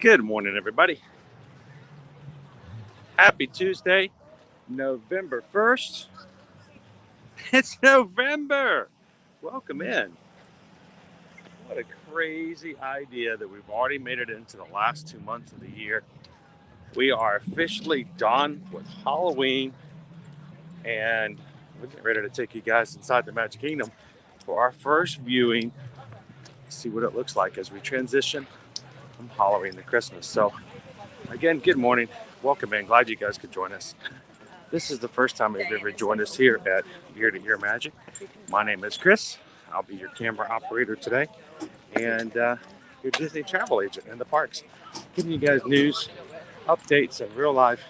Good morning, everybody. Happy Tuesday, November 1st. It's November. Welcome in. What a crazy idea that we've already made it into the last 2 months of the year. We are officially done with Halloween, and we're getting ready to take you guys inside the Magic Kingdom for our first viewing. See what it looks like as we transition from Halloween to Christmas. So again, good morning. Welcome in. Glad you guys could join us. This is the first time you've ever joined us here at Year to Year Magic. My name is Chris. I'll be your camera operator today and your Disney travel agent in the parks, giving you guys news, updates, and real life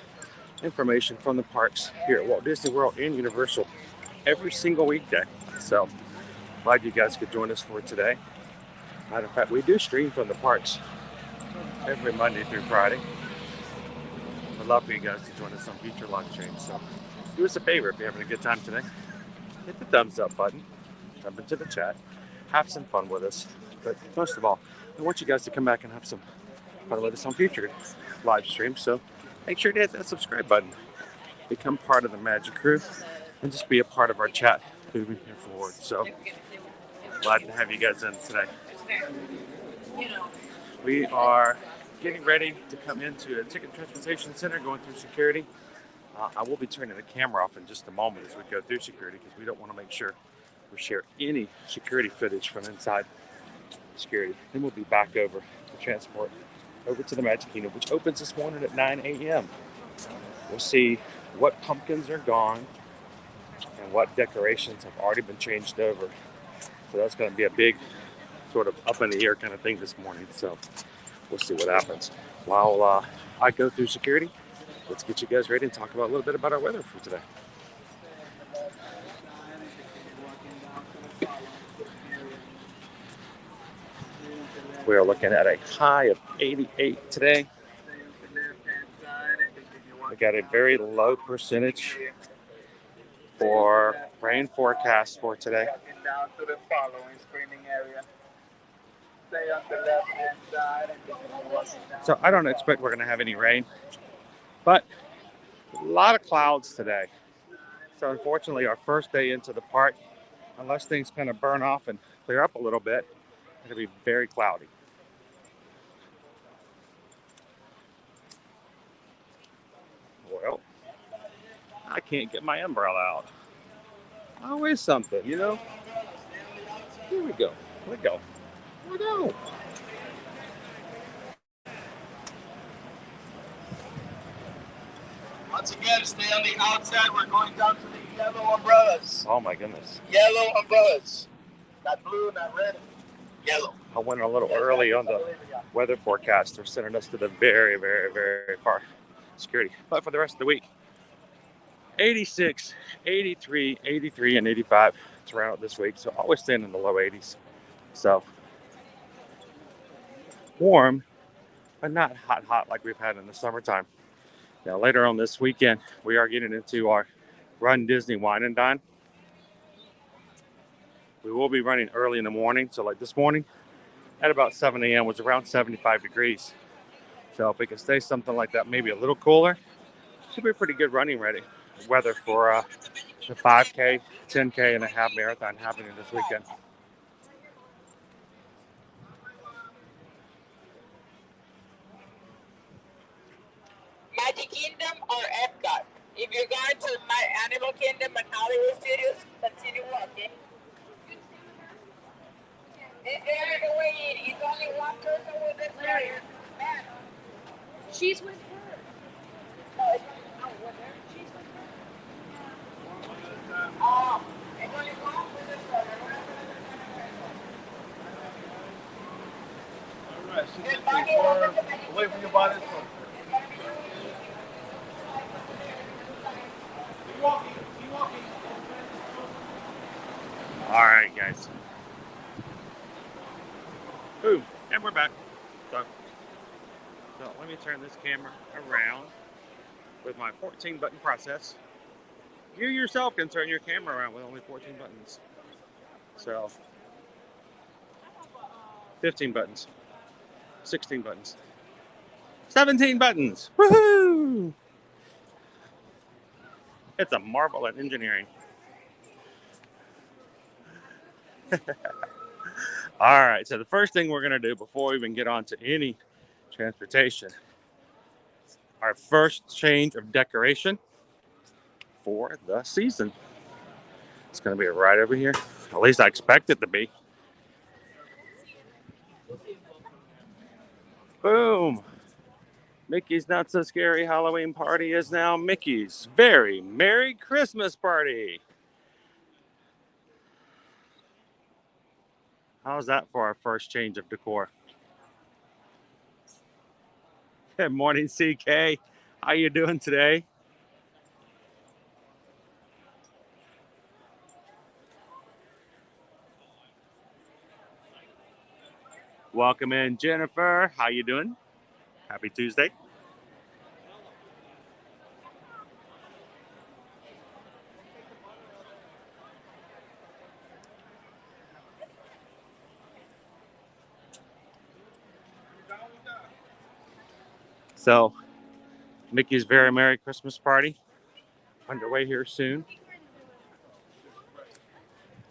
information from the parks here at Walt Disney World and Universal every single weekday. So glad you guys could join us for today. Matter of fact, we do stream from the parks every Monday through Friday. I'd love for you guys to join us on future live streams. So do us a favor if you're having a good time today. Hit the thumbs up button, jump into the chat, have some fun with us. But most of all, I want you guys to come back and have some fun with us on future live streams. So make sure to hit that subscribe button, become part of the Magic Crew, and just be a part of our chat moving here forward. So glad to have you guys in today. We are getting ready to come into a ticket transportation center, going through security. I will be turning the camera off in just a moment as we go through security, because we don't want to make sure we share any security footage from inside security. Then we'll be back over to transport over to the Magic Kingdom, which opens this morning at 9 a.m. We'll see what pumpkins are gone and what decorations have already been changed over. So that's going to be a big sort of up in the air kind of thing this morning. So we'll see what happens. While I go through security, let's get you guys ready and talk about a little bit about our weather for today. We are looking at a high of 88 today. We got a very low percentage for rain forecast for today. Down to the following screening area. Stay on the left-hand side and so I don't expect we're going to have any rain, but a lot of clouds today. So unfortunately, our first day into the park, unless things kind of burn off and clear up a little bit, it'll be very cloudy. Well, I can't get my umbrella out. Always something, you know? Here we go. Here we go. Here we go. once again, stay on the outside. We're going down to the yellow umbrellas. Oh my goodness. Yellow umbrellas. Not blue, not red. Yellow. I went a little early on the weather forecast. They're sending us to the very, very, very far security. But for the rest of the week, 86, 83, 83, and 85 throughout this week. So always staying in the low 80s. So warm, but not hot like we've had in the summertime. Now later on this weekend, we are getting into our Run Disney Wine and Dine. We will be running early in the morning. So like this morning at about 7 a.m. was around 75 degrees. So if we can stay something like that, maybe a little cooler, should be pretty good running ready weather for the 5K, 10K, and a half marathon happening this weekend. Magic Kingdom or Epcot? If you're going to My Animal Kingdom and Hollywood Studios, continue walking. This area the way in, it's only one person with this area. Man. She's with her. No, it's not with her. She's with her. Oh, it's only one with this area. All right, so get far away from your body. Keep walking, keep walking. All right, guys. Boom, and we're back. So let me turn this camera around with my 14 button process. You yourself can turn your camera around with only 14 buttons. So 15 buttons, 16 buttons, 17 buttons. Woohoo! It's a marvel at engineering. All right, so the first thing we're going to do before we even get on to any transportation, our first change of decoration for the season. It's going to be right over here. At least I expect it to be. Boom. Mickey's Not So Scary Halloween Party is now Mickey's Very Merry Christmas Party. How's that for our first change of decor? Good morning, CK. How you doing today? Welcome in, Jennifer. How you doing? Happy Tuesday. So, Mickey's Very Merry Christmas Party underway here soon.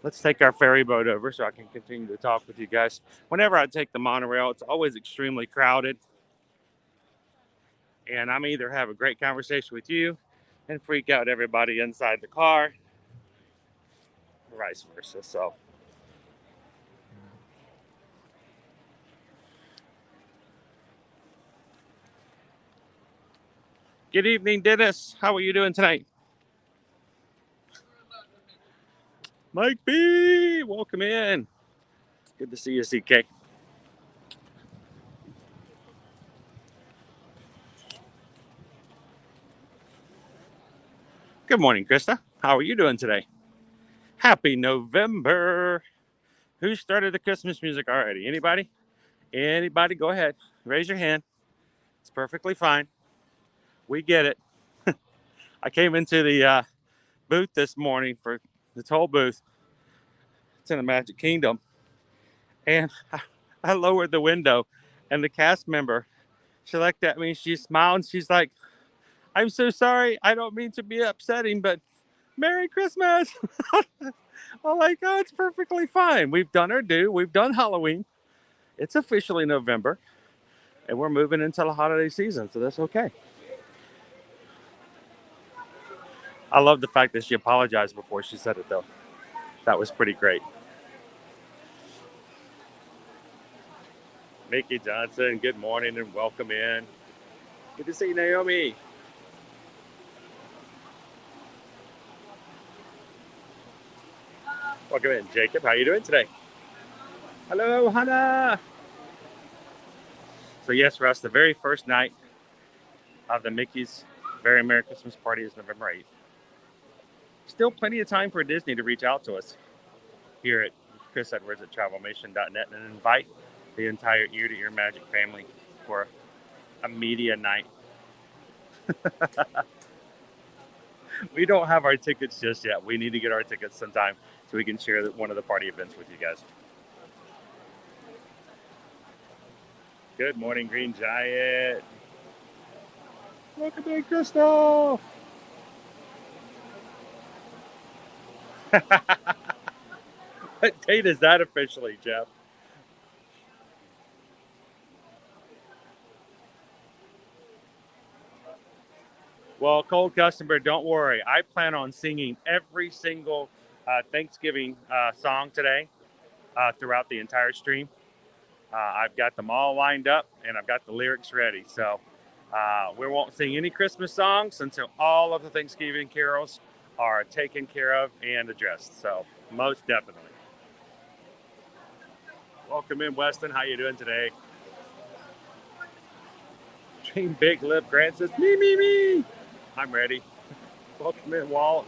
Let's take our ferry boat over so I can continue to talk with you guys. Whenever I take the monorail, it's always extremely crowded. And I'm either have a great conversation with you and freak out everybody inside the car, or vice versa. So, good evening, Dennis. How are you doing tonight? Mike B, welcome in. Good to see you, CK. Good morning, Krista. How are you doing today? Happy November. Who started the Christmas music already? Anybody? Anybody? Go ahead. Raise your hand. It's perfectly fine. We get it. I came into the booth this morning for the toll booth. It's in the Magic Kingdom. And I lowered the window, and the cast member, she looked at me, she smiled, and she's like, I'm so sorry. I don't mean to be upsetting, but Merry Christmas. I'm like, oh, it's perfectly fine. We've done our due. We've done Halloween. It's officially November, and we're moving into the holiday season, so that's okay. I love the fact that she apologized before she said it, though. That was pretty great. Mickey Johnson, good morning and welcome in. Good to see you, Naomi. Welcome in, Jacob. How you doing today? Hello, Hannah. So yes, Russ, the very first night of the Mickey's Very Merry Christmas Party is November 8th. Still plenty of time for Disney to reach out to us here at chrisedwards at travelmation.net and invite the entire Ear to Ear Magic family for a media night. We don't have our tickets just yet. We need to get our tickets sometime so we can share one of the party events with you guys. Good morning, Green Giant. Welcome in, Crystal. What date is that officially, Jeff? Well, cold customer, don't worry. I plan on singing every single Thanksgiving song today throughout the entire stream. I've got them all lined up and I've got the lyrics ready. So we won't sing any Christmas songs until all of the Thanksgiving carols are taken care of and addressed. So most definitely. Welcome in, Weston. How you doing today? Dream Big Lip Grant says, me. I'm ready. Welcome in, Walt.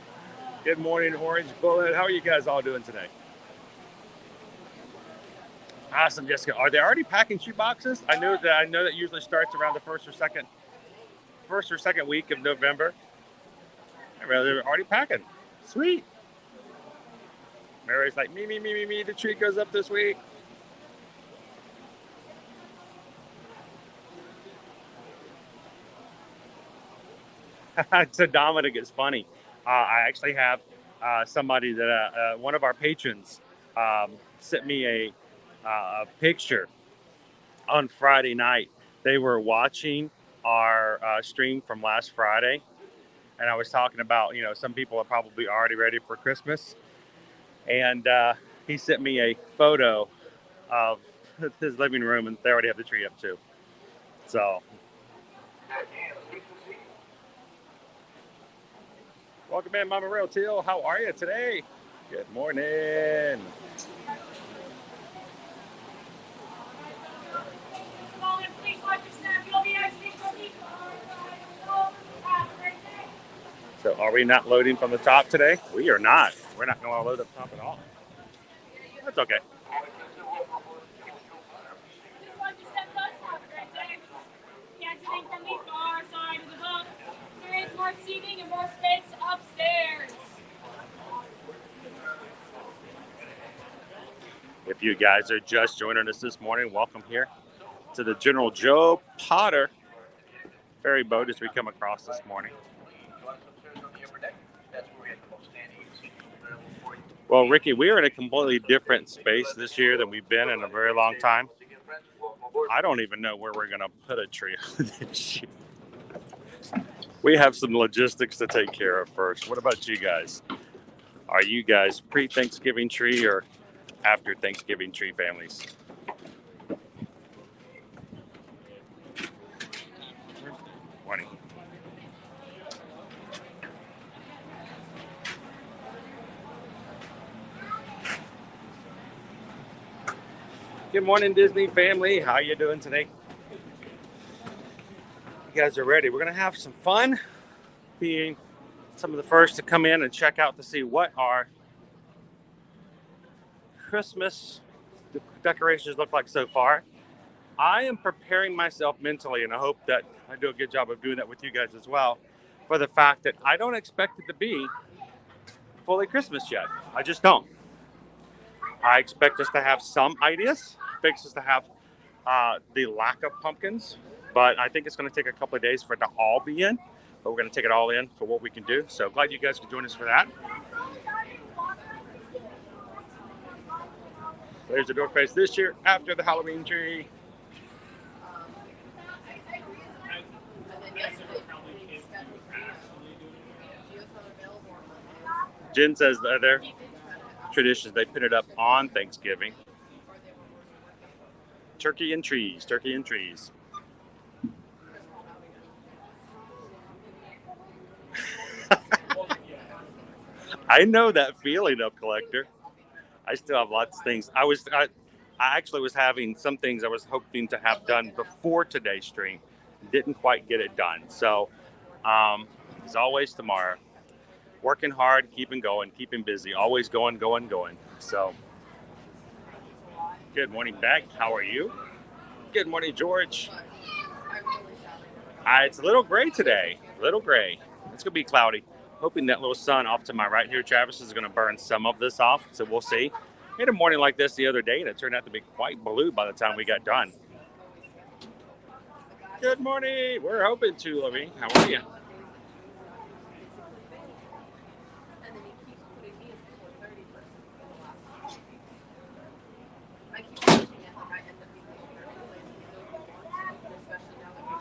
Good morning, Orange Bullet. How are you guys all doing today? Awesome, Jessica. Are they already packing shoe boxes? I know that usually starts around the first or second week of November. They're already packing. Sweet. Mary's like, me. The tree goes up this week. So Dominic is funny. I actually have somebody that one of our patrons sent me a picture on Friday night. They were watching our stream from last Friday, and I was talking about, some people are probably already ready for Christmas, and he sent me a photo of his living room, and they already have the tree up too. So, welcome in, Mama Real Teal. How are you today? Good morning. So, are we not loading from the top today? We are not. We're not going to load up top at all. That's okay. Exiting from the far side of the boat, there is more seating and more space upstairs. If you guys are just joining us this morning, welcome here to the General Joe Potter ferry boat as we come across this morning. Well, Ricky, we are in a completely different space this year than we've been in a very long time. I don't even know where we're going to put a tree this year. We have some logistics to take care of first. What about you guys? Are you guys pre-Thanksgiving tree or after Thanksgiving tree families? Morning. Good morning, Disney family. How you doing today? You guys are ready. We're going to have some fun being some of the first to come in and check out to see what our Christmas decorations look like so far. I am preparing myself mentally, and I hope that I do a good job of doing that with you guys as well, for the fact that I don't expect it to be fully Christmas yet. I just don't. I expect us to have some ideas. I expect us to have the lack of pumpkins, but I think it's going to take a couple of days for it to all be in. But we're going to take it all in for what we can do. So glad you guys could join us for that. There's the door face this year after the Halloween tree. Jen says that their traditions, they put it up on Thanksgiving. Turkey and trees, turkey and trees. I know that feeling of collector. I still have lots of things. I actually was having some things I was hoping to have done before today's stream. Didn't quite get it done. So, as always, tomorrow. Working hard, keeping going, keeping busy, always going. So, good morning, Beck. How are you? Good morning, George. It's a little gray today. Little gray. It's going to be cloudy. Hoping that little sun off to my right here, Travis, is going to burn some of this off. So we'll see. We had a morning like this the other day, and it turned out to be quite blue by the time we got done. Good morning. We're hoping to, Lovey. How are you?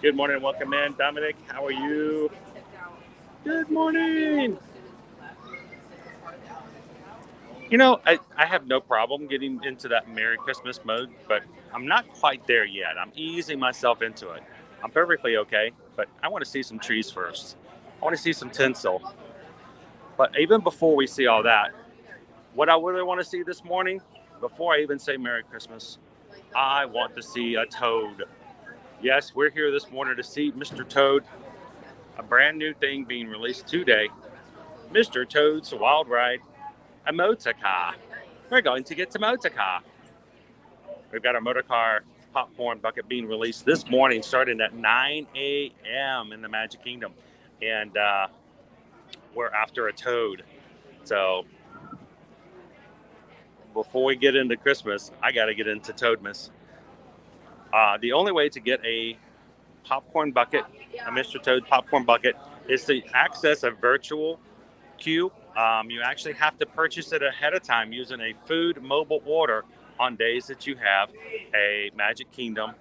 Good morning and welcome in, Dominic. How are you? Good morning. You know, I have no problem getting into that Merry Christmas mode, but I'm not quite there yet. I'm easing myself into it. I'm perfectly okay, but I want to see some trees first. I want to see some tinsel. But even before we see all that, what I really want to see this morning, before I even say Merry Christmas, I want to see a toad. Yes, we're here this morning to see Mr. Toad, a brand new thing being released today. Mr. Toad's Wild Ride, a motor car. We're going to get to motor car. We've got our motor car popcorn bucket being released this morning, starting at 9 a.m. in the Magic Kingdom. And we're after a toad. So before we get into Christmas, I got to get into Toadmas. The only way to get a popcorn bucket, a Mr. Toad popcorn bucket, is to access a virtual queue. You actually have to purchase it ahead of time using a food mobile order on days that you have a Magic Kingdom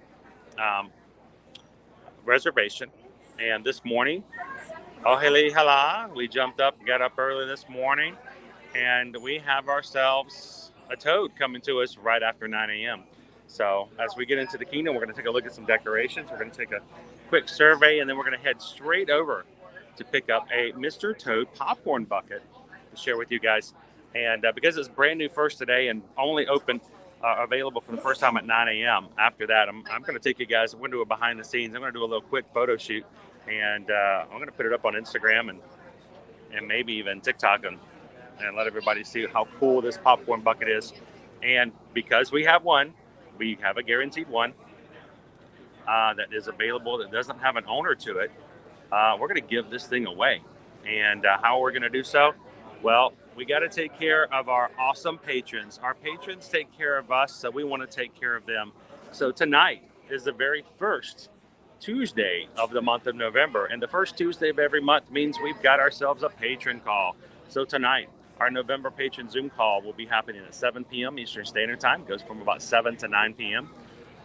reservation. And this morning, we jumped up, got up early this morning, and we have ourselves a toad coming to us right after 9 a.m. So as we get into the kingdom, we're going to take a look at some decorations. We're going to take a quick survey, and then we're going to head straight over to pick up a Mr. Toad popcorn bucket to share with you guys. And because it's brand new first today and only open available for the first time at 9 a.m. After that, I'm going to take you guys. We're going to do a behind the scenes. I'm going to do a little quick photo shoot, and I'm going to put it up on Instagram and maybe even TikTok and let everybody see how cool this popcorn bucket is. And because we have one, we have a guaranteed one that is available that doesn't have an owner to it. We're going to give this thing away. And how we're going to do so? Well, we got to take care of our awesome patrons. Our patrons take care of us, so we want to take care of them. So tonight is the very first Tuesday of the month of November. And the first Tuesday of every month means we've got ourselves a patron call. So tonight, our November patron Zoom call will be happening at 7 p.m. Eastern Standard Time. It goes from about 7 to 9 p.m.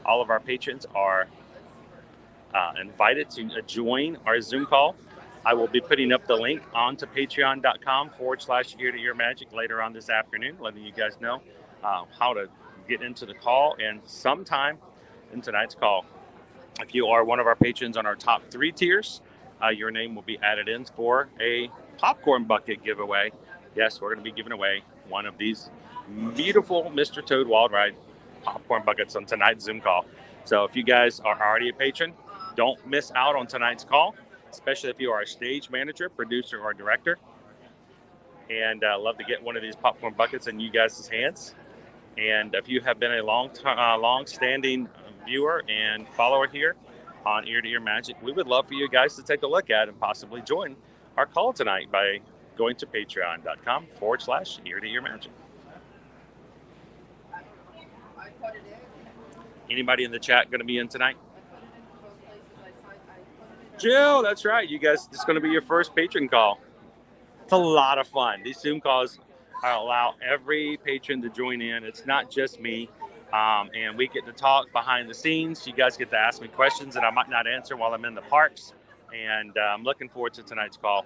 All of our patrons are invited to join our Zoom call. I will be putting up the link onto patreon.com/ear-to-ear-magic later on this afternoon, letting you guys know how to get into the call. And sometime in tonight's call, if you are one of our patrons on our top 3 tiers, your name will be added in for a popcorn bucket giveaway. Yes, we're going to be giving away one of these beautiful Mr. Toad Wild Ride popcorn buckets on tonight's Zoom call. So if you guys are already a patron, don't miss out on tonight's call, especially if you are a stage manager, producer, or director. And love to get one of these popcorn buckets in you guys' hands. And if you have been a long-standing viewer and follower here on Ear to Ear Magic, we would love for you guys to take a look at and possibly join our call tonight by going to patreon.com/ear-to-ear-magic. Anybody in the chat going to be in tonight? Jill, that's right. You guys, it's going to be your first patron call. It's a lot of fun. These Zoom calls allow every patron to join in. It's not just me. And we get to talk behind the scenes. You guys get to ask me questions that I might not answer while I'm in the parks. And I'm looking forward to tonight's call.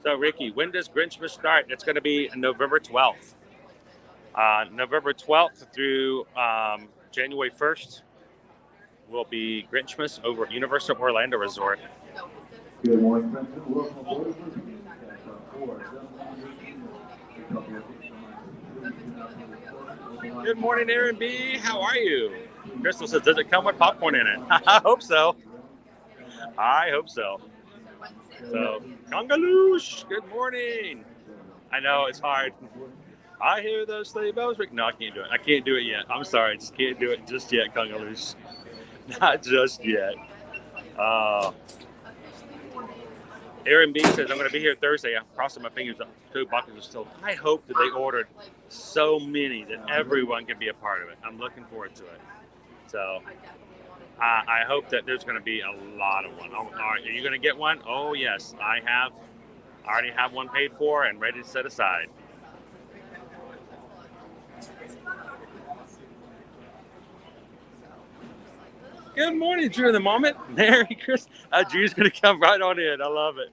So, Ricky, when does Grinchmas start? It's going to be November 12th. November 12th through January 1st will be Grinchmas over at Universal Orlando Resort. Good morning, Good morning, Aaron B. How are you? Crystal says, does it come with popcorn in it? I hope so. I hope so. So, Congaloosh, good morning. I know it's hard. I hear those sleigh bells ring. No, I can't do it. I can't do it yet. I'm sorry. I just can't do it just yet, Congaloosh. Not just yet. Aaron B says, I'm going to be here Thursday. I'm crossing my fingers. The Toad buckets are still. I hope that they ordered so many that everyone can be a part of it. I'm looking forward to it. So I hope that there's going to be a lot of one. Are you going to get one? Oh, yes. I already have one paid for and ready to set aside. Good morning, Drew, in the moment. Merry Christmas. Drew's going to come right on in. I love it.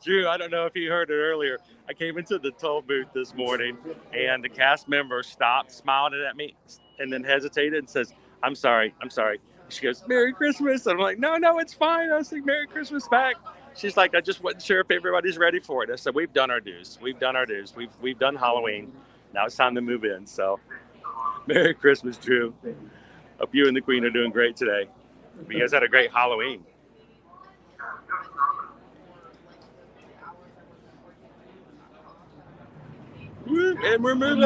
Drew, I don't know if you heard it earlier. I came into the toll booth this morning, and the cast member stopped, smiled at me, and then hesitated and says, I'm sorry. She goes, Merry Christmas. I'm like, no, it's fine. I was like, Merry Christmas back. She's like, I just wasn't sure if everybody's ready for it. I said, we've done our dues. We've done Halloween. Now it's time to move in. So Merry Christmas, Drew. Hope you and the Queen are doing great today. You guys had a great Halloween. Woo, and we're moving.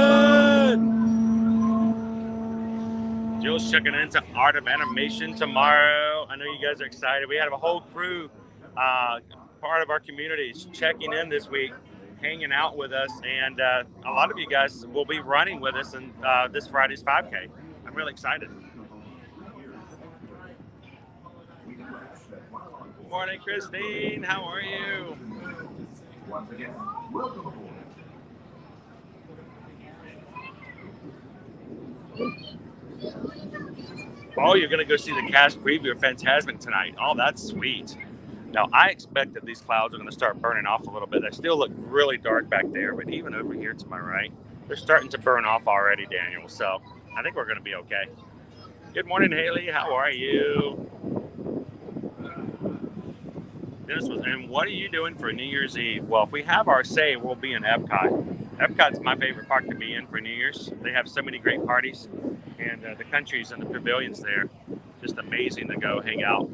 Jill's checking into Art of Animation tomorrow. I know you guys are excited. We have a whole crew, part of our community, checking in this week. hanging out with us, and a lot of you guys will be running with us in this Friday's 5K. I'm really excited. Good morning, Christine. How are you? Once again, welcome aboard. Oh, you're going to go see the cast preview of Phantasmic tonight. Oh, that's sweet. Now, I expect that these clouds are going to start burning off a little bit. They still look really dark back there, but even over here to my right, they're starting to burn off already, Daniel. So I think we're going to be okay. Good morning, Haley. How are you? And what are you doing for New Year's Eve? Well, if we have our say, we'll be in Epcot. Epcot's my favorite park to be in for New Year's. They have so many great parties, and the countries and the pavilions there, just amazing to go hang out.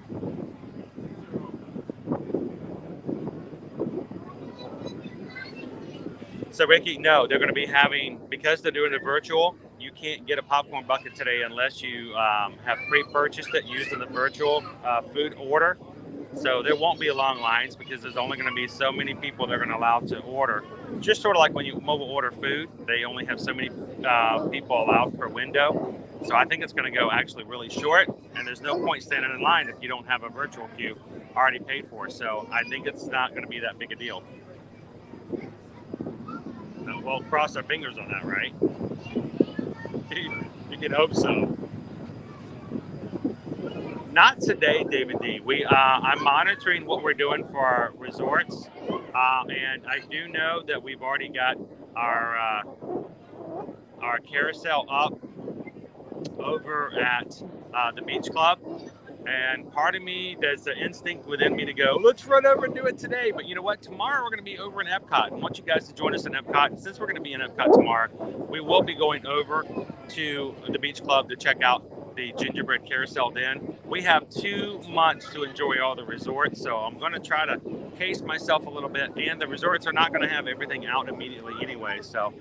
So, Ricky, no, they're going to be having, because they're doing it virtual, you can't get a popcorn bucket today unless you have pre-purchased it using the virtual food order. So there won't be long lines because there's only going to be so many people they're going to allow to order. Just sort of like when you mobile order food, they only have so many people allowed per window. So I think it's going to go actually really short, and there's no point standing in line if you don't have a virtual queue already paid for. So I think it's not going to be that big a deal. We'll cross our fingers on that, right? You can hope so. Not today, David D. I'm monitoring what we're doing for our resorts, and I do know that we've already got our carousel up over at the beach club. And part of me, there's an instinct within me to go, let's run over and do it today. But you know what? Tomorrow we're going to be over in Epcot. I want you guys to join us in Epcot. And since we're going to be in Epcot tomorrow, we will be going over to the beach club to check out the gingerbread carousel then. We have 2 months to enjoy all the resorts. So I'm going to try to pace myself a little bit. And the resorts are not going to have everything out immediately anyway. So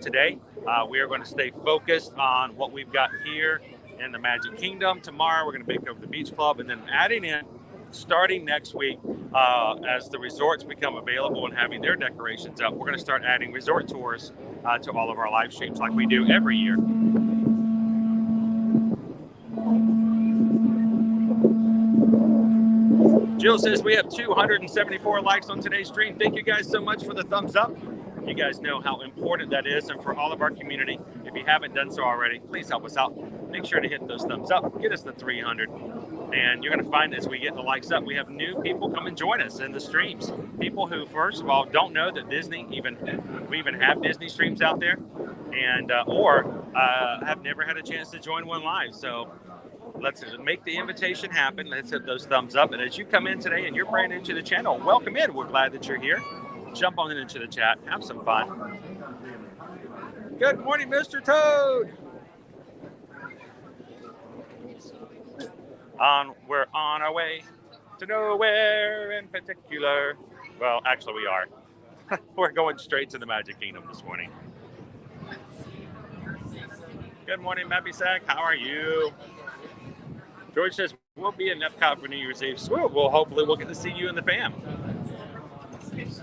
today we are going to stay focused on what we've got here in the Magic Kingdom. Tomorrow we're going to make over the beach club, and then adding in starting next week as the resorts become available and having their decorations up, we're going to start adding resort tours to all of our live streams like we do every year. Jill says we have 274 likes on today's stream. Thank you guys so much for the thumbs up. You guys know how important that is, and for all of our community, if you haven't done so already, please help us out. Make sure to hit those thumbs up, get us to 300, and you're going to find as we get the likes up, we have new people come and join us in the streams. People who, first of all, don't know that we even have Disney streams out there, and or have never had a chance to join one live. So let's make the invitation happen. Let's hit those thumbs up, and as you come in today and you're brand new to the channel, welcome in. We're glad that you're here. Jump on into the chat, have some fun. Good morning, Mr. Toad. We're on our way to nowhere in particular. Well, actually we are. We're going straight to the Magic Kingdom this morning. Good morning, Mappy Sack. How are you? George says we'll be in Epcot for New Year's Eve. So hopefully we'll get to see you and the fam.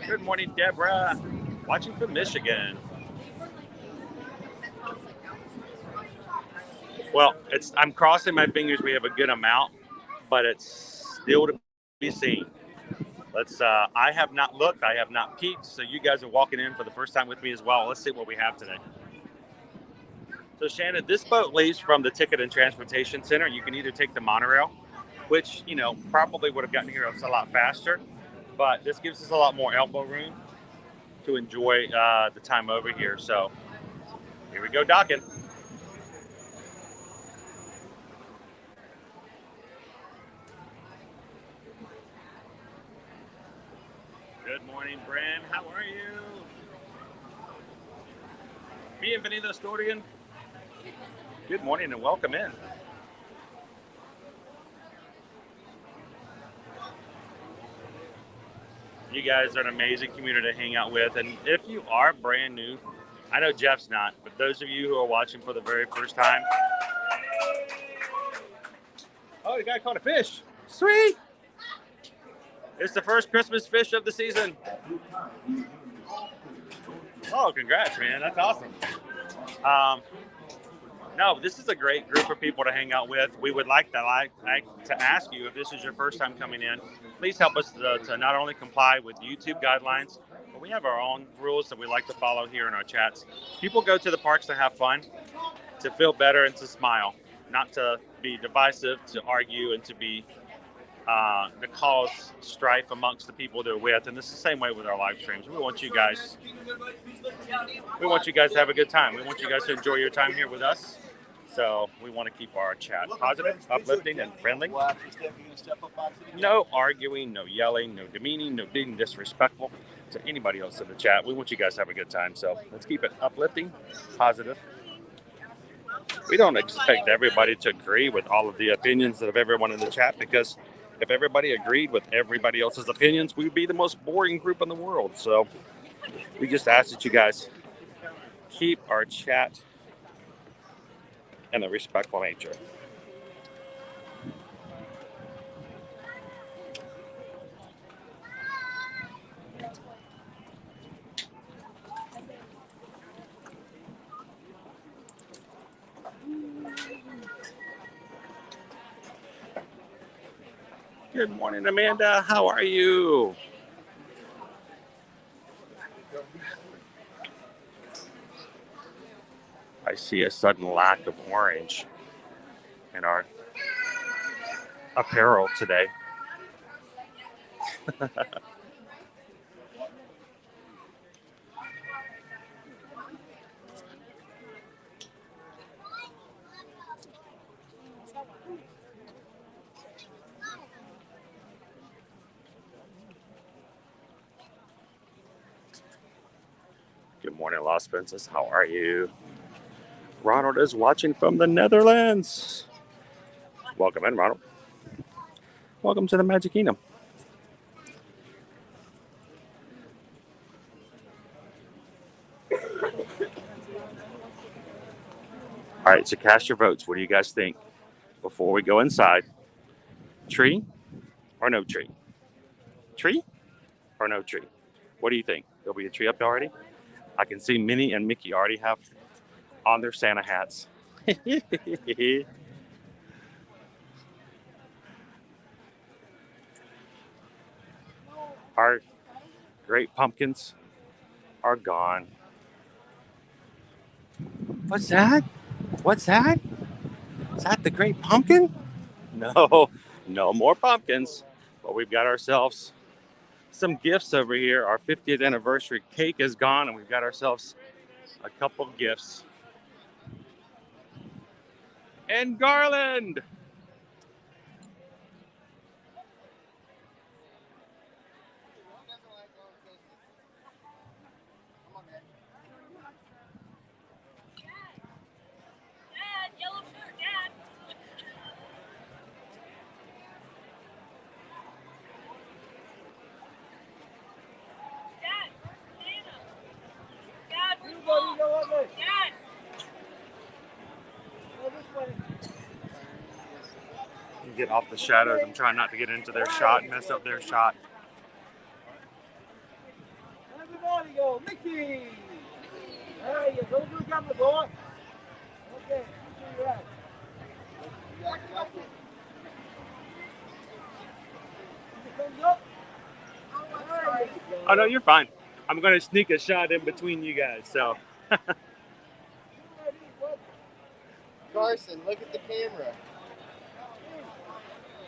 Good morning, Deborah. Watching from Michigan. Well, I'm crossing my fingers we have a good amount, but it's still to be seen. I have not looked, I have not peeked, so you guys are walking in for the first time with me as well. Let's see what we have today. So Shannon, this boat leaves from the Ticket and Transportation Center. You can either take the monorail, which, probably would have gotten here a lot faster, but this gives us a lot more elbow room to enjoy the time over here. So here we go docking. Good morning, Bren. How are you? Bienvenido, Storian. Good morning and welcome in. You guys are an amazing community to hang out with. And if you are brand new, I know Jeff's not, but those of you who are watching for the very first time. Oh, the guy caught a fish. Sweet. It's the first Christmas fish of the season. Oh, congrats, man. That's awesome. No, this is a great group of people to hang out with. We would like to ask you, if this is your first time coming in, please help us to not only comply with YouTube guidelines, but we have our own rules that we like to follow here in our chats. People go to the parks to have fun, to feel better, and to smile, not to be divisive, to argue, and to cause strife amongst the people they're with. And it's the same way with our live streams. We want you guys to have a good time. We want you guys to enjoy your time here with us. So we want to keep our chat positive, uplifting, and friendly. No arguing, no yelling, no demeaning, no being disrespectful to anybody else in the chat. We want you guys to have a good time. So let's keep it uplifting, positive. We don't expect everybody to agree with all of the opinions of everyone in the chat, because if everybody agreed with everybody else's opinions, we would be the most boring group in the world. So we just ask that you guys keep our chat in a respectful nature. Good morning, Amanda. How are you? I see a sudden lack of orange in our apparel today. Good morning, Lost Princess. How are you? Ronald is watching from the Netherlands. Welcome in, Ronald. Welcome to the Magic Kingdom. All right, so cast your votes. What do you guys think before we go inside? Tree or no tree? Tree or no tree? What do you think? There'll be a tree up already? I can see Minnie and Mickey already have on their Santa hats. Our great pumpkins are gone. What's that? What's that? Is that the great pumpkin? No, no more pumpkins. But we've got ourselves some gifts over here. Our 50th anniversary cake is gone, and we've got ourselves a couple of gifts. And garland. Dad, yellow shirt, Dad. Dad, where's Santa? Dad, where's Mom? Dad. Get off the shadows. I'm trying not to get into their shot and mess up their shot. Everybody go, Mickey! There you go, do the camera, boy. Okay, you're right. Oh, no, you're fine. I'm going to sneak a shot in between you guys, so. Carson, look at the camera.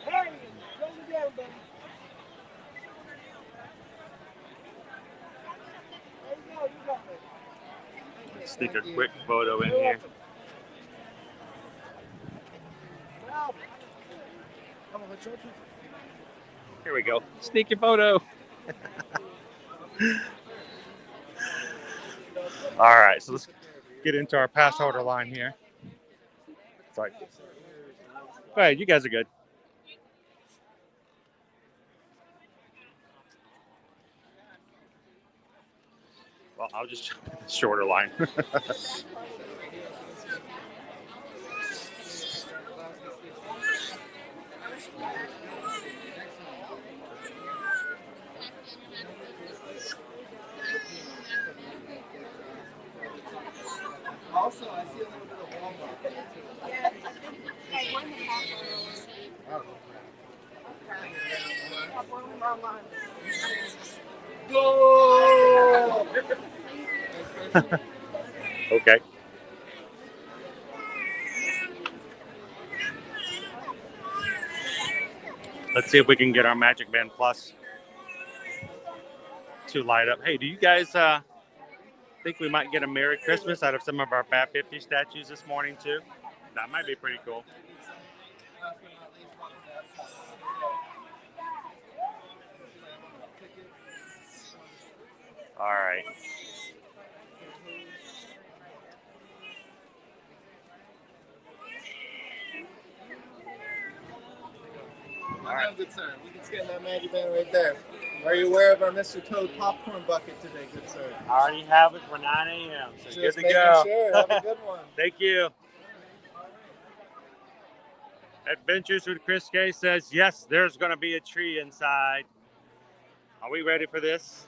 Hey, close it down, buddy. There you go, you got it. Sneak a quick photo in here. Here we go. Sneak your photo. All right, so let's get into our pass holder line here. Sorry. Go ahead, you guys are good. Well, I'll just shorter line. also, I see a little bit of Walmart. Hey, 1.5 hours. Go! Okay. Let's see if we can get our Magic Band Plus to light up. Hey, do you guys think we might get a Merry Christmas out of some of our Fat 50 statues this morning too? That might be pretty cool. All right. All right, good sir. We can scan that Magic Band right there. Are you aware of our Mr. Toad popcorn bucket today, good sir? I already have it for 9 a.m. So Just good to making go. sure. Have a good one. Thank you. Adventures with Chris K says, yes, there's going to be a tree inside. Are we ready for this?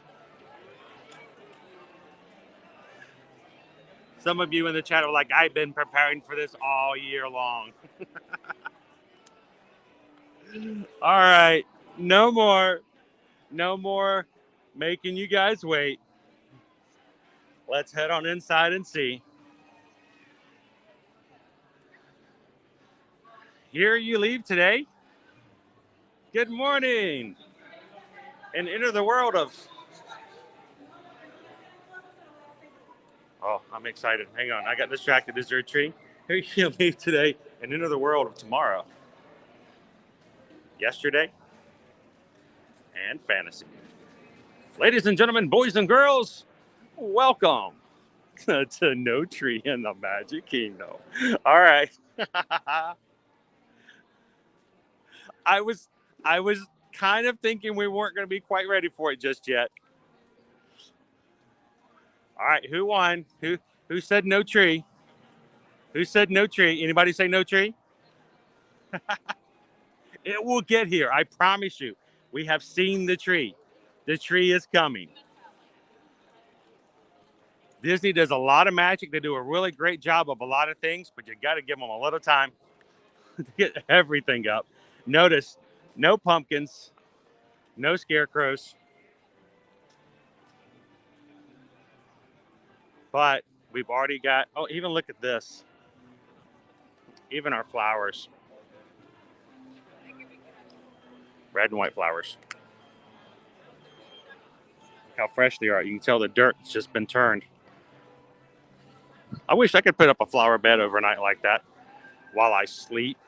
Some of you in the chat are like, I've been preparing for this all year long. All right. No more making you guys wait. Let's head on inside and see. Here you leave today. Good morning. And enter the world of... Oh, I'm excited. Hang on. I got distracted. Is there a tree? Here you leave today and enter the world of tomorrow. Yesterday and fantasy. Ladies and gentlemen, boys and girls, welcome to No Tree in the Magic Kingdom. All right. I was kind of thinking we weren't going to be quite ready for it just yet. All right, who won? Who said no tree? Who said no tree? Anybody say no tree? It will get here. I promise you. We have seen the tree. The tree is coming. Disney does a lot of magic. They do a really great job of a lot of things, but you got to give them a little time to get everything up. Notice, no pumpkins, no scarecrows, but we've already got, oh, even look at this. Even our flowers. Red and white flowers. Look how fresh they are. You can tell the dirt's just been turned. I wish I could put up a flower bed overnight like that while I sleep.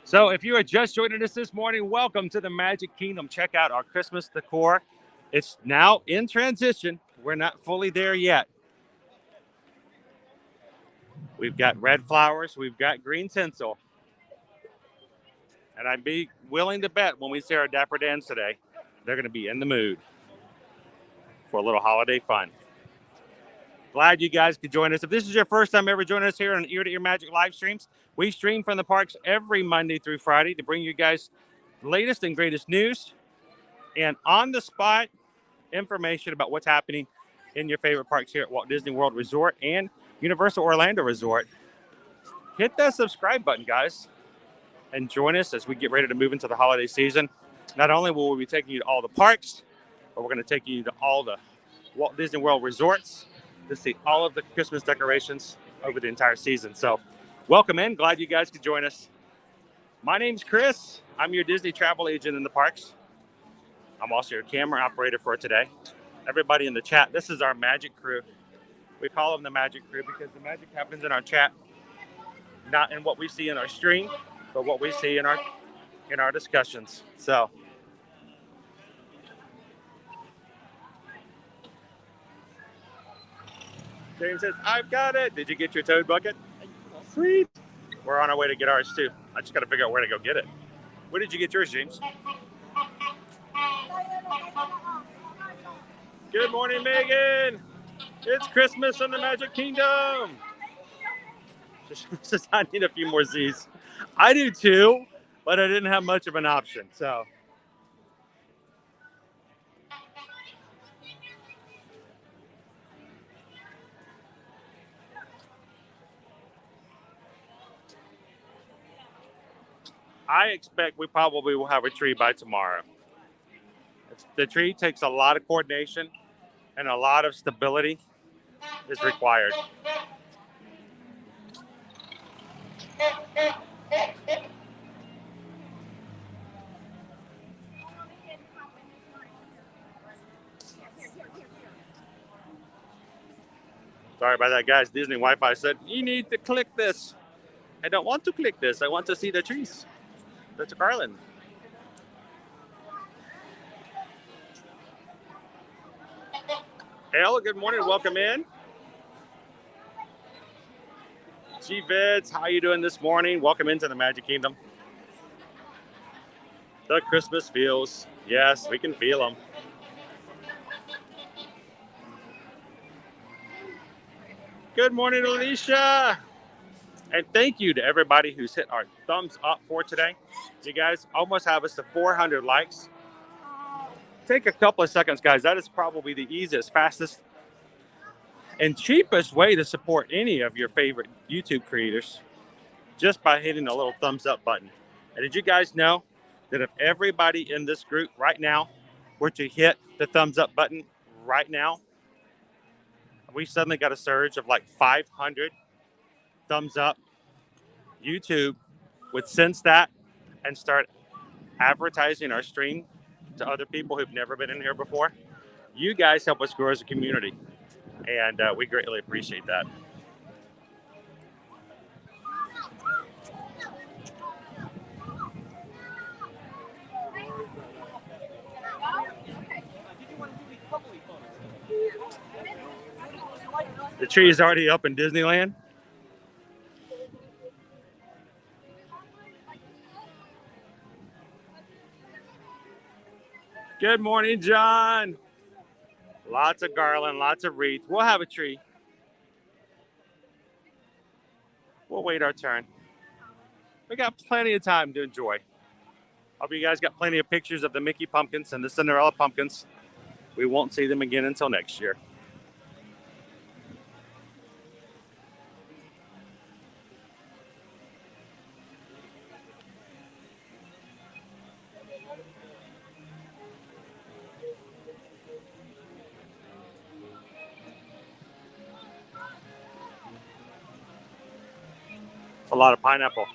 So if you are just joining us this morning, welcome to the Magic Kingdom. Check out our Christmas decor. It's now in transition. We're not fully there yet. We've got red flowers. We've got green tinsel. And I'd be willing to bet when we see our Dapper Dans today, they're going to be in the mood for a little holiday fun. Glad you guys could join us. If this is your first time ever joining us here on Ear to Ear Magic live streams, we stream from the parks every Monday through Friday to bring you guys the latest and greatest news and on-the-spot information about what's happening in your favorite parks here at Walt Disney World Resort and Universal Orlando Resort. Hit that subscribe button, guys, and join us as we get ready to move into the holiday season. Not only will we be taking you to all the parks, but we're going to take you to all the Walt Disney World resorts to see all of the Christmas decorations over the entire season. So welcome in. Glad you guys could join us. My name's Chris. I'm your Disney travel agent in the parks. I'm also your camera operator for today. Everybody in the chat, this is our magic crew. We call them the magic crew because the magic happens in our chat, not in what we see in our stream, but what we see in our discussions. So James says, I've got it. Did you get your toad bucket? Sweet. We're on our way to get ours too. I just got to figure out where to go get it. Where did you get yours, James? Good morning, Megan. It's Christmas in the Magic Kingdom. Just I need a few more Z's. I do too, but I didn't have much of an option. So I expect we probably will have a tree by tomorrow. The tree takes a lot of coordination and a lot of stability is required. Sorry about that, guys. Disney Wi-Fi said, you need to click this. I don't want to click this. I want to see the trees. That's Garland. Hale, good morning. Welcome in. G-Vids, how you doing this morning? Welcome into the Magic Kingdom. The Christmas feels. Yes, we can feel them. Good morning, Alicia. And thank you to everybody who's hit our thumbs up for today. You guys almost have us to 400 likes. Take a couple of seconds, guys. That is probably the easiest, fastest, and cheapest way to support any of your favorite YouTube creators, just by hitting the little thumbs up button. And did you guys know that if everybody in this group right now were to hit the thumbs up button right now, we suddenly got a surge of like 500 thumbs up? YouTube would sense that and start advertising our stream to other people who've never been in here before. You guys help us grow as a community, and we greatly appreciate that. The tree is already up in Disneyland. Good morning, John. Lots of garland, lots of wreath. We'll have a tree. We'll wait our turn. We got plenty of time to enjoy. Hope you guys got plenty of pictures of the Mickey pumpkins and the Cinderella pumpkins. We won't see them again until next year. A lot of pineapple.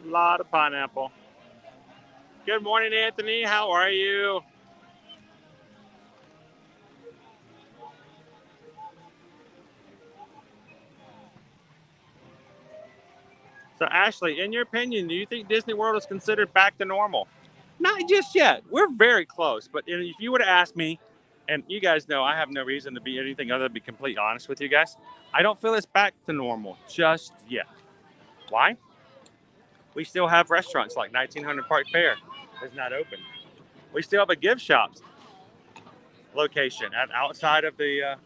A lot of pineapple. Good morning, Anthony. How are you? So, Ashley, in your opinion, do you think Disney World is considered back to normal? Not just yet. We're very close. But if you were to ask me, and you guys know I have no reason to be anything other than be completely honest with you guys, I don't feel it's back to normal just yet. Why? We still have restaurants like 1900 Park Fair is not open. We still have a gift shop location outside of the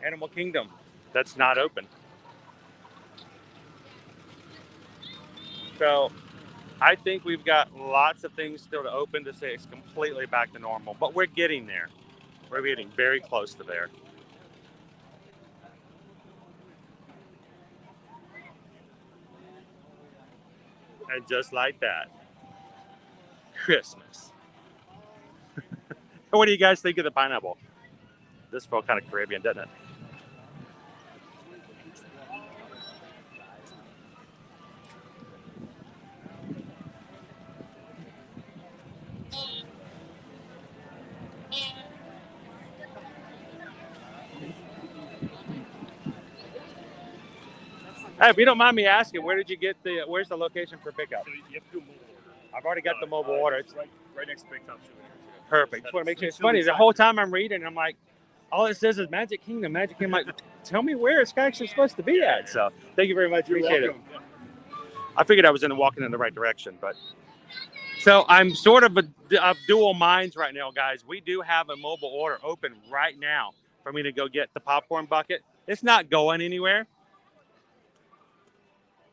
Animal Kingdom that's not open. So I think we've got lots of things still to open to say it's completely back to normal, but we're getting there. We're getting very close to there. And just like that, Christmas. What do you guys think of the pineapple? This felt kind of Caribbean, doesn't it? Hey, if you don't mind me asking, where's the location for pickup? So you have to do a mobile order. I've already got the mobile order. It's right next to Big Top Souvenirs. Perfect. Just want to make sure. It's funny. The whole time I'm reading, I'm like, all it says is Magic Kingdom. Magic Kingdom. Like, tell me where it's actually supposed to be at. So, thank you very much. Appreciate it. I figured I was walking in the right direction, but so I'm sort of of dual minds right now, guys. We do have a mobile order open right now for me to go get the popcorn bucket. It's not going anywhere,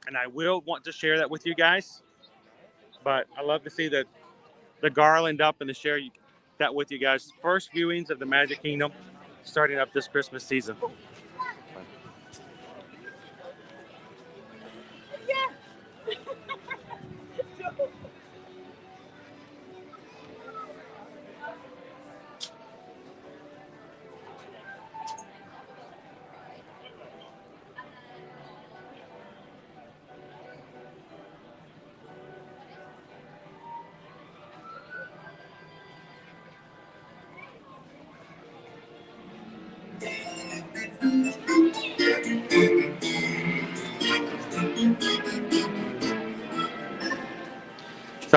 and I will want to share that with you guys. But I love to see the garland up and to share that with you guys. First viewings of the Magic Kingdom starting up this Christmas season.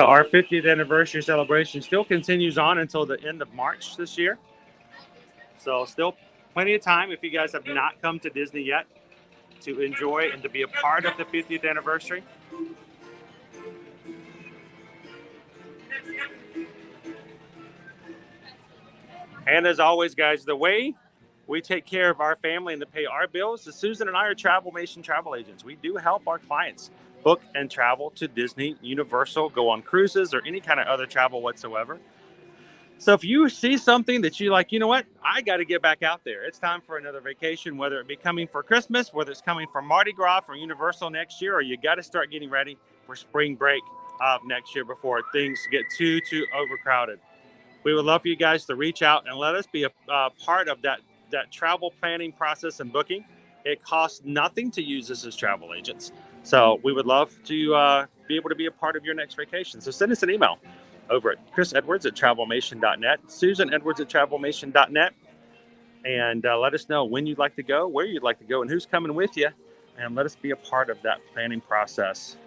So our 50th anniversary celebration still continues on until the end of March this year. So still plenty of time if you guys have not come to Disney yet to enjoy and to be a part of the 50th anniversary. And as always, guys, the way we take care of our family and to pay our bills is Susan and I are Travelmation travel agents. We do help our clients book and travel to Disney, Universal, go on cruises, or any kind of other travel whatsoever. So if you see something that you like, you know what, I got to get back out there. It's time for another vacation, whether it be coming for Christmas, whether it's coming for Mardi Gras or Universal next year, or you got to start getting ready for spring break of next year before things get too overcrowded. We would love for you guys to reach out and let us be a part of that travel planning process and booking. It costs nothing to use us as travel agents. So we would love to be able to be a part of your next vacation. So send us an email over at chrisedwards@travelmation.net, susanedwards@travelmation.net, and let us know when you'd like to go, where you'd like to go, and who's coming with you. And let us be a part of that planning process.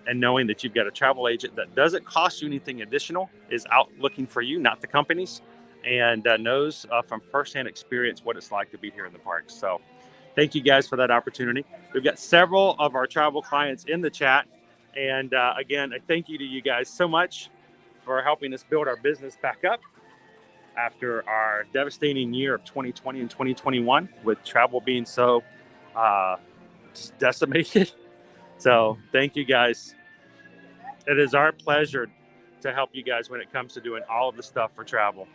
And knowing that you've got a travel agent that doesn't cost you anything additional, is out looking for you, not the companies, and knows from firsthand experience what it's like to be here in the parks. So thank you guys for that opportunity. We've got several of our travel clients in the chat. And again, a thank you to you guys so much for helping us build our business back up after our devastating year of 2020 and 2021 with travel being so decimated. So thank you guys. It is our pleasure to help you guys when it comes to doing all of the stuff for travel.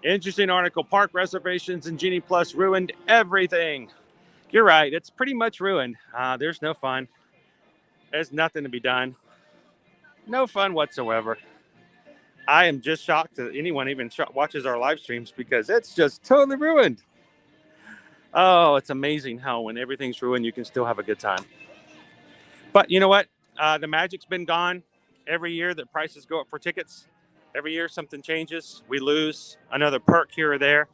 Interesting article. Park reservations and Genie Plus ruined everything. You're right. It's pretty much ruined. There's no fun. There's nothing to be done. No fun whatsoever. I am just shocked that anyone even watches our live streams because it's just totally ruined. Oh, it's amazing how when everything's ruined, you can still have a good time. But you know what? The magic's been gone. Every year that prices go up for tickets, every year something changes. We lose another perk here or there.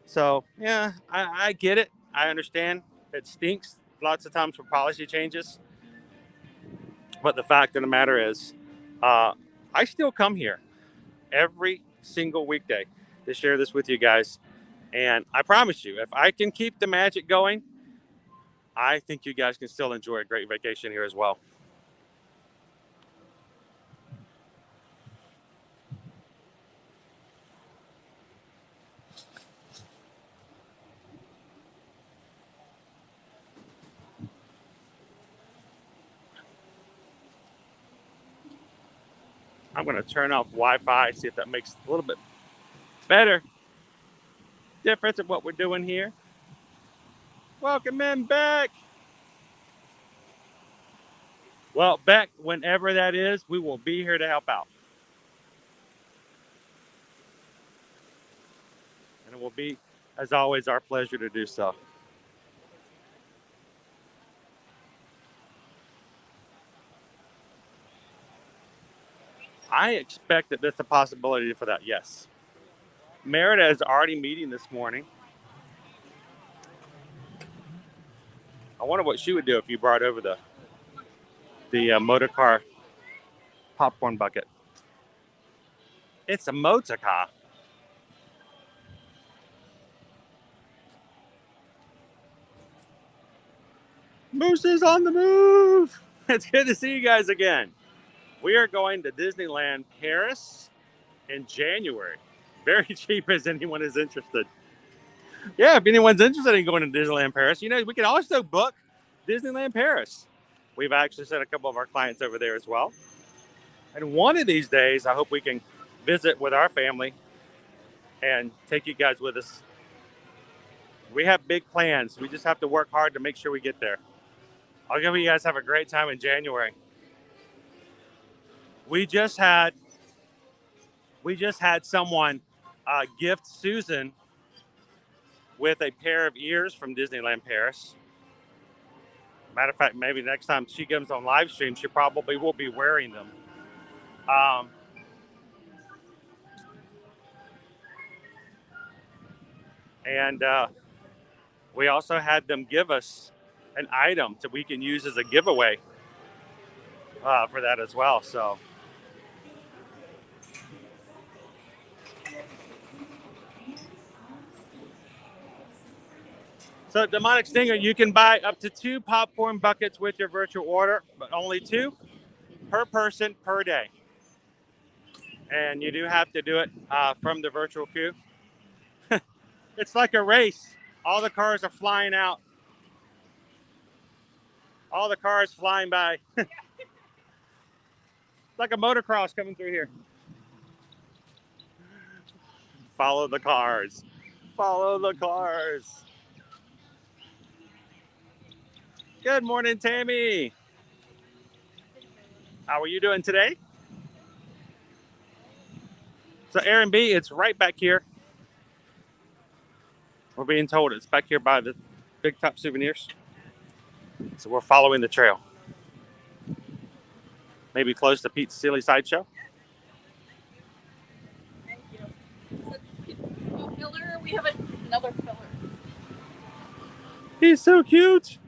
So, yeah, I get it. I understand. It stinks lots of times for policy changes. But the fact of the matter is, I still come here every single weekday to share this with you guys. And I promise you, if I can keep the magic going, I think you guys can still enjoy a great vacation here as well. I'm going to turn off Wi-Fi, see if that makes a little bit better difference of what we're doing here. Welcome in, Beck. Well, Beck, whenever that is, we will be here to help out. And it will be, as always, our pleasure to do so. I expect that there's a possibility for that, yes. Merida is already meeting this morning. I wonder what she would do if you brought over the motor car popcorn bucket. It's a motor car. Moose is on the move. It's good to see you guys again. We are going to Disneyland Paris in January. Very cheap as anyone is interested. Yeah, if anyone's interested in going to Disneyland Paris, you know, we can also book Disneyland Paris. We've actually sent a couple of our clients over there as well. And one of these days, I hope we can visit with our family and take you guys with us. We have big plans. We just have to work hard to make sure we get there. I'll give you guys have a great time in January. We just had someone gift Susan with a pair of ears from Disneyland Paris. Matter of fact, maybe next time she comes on live stream, she probably will be wearing them. And we also had them give us an item that we can use as a giveaway for that as well. So Demonic Stinger, you can buy up to 2 popcorn buckets with your virtual order, but only 2 per person per day. And you do have to do it from the virtual queue. It's like a race. All the cars are flying out. All the cars flying by. It's like a motocross coming through here. Follow the cars. Follow the cars. Good morning, Tammy. How are you doing today? So Aaron B, it's right back here. We're being told it's back here by the Big Top Souvenirs. So we're following the trail. Maybe close to Pete's Silly Sideshow. Thank you. So, filler, we have another filler. He's so cute.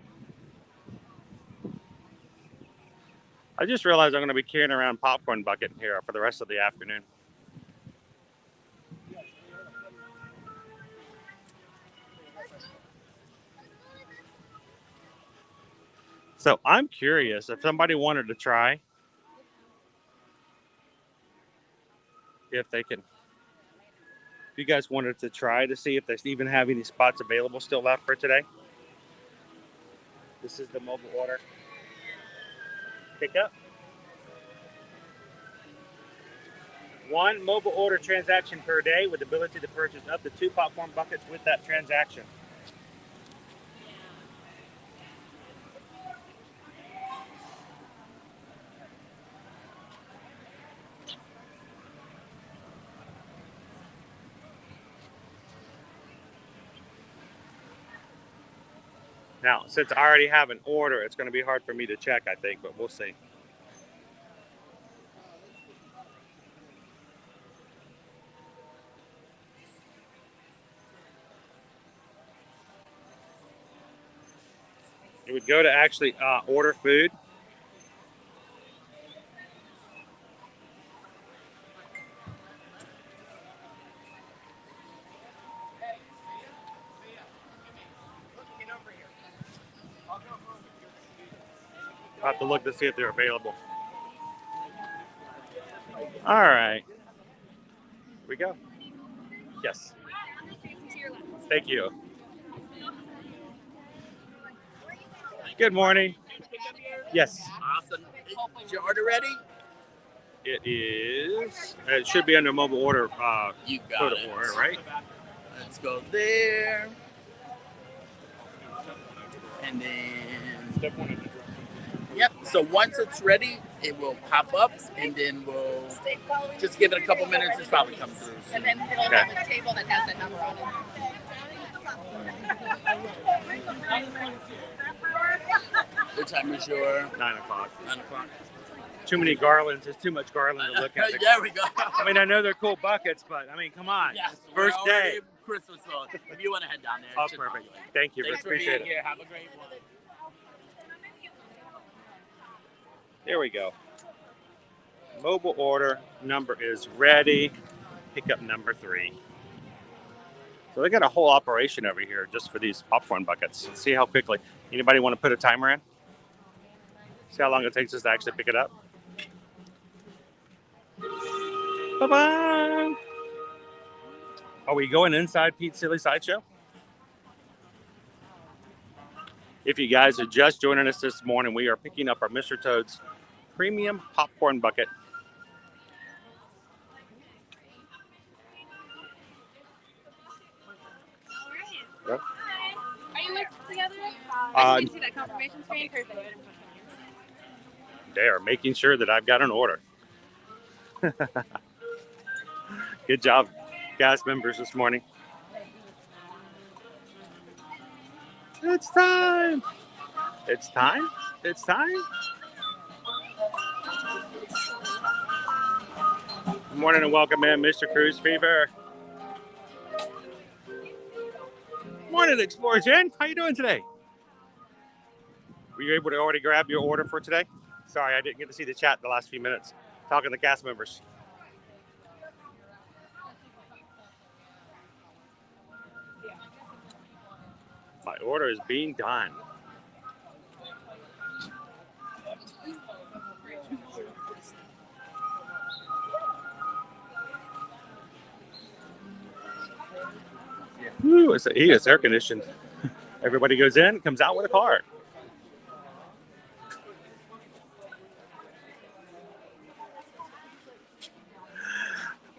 I just realized I'm going to be carrying around popcorn bucket here for the rest of the afternoon. So I'm curious if somebody wanted to try, if you guys wanted to try to see if they even have any spots available still left for today. This is the mobile order pickup. 1 mobile order transaction per day with the ability to purchase up to 2 popcorn buckets with that transaction. Now, since I already have an order, it's going to be hard for me to check, I think, but we'll see. You would go to actually order food. I'll have to look to see if they're available. All right. Here we go. Yes. Thank you. Good morning. Yes. Awesome. Is your order ready? It is. It should be under mobile order. You got photo it. order, right? Let's go there. And then... Yep, so once it's ready, it will pop up, and then we'll just give it a couple minutes. It's probably come through soon. And then it'll have a table that has that number on it. What time is your... 9 o'clock. 9 o'clock. Too many garlands. There's too much garland to look at. There we go. I mean, I know they're cool buckets, but I mean, come on. Yes, First we're day. already Christmas sold. If you want to head down there. Oh, it should perfect. be good. Thank you. Thanks for Appreciate being it. here. Have a great one. There we go. Mobile order number is ready. Pickup number 3. So they got a whole operation over here just for these popcorn buckets. Let's see how quickly. Anybody want to put a timer in? See how long it takes us to actually pick it up? Bye-bye. Are we going inside Pete's Silly Sideshow? If you guys are just joining us this morning, we are picking up our Mr. Toad's premium popcorn bucket. Yep. Are you linked together? I can see that confirmation screen. Perfect. They are making sure that I've got an order. Good job, cast members, this morning. It's time. It's time. It's time. Good morning and welcome in, Mr. Cruise Fever. Morning, Explorer Jen. How you doing today? Were you able to already grab your order for today? Sorry, I didn't get to see the chat the last few minutes. Talking to cast members. My order is being done. Woo, it's air conditioned. Everybody goes in, comes out with a car.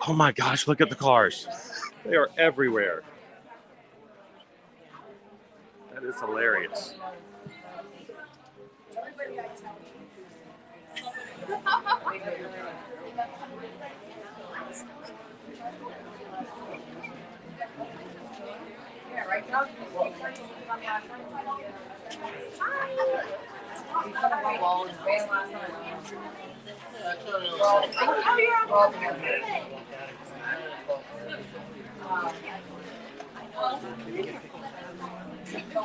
Oh my gosh, look at the cars. They are everywhere. That is hilarious.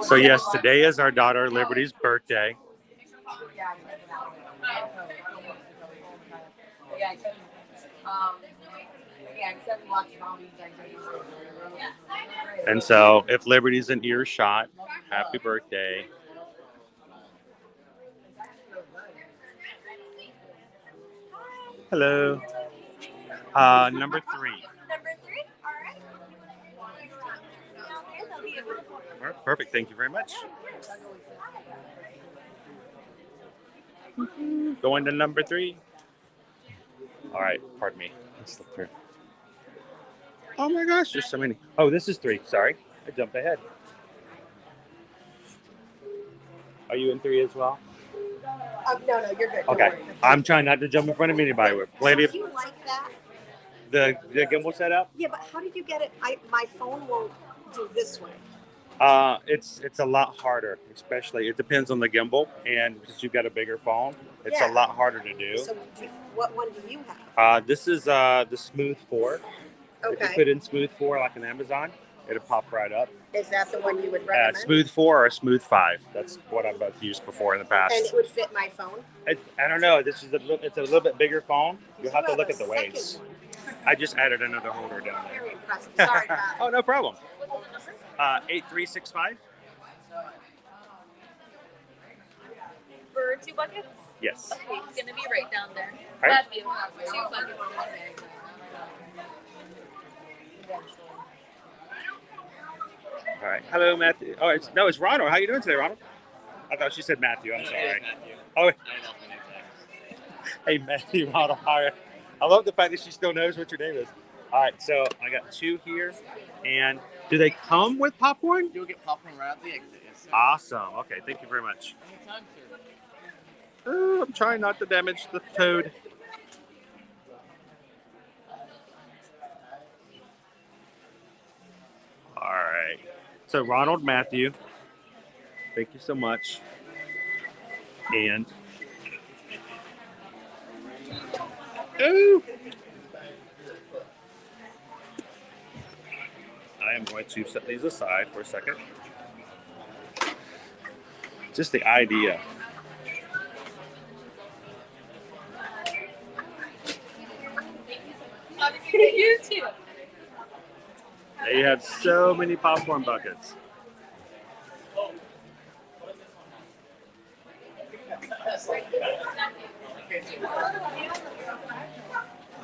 So yes, today is our daughter Liberty's birthday. And so if Liberty's in earshot, happy birthday. Hello. Number 3. Number 3? All right. Perfect. Thank you very much. Going to number 3. All right. Pardon me. Let's look through. Oh my gosh, there's so many. Oh, this is 3. Sorry. I jumped ahead. Are you in 3 as well? No, you're good. Okay. I'm trying not to jump in front of anybody. With plenty of Do you like that? the gimbal setup. Yeah, but how did you get it? My phone won't do this way. It's a lot harder, especially it depends on the gimbal, and since you've got a bigger phone, it's a lot harder to do. So what one do you have? This is the Smooth 4. Okay. If you put in Smooth 4 like on Amazon, it'll pop right up. Is that the one you would recommend? Smooth 4 or Smooth 5. That's what I've both used before in the past. And it would fit my phone? I don't know. It's a little bit bigger phone. You'll have to look at the weights. I just added another holder down there. Very impressive. Sorry about it. Oh, no problem. 8365. For 2 buckets? Yes. Okay, it's gonna be right down there. All right. Matthew, 2 buckets. All right. Hello, Matthew. Oh, it's Ronald. How you doing today, Ronald? I thought she said Matthew. I'm sorry. Oh. Hey, Matthew, Ronald. Hi. I love the fact that she still knows what your name is. All right, so I got 2 here. And do they come with popcorn? You'll get popcorn right at the exit. Yes, sir. Awesome. Okay, thank you very much. Anytime, sir. Oh, I'm trying not to damage the toad. All right. So Ronald, Matthew, thank you so much. And ooh, I am going to set these aside for a second. Just the idea. You too. They have so many popcorn buckets.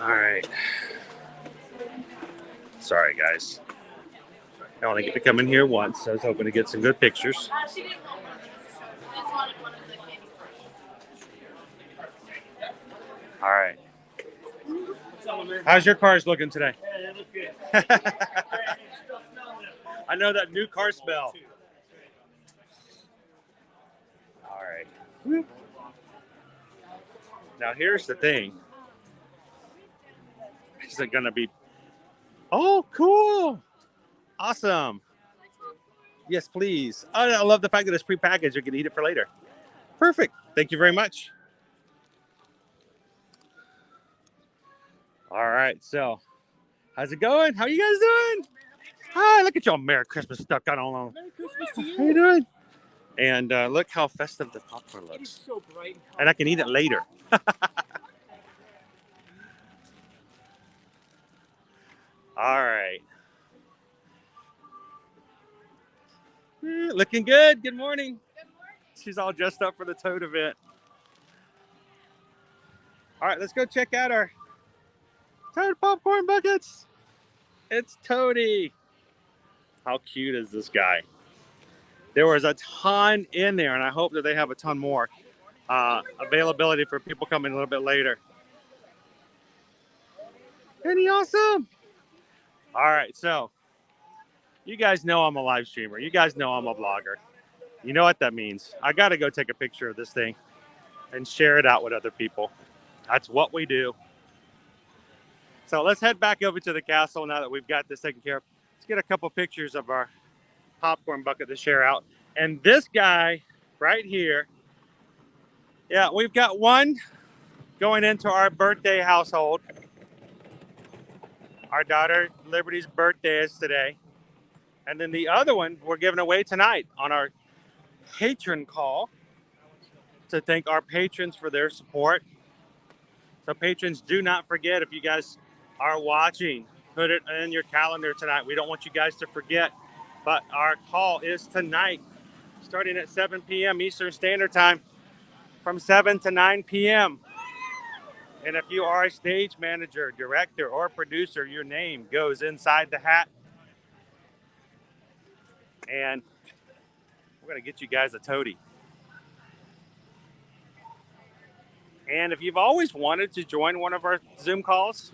All right. Sorry, guys. I only get to come in here once. I was hoping to get some good pictures. She didn't want one of these. She just wanted one of the candy crushers. All right. How's your cars looking today? Yeah, they look good. I know that new car smell. All right. Whoop. Now here's the thing. Is it gonna be? Oh, cool! Awesome. Yes, please. Oh, I love the fact that it's prepackaged. You can eat it for later. Perfect. Thank you very much. All right. So, how's it going? How are you guys doing? Hi, look at y'all Merry Christmas stuff going on. Merry Christmas to you. How you doing? And look how festive the popcorn It is looks. so bright. And I can eat it later. All right. Looking good. Good morning. Good morning. She's all dressed up for the Toad event. All right, let's go check out our Toad popcorn buckets. It's Toady. How cute is this guy? There was a ton in there, and I hope that they have a ton more availability for people coming a little bit later. Isn't he awesome? All right, so you guys know I'm a live streamer. You guys know I'm a vlogger. You know what that means. I got to go take a picture of this thing and share it out with other people. That's what we do. So let's head back over to the castle now that we've got this taken care of. Let's get a couple pictures of our popcorn bucket to share out. And this guy right here, yeah, we've got one going into our birthday household. Our daughter Liberty's birthday is today. And then the other one we're giving away tonight on our patron call to thank our patrons for their support. So patrons, do not forget, if you guys are watching, put it in your calendar tonight. We don't want you guys to forget, but our call is tonight, starting at 7 p.m. Eastern Standard Time, from 7 to 9 p.m. And if you are a stage manager, director, or producer, your name goes inside the hat. And we're going to get you guys a toady. And if you've always wanted to join one of our Zoom calls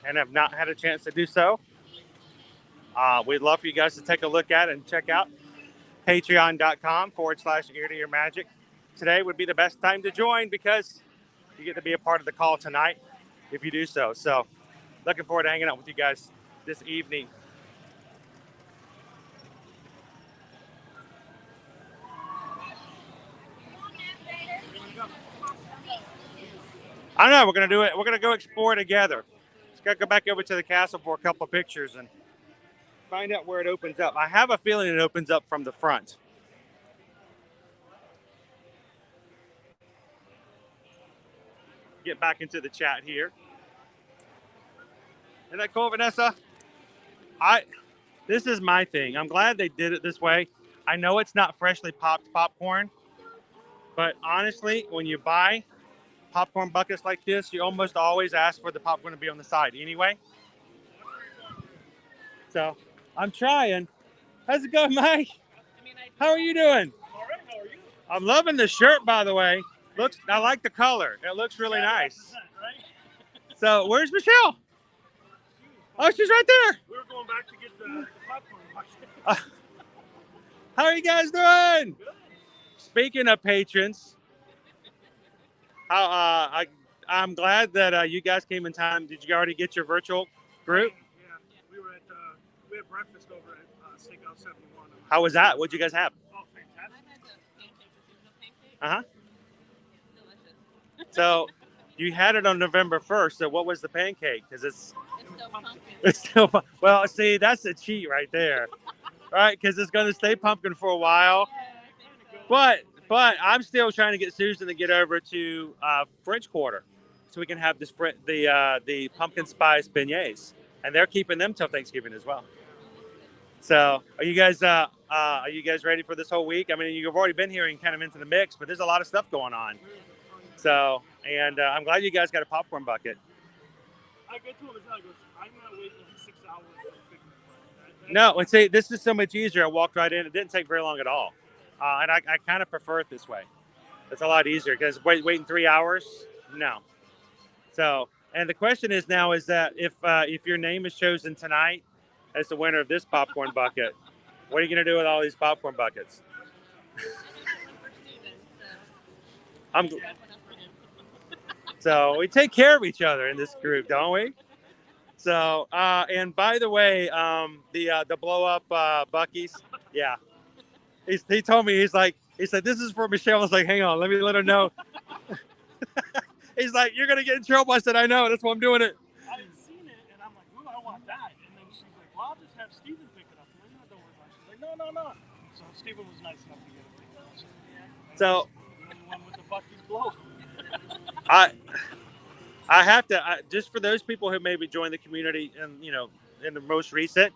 and have not had a chance to do so, we'd love for you guys to take a look at it and check out patreon.com/ear-to-ear-magic. Today would be the best time to join because you get to be a part of the call tonight if you do so. So looking forward to hanging out with you guys this evening. I don't know. We're going to do it. We're going to go explore together. Just got to go back over to the castle for a couple of pictures and find out where it opens up. I have a feeling it opens up from the front. Get back into the chat here. Isn't that cool, Vanessa? This is my thing. I'm glad they did it this way. I know it's not freshly popped popcorn, but honestly, when you buy popcorn buckets like this, you almost always ask for the popcorn to be on the side anyway. So I'm trying. How's it going, Mike? How are you doing? All right, how are you? I'm loving the shirt, by the way. I like the color. It looks really nice. Right? So where's Michelle? Oh, she's right there. We were going back to get the popcorn bucket. How are you guys doing? Good. Speaking of patrons, I'm glad that you guys came in time. Did you already get your virtual group? Yeah, we had breakfast over at Steakhouse 71. How was that? What'd you guys have? Oh, fantastic. Uh-huh. So you had it on November 1st. So what was the pancake? Because it's still pumpkin. Well, see, that's a cheat right there. Right? Because it's going to stay pumpkin for a while. But I'm still trying to get Susan to get over to French Quarter so we can have the pumpkin spice beignets. And they're keeping them till Thanksgiving as well. So are you guys ready for this whole week? I mean, you've already been here and kind of into the mix, but there's a lot of stuff going on. So, and I'm glad you guys got a popcorn bucket. I go to him and I go, I'm not waiting like 6 hours. No, and see, this is so much easier. I walked right in. It didn't take very long at all. And I kind of prefer it this way. It's a lot easier because waiting 3 hours, no. So, and the question is now is that if your name is chosen tonight as the winner of this popcorn bucket, what are you going to do with all these popcorn buckets? So we take care of each other in this group, don't we? So, and by the way, the blow up Buc-ee's, yeah. He told me, he said, this is for Michelle. I was like, hang on, let me let her know. He's like, you're going to get in trouble. I said, I know, that's why I'm doing it. I had seen it, and I'm like, ooh, I want that. And then she's like, well, I'll just have No. So Stephen was nice enough to get a ticket. So The only one with the Bucky's blow. I have to just for those people who maybe joined the community and in the most recent.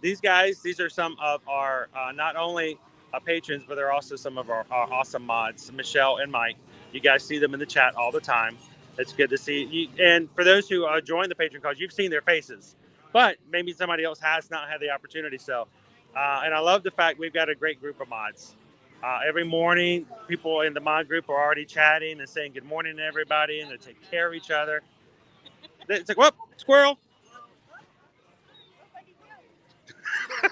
These guys, these are some of our not only patrons, but they're also some of our awesome mods, Michelle and Mike. You guys see them in the chat all the time. It's good to see you. And for those who join the patron calls, you've seen their faces, but maybe somebody else has not had the opportunity. So, and I love the fact we've got a great group of mods. Every morning, people in the mod group are already chatting and saying good morning to everybody, and they take care of each other. It's like, whoop, squirrel.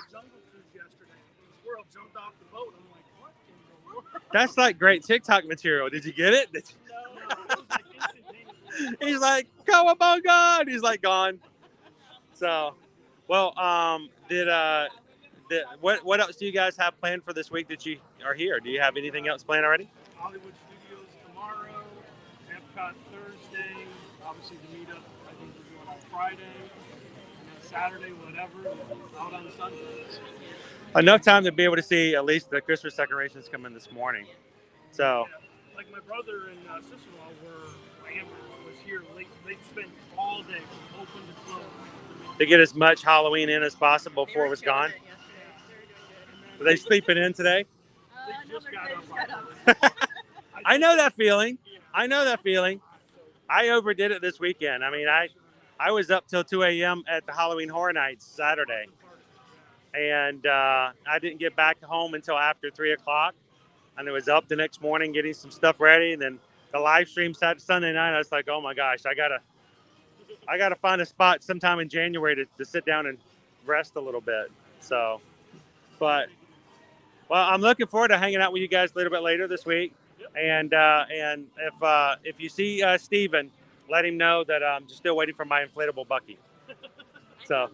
Jungle cruise yesterday. The squirrel jumped off the boat. I'm like, what in the world? That's like great TikTok material. Did you get it? No, it was like instantaneous. He's like, "Cowabunga!" And he's like gone. So, well, what else do you guys have planned for this week that you are here? Do you have anything else planned already? Hollywood Studios tomorrow, Epcot Thursday, obviously the meetup I think we're doing on Friday, and then Saturday, whatever, out on Sundays. Enough time to be able to see at least the Christmas decorations come in this morning. So, yeah, like my brother and sister-in-law was here late. They spent all day from open to close to get as much Halloween in as possible before it was gone. Were they sleeping in today? They just got up. I know that feeling. I overdid it this weekend. I mean, I was up till 2 a.m. at the Halloween Horror Nights Saturday. And I didn't get back home until after 3 o'clock. And I was up the next morning getting some stuff ready. And then the live stream Sunday night, I was like, oh my gosh, I gotta find a spot sometime in January to sit down and rest a little bit. So, well, I'm looking forward to hanging out with you guys a little bit later this week. And if you see Steven, let him know that I'm just still waiting for my inflatable Bucky. So,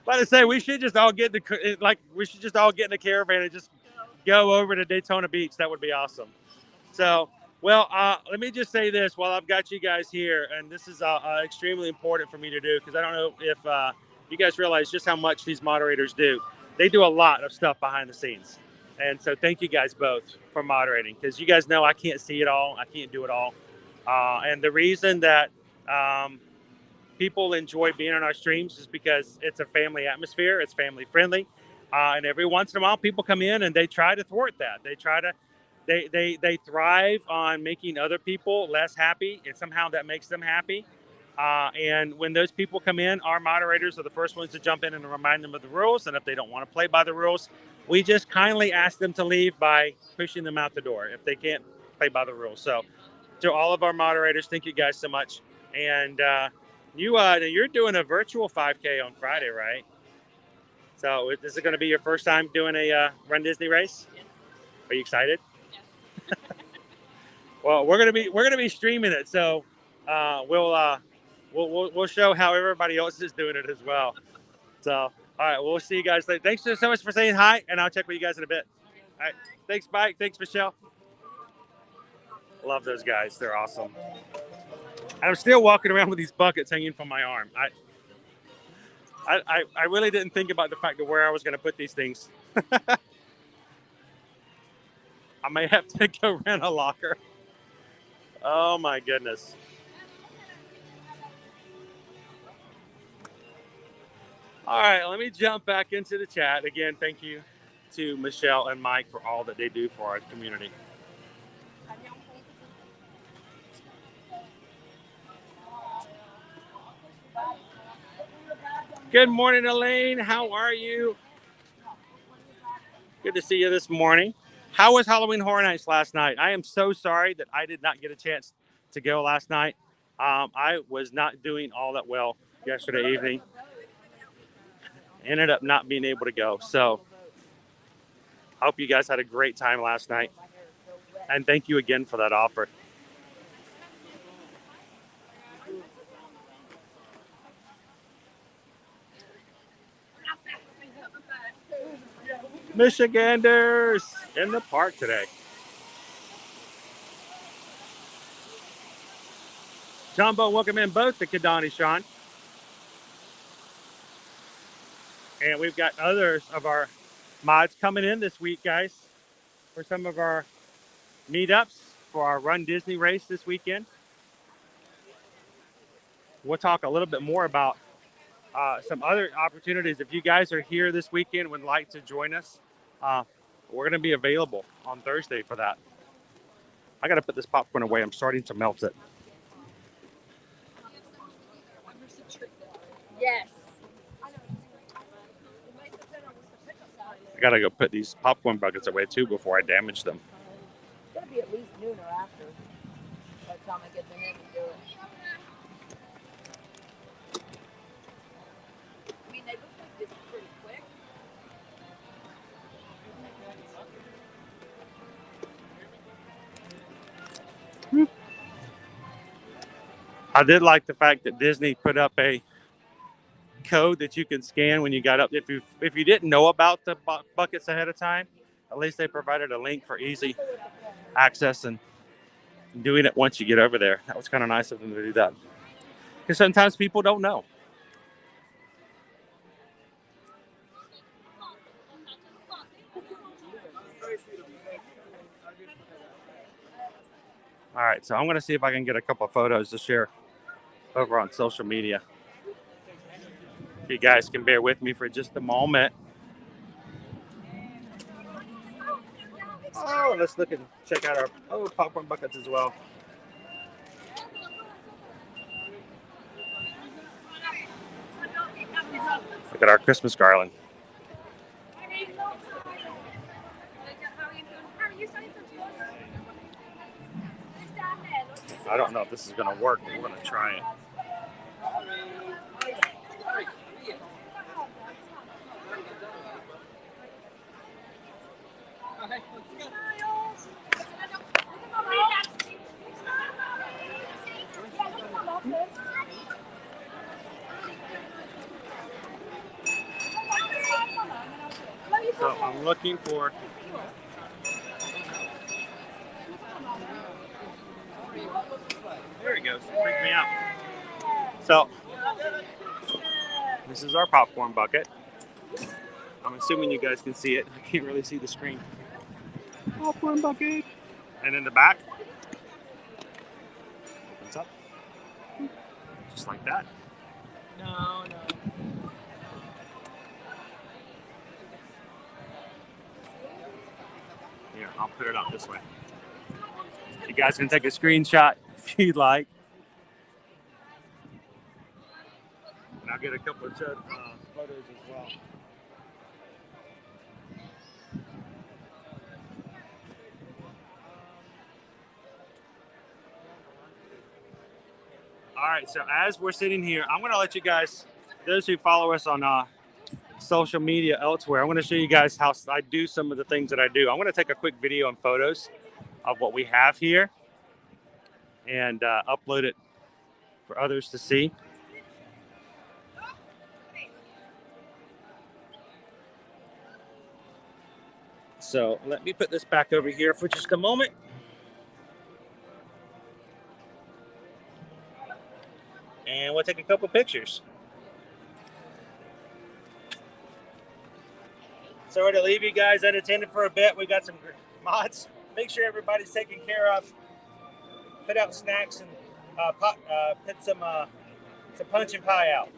but I say we should just all get in the caravan and just go over to Daytona Beach. That would be awesome. So, well, let me just say this while I've got you guys here, and this is extremely important for me to do because I don't know if you guys realize just how much these moderators do. They do a lot of stuff behind the scenes. And so thank you guys both for moderating because you guys know I can't see it all. I can't do it all. And the reason that people enjoy being on our streams is because it's a family atmosphere. It's family friendly. And every once in a while, people come in and they try to thwart that. They thrive on making other people less happy, and somehow that makes them happy. And when those people come in, our moderators are the first ones to jump in and remind them of the rules. And if they don't want to play by the rules, we just kindly ask them to leave by pushing them out the door if they can't play by the rules. So to all of our moderators, thank you guys so much. And you're doing a virtual 5K on Friday, right? So is it going to be your first time doing a Run Disney race? Yes. Are you excited? Yes. Well, we're gonna be streaming it, so we'll show how everybody else is doing it as well. So, all right, we'll see you guys later. Thanks so much for saying hi, and I'll check with you guys in a bit. All right, thanks, Mike. Thanks, Michelle. Love those guys. They're awesome. And I'm still walking around with these buckets hanging from my arm. I really didn't think about the fact of where I was going to put these things. I may have to go rent a locker. Oh my goodness. All right, let me jump back into the chat. Again, thank you to Michelle and Mike for all that they do for our community. Good morning, Elaine. How are you? Good to see you this morning. How was Halloween Horror Nights last night? I am so sorry that I did not get a chance to go last night. I was not doing all that well yesterday evening. Ended up not being able to go. So I hope you guys had a great time last night. And thank you again for that offer. Michiganders in the park today. Jumbo, welcome in both to Kidani, Sean. And we've got others of our mods coming in this week, guys, for some of our meetups for our Run Disney race this weekend. We'll talk a little bit more about some other opportunities. If you guys are here this weekend and would like to join us, we're going to be available on Thursday for that. I got to put this popcorn away. I'm starting to melt it. Yes. I got to go put these popcorn buckets away too before I damage them. It's gonna be at least noon or after by the time I get to him and do it. I mean, they look like this pretty quick. I did like the fact that Disney put up a code that you can scan when you got up. If you didn't know about the buckets ahead of time, at least they provided a link for easy access and doing it once you get over there. That was kind of nice of them to do that, because sometimes people don't know. All right, so I'm going to see if I can get a couple of photos to share over on social media. If you guys can bear with me for just a moment. Oh, let's look and check out our popcorn buckets as well. Look at our Christmas garland. I don't know if this is going to work, but we're going to try it. So I'm looking for... There he goes. Freaked me out. So this is our popcorn bucket. I'm assuming you guys can see it. I can't really see the screen. Popcorn bucket. And in the back, opens up. Just like that. No. Here, I'll put it up this way. You guys can take a screenshot if you'd like. And I'll get a couple of photos as well. All right, so as we're sitting here, I'm going to let you guys, those who follow us on social media elsewhere, I'm going to show you guys how I do some of the things that I do. I'm going to take a quick video and photos of what we have here and upload it for others to see. So let me put this back over here for just a moment. And we'll take a couple pictures. Sorry to leave you guys unattended for a bit. We got some mods. Make sure everybody's taken care of. Put out snacks and put some punch and pie out.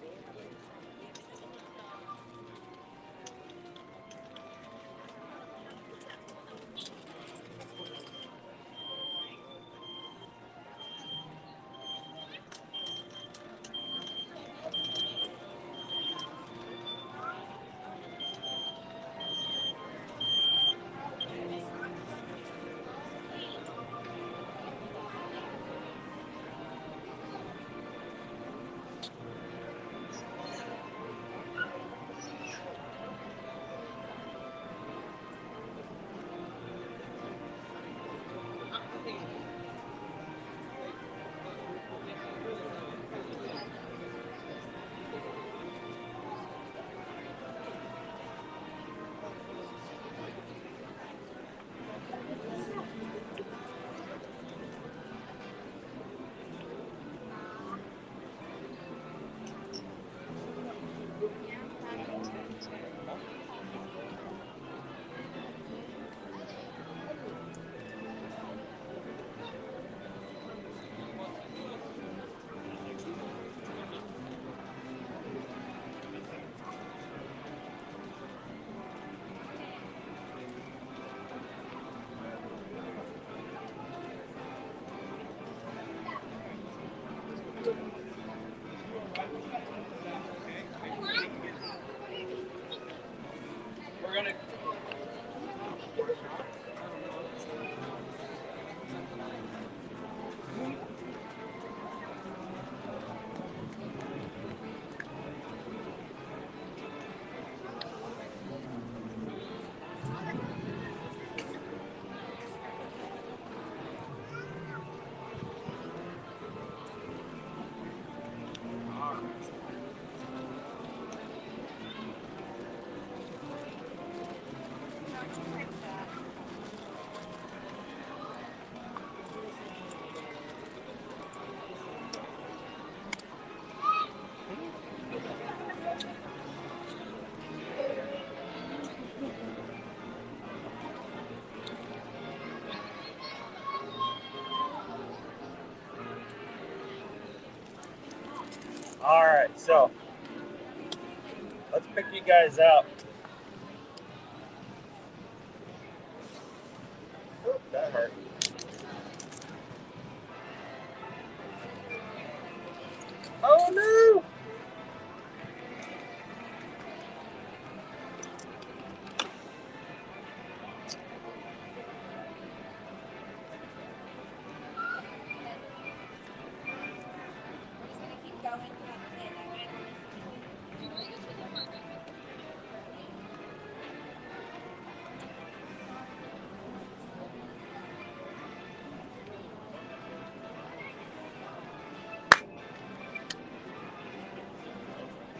gonna. All right, so let's pick you guys out. Oop, that hurt. Oh no!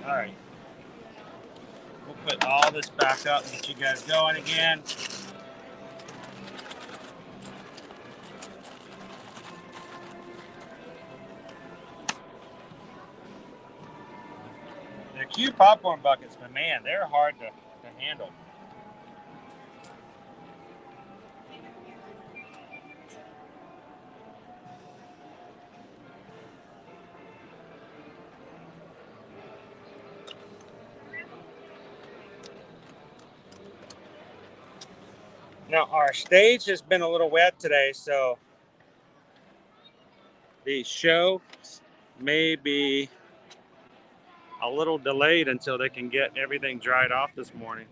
All right. We'll put all this back up and get you guys going again. They're cute popcorn buckets, but man, they're hard to handle. Now, our stage has been a little wet today, so the show may be a little delayed until they can get everything dried off this morning.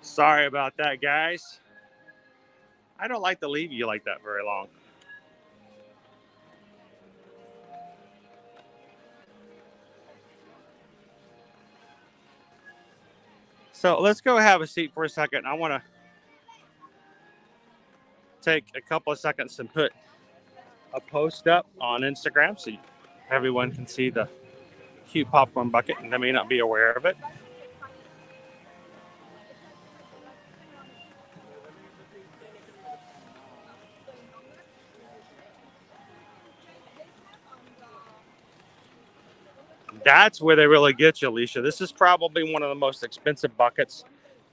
Sorry about that, guys. I don't like to leave you like that very long. So let's go have a seat for a second. I want to take a couple of seconds and put a post up on Instagram so everyone can see the cute popcorn bucket and they may not be aware of it. That's where they really get you, Alicia. This is probably one of the most expensive buckets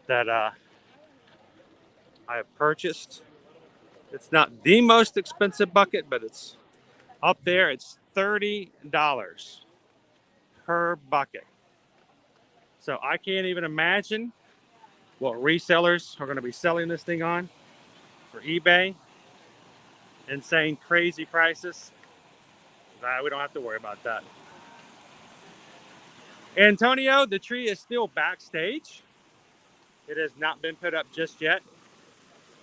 that I have purchased. It's not the most expensive bucket, but it's up there. It's $30 per bucket. So I can't even imagine what resellers are going to be selling this thing on for eBay. Insane, crazy prices. We don't have to worry about that. Antonio, the tree is still backstage. It has not been put up just yet.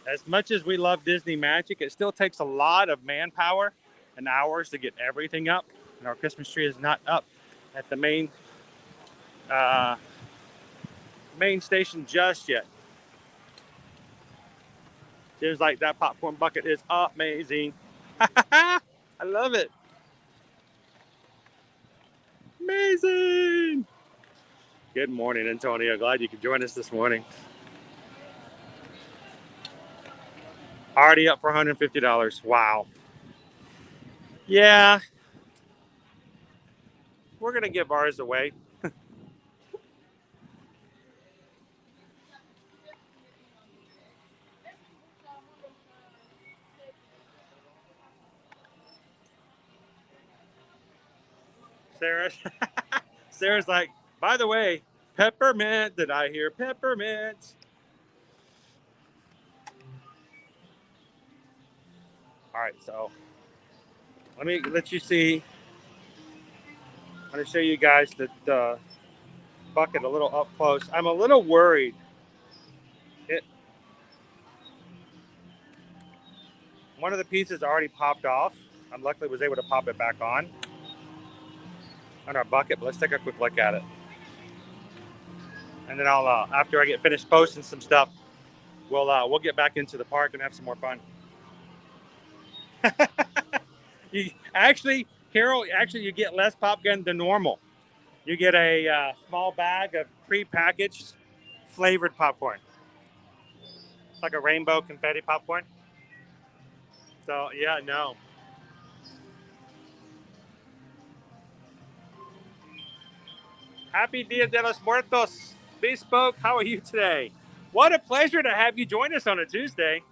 As much as we love Disney Magic, it still takes a lot of manpower and hours to get everything up. And our Christmas tree is not up at the main station just yet. Seems like that popcorn bucket is amazing. I love it. Amazing. Good morning, Antonio. Glad you could join us this morning. Already up for $150. Wow. Yeah. We're going to give ours away. Sarah's like, by the way, Peppermint. Did I hear peppermint? All right, so let me let you see. I'm going to show you guys the bucket a little up close. I'm a little worried. One of the pieces already popped off. I luckily was able to pop it back on our bucket, but let's take a quick look at it. And then I'll, after I get finished posting some stuff, we'll get back into the park and have some more fun. Carol, you get less popcorn than normal. You get a small bag of pre-packaged flavored popcorn. It's like a rainbow confetti popcorn. So yeah, no. Happy Dia de los Muertos. Bespoke, how are you today? What a pleasure to have you join us on a Tuesday.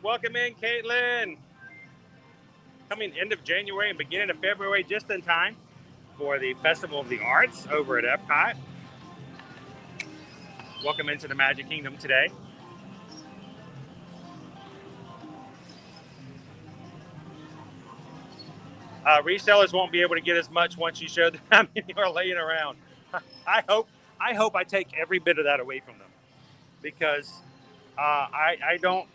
Welcome in, Caitlin. Coming end of January and beginning of February, just in time for the Festival of the Arts over at Epcot. Welcome into the Magic Kingdom today. Resellers won't be able to get as much once you show them how many are laying around. I hope I take every bit of that away from them, because I don't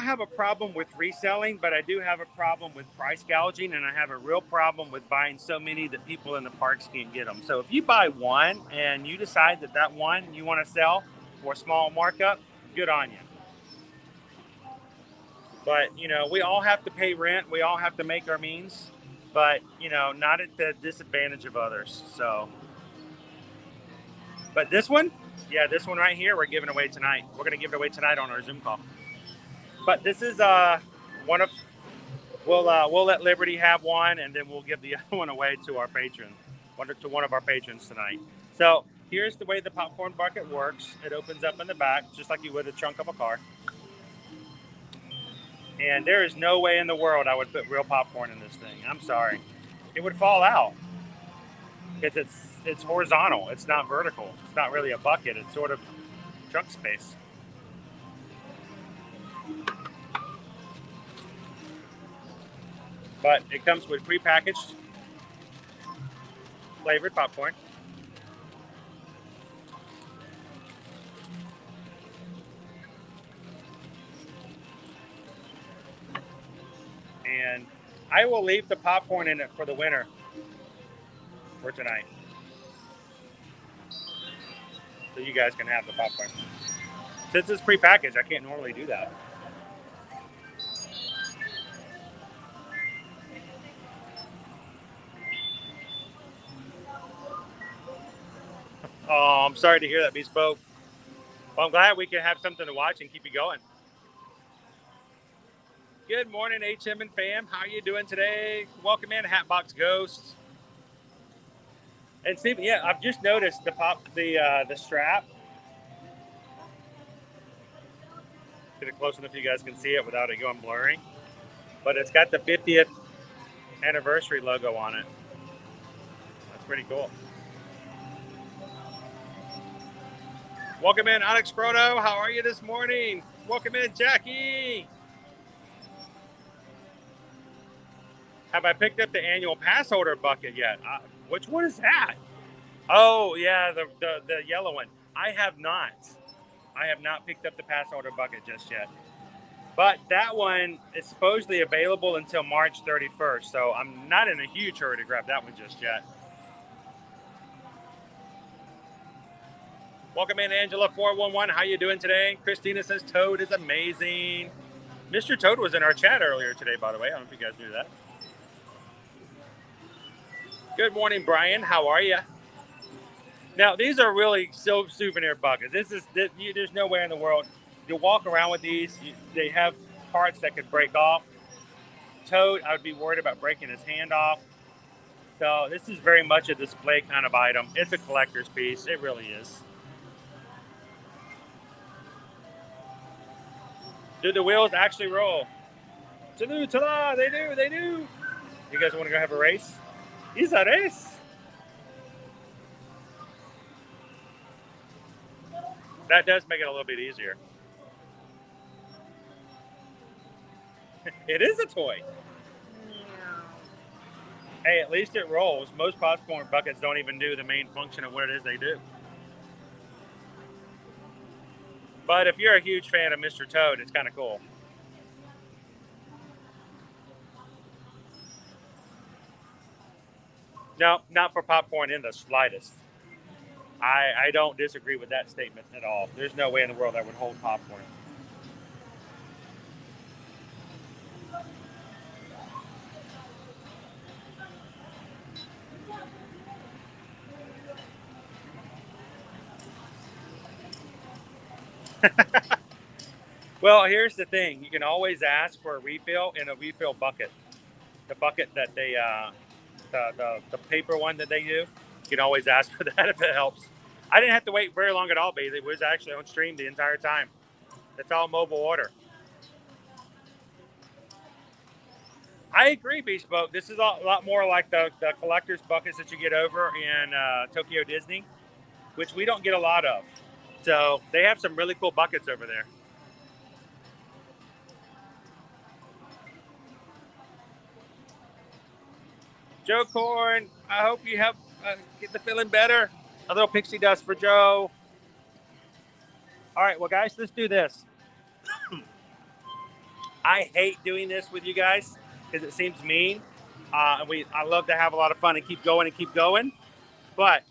have a problem with reselling, but I do have a problem with price gouging, and I have a real problem with buying so many that people in the parks can't get them. So if you buy one and you decide that one you want to sell for a small markup, good on you. But, we all have to pay rent. We all have to make our means, but, not at the disadvantage of others. So, but this one right here, we're giving away tonight. We're going to give it away tonight on our Zoom call. But this is one of, we'll let Liberty have one, and then we'll give the other one away to our patron, to one of our patrons tonight. So here's the way the popcorn bucket works. It opens up in the back, just like you would a trunk of a car. And there is no way in the world I would put real popcorn in this thing. I'm sorry. It would fall out. Because it's horizontal. It's not vertical. It's not really a bucket. It's sort of trunk space. But it comes with prepackaged flavored popcorn. And I will leave the popcorn in it for the winner for tonight. So you guys can have the popcorn. Since it's prepackaged, I can't normally do that. Oh, I'm sorry to hear that, Bespoke. Well, I'm glad we can have something to watch and keep you going. Good morning, HM and fam. How are you doing today? Welcome in, Hatbox Ghosts. And Steve, yeah, I've just noticed the strap. Get it close enough so you guys can see it without it going blurry. But it's got the 50th anniversary logo on it. That's pretty cool. Welcome in, Onyx Chrono. How are you this morning? Welcome in, Jackie. Have I picked up the annual pass holder bucket yet? Which one is that? Oh, yeah, the yellow one. I have not. I have not picked up the pass holder bucket just yet. But that one is supposedly available until March 31st, so I'm not in a huge hurry to grab that one just yet. Welcome in, Angela411. How you doing today? Christina says Toad is amazing. Mr. Toad was in our chat earlier today, by the way. I don't know if you guys knew that. Good morning, Brian. How are you? Now, these are really souvenir buckets. There's no way in the world. You walk around with these. They have parts that could break off. Toad, I would be worried about breaking his hand off. So this is very much a display kind of item. It's a collector's piece. It really is. Do the wheels actually roll? Ta-da! They do. They do. You guys want to go have a race? Is a race. That does make it a little bit easier. It is a toy. Hey, at least it rolls. Most popcorn buckets don't even do the main function of what it is they do. But if you're a huge fan of Mr. Toad, it's kind of cool. No, not for popcorn in the slightest. I don't disagree with that statement at all. There's no way in the world that would hold popcorn. Well, here's the thing. You can always ask for a refill in a refill bucket. The bucket that they, the paper one that they do, you can always ask for that if it helps. I didn't have to wait very long at all, baby. It was actually on stream the entire time. It's all mobile order. I agree, Beast Boat. This is a lot more like the collector's buckets that you get over in Tokyo Disney, which we don't get a lot of. So they have some really cool buckets over there. Joe Corn, I hope you have get the feeling better. A little pixie dust for Joe. All right, well, guys, let's do this. I hate doing this with you guys because it seems mean. I love to have a lot of fun and keep going, but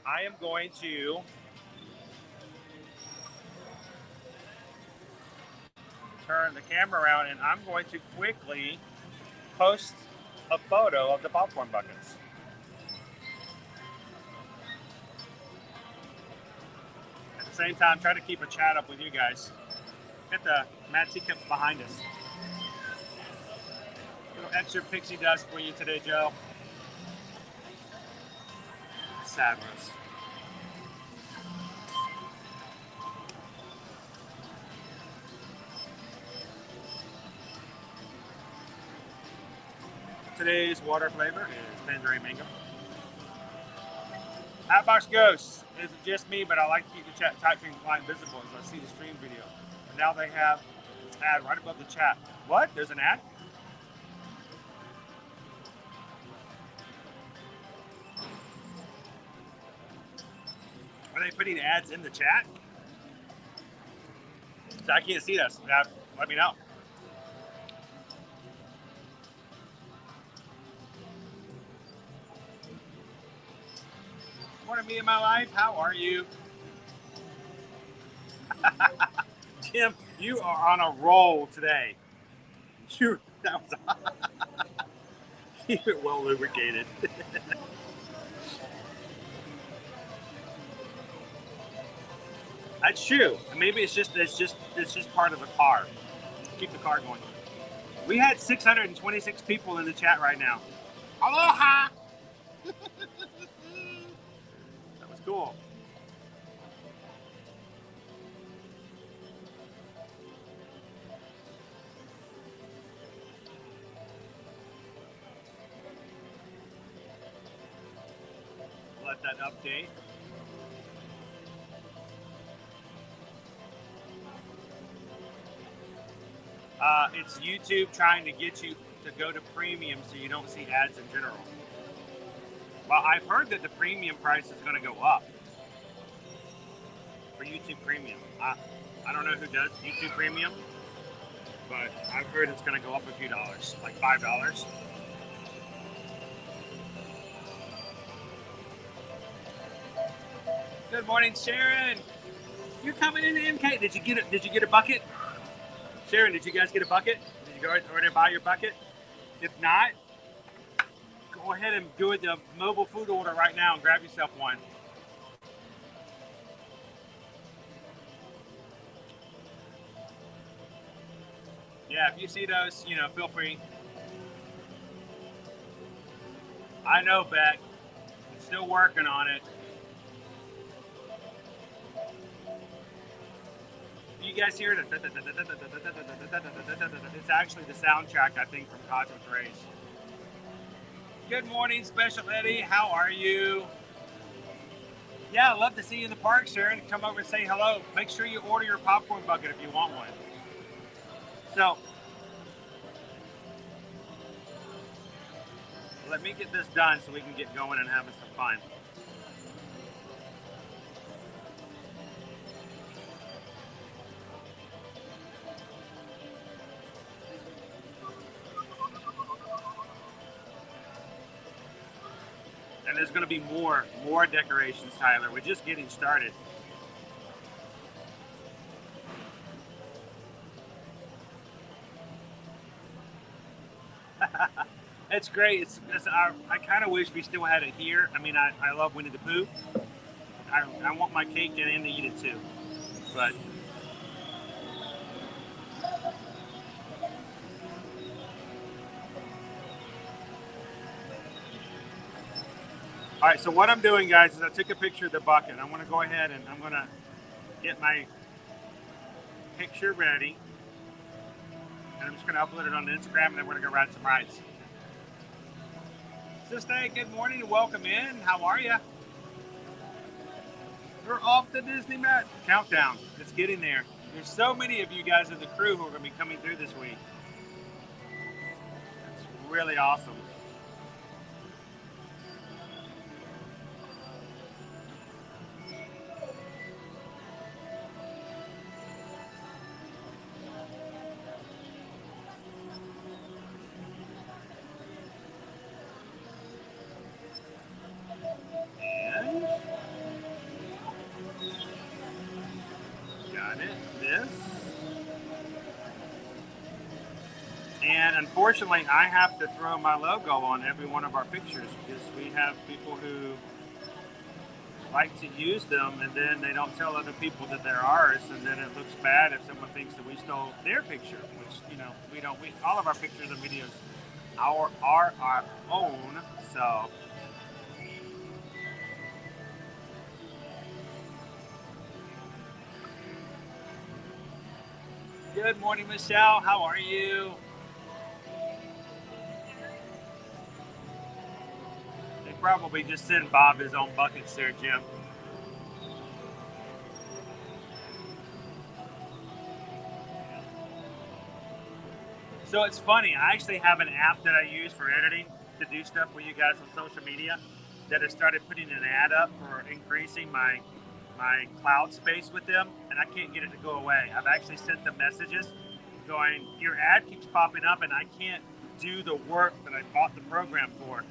I am going to turn the camera around and I'm going to quickly post a photo of the popcorn buckets. At the same time, try to keep a chat up with you guys. Get the Mad Teacups behind us. A little extra pixie dust for you today, Joe. Sad ones. Today's water flavor is tangerine mango. Hatbox Ghost. Is it just me, but I like to keep the chat typing line visible as I see the stream video. And now they have this ad right above the chat. What? There's an ad? Are they putting ads in the chat? So I can't see this. Let me know. Morning, me in my life. How are you? Tim, you are on a roll today. That was keep it well lubricated. That's true. Maybe it's just part of the car. Keep the car going. We had 626 people in the chat right now. Aloha! That was cool. Let that update. It's YouTube trying to get you to go to premium so you don't see ads in general. Well, I've heard that the premium price is going to go up for YouTube Premium. I don't know who does YouTube Premium, but I've heard it's going to go up a few dollars, like $5. Good morning, Sharon. You're coming in MK. Did you get a bucket? Sharon, did you guys get a bucket? Did you go over and buy your bucket? If not, go ahead and do the mobile food order right now and grab yourself one. Yeah, if you see those, feel free. I know, Beck. Still working on it. You guys hear it? It's actually the soundtrack, I think, from Cosmic Rays. Good morning, Special Eddie. How are you? Yeah, I'd love to see you in the park, Sharon. Come over and say hello. Make sure you order your popcorn bucket if you want one. So, let me get this done so we can get going and having some fun. And there's going to be more decorations, Tyler. We're just getting started. It's great. I kind of wish we still had it here. I mean, I love Winnie the Pooh. I want my cake and to eat it too. But all right, so what I'm doing, guys, is I took a picture of the bucket. I'm going to go ahead and I'm going to get my picture ready. And I'm just going to upload it on Instagram, and then we're going to go ride some rides. Sister, good morning and welcome in. How are you? We're off the Disney countdown. It's getting there. There's so many of you guys in the crew who are going to be coming through this week. It's really awesome. And unfortunately, I have to throw my logo on every one of our pictures because we have people who like to use them and then they don't tell other people that they're ours, and then it looks bad if someone thinks that we stole their picture, which, you know, we don't. All of our pictures and videos are our own, so. Good morning, Michelle. How are you? They probably just send Bob his own buckets there, Jim. So it's funny, I actually have an app that I use for editing to do stuff for you guys on social media that has started putting an ad up for increasing my cloud space with them, and I can't get it to go away. I've actually sent them messages going, your ad keeps popping up and I can't do the work that I bought the program for.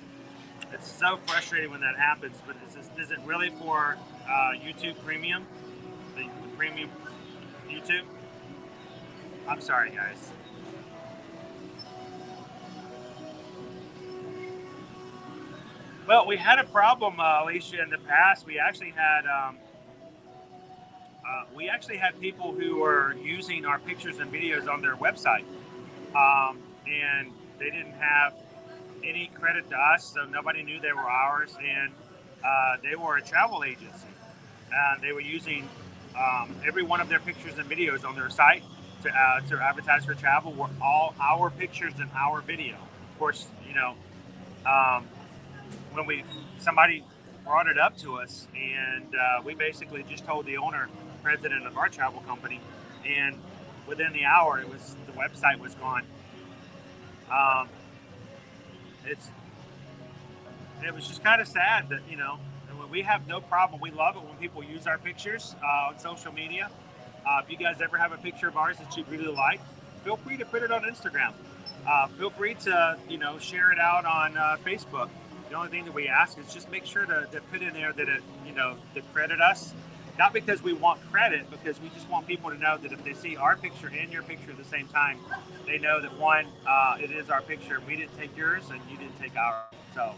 It's so frustrating when that happens, but is it really for YouTube Premium? The premium YouTube? I'm sorry, guys. Well, we had a problem, Alicia, in the past. We actually had people who were using our pictures and videos on their website, and they didn't have any credit to us, so nobody knew they were ours, and they were a travel agency. They were using every one of their pictures and videos on their site to advertise for travel were all our pictures and our video. Of course, you know, when somebody brought it up to us, and we basically just told the owner, president of our travel company, and within the hour, the website was gone. It was just kind of sad that, you know, we have no problem. We love it when people use our pictures on social media. If you guys ever have a picture of ours that you really like, feel free to put it on Instagram. Feel free to, you know, share it out on Facebook. The only thing that we ask is just make sure to put in there that it, you know, to credit us. Not because we want credit, because we just want people to know that if they see our picture and your picture at the same time, they know that one, it is our picture. We didn't take yours and you didn't take ours. So.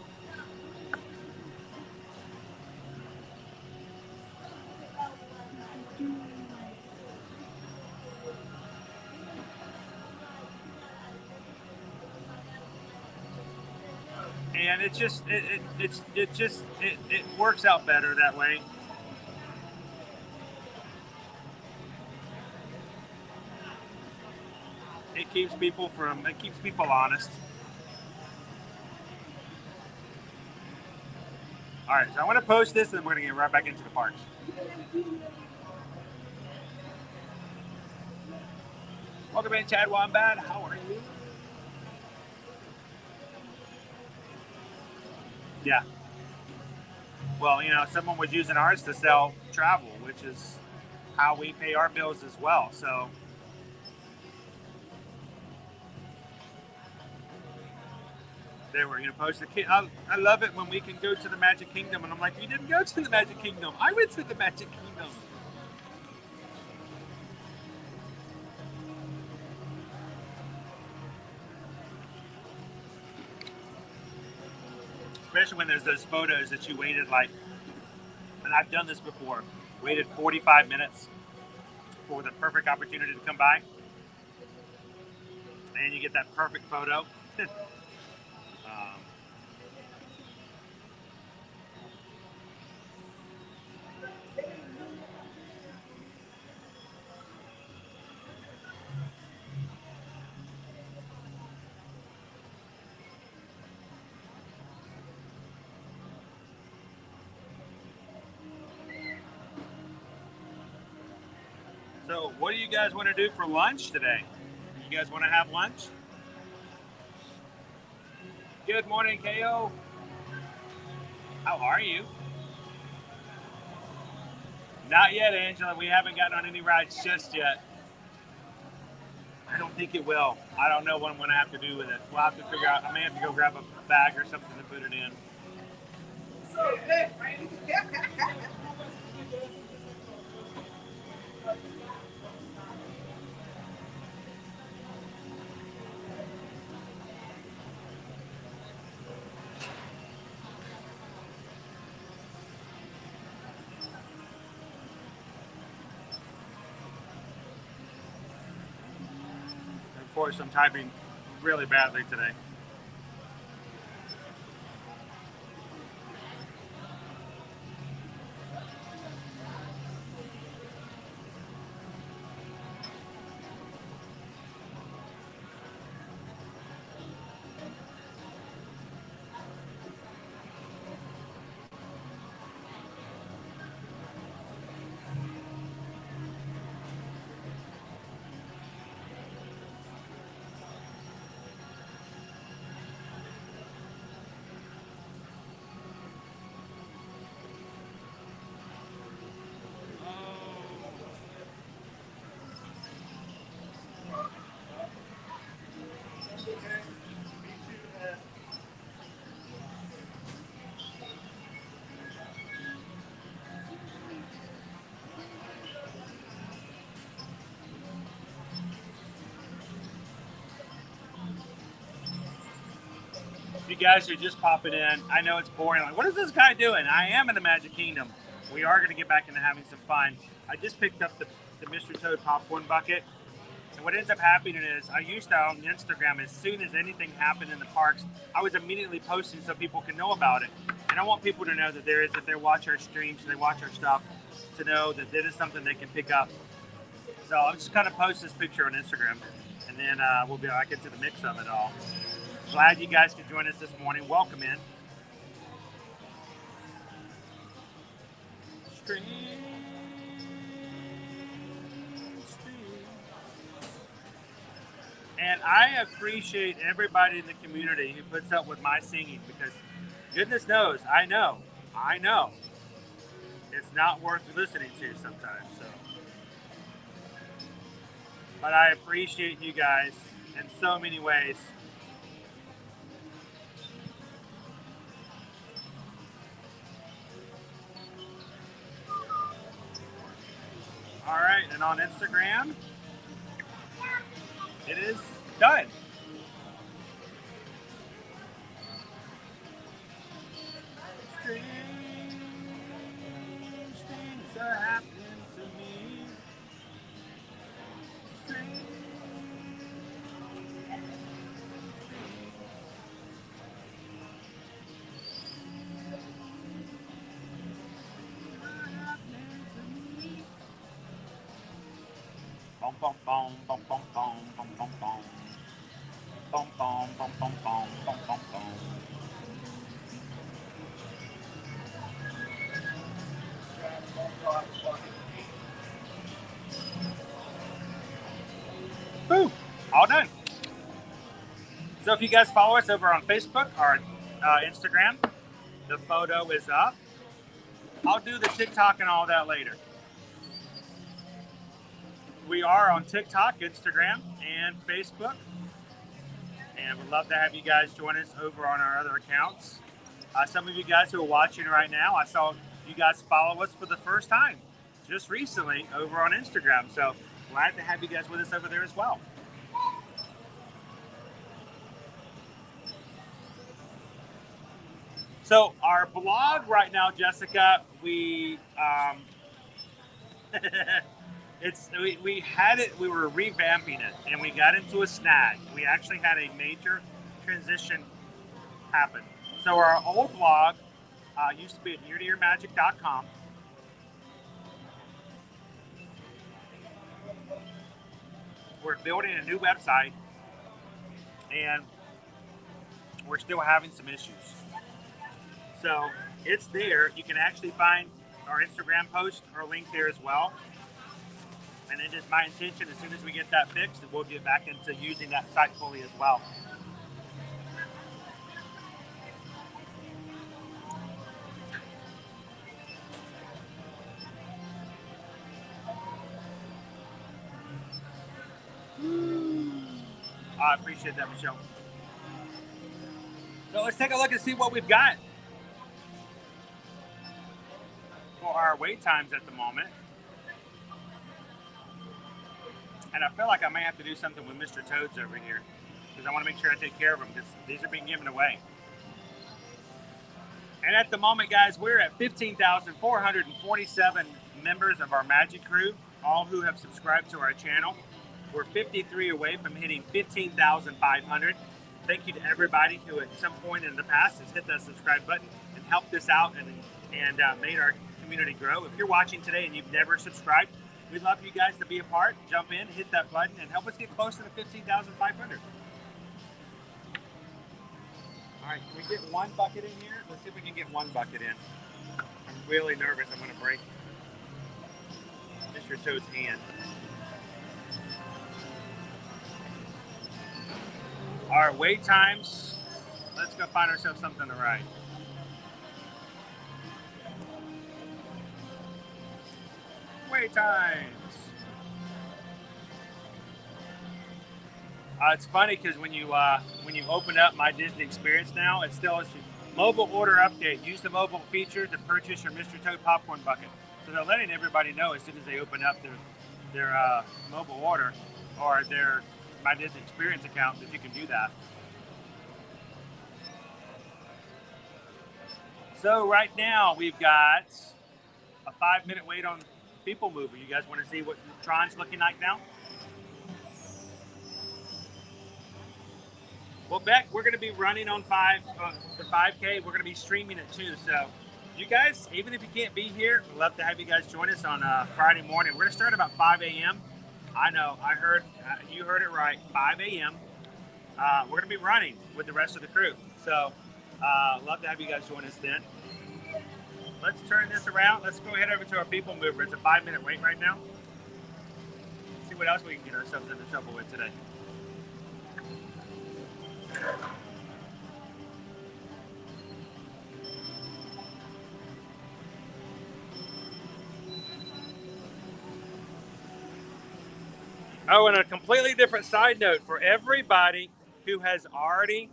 and it works out better that way. It keeps people honest. All right, so I want to post this, and then we're gonna get right back into the parks. Welcome in, Chad Wombat. How are you? Yeah. Well, you know, someone was using ours to sell travel, which is how we pay our bills as well. So they were, post the kid. I love it when we can go to the Magic Kingdom, and I'm like, you didn't go to the Magic Kingdom. I went to the Magic Kingdom. Especially when there's those photos that you waited and I've done this before, waited 45 minutes for the perfect opportunity to come by, and you get that perfect photo. So what do you guys want to do for lunch today? You guys want to have lunch? Good morning, KO. How are you? Not yet, Angela. We haven't gotten on any rides just yet. I don't think it will. I don't know what I'm going to have to do with it. We'll have to figure out. I may have to go grab a bag or something to put it in. Of course, I'm typing really badly today. If you guys are just popping in, I know it's boring. Like, what is this guy doing? I am in the Magic Kingdom. We are going to get back into having some fun. I just picked up the Mr. Toad popcorn bucket. And what ends up happening is, I used to on Instagram, as soon as anything happened in the parks, I was immediately posting so people can know about it. And I want people to know that if they watch our streams, they watch our stuff, to know that it is something they can pick up. So I'll just kind of post this picture on Instagram, and then we'll be back into the mix of it all. Glad you guys could join us this morning. Welcome in. And I appreciate everybody in the community who puts up with my singing, because goodness knows, I know, it's not worth listening to sometimes. So, but I appreciate you guys in so many ways. All right, and on Instagram, it is done. Strange things are happening to me. Strange. bum, bum, bum, bum, bum, bum, bum, bum. Bum, bum, bum, bum, bum, bum, bum, bum. Woo! All done. So if you guys follow us over on Facebook or Instagram, the photo is up. I'll do the TikTok and all that later. We are on TikTok, Instagram, and Facebook. And we'd love to have you guys join us over on our other accounts. Some of you guys who are watching right now, I saw you guys follow us for the first time just recently over on Instagram. So glad to have you guys with us over there as well. So our blog right now, Jessica, we we had it, we were revamping it, and we got into a snag. We actually had a major transition happen. So our old blog used to be at neartoyourmagic.com. We're building a new website, and we're still having some issues. So it's there. You can actually find our Instagram post or link there as well. And it is my intention, as soon as we get that fixed, we'll get back into using that site fully as well. I appreciate that, Michelle. So let's take a look and see what we've got for our wait times at the moment. And I feel like I may have to do something with Mr. Toads over here, because I want to make sure I take care of them, because these are being given away. And at the moment, guys, we're at 15,447 members of our Magic crew, all who have subscribed to our channel. We're 53 away from hitting 15,500. Thank you to everybody who at some point in the past has hit that subscribe button and helped us out and made our community grow. If you're watching today and you've never subscribed, we'd love you guys to be a part, jump in, hit that button, and help us get close to the 15,500. All right, can we get one bucket in here? Let's see if we can get one bucket in. I'm really nervous I'm going to break Mr. Toad's hand. Our wait times, let's go find ourselves something to write. Wait times. It's funny because when you open up My Disney Experience now, it still is mobile order update. Use the mobile feature to purchase your Mr. Toad popcorn bucket. So they're letting everybody know as soon as they open up their mobile order or their My Disney Experience account that you can do that. So right now we've got a 5-minute wait on PeopleMover. You guys want to see what Tron's looking like now? Well, Beck, we're going to be running on the 5K. We're going to be streaming it too. So you guys, even if you can't be here, we'd love to have you guys join us on Friday morning. We're going to start about 5 a.m. I know, you heard it right, 5 a.m. We're going to be running with the rest of the crew. So love to have you guys join us then. Let's turn this around. Let's go ahead over to our PeopleMover. It's a 5-minute wait right now. Let's see what else we can get ourselves into trouble with today. Oh, and a completely different side note for everybody who has already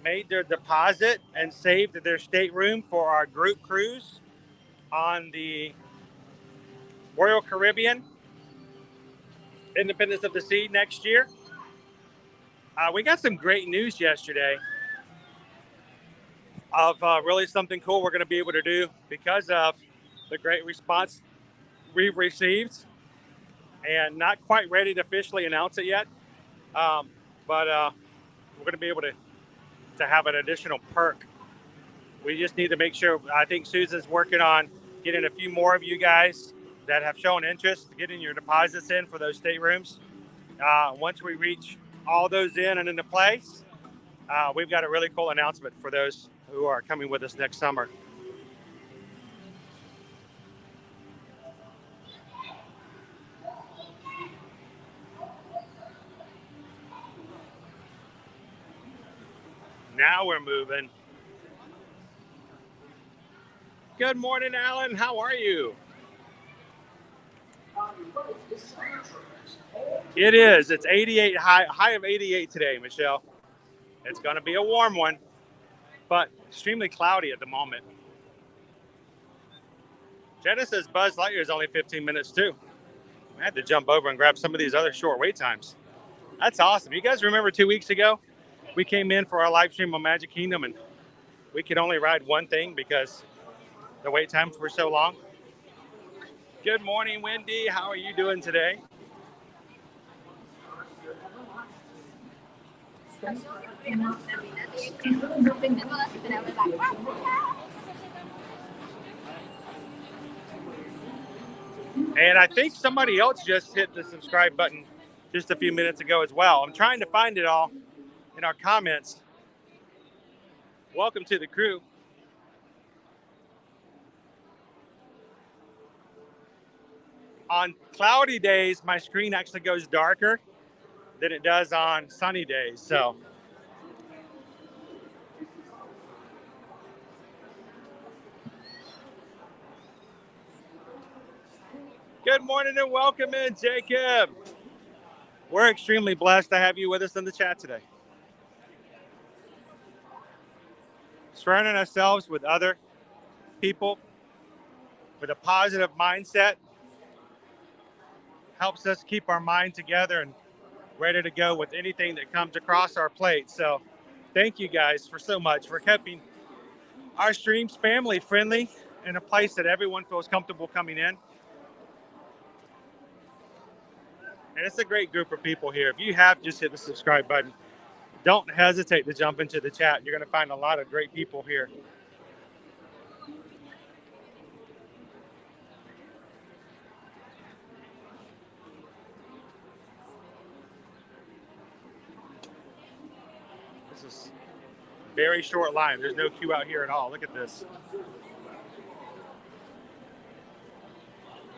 made their deposit and saved their stateroom for our group cruise on the Royal Caribbean Independence of the Sea next year. We got some great news yesterday of really something cool we're going to be able to do because of the great response we've received, and not quite ready to officially announce it yet. But we're going to be able to have an additional perk. We just need to make sure. I think Susan's working on getting a few more of you guys that have shown interest getting your deposits in for those staterooms. Once we reach all those in and into place, we've got a really cool announcement for those who are coming with us next summer. Now we're moving. Good morning, Alan. How are you? It is. It's 88, high of 88 today, Michelle. It's going to be a warm one, but extremely cloudy at the moment. Jenna says Buzz Lightyear is only 15 minutes too. I had to jump over and grab some of these other short wait times. That's awesome. You guys remember 2 weeks ago, we came in for our live stream on Magic Kingdom and we could only ride one thing because the wait times were so long. Good morning, Wendy. How are you doing today? And I think somebody else just hit the subscribe button just a few minutes ago as well. I'm trying to find it all in our comments. Welcome to the crew. On cloudy days, my screen actually goes darker than it does on sunny days. So good morning and welcome in, Jacob. We're extremely blessed to have you with us in the chat today. Surrounding ourselves with other people with a positive mindset helps us keep our mind together and ready to go with anything that comes across our plate. So thank you guys for so much for keeping our streams family friendly in a place that everyone feels comfortable coming in. And it's a great group of people here. If you have just hit the subscribe button, don't hesitate to jump into the chat. You're going to find a lot of great people here. This is a very short line. There's no queue out here at all. Look at this.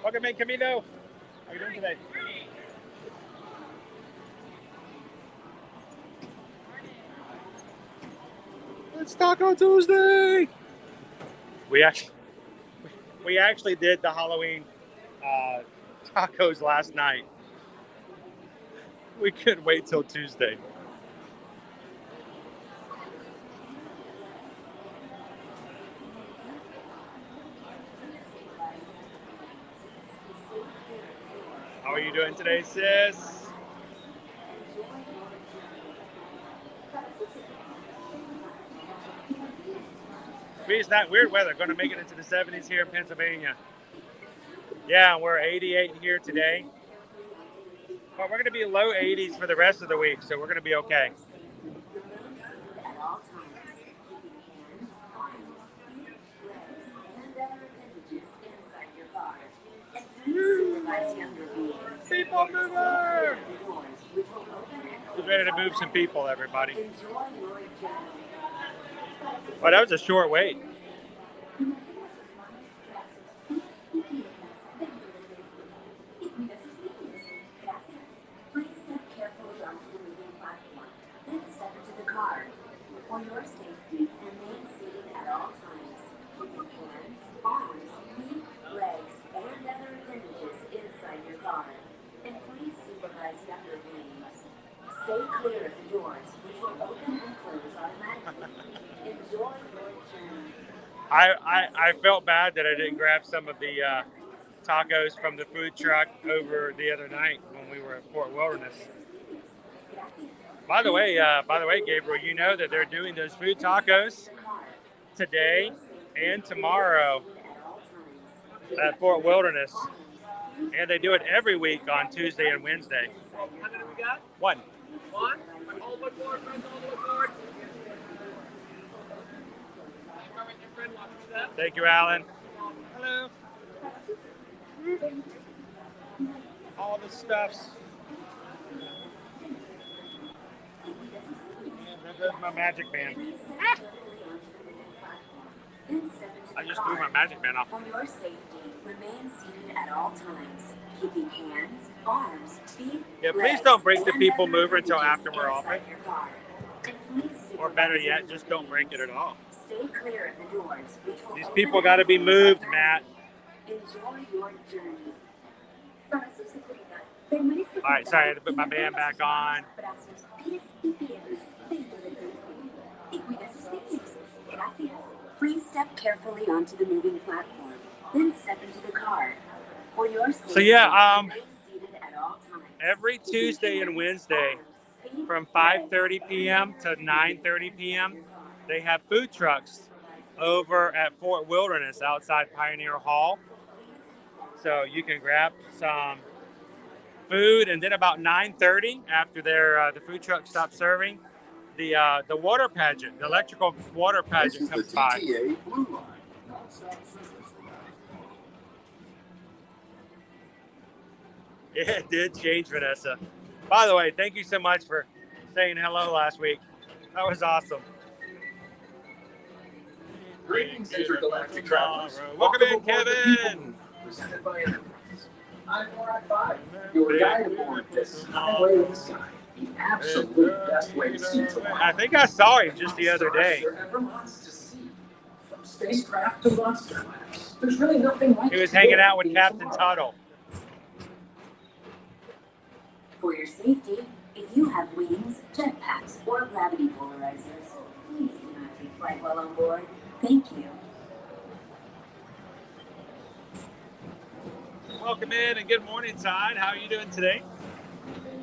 Welcome in, Camino. How are you doing today? It's Taco Tuesday. We actually did the Halloween tacos last night. We couldn't wait till Tuesday. How are you doing today, sis? It's not weird weather. Going to make it into the 70s here in Pennsylvania. Yeah, we're 88 here today. But we're going to be low 80s for the rest of the week, so we're going to be okay. PeopleMover! We're ready to move some people, everybody. Well, that was a short wait. For your safety, remain seated at all times. Keep your hands, arms, feet, legs, and other appendages inside your car. And please supervise younger beings. Stay clear of the doors, which will open and close automatically. Enjoy your journey. I felt bad that I didn't grab some of the tacos from the food truck over the other night when we were at Fort Wilderness. By the way, Gabriel, you know that they're doing those food tacos today and tomorrow at Fort Wilderness, and they do it every week on Tuesday and Wednesday. How many we got? One. One? All the way forward, friends, all the way forward. Thank you, Alan. Hello. All the stuffs. There's my magic band. I just threw my magic band off. For your safety, remain seated at all times, keeping hands, arms, feet, Yeah, please don't break the PeopleMover until after we're off it. Or better yet, just don't break it at all. Stay clear of the doors. These people got to be moved, Matt. Enjoy your journey. All right, sorry, I had to put my band back on. Please step carefully onto the moving platform, then step into the car. For your safety, So yeah, remain seated at all times. every Tuesday and Wednesday from 5:30 p.m. to 9:30 p.m., they have food trucks over at Fort Wilderness outside Pioneer Hall. So you can grab some food, and then about 9:30, after the food truck stops serving, the water pageant, the electrical water pageant comes by. Blue Line. Yeah, it did change, Vanessa. By the way, thank you so much for saying hello last week. That was awesome. Greetings, intergalactic travelers. Welcome in, Kevin. Presented by Enterprise. I'm Morag 5, your guide aboard this highway of the sky. The absolute best way to see the world. I think I saw him just the other day. There are ever lots to see. From spacecraft to monster labs. There's really nothing like He was hanging out with Captain Tuttle. For your safety, if you have wings, jetpacks, or gravity polarizers, please do not take flight while on board. Thank you. Welcome in and good morning, Todd. How are you doing today?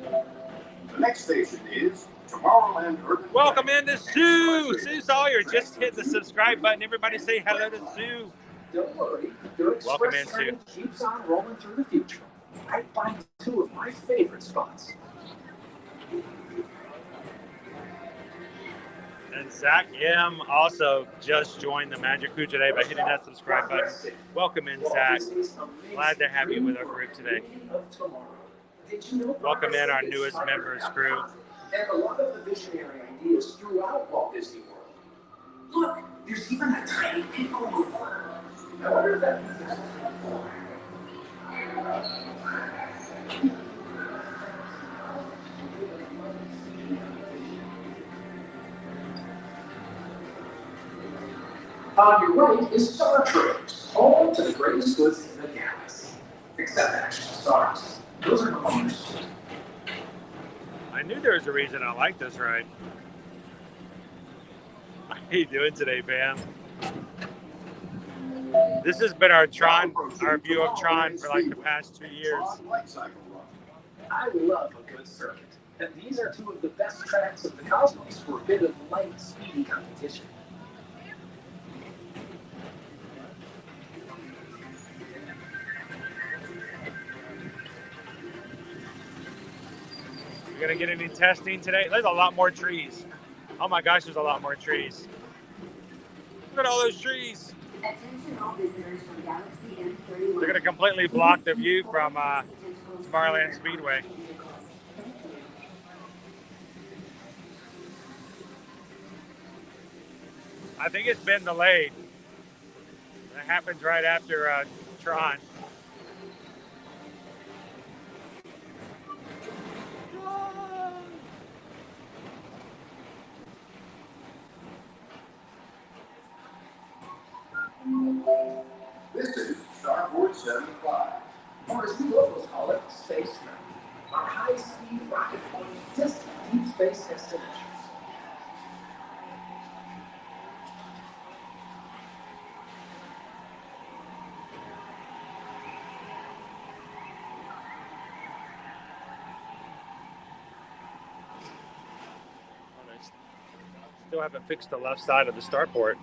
The next station is Tomorrowland Urban. Welcome in to Sue. Sue Sawyer. Just hit the subscribe button. Everybody say hello to Sue. Don't worry, your Welcome in, express train Sue. keeps on rolling through the future. Right by two of my favorite spots. And Zach M also just joined the Magic Crew today by hitting that subscribe button. Welcome in, Zach. Glad to have you with our group today. Welcome in our newest members crew. And a lot of the visionary ideas throughout Walt Disney World. Look, there's even a tiny PeopleMover. I wonder if that means on your right is Star Trek, home to the greatest goods in the galaxy. Except actual stars. Those are numbers. I knew there was a reason I like this ride. How you doing today, Pam? This has been our view of Tron for like the past 2 years. I love a good circuit, and these are two of the best tracks of the cosmos for a bit of light, speedy competition. You gonna get any testing today? There's a lot more trees. Oh my gosh, there's a lot more trees. Look at all those trees. Attention all visitors from Galaxy M31. They're gonna completely block the view from Tomorrowland Speedway. I think it's been delayed. That happens right after Tron. This is Starboard 75, or as we locals call it, Space Mountain. Our high-speed rocket point just deep space destinations. Still haven't fixed the left side of the starport.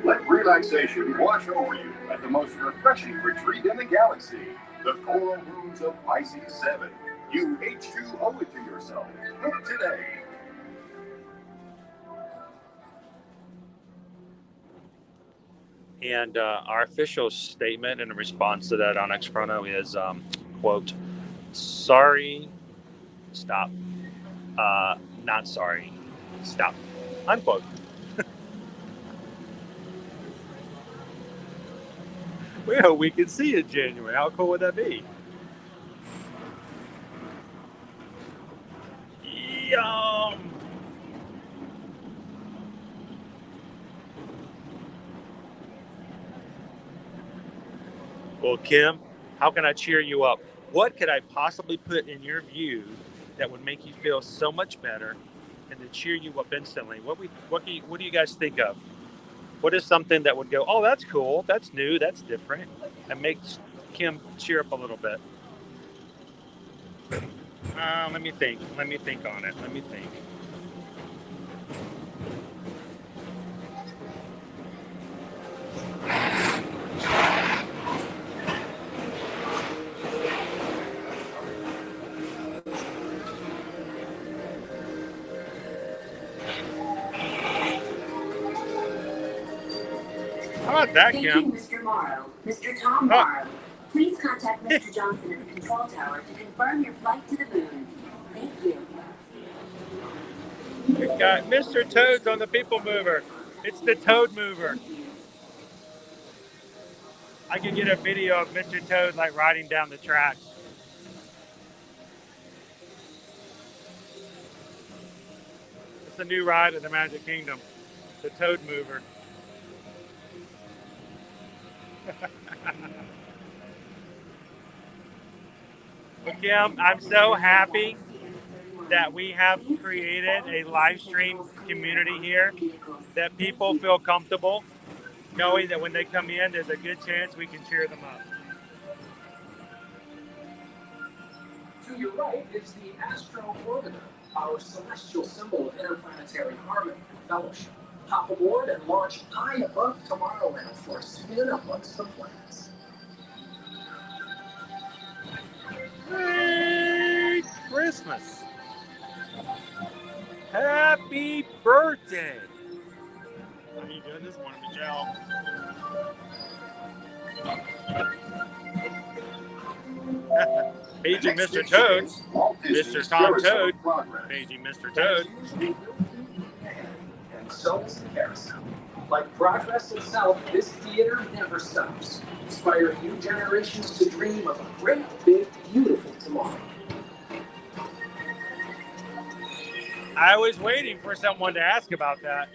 Let relaxation wash over you at the most refreshing retreat in the galaxy, the Coral Rooms of Pisces 7. You H2 owe it to yourself. Book today. And our official statement in response to that on Ex Chrono is, quote, sorry, stop, not sorry, stop, unquote. We hope we can see you in January. How cool would that be? Yum! Well, Kim, how can I cheer you up? What could I possibly put in your view that would make you feel so much better and to cheer you up instantly? What do you guys think of? What is something that would go, oh, that's cool, that's new, that's different, and makes Kim cheer up a little bit? Let me think on it. Let me think. How about that, Thank Kim? you, Mr. Morrow. Mr. Tom Morrow, please contact Mr. Johnson at the control tower to confirm your flight to the moon. Thank you. We've got Mr. Toads on the PeopleMover. It's the Toad Mover. I could get a video of Mr. Toad like riding down the tracks. It's a new ride at the Magic Kingdom, the Toad Mover. Well, Kim, I'm so happy that we have created a live stream community here, that people feel comfortable knowing that when they come in, there's a good chance we can cheer them up. To your right is the Astro Orbiter, our celestial symbol of interplanetary harmony and fellowship. Hop aboard and launch high above Tomorrowland for a spin amongst the planets. Merry Christmas! Happy birthday! How you doing this morning, Michelle? Paging Mr. Toad, Mr. Tom Toad, paging Mr. Toad. And so is the carousel. Like progress itself, this theater never stops, inspiring new generations to dream of a great, big, beautiful tomorrow. I was waiting for someone to ask about that.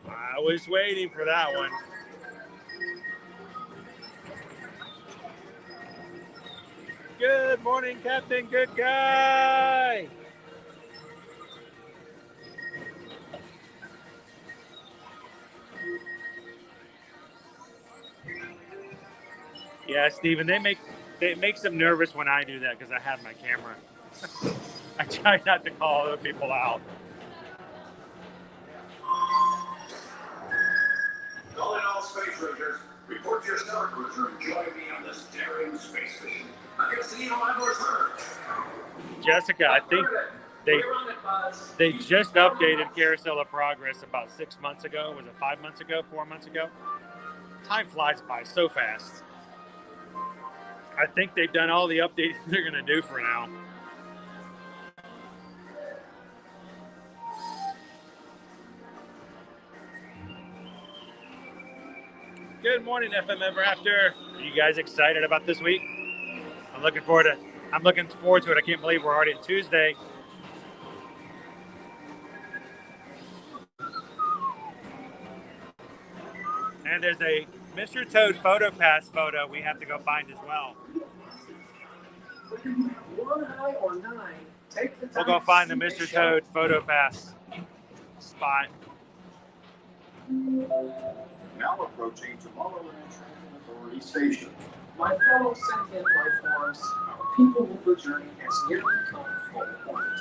I was waiting for that one. Good morning, Captain Good Guy. Yeah, Steven, it makes them nervous when I do that because I have my camera. I try not to call other people out. Calling all space rangers. Report your star cruiser and join me on this daring space mission against the evil Emperor's herd. Jessica, I think they just updated Carousel of Progress about 6 months ago. Was it 5 months ago? 4 months ago? Time flies by so fast. I think they've done all the updates they're going to do for now. Good morning, FM Ever After. Are you guys excited about this week? I'm looking forward to it. I can't believe we're already at Tuesday. And there's a Mr. Toad photo pass photo we have to go find as well. We'll go find the Mr. Toad photo pass spot. Now approaching Tomorrowland Transit Authority Station. My fellow sentient life forms, our PeopleMover journey has nearly come full point.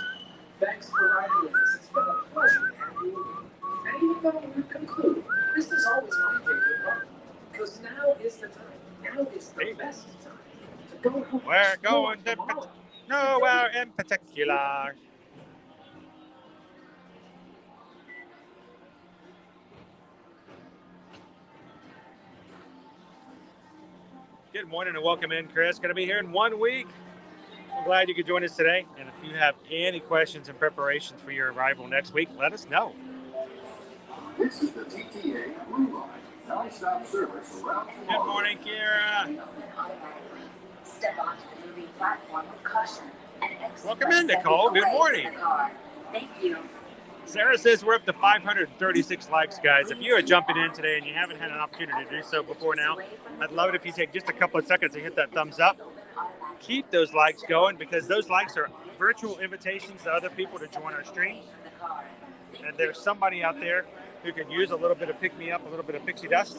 Thanks for riding with us. It's been a pleasure to have you with me. And even though we conclude, this is always my favorite part. Because now is the time. Now is the best time to go home. We're going to nowhere in particular. Good morning and welcome in, Chris. Going to be here in 1 week. I'm glad you could join us today. And if you have any questions and preparations for your arrival next week, let us know. This is the TTA Blue Line, non-stop service around tomorrow. Good morning, Kira. Step onto the moving platform with caution and exit. Welcome in, Nicole. Good morning. Thank you. Sarah says we're up to 536 likes, guys. If you are jumping in today and you haven't had an opportunity to do so before now, I'd love it if you take just a couple of seconds to hit that thumbs up. Keep those likes going because those likes are virtual invitations to other people to join our stream. And there's somebody out there who could use a little bit of pick-me-up, a little bit of pixie dust.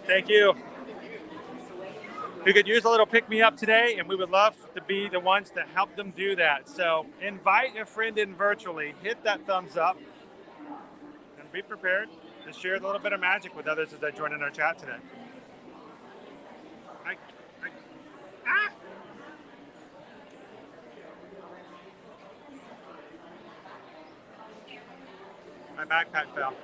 Thank you. Who could use a little pick-me-up today, and we would love to be the ones that help them do that. So invite a friend in virtually, hit that thumbs up, and be prepared to share a little bit of magic with others as they join in our chat today. My backpack fell.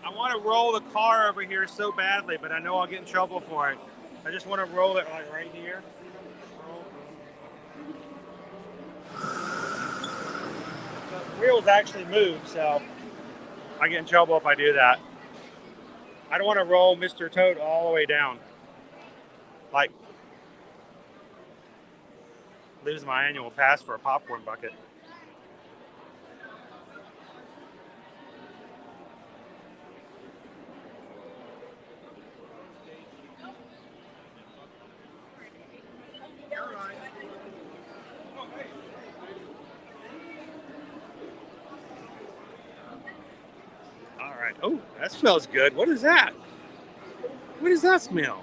I want to roll the car over here so badly, but I know I'll get in trouble for it. I just want to roll it like right here. The wheels actually move, so I get in trouble if I do that. I don't want to roll Mr. Toad all the way down. Like, lose my annual pass for a popcorn bucket. Oh, that smells good. What is that? What does that smell?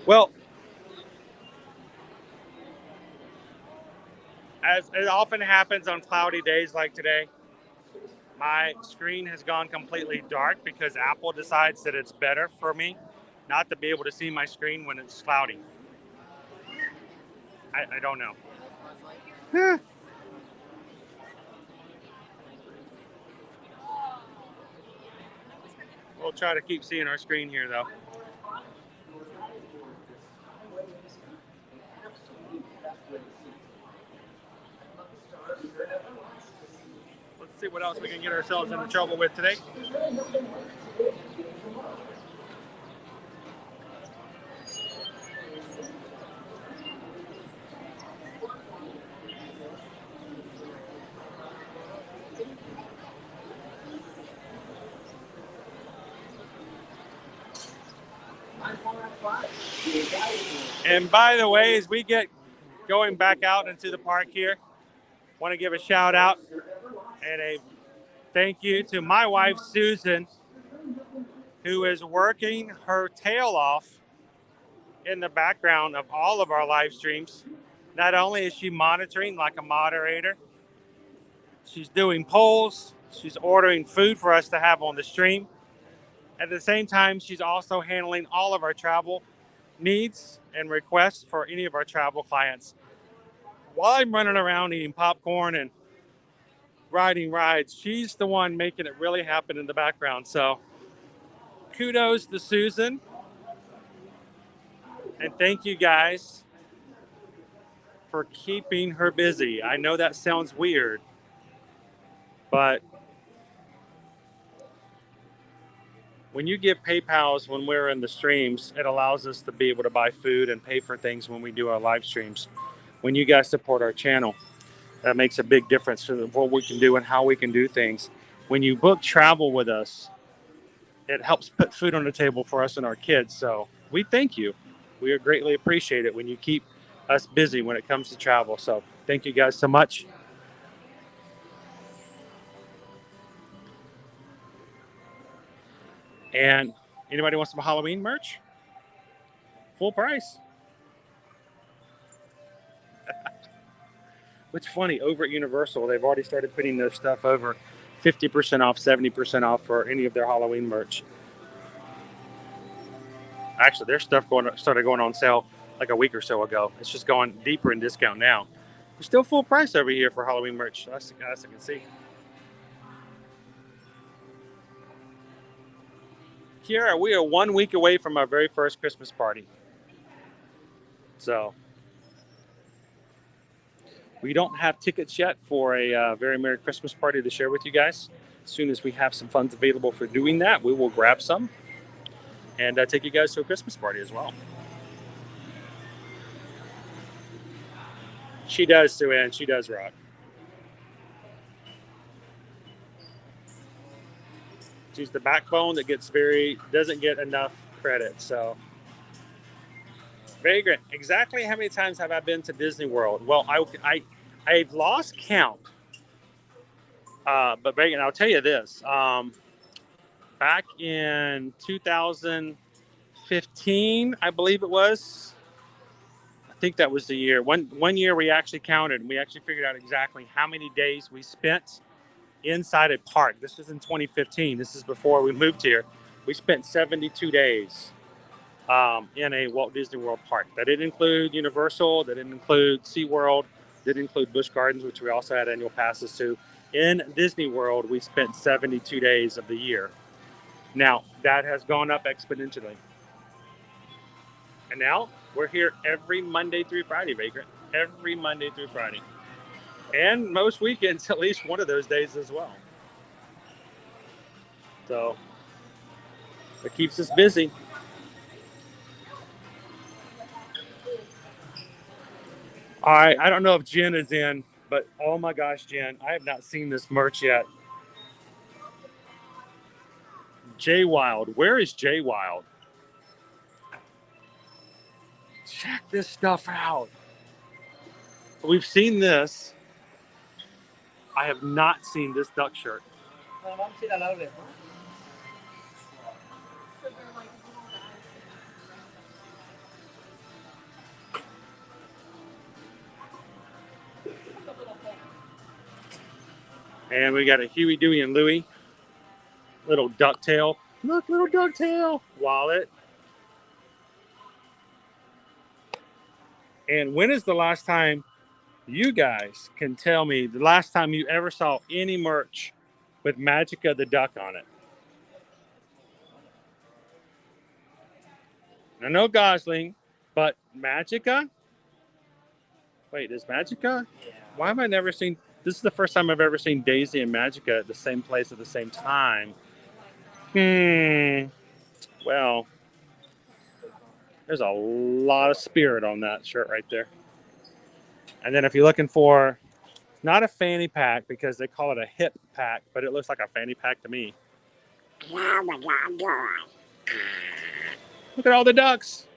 Well, as it often happens on cloudy days like today, my screen has gone completely dark because Apple decides that it's better for me not to be able to see my screen when it's cloudy. I don't know. We'll try to keep seeing our screen here, though. Let's see what else we can get ourselves into trouble with today. And by the way, as we get going back out into the park here, want to give a shout out and a thank you to my wife, Susan, who is working her tail off in the background of all of our live streams. Not only is she monitoring like a moderator, she's doing polls, she's ordering food for us to have on the stream. At the same time, she's also handling all of our travel needs and requests for any of our travel clients. While I'm running around eating popcorn and riding rides, she's the one making it really happen in the background. So kudos to Susan. And thank you guys for keeping her busy. I know that sounds weird, but when you give PayPals when we're in the streams, it allows us to be able to buy food and pay for things when we do our live streams. When you guys support our channel, that makes a big difference to what we can do and how we can do things. When you book travel with us, it helps put food on the table for us and our kids. So we thank you. We greatly appreciate it when you keep us busy when it comes to travel. So thank you guys so much. And anybody wants some Halloween merch? Full price. What's funny, over at Universal, they've already started putting their stuff over 50% off, 70% off for any of their Halloween merch. Actually, their stuff started going on sale like a week or so ago. It's just going deeper in discount now. We're still full price over here for Halloween merch. That's the guys I can see. Kiara, we are 1 week away from our very first Christmas party. So we don't have tickets yet for a very Merry Christmas party to share with you guys. As soon as we have some funds available for doing that, we will grab some and take you guys to a Christmas party as well. She does, Sue Ann. She does rock. She's the backbone that doesn't get enough credit. So, Vagrant, exactly how many times have I been to Disney World? Well, I've lost count. But Vagrant, I'll tell you this. Back in 2015, I believe it was. I think that was the year. One year we actually counted and we actually figured out exactly how many days we spent inside a park. This was in 2015. This is before we moved here. We spent 72 days in a Walt Disney World park. That didn't include Universal. That didn't include SeaWorld. Didn't include Busch Gardens, which we also had annual passes to. In Disney World, we spent 72 days of the year. Now, that has gone up exponentially. And now, we're here every Monday through Friday, Vagrant. Every Monday through Friday. And most weekends, at least one of those days as well. So, it keeps us busy. All right, I don't know if Jen is in, but oh my gosh, Jen, I have not seen this merch yet. Jay Wild, where is Jay Wild? Check this stuff out. We've seen this. I have not seen this duck shirt. And we got a Huey, Dewey, and Louie. Little ducktail. Look, little ducktail. Wallet. And when is the last time you guys can tell me the last time you ever saw any merch with Magica the Duck on it? I know Gosling, but Magica? Wait, is Magica? Why have I never seen... This is the first time I've ever seen Daisy and Magica at the same place at the same time. Well, there's a lot of spirit on that shirt right there. And then if you're looking for... Not a fanny pack because they call it a hip pack, but it looks like a fanny pack to me. Look at all the ducks.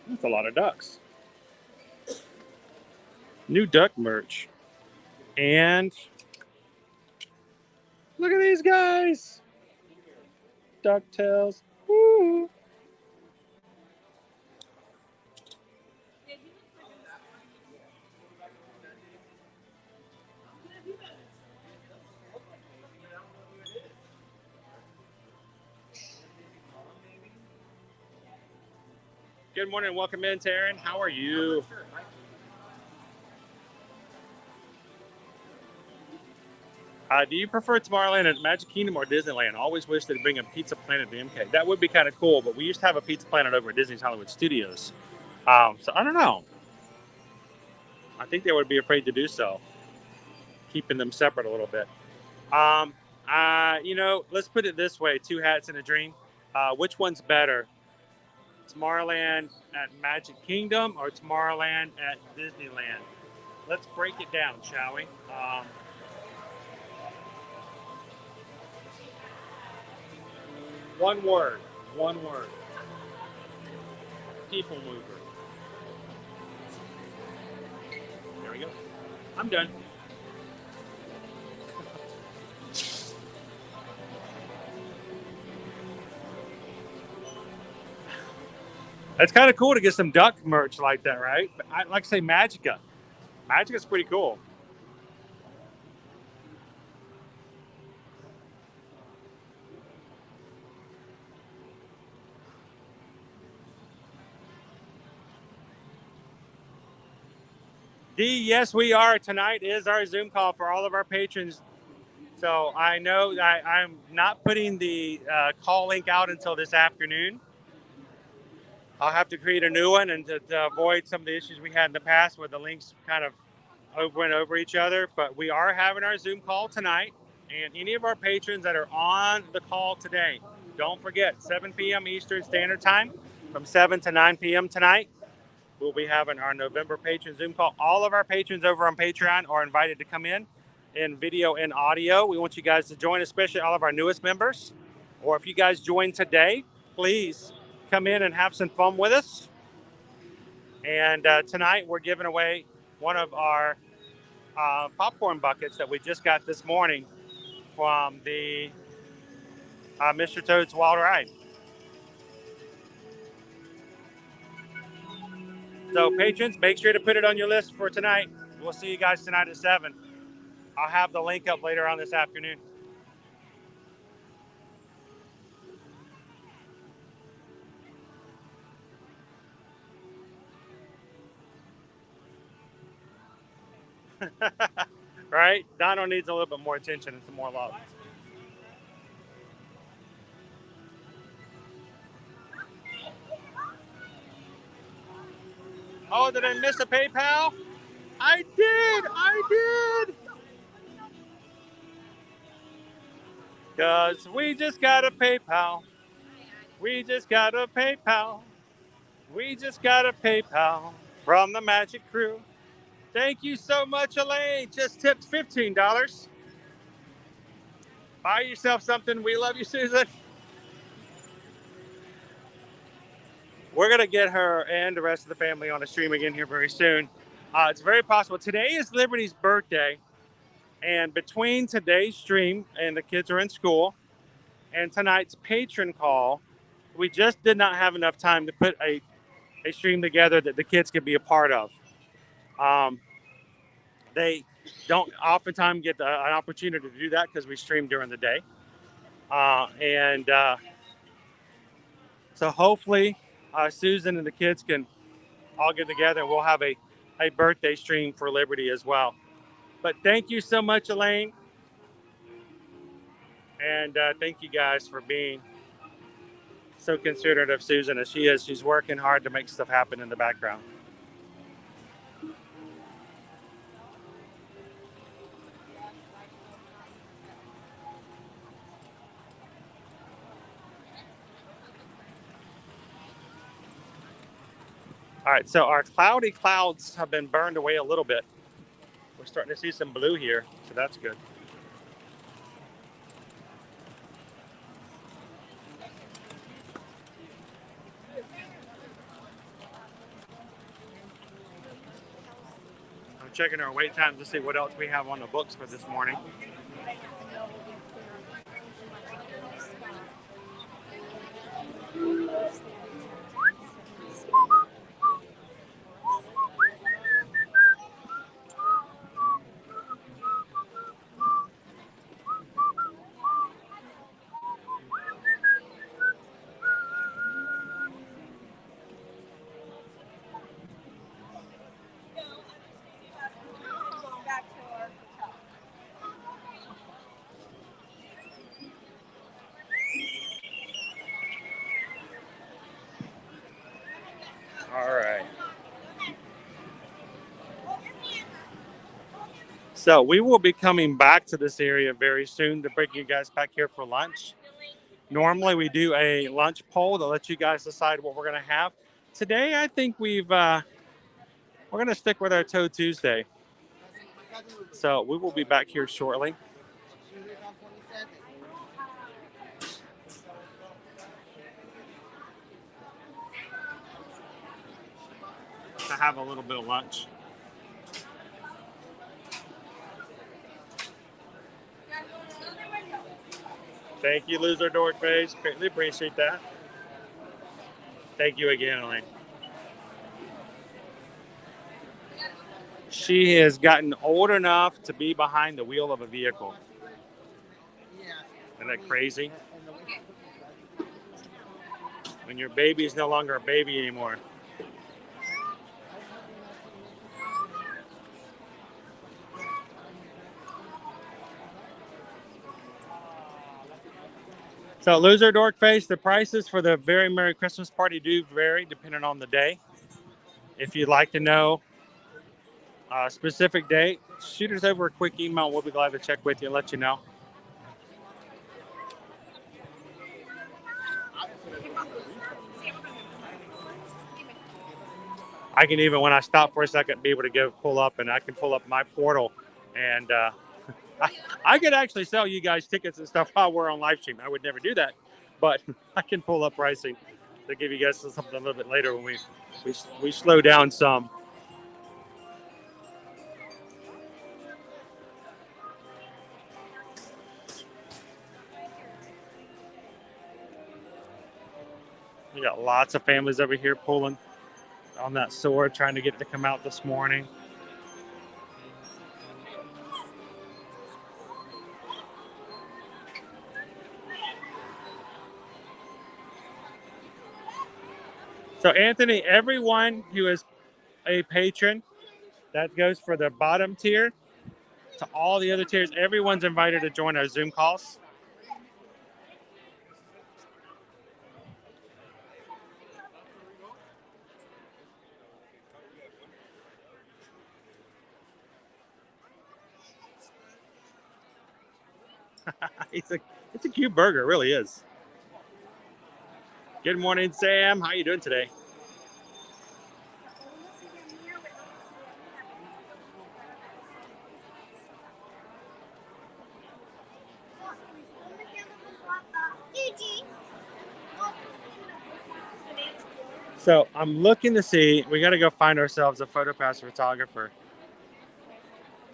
That's a lot of ducks. New duck merch. And look at these guys. DuckTales. Woo. Good morning. Welcome in, Taryn. How are you? Do you prefer Tomorrowland at Magic Kingdom or Disneyland? Always wish they'd bring a Pizza Planet to MK. That would be kind of cool, but we used to have a Pizza Planet over at Disney's Hollywood Studios. So I don't know. I think they would be afraid to do so, keeping them separate a little bit. Let's put it this way: two hats and a dream. Which one's better? Tomorrowland at Magic Kingdom or Tomorrowland at Disneyland? Let's break it down, shall we? One word. PeopleMover. There we go. I'm done. It's kind of cool to get some duck merch like that, right? But I like to say Magica. Magica's pretty cool. D, yes, we are. Tonight is our Zoom call for all of our patrons. So I know that I'm not putting the call link out until this afternoon. I'll have to create a new one and to avoid some of the issues we had in the past where the links kind of went over each other. But we are having our Zoom call tonight. And any of our patrons that are on the call today, don't forget, 7 p.m. Eastern Standard Time from 7 to 9 p.m. tonight. We'll be having our November patron Zoom call. All of our patrons over on Patreon are invited to come in video and audio. We want you guys to join, especially all of our newest members. Or if you guys join today, please come in and have some fun with us. And tonight we're giving away one of our popcorn buckets that we just got this morning from the Mr. Toad's Wild Ride. So patrons, make sure to put it on your list for tonight. We'll see you guys tonight at 7. I'll have the link up later on this afternoon. Right? Donald needs a little bit more attention and some more love. Oh, did I miss a PayPal? I did. Because we just got a PayPal. We just got a PayPal. We just got a PayPal from the Magic Crew. Thank you so much, Elaine. Just tipped $15. Buy yourself something. We love you, Susan. We're going to get her and the rest of the family on a stream again here very soon. It's very possible. Today is Liberty's birthday. And between today's stream, and the kids are in school, and tonight's patron call, we just did not have enough time to put a stream together that the kids could be a part of. They don't oftentimes get an opportunity to do that because we stream during the day. So hopefully Susan and the kids can all get together and we'll have a birthday stream for Liberty as well. But thank you so much, Elaine. And thank you guys for being so considerate of Susan as she is. She's working hard to make stuff happen in the background. All right, so our cloudy clouds have been burned away a little bit. We're starting to see some blue here, so that's good. I'm checking our wait times to see what else we have on the books for this morning. All right. So we will be coming back to this area very soon to bring you guys back here for lunch. Normally we do a lunch poll to let you guys decide what we're going to have. Today I think we're going to stick with our Toad Tuesday. So we will be back here shortly. To have a little bit of lunch. Thank you, Loser Dork Face. Greatly appreciate that. Thank you again, Elaine. She has gotten old enough to be behind the wheel of a vehicle. Isn't that crazy? When your baby is no longer a baby anymore. So loser dork face, the prices for the Very Merry Christmas Party do vary depending on the day. If you'd like to know a specific date, shoot us over a quick email. We'll be glad to check with you and let you know. I can even, when I stop for a second, be able to go pull up, and I can pull up my portal, and I could actually sell you guys tickets and stuff while we're on live stream. I would never do that, but I can pull up pricing to give you guys something a little bit later when we slow down some. We got lots of families over here pulling on that sword, trying to get it to come out this morning. So Anthony, everyone who is a patron, that goes for the bottom tier to all the other tiers. Everyone's invited to join our Zoom calls. It's a cute burger, it really is. Good morning, Sam. How you doing today? So I'm looking to see, we got to go find ourselves a PhotoPass photographer.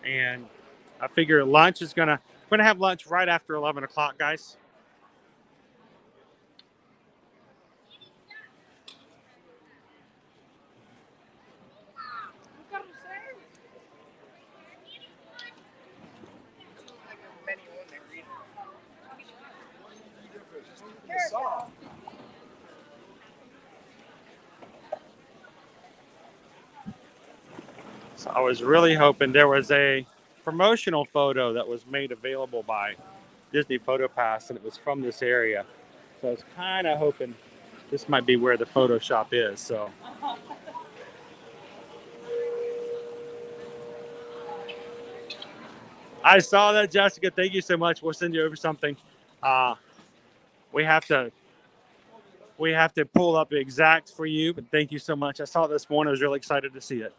And I figure lunch is we're going to have lunch right after 11 o'clock, guys. So I was really hoping there was a promotional photo that was made available by Disney PhotoPass, and it was from this area. So I was kind of hoping this might be where the photo shop is. So I saw that, Jessica. Thank you so much. We'll send you over something. We have to pull up exacts for you, but thank you so much. I saw it this morning. I was really excited to see it.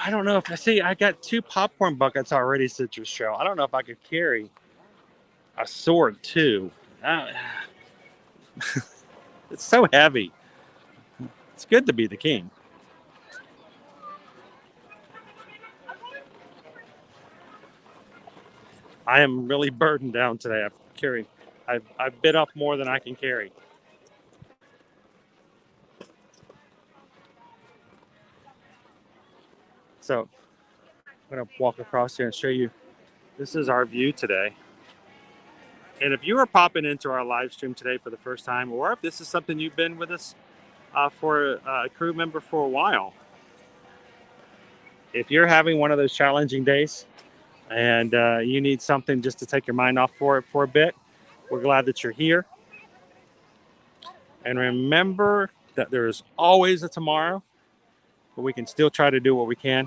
I don't know if I got 2 popcorn buckets already, Citrus Show. I don't know if I could carry a sword too. It's so heavy. It's good to be the king. I am really burdened down today. I've bit off more than I can carry. So I'm going to walk across here and show you. This is our view today. And if you are popping into our live stream today for the first time, or if this is something you've been with us for a crew member for a while, if you're having one of those challenging days and you need something just to take your mind off for a bit, we're glad that you're here. And remember that there's always a tomorrow, but we can still try to do what we can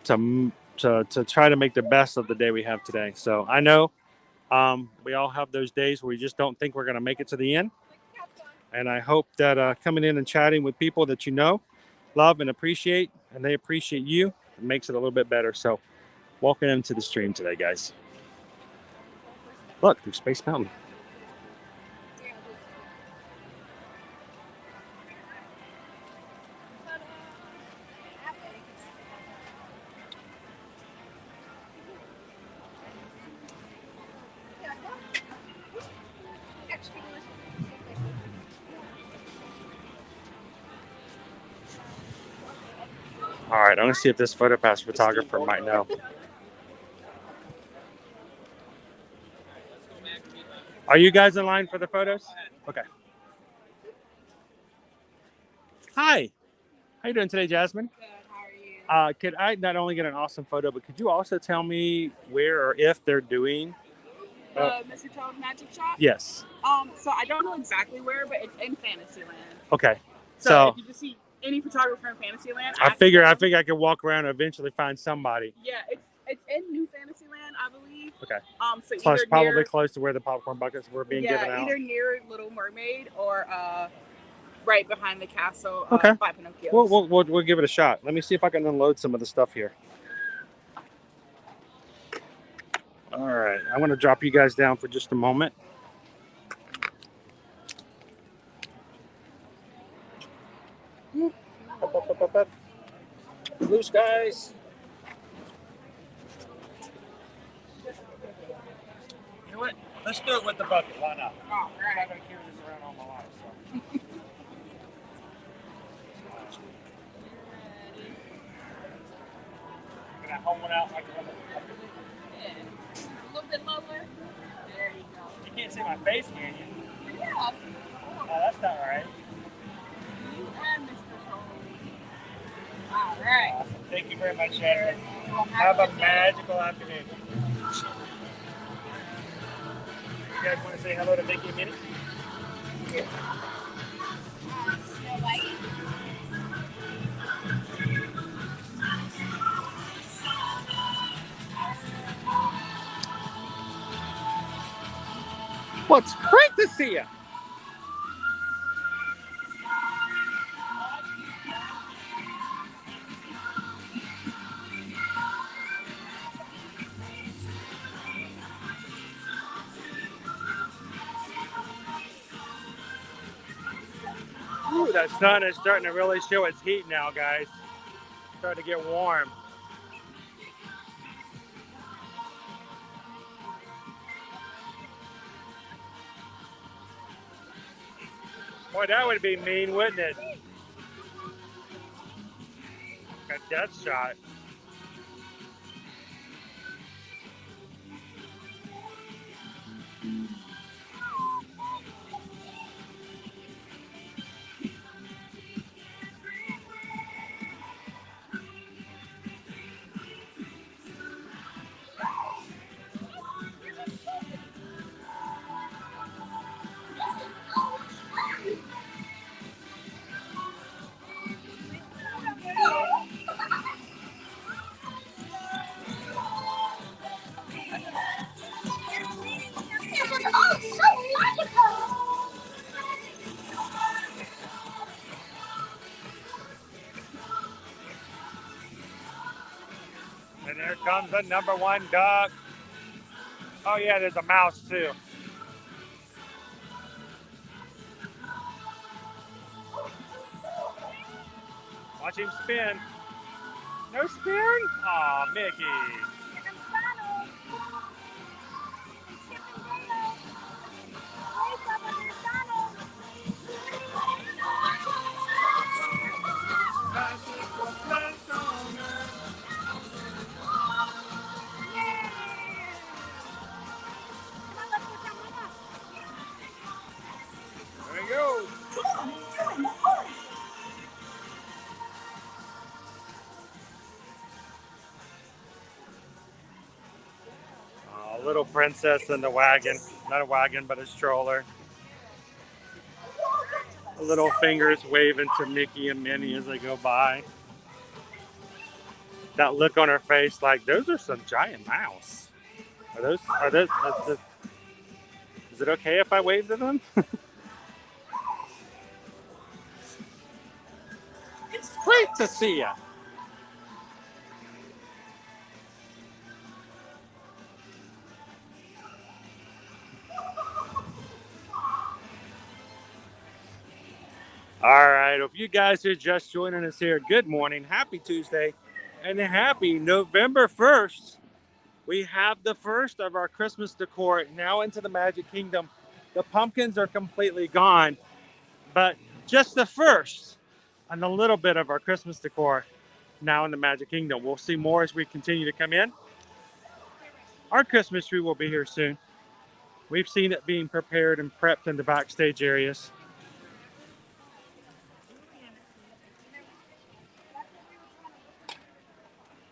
to try to make the best of the day we have today. So I know we all have those days where we just don't think we're going to make it to the end. And I hope that coming in and chatting with people that you know, love, and appreciate, and they appreciate you, it makes it a little bit better. So welcome into the stream today, guys. Look, there's Space Mountain. All right, I'm going to see if this PhotoPass photographer might know. Are you guys in line for the photos? Okay. Hi. How you doing today, Jasmine? Good. How are you? Could I not only get an awesome photo, but could you also tell me where or if they're doing? The Mr. Toad Magic Shop? Yes. So I don't know exactly where, but it's in Fantasyland. Okay. So if you just see any photographer in Fantasyland, I figure I could walk around and eventually find somebody. Yeah, it's in New Fantasyland, I believe. Okay. So Plus, probably close to where the popcorn buckets were being given out. either near Little Mermaid or right behind the castle. Okay. By Pinocchio. We'll give it a shot. Let me see if I can unload some of the stuff here. All right. I'm going to drop you guys down for just a moment. Up. Blue skies. You know what? Let's do it with the bucket. Why not? Oh, I'm not going to carry this around all my life. So. Can I hold one out like a little bucket? Yeah. A little bit lower. There you go. You can't see my face, can you? Yeah. Oh, that's not right. You and Mr. Toad. All right. Awesome. Thank you very much, Shannon. Have a magical afternoon. You guys want to say hello to Mickey and Minnie? Snow White. Well, it's great to see you. Ooh, that sun is starting to really show its heat now, guys. Starting to get warm. Boy, that would be mean, wouldn't it? A death shot. And there comes the #1 duck. Oh yeah, there's a mouse too. Watch him spin. No spin? Aw, Mickey. There you go. Oh, little princess in the wagon. Not a wagon, but a stroller. Little fingers waving to Mickey and Minnie as they go by. That look on her face like, those are some giant mouse. Is it okay if I wave to them? It's great to see you. All right, if you guys are just joining us here, good morning, happy Tuesday, and happy November 1st. We have the first of our Christmas decor now into the Magic Kingdom. The pumpkins are completely gone, but just the first and a little bit of our Christmas decor now in the Magic Kingdom. We'll see more as we continue to come in. Our Christmas tree will be here soon. We've seen it being prepared and prepped in the backstage areas.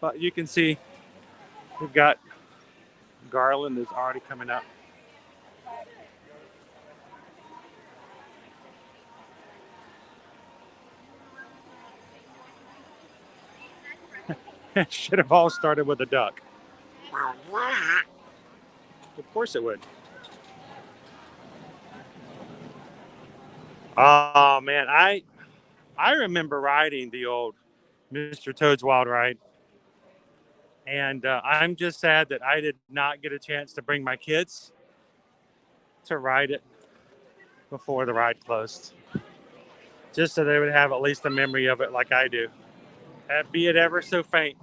But you can see we've got garland is already coming up. It should have all started with a duck. Of course it would. Oh man, I remember riding the old Mr. Toad's Wild Ride, and I'm just sad that I did not get a chance to bring my kids to ride it before the ride closed, just so they would have at least a memory of it like I do, be it ever so faint.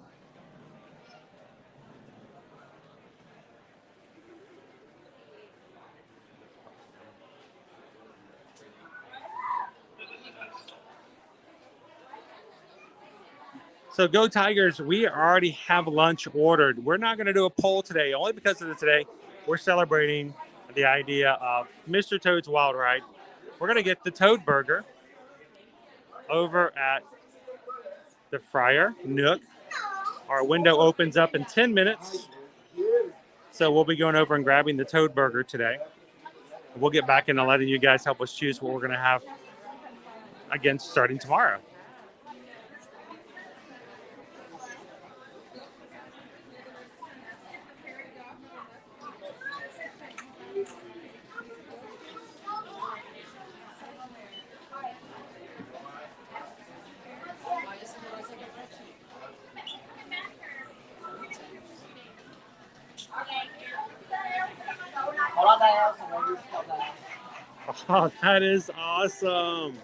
So go Tigers, we already have lunch ordered. We're not going to do a poll today, only because of today we're celebrating the idea of Mr. Toad's Wild Ride. We're going to get the Toad Burger over at the Friar Nook. Our window opens up in 10 minutes. So we'll be going over and grabbing the Toad Burger today. We'll get back into letting you guys help us choose what we're going to have again starting tomorrow. Oh, that is awesome.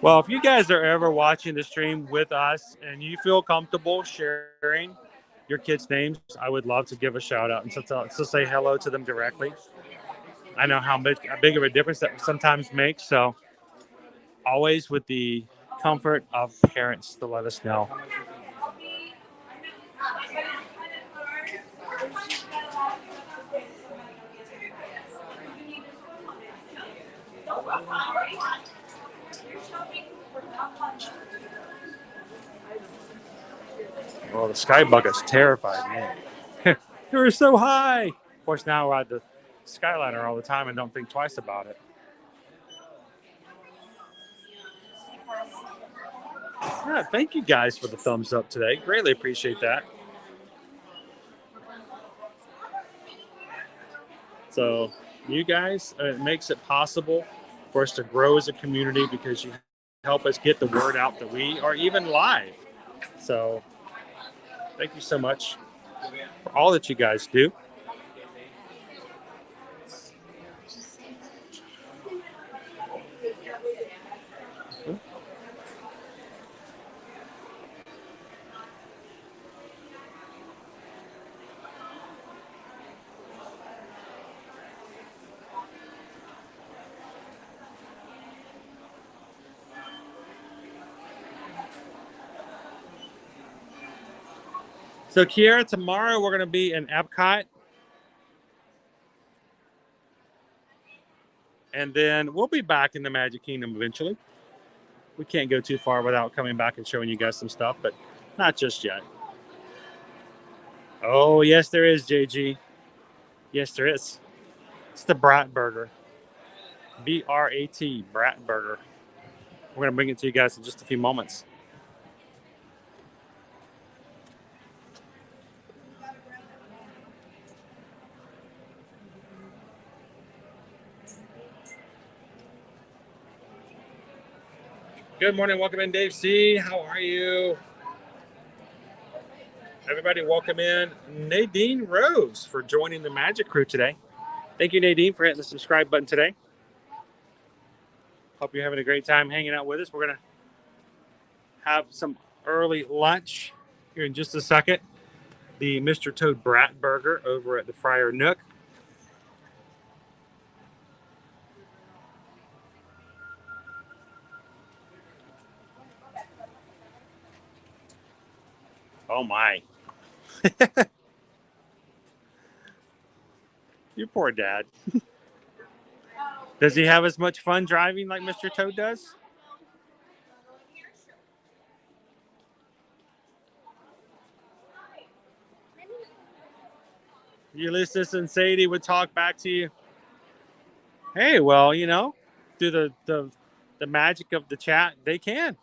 Well, if you guys are ever watching the stream with us and you feel comfortable sharing your kids' names, I would love to give a shout out and to say hello to them directly. I know how big of a difference that sometimes makes. So always with the comfort of parents to let us know. Well, the sky bucket's terrified me. They were so high. Of course, now I ride the Skyliner all the time and don't think twice about it. Yeah, thank you guys for the thumbs up today. Greatly appreciate that. So you guys, it makes it possible for us to grow as a community because you help us get the word out that we are even live. So thank you so much for all that you guys do. So Kiara, tomorrow we're going to be in Epcot. And then we'll be back in the Magic Kingdom eventually. We can't go too far without coming back and showing you guys some stuff, but not just yet. Oh, yes, there is, JG. Yes, there is. It's the Brat Burger. B-R-A-T, Brat Burger. We're going to bring it to you guys in just a few moments. Good morning. Welcome in, Dave C. How are you? Everybody, welcome in Nadine Rose for joining the Magic Crew today. Thank you, Nadine, for hitting the subscribe button today. Hope you're having a great time hanging out with us. We're going to have some early lunch here in just a second. The Mr. Toad Brat Burger over at the Friar Nook. Oh my. Your poor dad. Does he have as much fun driving like Mr. Toad does? Ulysses and Sadie would talk back to you. Hey, well, you know, through the magic of the chat, they can.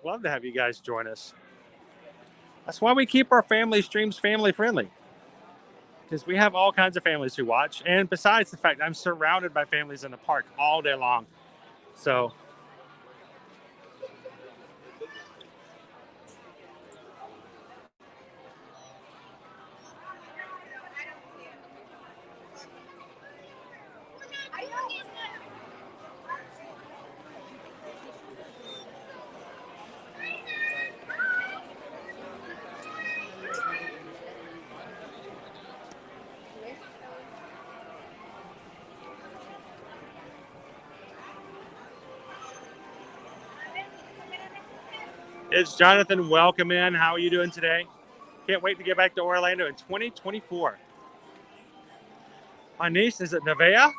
Love to have you guys join us. That's why we keep our family streams family friendly, because we have all kinds of families who watch. And besides the fact, I'm surrounded by families in the park all day long. So it's Jonathan. Welcome in. How are you doing today? Can't wait to get back to Orlando in 2024. My niece is at Nevaeh,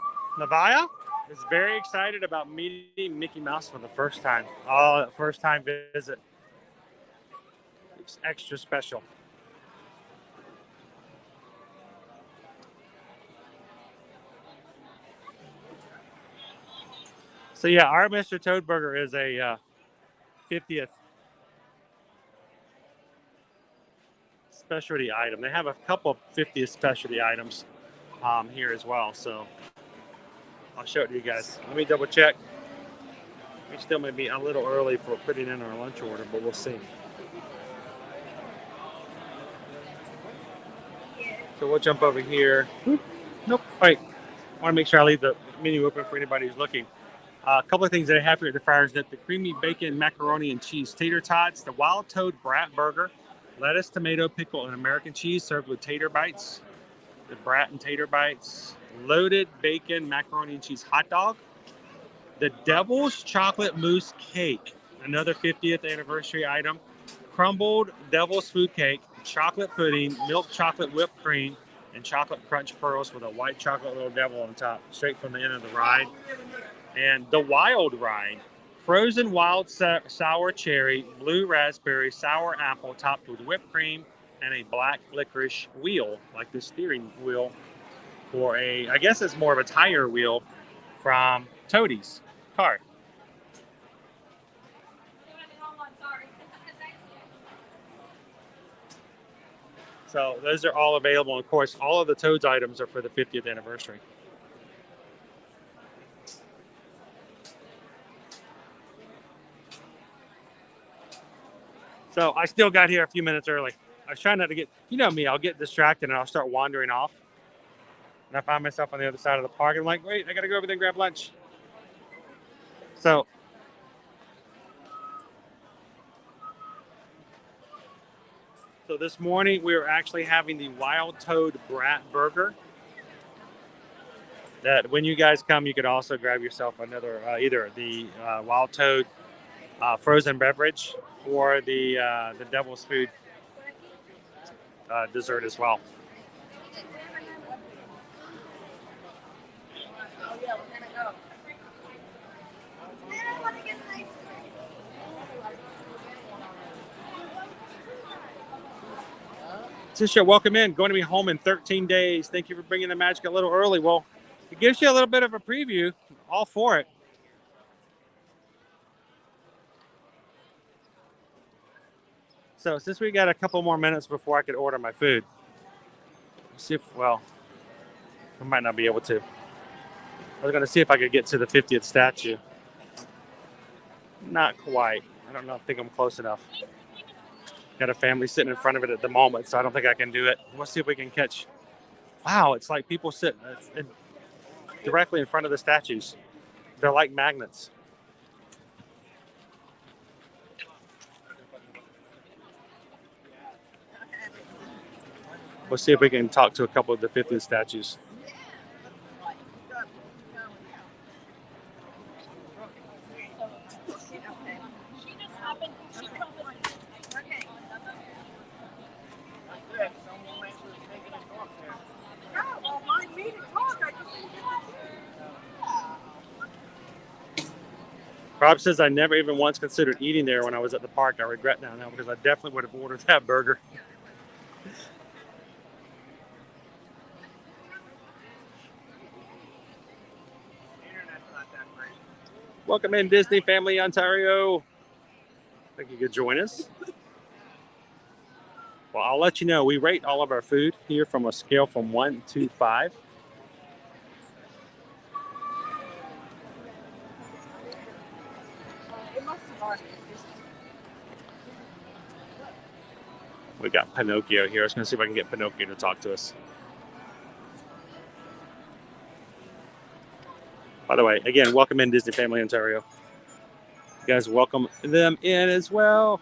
is very excited about meeting Mickey Mouse for the first time. Oh, first time visit. It's extra special. So yeah, our Mr. Toad Burger is a 50th specialty item. They have a couple of 50th specialty items here as well. So I'll show it to you guys. Let me double check. We still may be a little early for putting in our lunch order, but we'll see. So we'll jump over here. Nope. Wait. I want to make sure I leave the menu open for anybody who's looking. A couple of things that I have here at the Friars Nip: the creamy bacon, macaroni, and cheese tater tots, the wild toad brat burger, lettuce, tomato, pickle, and American cheese served with tater bites, the brat and tater bites, loaded bacon, macaroni, and cheese hot dog, the devil's chocolate mousse cake, another 50th anniversary item, crumbled devil's food cake, chocolate pudding, milk chocolate whipped cream, and chocolate crunch pearls with a white chocolate little devil on top, straight from the end of the ride. And the wild ride, frozen wild sour cherry, blue raspberry, sour apple topped with whipped cream, and a black licorice wheel, like the steering wheel for I guess it's more of a tire wheel from Toadie's car. So those are all available. And of course, all of the Toads items are for the 50th anniversary. So I still got here a few minutes early. I was trying not to get, you know me, I'll get distracted and I'll start wandering off. And I find myself on the other side of the park. And I'm like, wait, I got to go over there and grab lunch. So this morning we were actually having the Wild Toad Brat Burger. That when you guys come, you could also grab yourself another, either the Wild Toad frozen beverage or the Devil's Food dessert as well. Tisha, welcome in. Going to be home in 13 days. Thank you for bringing the magic a little early. Well, it gives you a little bit of a preview. All for it. So since we got a couple more minutes before I could order my food, let's see if, well, I might not be able to. I was going to see if I could get to the 50th statue. Not quite. I don't know. I think I'm close enough. Got a family sitting in front of it at the moment, so I don't think I can do it. We'll see if we can catch. Wow, it's like people sit directly in front of the statues. They're like magnets. We'll see if we can talk to a couple of the 50th statues. Rob says, I never even once considered eating there when I was at the park. I regret that now because I definitely would have ordered that burger. Welcome in, Disney Family Ontario. I think you could join us. Well, I'll let you know. We rate all of our food here from a scale from 1 to 5. We got Pinocchio here. I was going to see if I can get Pinocchio to talk to us. By the way, again, welcome in, Disney Family Ontario. You guys welcome them in as well.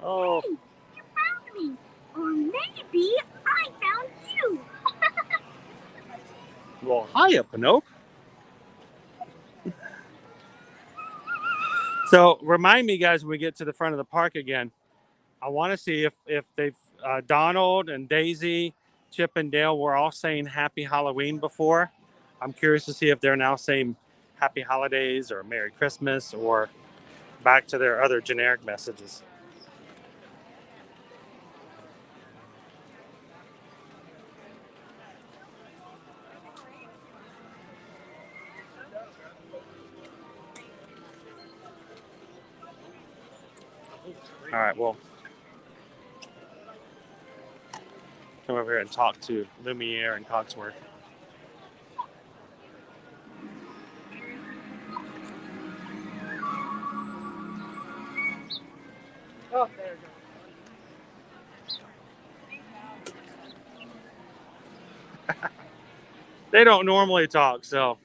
Oh. Hey, you found me. Or maybe I found you. Well, hiya, Pinocchio. So remind me, guys, when we get to the front of the park again, I want to see if they've Donald and Daisy, Chip and Dale were all saying Happy Halloween before. I'm curious to see if they're now saying Happy Holidays or Merry Christmas or back to their other generic messages. All right, well, come over here and talk to Lumiere and Cogsworth. Oh, there you go. They don't normally talk, so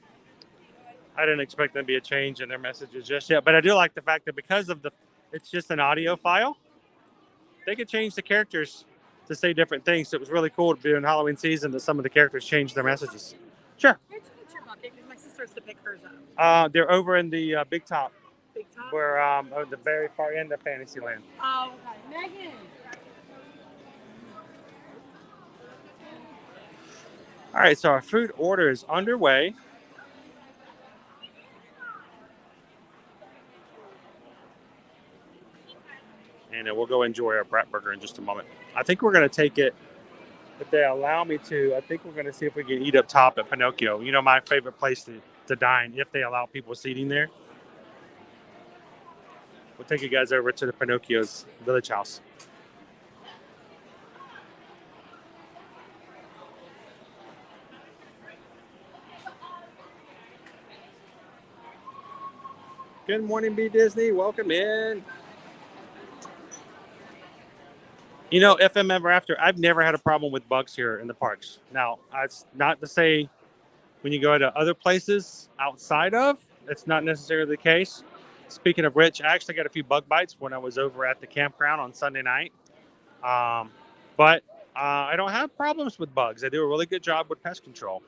I didn't expect there to be a change in their messages just yet. But I do like the fact that because of it's just an audio file, they could change the characters to say different things. So it was really cool to be in Halloween season that some of the characters changed their messages. Sure. Where'd you get your bucket? Because my sister has to pick hers up. They're over in the Big Top. Big top? Where at the very far end of Fantasyland. Oh, okay. Megan. All right, so our food order is underway. And we'll go enjoy our brat burger in just a moment. I think we're going to take it, if they allow me to, I think we're going to see if we can eat up top at Pinocchio. You know, my favorite place to dine, if they allow people seating there. We'll take you guys over to the Pinocchio's Village House. Good morning, B Disney. Welcome in. You know, FM Ever After, I've never had a problem with bugs here in the parks. Now, it's not to say when you go to other places outside of, it's not necessarily the case. Speaking of which, I actually got a few bug bites when I was over at the campground on Sunday night. But I don't have problems with bugs. I do a really good job with pest control.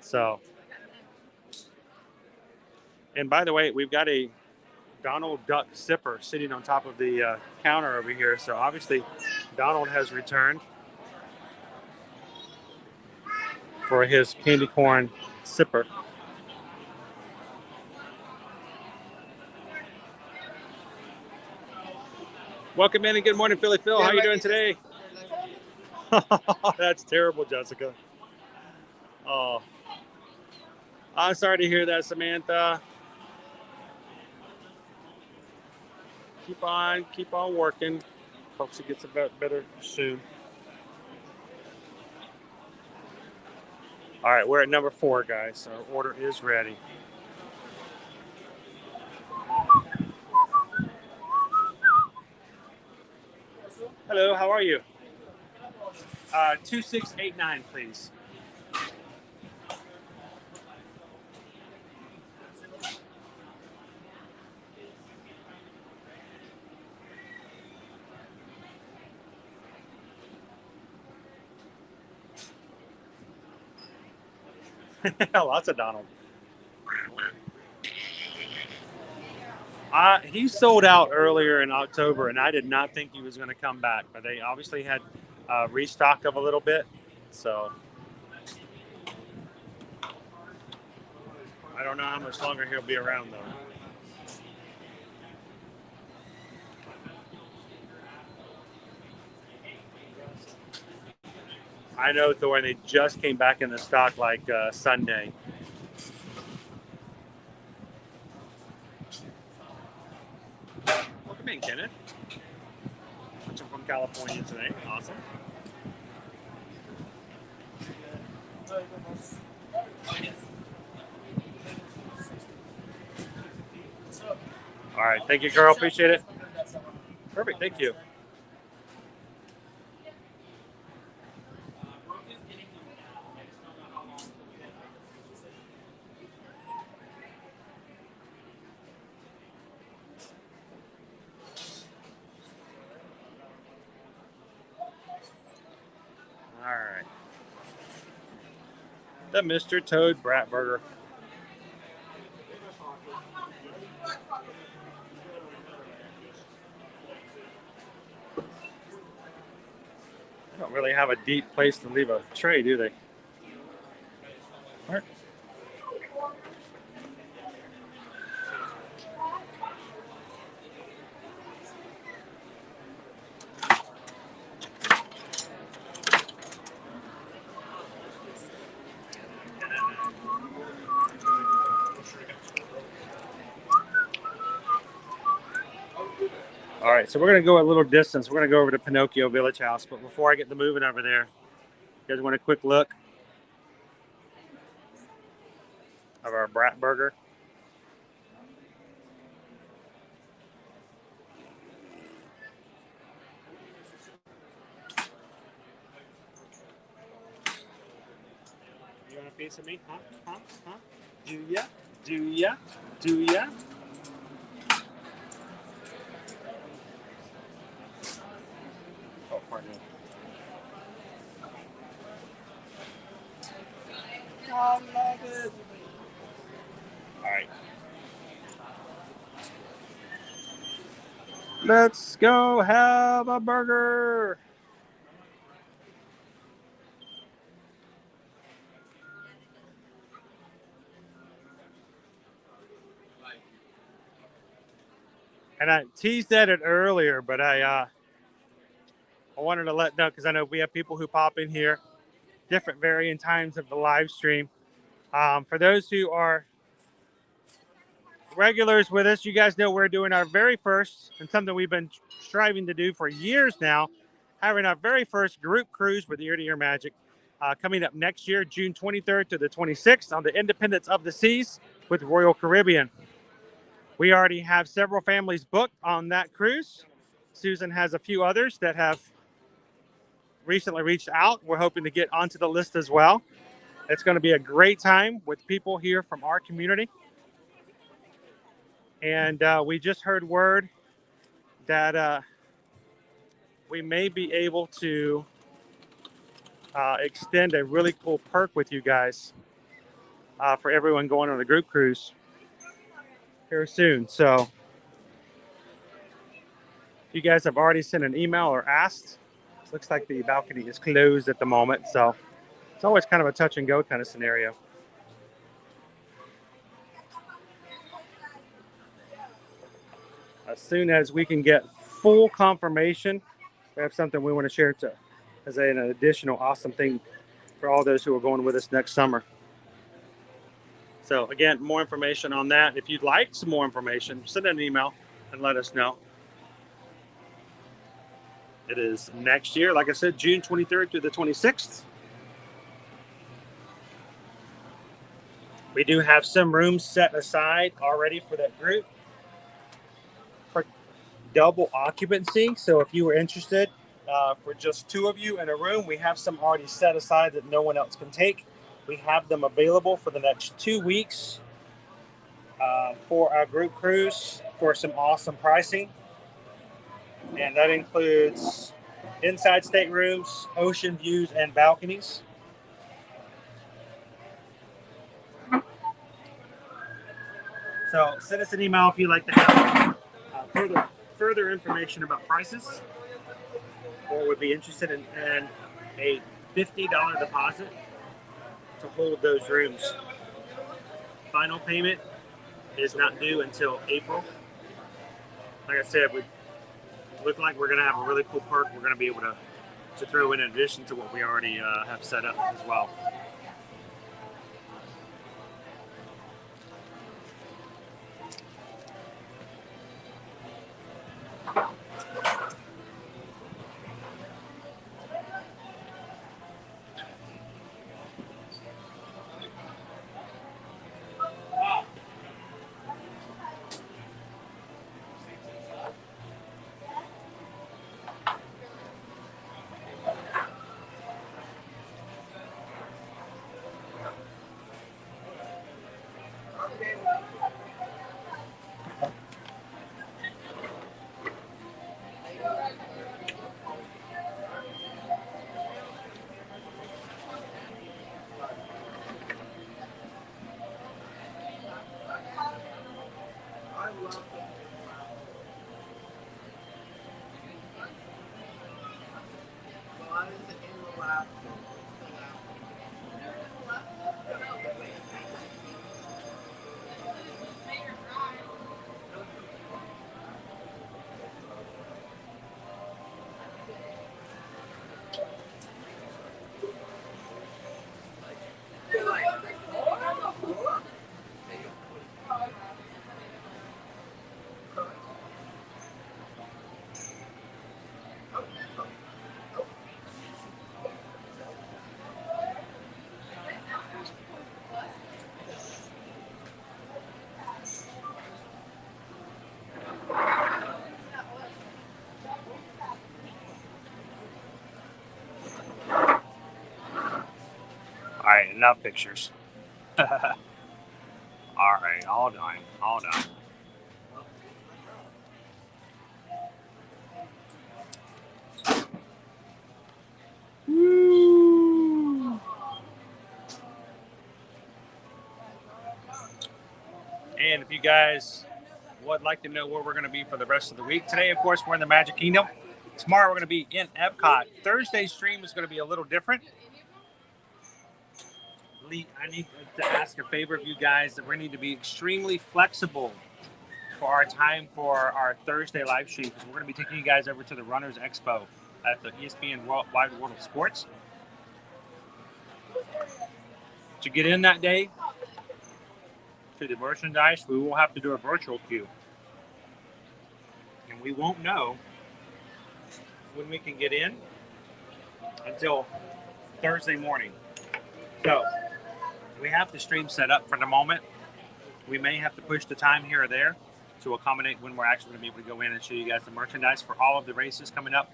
So, and by the way, we've got a Donald Duck sipper sitting on top of the counter over here. So obviously Donald has returned for his candy corn sipper. Welcome in and good morning, Philly Phil. How are you doing today? That's terrible, Jessica. Oh, I'm sorry to hear that, Samantha. Keep on working. Hope she gets a bit better soon. All right, we're at number 4, guys. So our order is ready. Hello, how are you? 2689, please. Lots of Donald. He sold out earlier in October, and I did not think he was going to come back. But they obviously had restock of a little bit. So I don't know how much longer he'll be around, though. I know, Thor, they just came back into stock like Sunday. Welcome in, Kenneth. I'm from California today. Awesome. All right. Thank you, girl. Appreciate it. Perfect. Thank you. All right. The Mr. Toad Brat Burger. They don't really have a deep place to leave a tray, do they? All right. All right, so we're going to go a little distance. We're going to go over to Pinocchio Village House. But before I get the moving over there, you guys want a quick look of our Brat Burger? You want a piece of me? Huh? Huh? Huh? Do ya? Do ya? Do ya? Oh, pardon me. I love it. All right. Let's go have a burger. And I teased at it earlier, but I wanted to let know because I know we have people who pop in here, different varying times of the live stream. For those who are regulars with us, you guys know we're doing our very first, and something we've been striving to do for years now, having our very first group cruise with Ear to Ear Magic coming up next year, June 23rd to the 26th on the Independence of the Seas with Royal Caribbean. We already have several families booked on that cruise. Susan has a few others that have recently reached out. We're hoping to get onto the list as well. It's going to be a great time with people here from our community. And we just heard word that we may be able to extend a really cool perk with you guys for everyone going on the group cruise here soon. So if you guys have already sent an email or asked, looks like the balcony is closed at the moment. So it's always kind of a touch and go kind of scenario. As soon as we can get full confirmation, we have something we want to share as an additional awesome thing for all those who are going with us next summer. So again, more information on that. If you'd like some more information, send an email and let us know. It is next year, like I said, June 23rd through the 26th. We do have some rooms set aside already for that group for double occupancy. So if you were interested for just two of you in a room, we have some already set aside that no one else can take. We have them available for the next 2 weeks for our group cruise for some awesome pricing. And that includes inside staterooms, ocean views, and balconies. So send us an email if you'd like to have further information about prices, or would be interested in a $50 deposit to hold those rooms. Final payment is not due until April. Like I said, we look like we're going to have a really cool perk we're going to be able to to throw in addition to what we already have set up as well. All right, enough pictures. All right, all done, all done. Woo. And if you guys would like to know where we're going to be for the rest of the week, today, of course, we're in the Magic Kingdom. Tomorrow, we're going to be in Epcot. Thursday's stream is going to be a little different. I need to ask a favor of you guys that we need to be extremely flexible for our time for our Thursday live stream, because we're going to be taking you guys over to the Runners Expo at the ESPN Wide World of Sports. To get in that day to the merchandise, we will have to do a virtual queue. And we won't know when we can get in until Thursday morning. So we have the stream set up for the moment. We may have to push the time here or there to accommodate when we're actually going to be able to go in and show you guys the merchandise for all of the races coming up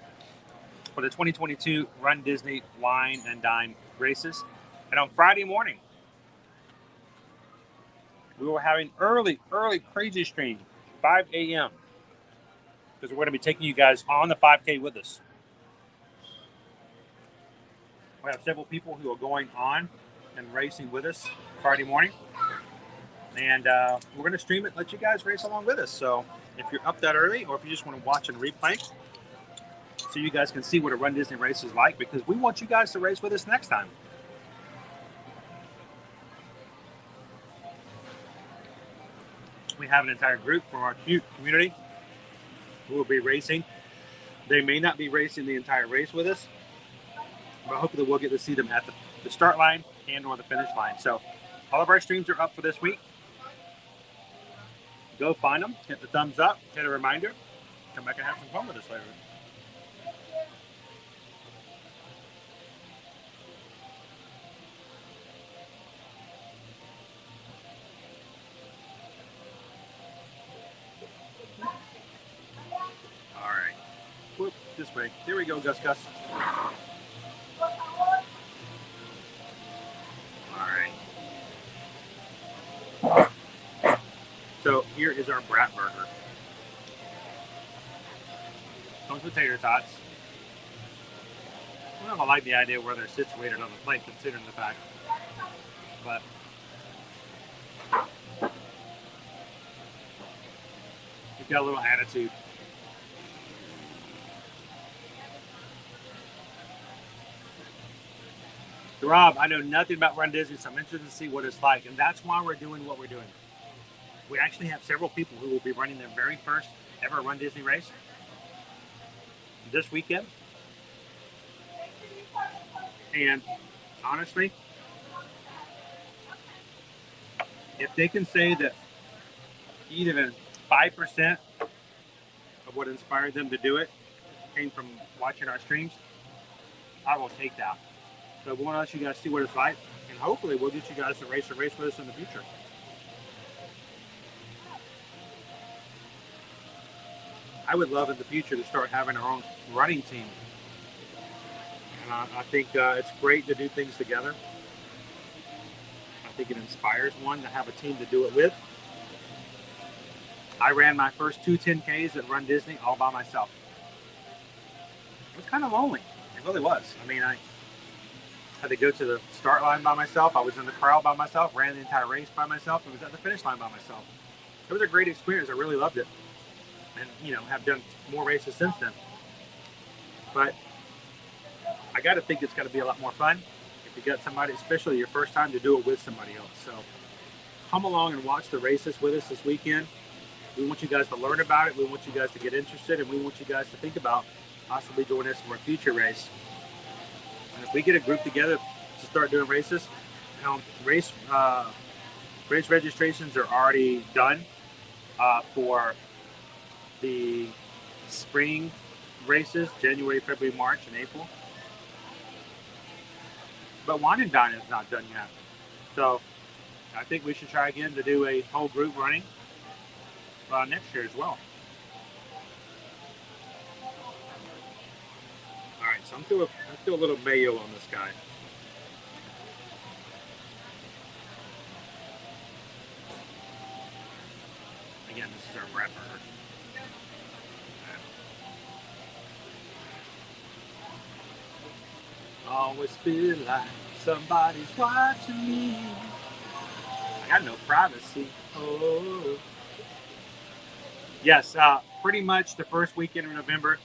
for the 2022 Run Disney Wine and Dine races. And on Friday morning, we were having early crazy stream, 5 a.m. because we're going to be taking you guys on the 5K with us. We have several people who are going on and racing with us Friday morning. And we're going to stream it, let you guys race along with us. So if you're up that early, or if you just want to watch and replay, so you guys can see what a Run Disney race is like, because we want you guys to race with us next time. We have an entire group from our cute community who will be racing. They may not be racing the entire race with us, but hopefully we'll get to see them at the start line and or the finish line. So all of our streams are up for this week. Go find them, hit the thumbs up, hit a reminder, come back and have some fun with us later. All right. Whoop, this way. Here we go, Gus. All right. So here is our Brat Burger. Comes with tater tots. I don't know if I like the idea where they're situated on the plate, considering the fact. But you've got a little attitude. So Rob, I know nothing about Run Disney, so I'm interested to see what it's like. And that's why we're doing what we're doing. We actually have several people who will be running their very first ever Run Disney race this weekend. And honestly, if they can say that even 5% of what inspired them to do it came from watching our streams, I will take that. So we want to let you guys see what it's like, and hopefully we'll get you guys to race a race with us in the future. I would love in the future to start having our own running team. And I think it's great to do things together. I think it inspires one to have a team to do it with. I ran my first 2 10Ks at Run Disney all by myself. It was kind of lonely. It really was. I mean, I had to go to the start line by myself. I was in the crowd by myself, ran the entire race by myself, and was at the finish line by myself. It was a great experience. I really loved it. And, you know, have done more races since then. But I got to think it's got to be a lot more fun if you got somebody, especially your first time, to do it with somebody else. So come along and watch the races with us this weekend. We want you guys to learn about it. We want you guys to get interested, and we want you guys to think about possibly joining us for a future race. And if we get a group together to start doing races, you know, race registrations are already done for the spring races, January, February, March, and April. But Wine and Dine is not done yet. So I think we should try again to do a whole group running next year as well. All right, so I threw a little mayo on this guy. Again, this is our bread burger. Always feel like somebody's watching me. I got no privacy. Oh. Yes, pretty much the first weekend of November.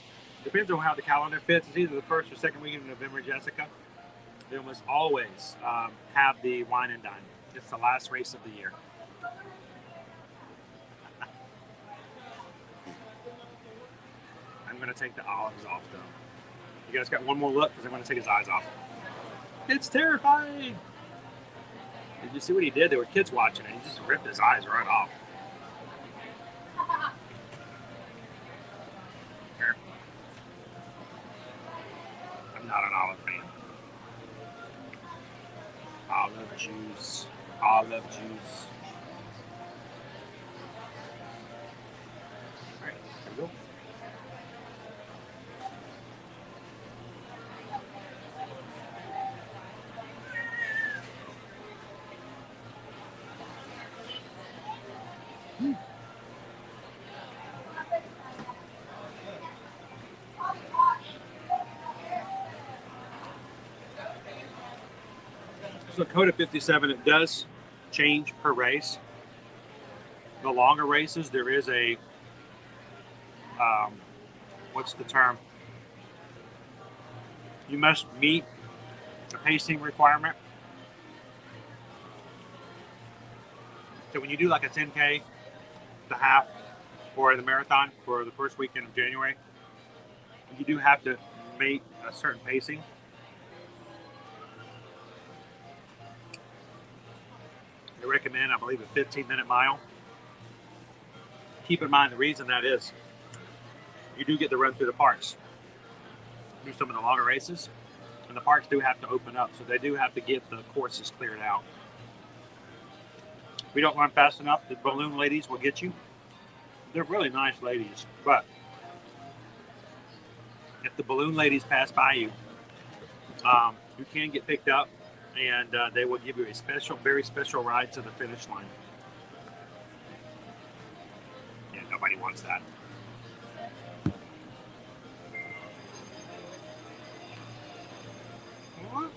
Depends on how the calendar fits. It's either the first or second weekend of November, Jessica. They almost always have the Wine and Dine. It's the last race of the year. I'm going to take the olives off, though. You guys got one more look because I'm going to take his eyes off. It's terrifying. Did you see what he did? There were kids watching and he just ripped his eyes right off. Here. I'm not an olive fan. Olive juice. Olive juice. All right, here we go. So code of 57, it does change per race. The longer races, there is a, what's the term? You must meet the pacing requirement. So when you do like a 10K, the half, or the marathon for the first weekend of January, you do have to meet a certain pacing. They recommend, I believe, a 15-minute mile. Keep in mind the reason that is, you do get to run through the parks. Do some of the longer races, and the parks do have to open up, so they do have to get the courses cleared out. If we don't run fast enough, the balloon ladies will get you. They're really nice ladies, but if the balloon ladies pass by you, you can get picked up, and they will give you a special, very special ride to the finish line. Yeah, nobody wants that. What?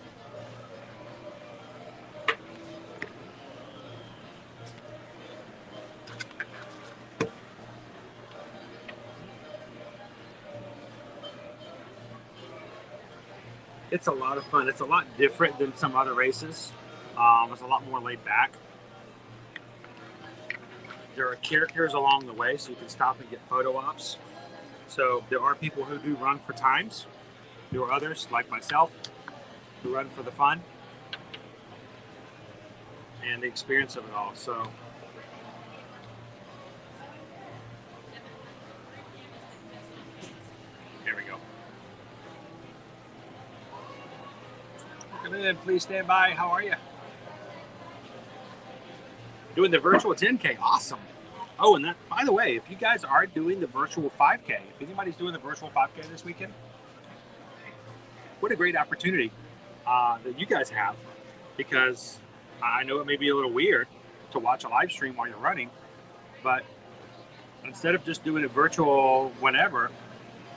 It's a lot of fun. It's a lot different than some other races. It's a lot more laid back. There are characters along the way, so you can stop and get photo ops. So there are people who do run for times. There are others, like myself, We run for the fun and the experience of it all. So here we go. Come in, please stand by. How are you? Doing the virtual 10K. Awesome. Oh, and that, by the way, if you guys are doing the virtual 5K, if anybody's doing the virtual 5K this weekend, what a great opportunity that you guys have, because I know it may be a little weird to watch a live stream while you're running, but instead of just doing it virtual whenever,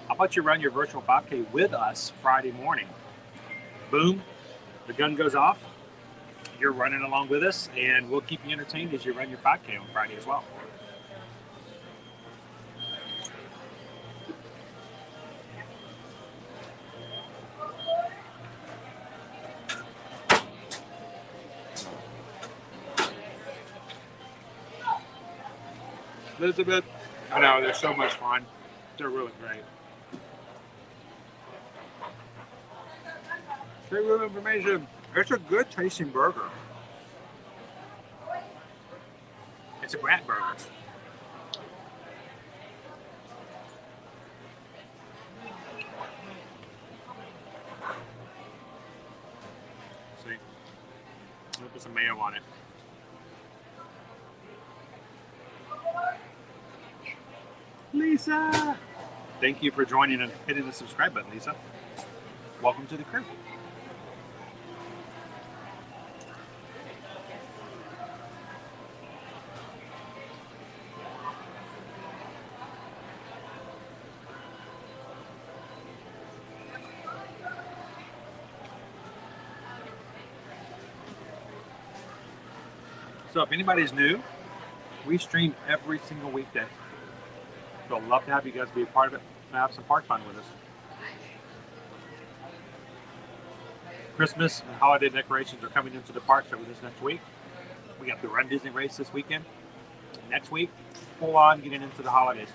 how about you run your virtual 5K with us Friday morning? Boom, the gun goes off, you're running along with us, and we'll keep you entertained as you run your 5K on Friday as well. Elizabeth, I know, they're so much fun. They're really great. Great little information. It's a good tasting burger. It's a brat burger. See? I'll put some mayo on it. Lisa! Thank you for joining and hitting the subscribe button, Lisa. Welcome to the crew. So if anybody's new, we stream every single weekday. So I'd love to have you guys be a part of it and have some park fun with us. Christmas and holiday decorations are coming into the parks over this next week. We got the Run Disney race this weekend. Next week, full on getting into the holidays.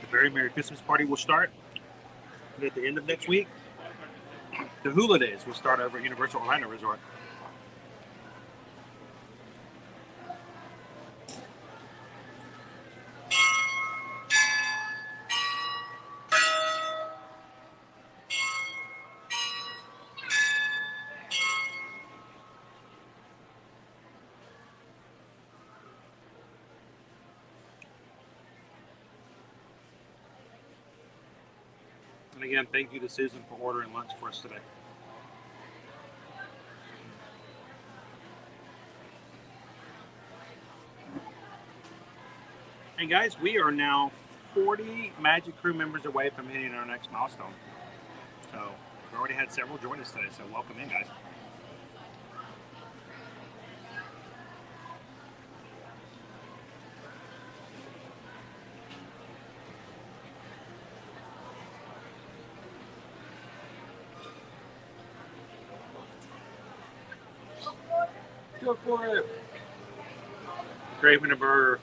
The Very Merry Christmas Party will start. And at the end of next week, the Hula Days will start over at Universal Orlando Resort. And again, thank you to Susan for ordering lunch for us today. And guys, we are now 40 Magic Crew members away from hitting our next milestone. So we've already had several join us today, so welcome in, guys. Go for it. Craving a burger.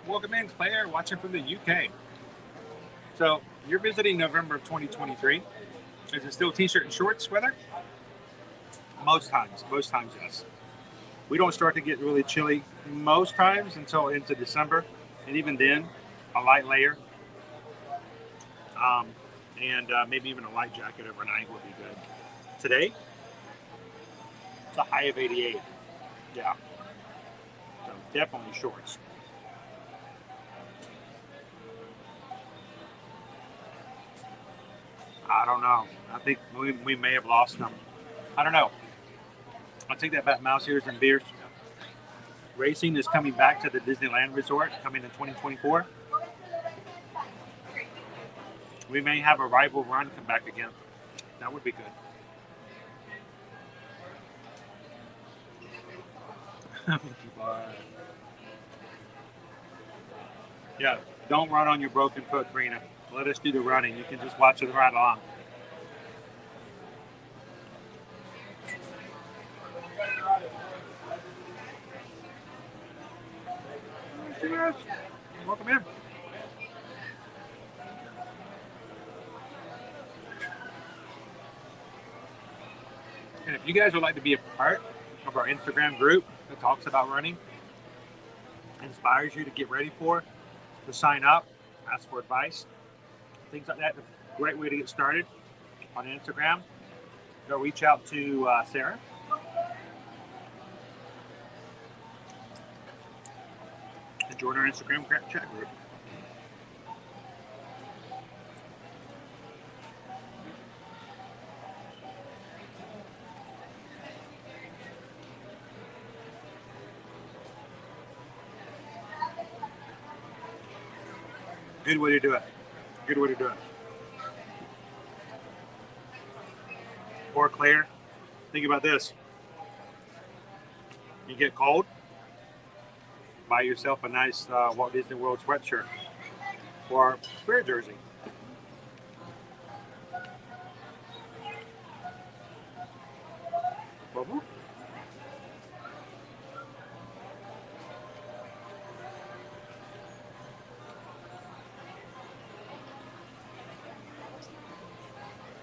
Welcome in, Claire, watching from the UK. So you're visiting November of 2023. Is it still t-shirt and shorts weather? Most times, yes. We don't start to get really chilly most times until into December, and even then, a light layer. And maybe even a light jacket overnight would be good. Today, it's a high of 88. Yeah. So definitely shorts. I don't know. I think we may have lost them. I don't know. I'll take that back. Mouse ears and beers. Racing is coming back to the Disneyland Resort, coming in 2024. We may have a rival run come back again. That would be good. Yeah, don't run on your broken foot, Karina. Let us do the running. You can just watch it right along. Welcome in. And if you guys would like to be a part of our Instagram group that talks about running, inspires you to get ready for, to sign up, ask for advice, things like that, a great way to get started on Instagram. Go reach out to Sarah. And join our Instagram chat group. Good way to do it. Good way to do it. Or Claire, think about this. You get cold, buy yourself a nice Walt Disney World sweatshirt or spirit jersey. Mm-hmm.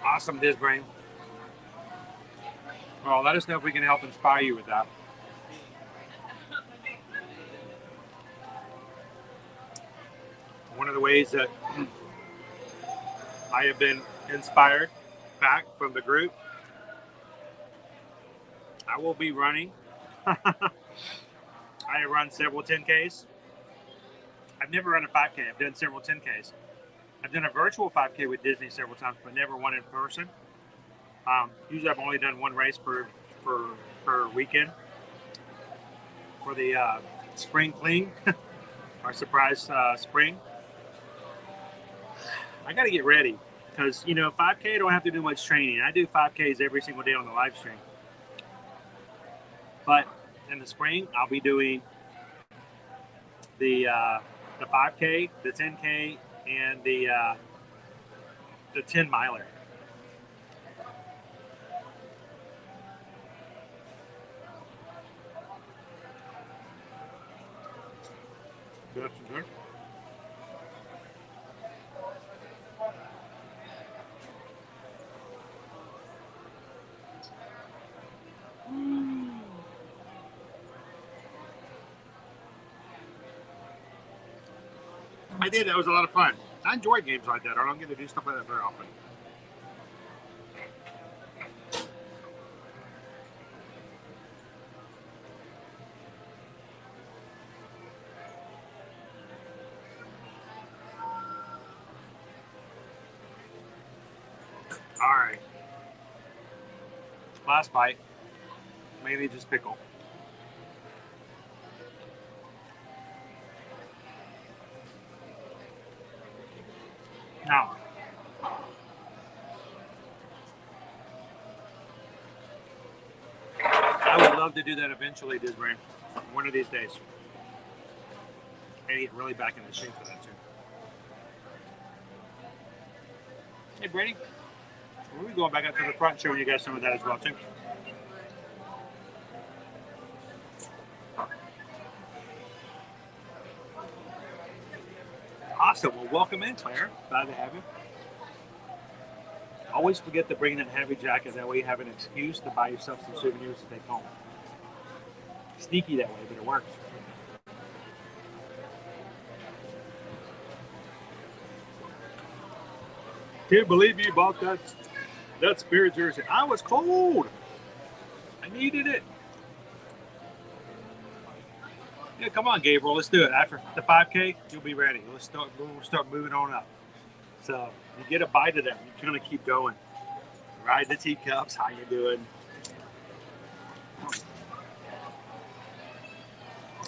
Awesome, Disbrain. Well, let us know if we can help inspire you with that. One of the ways that I have been inspired back from the group, I will be running. I have run several 10Ks. I've never run a 5K. I've done several 10Ks. I've done a virtual 5K with Disney several times, but never one in person. Usually I've only done one race per weekend. For the spring clean, our surprise spring. I got to get ready because, 5K, I don't have to do much training. I do 5Ks every single day on the live stream. But in the spring, I'll be doing the 5K, the 10K, and the 10 miler. Good. I did. That was a lot of fun. I enjoy games like that. I don't get to do stuff like that very often. All right. Last bite. Mainly just pickle. Now, I would love to do that eventually, Disbrain. One of these days. I get really back in the shape for that too. Hey, Brady. We're going back up to the front, showing you guys some of that as well too. Awesome. Well, welcome in, Claire. Glad to have you. Always forget to bring that heavy jacket. That way you have an excuse to buy yourself some souvenirs to take home. Sneaky that way, but it works. Can't believe you bought that spirit jersey. I was cold. I needed it. Yeah, come on, Gabriel. Let's do it. After the 5K, you'll be ready. We'll start moving on up. So you get a bite of that. You're going to keep going. Ride the teacups. How you doing?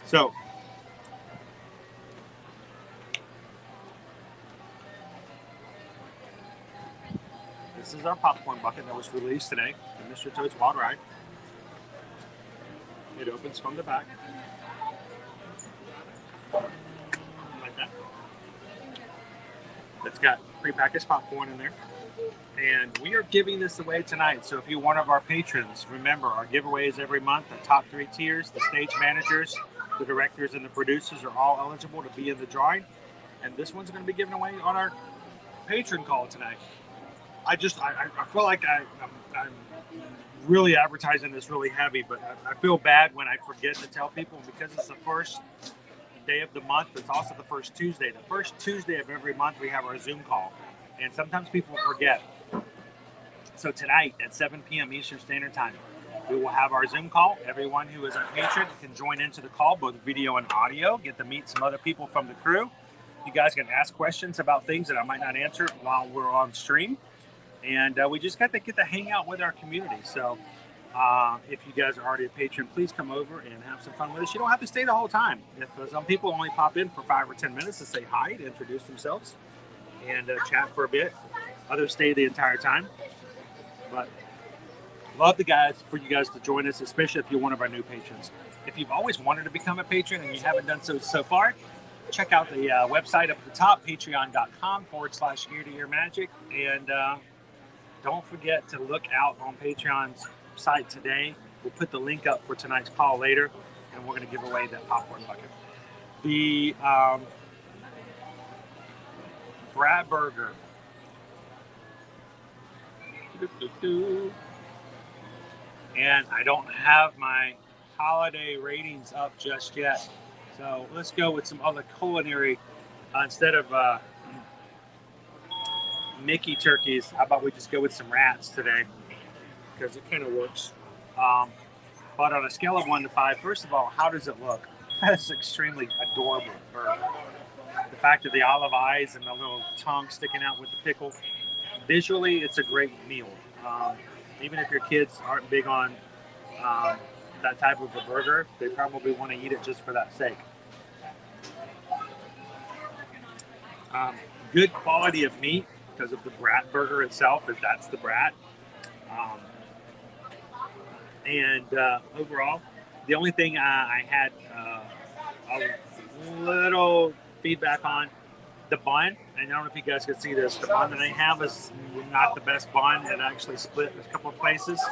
So this is our popcorn bucket that was released today in Mr. Toad's Wild Ride. It opens from the back. Like that. It's got prepackaged popcorn in there. And we are giving this away tonight. So if you're one of our patrons, remember our giveaways every month. The top 3 tiers, the stage managers, the directors, and the producers are all eligible to be in the drawing. And this one's going to be given away on our patron call tonight. I feel like I'm really advertising this really heavy, but I feel bad when I forget to tell people, because it's the first day of the month. It's also the first Tuesday. The first Tuesday of every month we have our Zoom call, and sometimes people forget. So tonight at 7 p.m. Eastern Standard Time, we will have our Zoom call. Everyone who is a patron can join into the call, both video and audio, get to meet some other people from the crew. You guys can ask questions about things that I might not answer while we're on stream. And we just got to get to hang out with our community. So if you guys are already a patron, please come over and have some fun with us. You don't have to stay the whole time. If some people only pop in for 5 or 10 minutes to say hi, to introduce themselves, and chat for a bit. Others stay the entire time. But love for you guys to join us, especially if you're one of our new patrons. If you've always wanted to become a patron and you haven't done so far, check out the website up at the top, patreon.com/ear-to-ear magic. And don't forget to look out on Patreon's site today. We'll put the link up for tonight's call later, and we're going to give away that popcorn bucket. The Brad Burger. And I don't have my holiday ratings up just yet. So let's go with some other culinary. Instead of Mickey turkeys, how about we just go with some rats today? Because it kind of works. But on a scale of 1 to 5, first of all, how does it look? That's extremely adorable bird. The fact of the olive eyes and the little tongue sticking out with the pickle. Visually, it's a great meal. Even if your kids aren't big on that type of a burger, they probably want to eat it just for that sake. Good quality of meat because of the brat burger itself, if that's the brat. Overall, the only thing I had a little feedback on, the bun. I don't know if you guys can see this. The bun that I have is not the best bun. It actually split in a couple of places.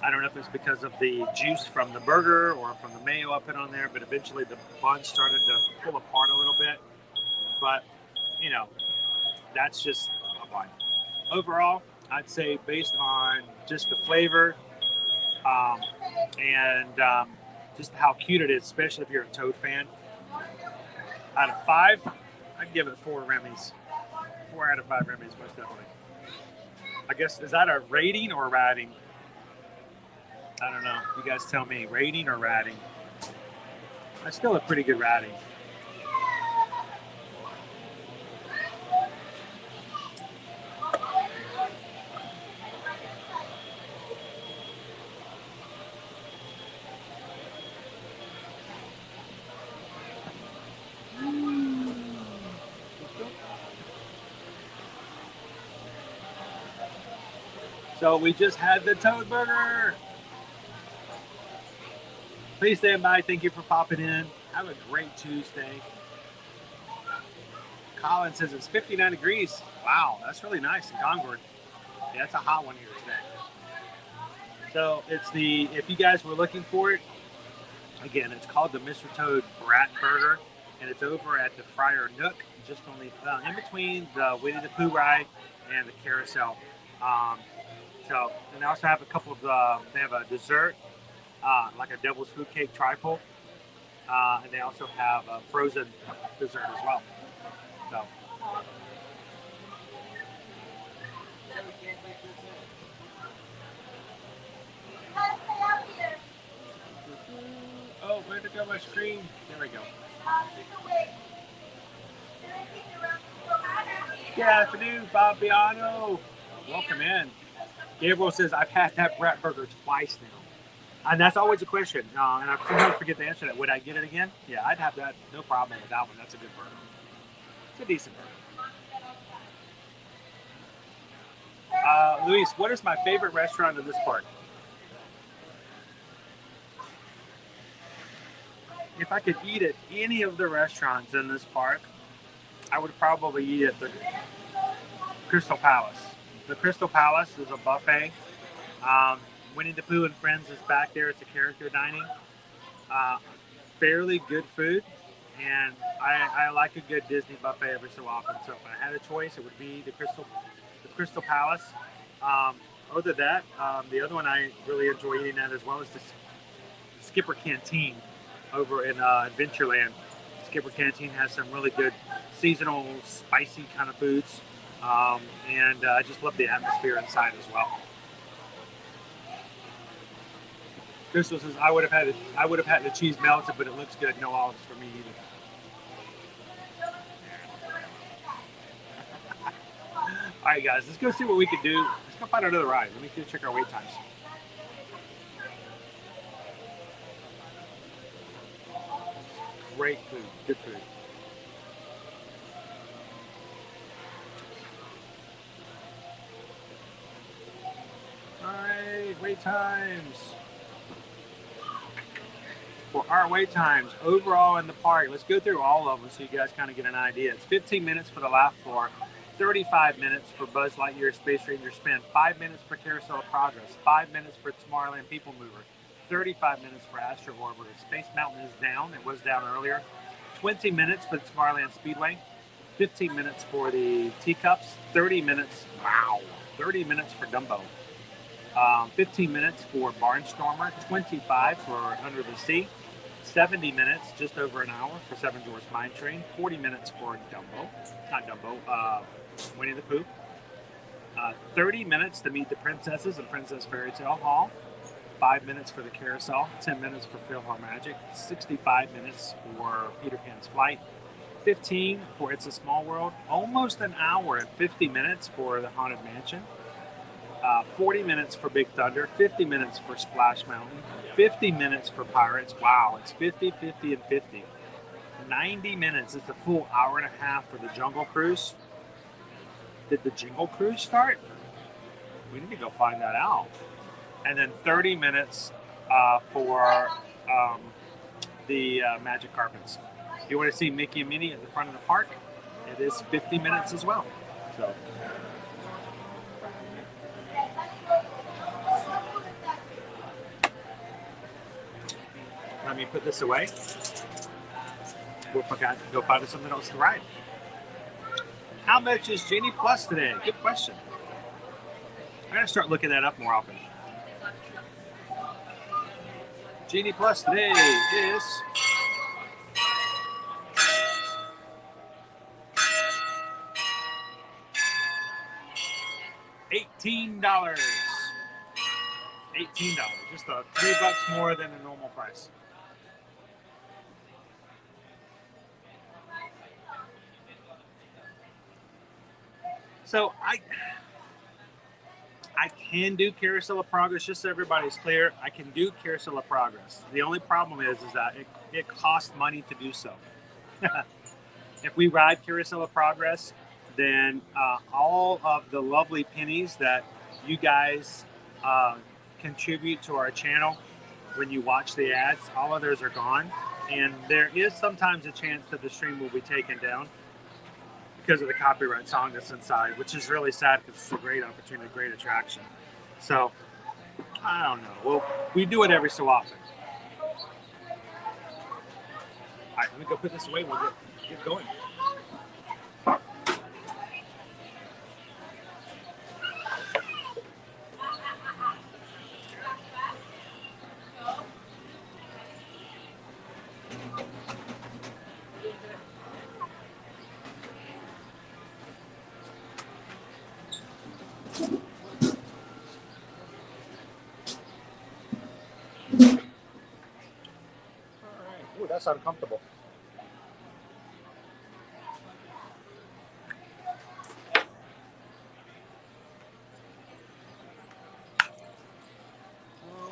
I don't know if it's because of the juice from the burger or from the mayo I put on there, but eventually the bun started to pull apart a little bit. But, you know, that's just a bun. Overall, I'd say based on just the flavor and just how cute it is, especially if you're a Toad fan, out of 5, I'd give it 4 Remy's. 4 out of 5 Remy's, most definitely. I guess, is that a rating or a rating? I don't know. You guys tell me. Rating or rating? That's still a pretty good rating. So we just had the Toad Burger. Please stand by. Thank you for popping in. Have a great Tuesday. Colin says it's 59 degrees. Wow, that's really nice in Concord. Yeah, it's a hot one here today. So it's if you guys were looking for it, again, it's called the Mr. Toad Brat Burger, and it's over at the Friar Nook, just only in between the Winnie the Pooh ride and the carousel. And they also have a couple of, they have a dessert, like a devil's food cake trifle, and they also have a frozen dessert as well. So. Oh, where to go my screen? There we go. Good afternoon, Fabiano. Welcome in. Gabriel says, I've had that Brat Burger twice now. And that's always a question. And I sometimes forget to answer that. Would I get it again? Yeah, I'd have that. No problem with that one. That's a good burger. It's a decent burger. Luis, what is my favorite restaurant in this park? If I could eat at any of the restaurants in this park, I would probably eat at the Crystal Palace. The Crystal Palace is a buffet. Winnie the Pooh and Friends is back there. It's a character dining. Fairly good food. And I like a good Disney buffet every so often. So if I had a choice, it would be the Crystal Palace. other than that, the other one I really enjoy eating at as well is the Skipper Canteen over in Adventureland. Skipper Canteen has some really good seasonal, spicy kind of foods, and I just love the atmosphere inside as well. Crystal says I would have had the cheese melted, but it looks good. No olives for me either. All right, guys, let's go see what we can do. Let's go find another ride. Let me go check our wait times. Great food, good food. All right, wait times. For our wait times overall in the park, let's go through all of them so you guys kind of get an idea. It's 15 minutes for the laugh floor, 35 minutes for Buzz Lightyear Space Ranger Spin, 5 minutes for Carousel of Progress, 5 minutes for Tomorrowland PeopleMover, 35 minutes for Astro Orbiter. Space Mountain is down. It was down earlier. 20 minutes for the Tomorrowland Speedway, 15 minutes for the Teacups, 30 minutes, wow, 30 minutes for Dumbo, 15 minutes for Barnstormer, 25 for Under the Sea, 70 minutes, just over an hour for Seven Dwarfs Mine Train, 40 minutes for Winnie the Pooh, 30 minutes to meet the princesses in Princess Fairy Tale Hall, 5 minutes for the Carousel, 10 minutes for PhilharMagic, 65 minutes for Peter Pan's Flight, 15 for It's a Small World, almost an hour and 50 minutes for the Haunted Mansion, 40 minutes for Big Thunder, 50 minutes for Splash Mountain, 50 minutes for Pirates. Wow, it's 50, 50, and 50. 90 minutes. It's a full hour and a half for the Jungle Cruise. Did the Jingle Cruise start? We need to go find that out. And then 30 minutes for the Magic Carpets. If you want to see Mickey and Minnie at the front of the park, it is 50 minutes as well. So. Let me put this away. We'll go find something else to ride. How much is Genie Plus today? Good question. I gotta start looking that up more often. Genie Plus today is $18. $18, just $3 more than the normal price. So I can do Carousel of Progress, just so everybody's clear. I can do Carousel of Progress. The only problem is that it costs money to do so. If we ride Carousel of Progress, then all of the lovely pennies that you guys contribute to our channel when you watch the ads, all of those are gone. And there is sometimes a chance that the stream will be taken down because of the copyright song that's inside, which is really sad because it's a great opportunity, a great attraction. So, I don't know. Well, we do it every so often. All right, let me go put this away. We'll get going. Ooh, that's uncomfortable.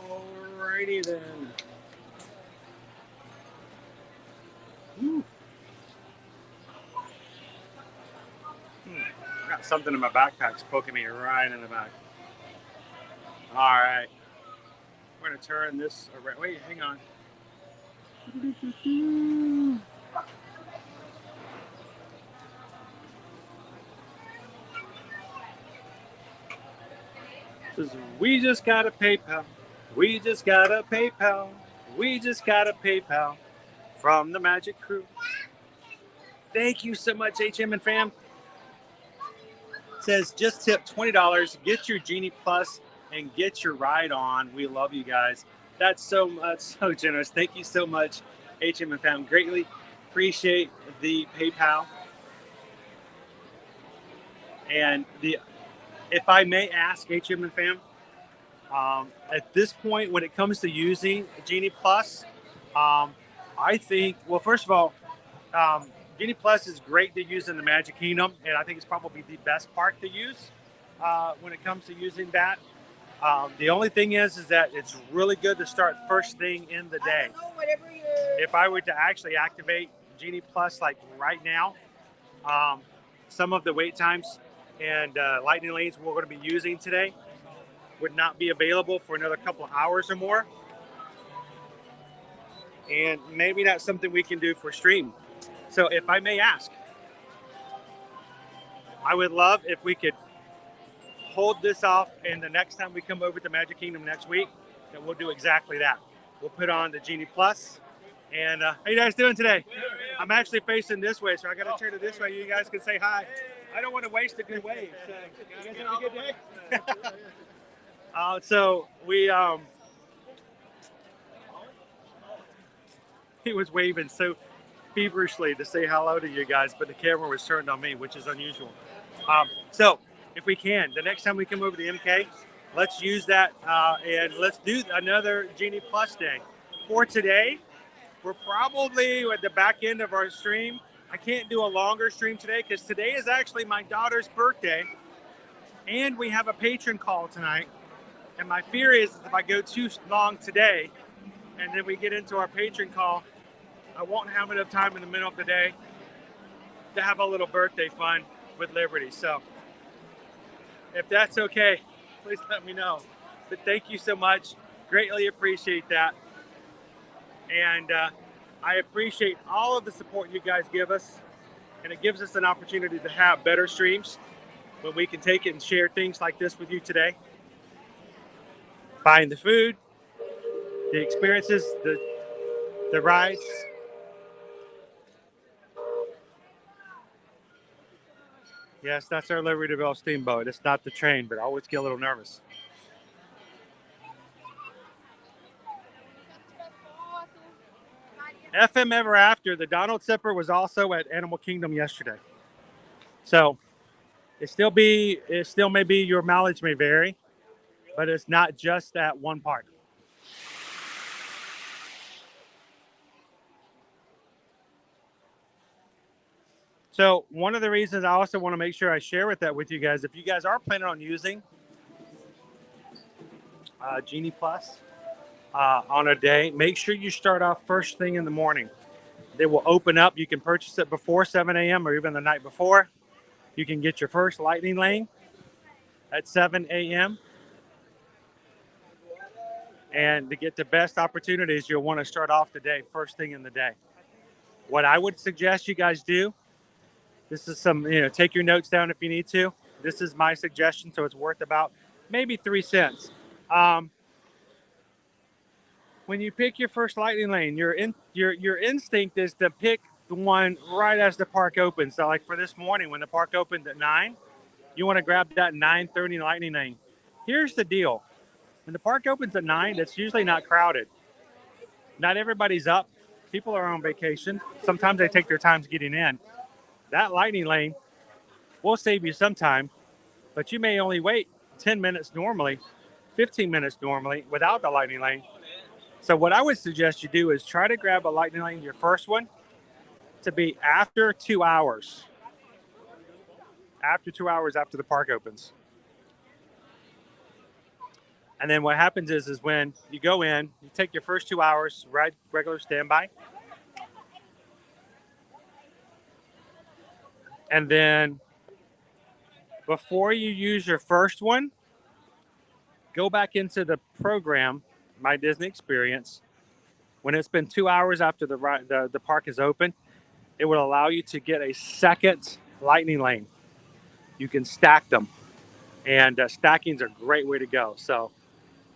Alrighty then. I got something in my backpack's poking me right in the back. Alright. We're gonna turn this around. Wait, hang on. Says, we just got a PayPal. We just got a PayPal. We just got a PayPal from the Magic Crew. Thank you so much, HM and fam. Says, just tip $20. Get your Genie Plus and get your ride on. We love you guys. That's so generous. Thank you so much, HM and Fam. Greatly appreciate the PayPal. And if I may ask, HM and Fam, at this point, when it comes to using Genie Plus, I think, well, first of all, Genie Plus is great to use in the Magic Kingdom, and I think it's probably the best park to use when it comes to using that. The only thing is that it's really good to start first thing in the day. If I were to actually activate Genie Plus like right now, some of the wait times and lightning lanes we're going to be using today would not be available for another couple of hours or more. And maybe that's something we can do for stream. So if I may ask, I would love if we could hold this off, and the next time we come over to Magic Kingdom next week, that we'll do exactly that. We'll put on the Genie Plus. And how you guys doing today? I'm actually facing this way, so I got to turn it this way. You guys can say hi. I don't want to waste a good wave. So you guys have a good day? So we, he was waving so feverishly to say hello to you guys, but the camera was turned on me, which is unusual. So if we can, the next time we come over to MK, let's use that and let's do another Genie Plus day. For today, we're probably at the back end of our stream. I can't do a longer stream today because today is actually my daughter's birthday, and we have a patron call tonight. And my fear is if I go too long today and then we get into our patron call, I won't have enough time in the middle of the day to have a little birthday fun with Liberty. So if that's okay, please let me know. But thank you so much. Greatly appreciate that. And I appreciate all of the support you guys give us. And it gives us an opportunity to have better streams when we can take it and share things like this with you today. Buying the food, the experiences, the rides. Yes, that's our Libertyville steamboat. It's not the train, but I always get a little nervous. FM Ever After, the Donald Sipper was also at Animal Kingdom yesterday. So it still may be, your mileage may vary, but it's not just at one park. So one of the reasons I also want to make sure I share with you guys, if you guys are planning on using Genie Plus on a day, make sure you start off first thing in the morning. They will open up. You can purchase it before 7 a.m. or even the night before. You can get your first lightning lane at 7 a.m. And to get the best opportunities, you'll want to start off the day first thing in the day. What I would suggest you guys do, this is some, take your notes down if you need to. This is my suggestion, so it's worth about maybe 3 cents. When you pick your first lightning lane, your instinct is to pick the one right as the park opens. So like for this morning, when the park opened at 9, you want to grab that 9:30 lightning lane. Here's the deal. When the park opens at 9, it's usually not crowded. Not everybody's up. People are on vacation. Sometimes they take their time getting in. That lightning lane will save you some time, but you may only wait 10 minutes normally, 15 minutes normally without the lightning lane. So what I would suggest you do is try to grab a lightning lane, your first one, to be after 2 hours. After 2 hours after the park opens. And then what happens is when you go in, you take your first 2 hours, ride regular standby. And then before you use your first one, go back into the program, My Disney Experience. When it's been 2 hours after the park is open, it will allow you to get a second lightning lane. You can stack them. And stacking is a great way to go. So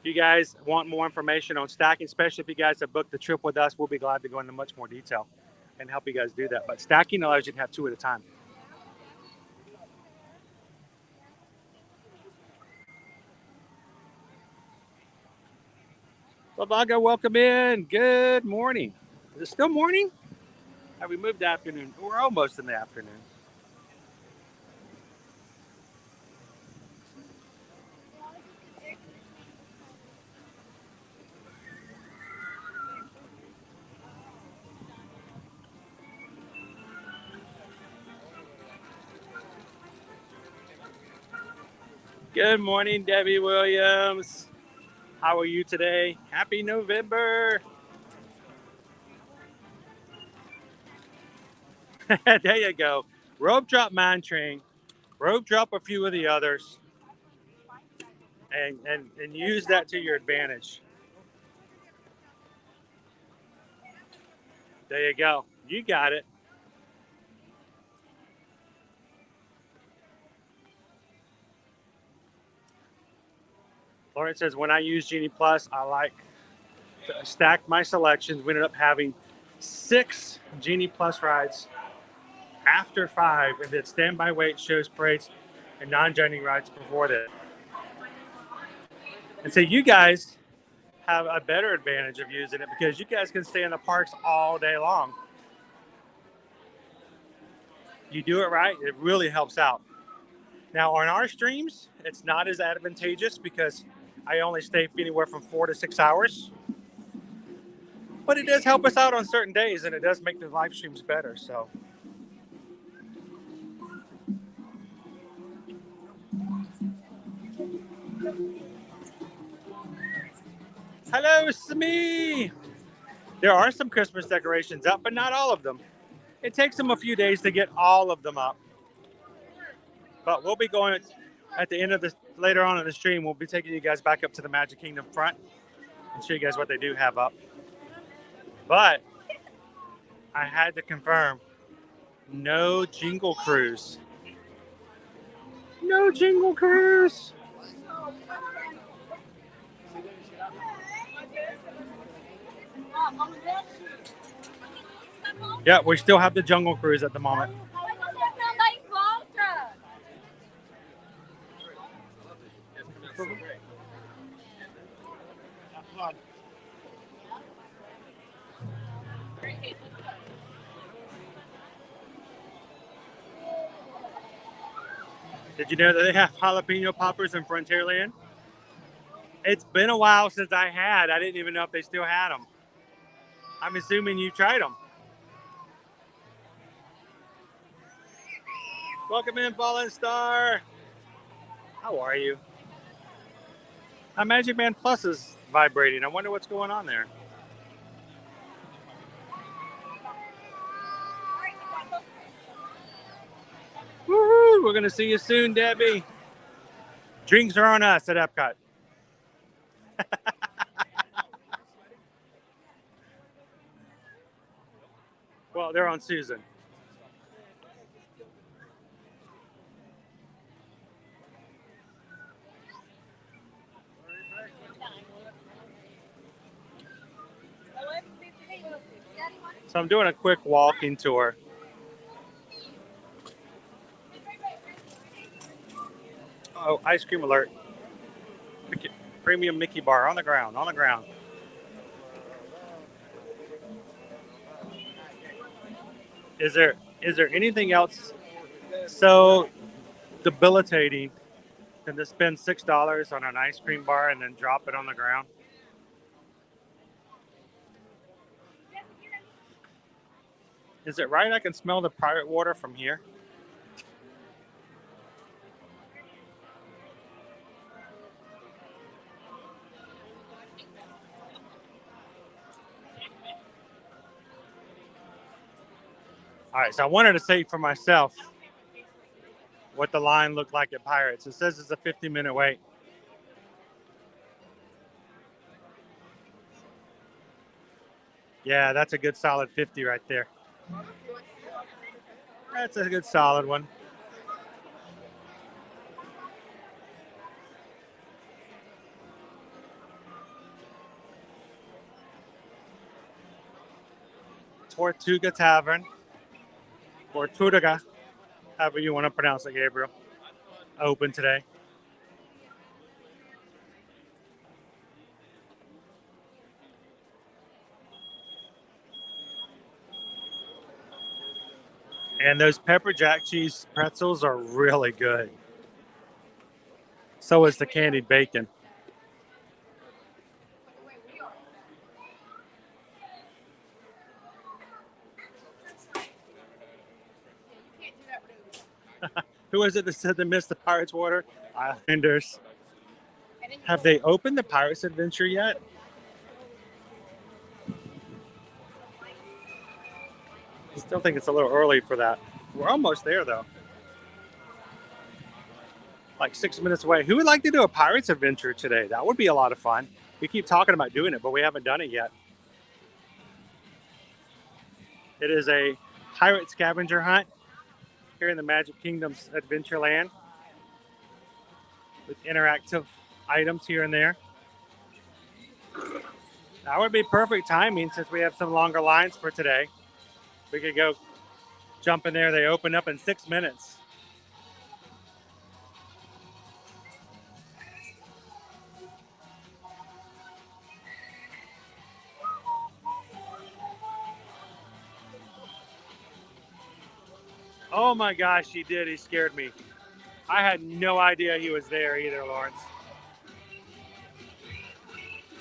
if you guys want more information on stacking, especially if you guys have booked the trip with us, we'll be glad to go into much more detail and help you guys do that. But stacking allows you to have 2 at a time. Babaga, welcome in. Good morning. Is it still morning? Have we moved to afternoon? We're almost in the afternoon. Good morning, Debbie Williams. How are you today? Happy November. There you go. Rope drop Mine Train. Rope drop a few of the others. And use that to your advantage. There you go. You got it. Lauren says, when I use Genie Plus, I like to stack my selections. We ended up having 6 Genie Plus rides after 5, and then standby wait, shows, parades, and non-joining rides before that. And so you guys have a better advantage of using it because you guys can stay in the parks all day long. You do it right, it really helps out. Now on our streams, it's not as advantageous because I only stay anywhere from 4 to 6 hours. But it does help us out on certain days, and it does make the live streams better. So, hello, Smee. There are some Christmas decorations up, but not all of them. It takes them a few days to get all of them up. But we'll be going at the end of this later on in the stream. We'll be taking you guys back up to the Magic Kingdom front and show you guys what they do have up. But I had to confirm, no Jingle Cruise. No Jingle Cruise. Yeah, we still have the Jungle Cruise at the moment. Did you know that they have jalapeno poppers in Frontierland? It's been a while since I had. I didn't even know if they still had them. I'm assuming you tried them. Welcome in, Fallen Star. How are you? My Magic Band Plus is vibrating. I wonder what's going on there. Woohoo! We're going to see you soon, Debbie. Drinks are on us at Epcot. Well, they're on Susan. So I'm doing a quick walking tour. Oh, ice cream alert. Premium Mickey bar on the ground, on the ground. Is there anything else so debilitating than to spend $6 on an ice cream bar and then drop it on the ground? Is it right I can smell the pirate water from here? All right, so I wanted to see for myself what the line looked like at Pirates. It says it's a 50-minute wait. Yeah, that's a good solid 50 right there. That's a good solid one. Tortuga Tavern, or Tortuga, however you want to pronounce it, Gabriel. Open today. And those pepper jack cheese pretzels are really good. So is the candied bacon. Who is it that said they missed the Pirates Water? Islanders. Have they opened the Pirates Adventure yet? I still think it's a little early for that. We're almost there though. Like 6 minutes away. Who would like to do a Pirates Adventure today? That would be a lot of fun. We keep talking about doing it, but we haven't done it yet. It is a pirate scavenger hunt here in the Magic Kingdom's Adventureland with interactive items here and there. That would be perfect timing since we have some longer lines for today. We could go jump in there. They open up in 6 minutes. Oh my gosh, he did. He scared me. I had no idea he was there either, Lawrence.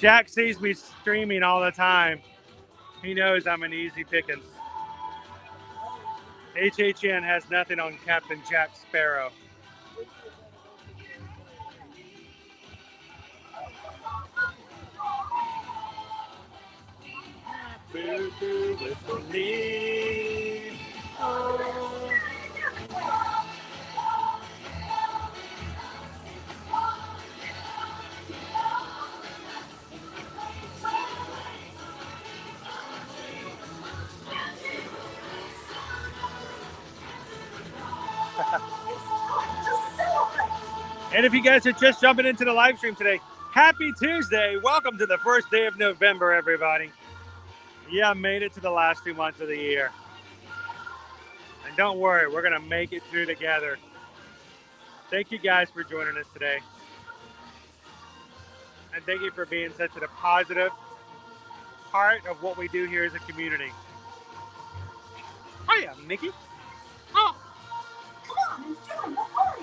Jack sees me streaming all the time. He knows I'm an easy pickings. HHN has nothing on Captain Jack Sparrow. Boo-boo with me. Oh. And if you guys are just jumping into the live stream today, happy Tuesday. Welcome to the first day of November, everybody. Yeah, made it to the last 2 months of the year. And don't worry, we're going to make it through together. Thank you guys for joining us today. And thank you for being such a positive part of what we do here as a community. Hiya, Mickey. Oh. Come on and join the party.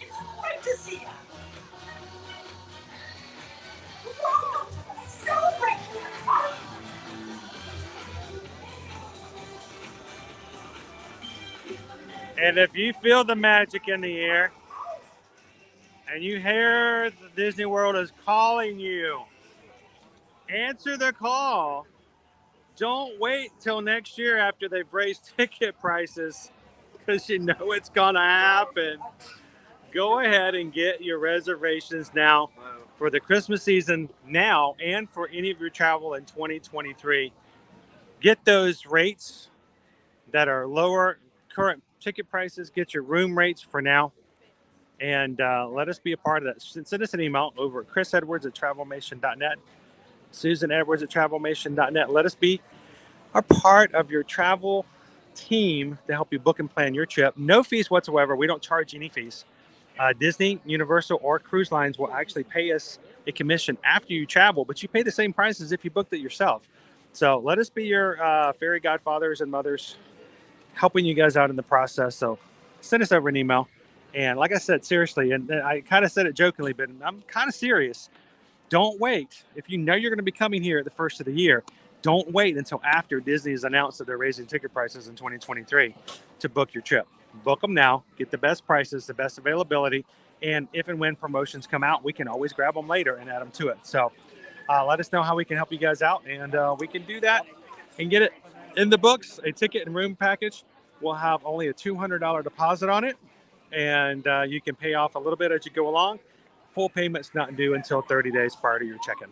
It's great to see you. Welcome to the celebration party. And if you feel the magic in the air and you hear the Disney World is calling you, answer the call. Don't wait till next year after they've raised ticket prices because you know it's going to happen. Go ahead and get your reservations now for the Christmas season now and for any of your travel in 2023. Get those rates that are lower current ticket prices. Get your room rates for now. And let us be a part of that. Send us an email over at chrisedwards@travelmation.net, susanedwards@travelmation.net. Let us be a part of your travel team to help you book and plan your trip. No fees whatsoever. We don't charge any fees. Disney, Universal, or cruise lines will actually pay us a commission after you travel, but you pay the same price as if you booked it yourself. So let us be your fairy godfathers and mothers, helping you guys out in the process. So send us over an email. And like I said, seriously, and I kind of said it jokingly, but I'm kind of serious. Don't wait. If you know you're going to be coming here at the first of the year, don't wait until after Disney has announced that they're raising ticket prices in 2023 to book your trip. Book them now, get the best prices, the best availability, and if and when promotions come out, we can always grab them later and add them to it. So let us know how we can help you guys out, and we can do that and get it in the books. A ticket and room package will have only a $200 deposit on it, and you can pay off a little bit as you go along. Full payment's not due until 30 days prior to your check-in.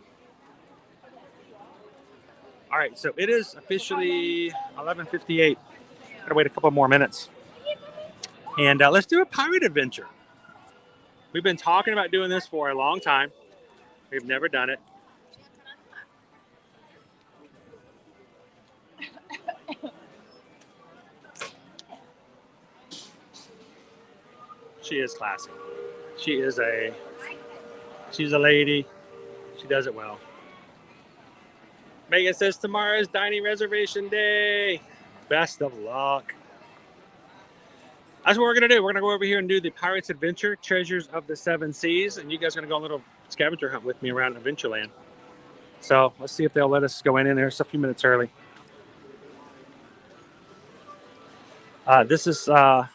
All right, so it is officially 11:58. Gotta wait a couple more minutes. And let's do a pirate adventure. We've been talking about doing this for a long time. We've never done it. She is classy. She is a She's a lady. She does it well. Megan says tomorrow is dining reservation day. Best of luck. That's what we're going to do. We're going to go over here and do the Pirates Adventure, Treasures of the Seven Seas. And you guys are going to go on a little scavenger hunt with me around Adventureland. So let's see if they'll let us go in there. It's a few minutes early. This is a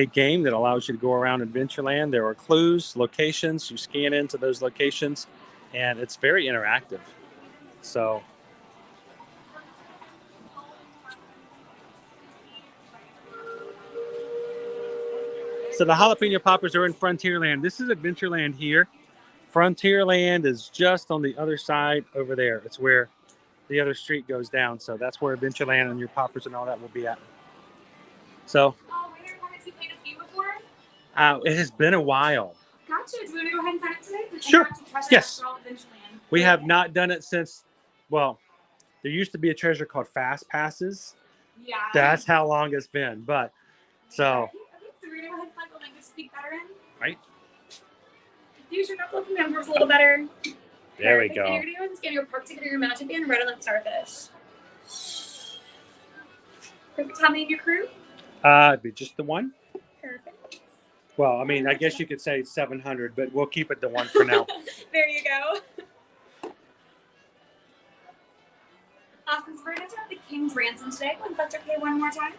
game that allows you to go around Adventureland. There are clues, locations. You scan into those locations, and it's very interactive. So the jalapeno poppers are in Frontierland. This is Adventureland here. Frontierland is just on the other side over there. It's where the other street goes down. So that's where Adventureland and your poppers and all that will be at. So it has been a while. Gotcha. Do you want to go ahead and sign up today? Sure. Yes. We have not done it since, well, there used to be a treasure called Fast Passes. Yeah. That's how long it's been. But so. Okay, so we're going to go ahead and select the language to speak better in. Right. Use your notebook numbers a little better. There we go. You're going to go and scan your park ticket or your magic band right on that starfish. Perfect. How many of your crew? It'd be just the one. Perfect. Well, I mean, I guess you could say 700, but we'll keep it the one for now. There you go. Awesome. So we're going to start the King's Ransom today. If that's okay, one more time.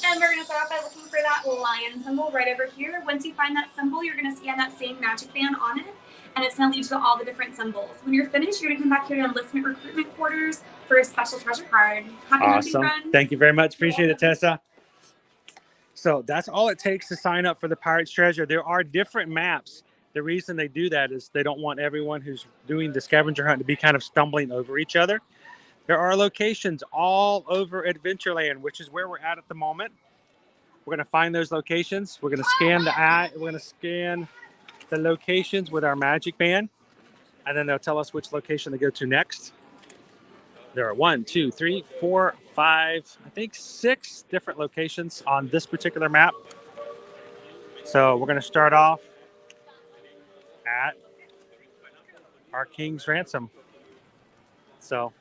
And we're going to start off by looking for that lion symbol right over here. Once you find that symbol, you're going to scan that same magic band on it, and it's going to lead you to all the different symbols. When you're finished, you're going to come back here to enlistment recruitment quarters for a special treasure card. Happy hunting, friends. Thank you very much. Appreciate it, Tessa. So that's all it takes to sign up for the Pirates Treasure. There are different maps. The reason they do that is they don't want everyone who's doing the scavenger hunt to be kind of stumbling over each other. There are locations all over Adventureland, which is where we're at the moment. We're going to find those locations. We're going to scan the locations with our magic band, and then they'll tell us which location to go to next. There are 1, 2, 3, 4, 5, I think 6 different locations on this particular map. So we're going to start off at our King's Ransom. So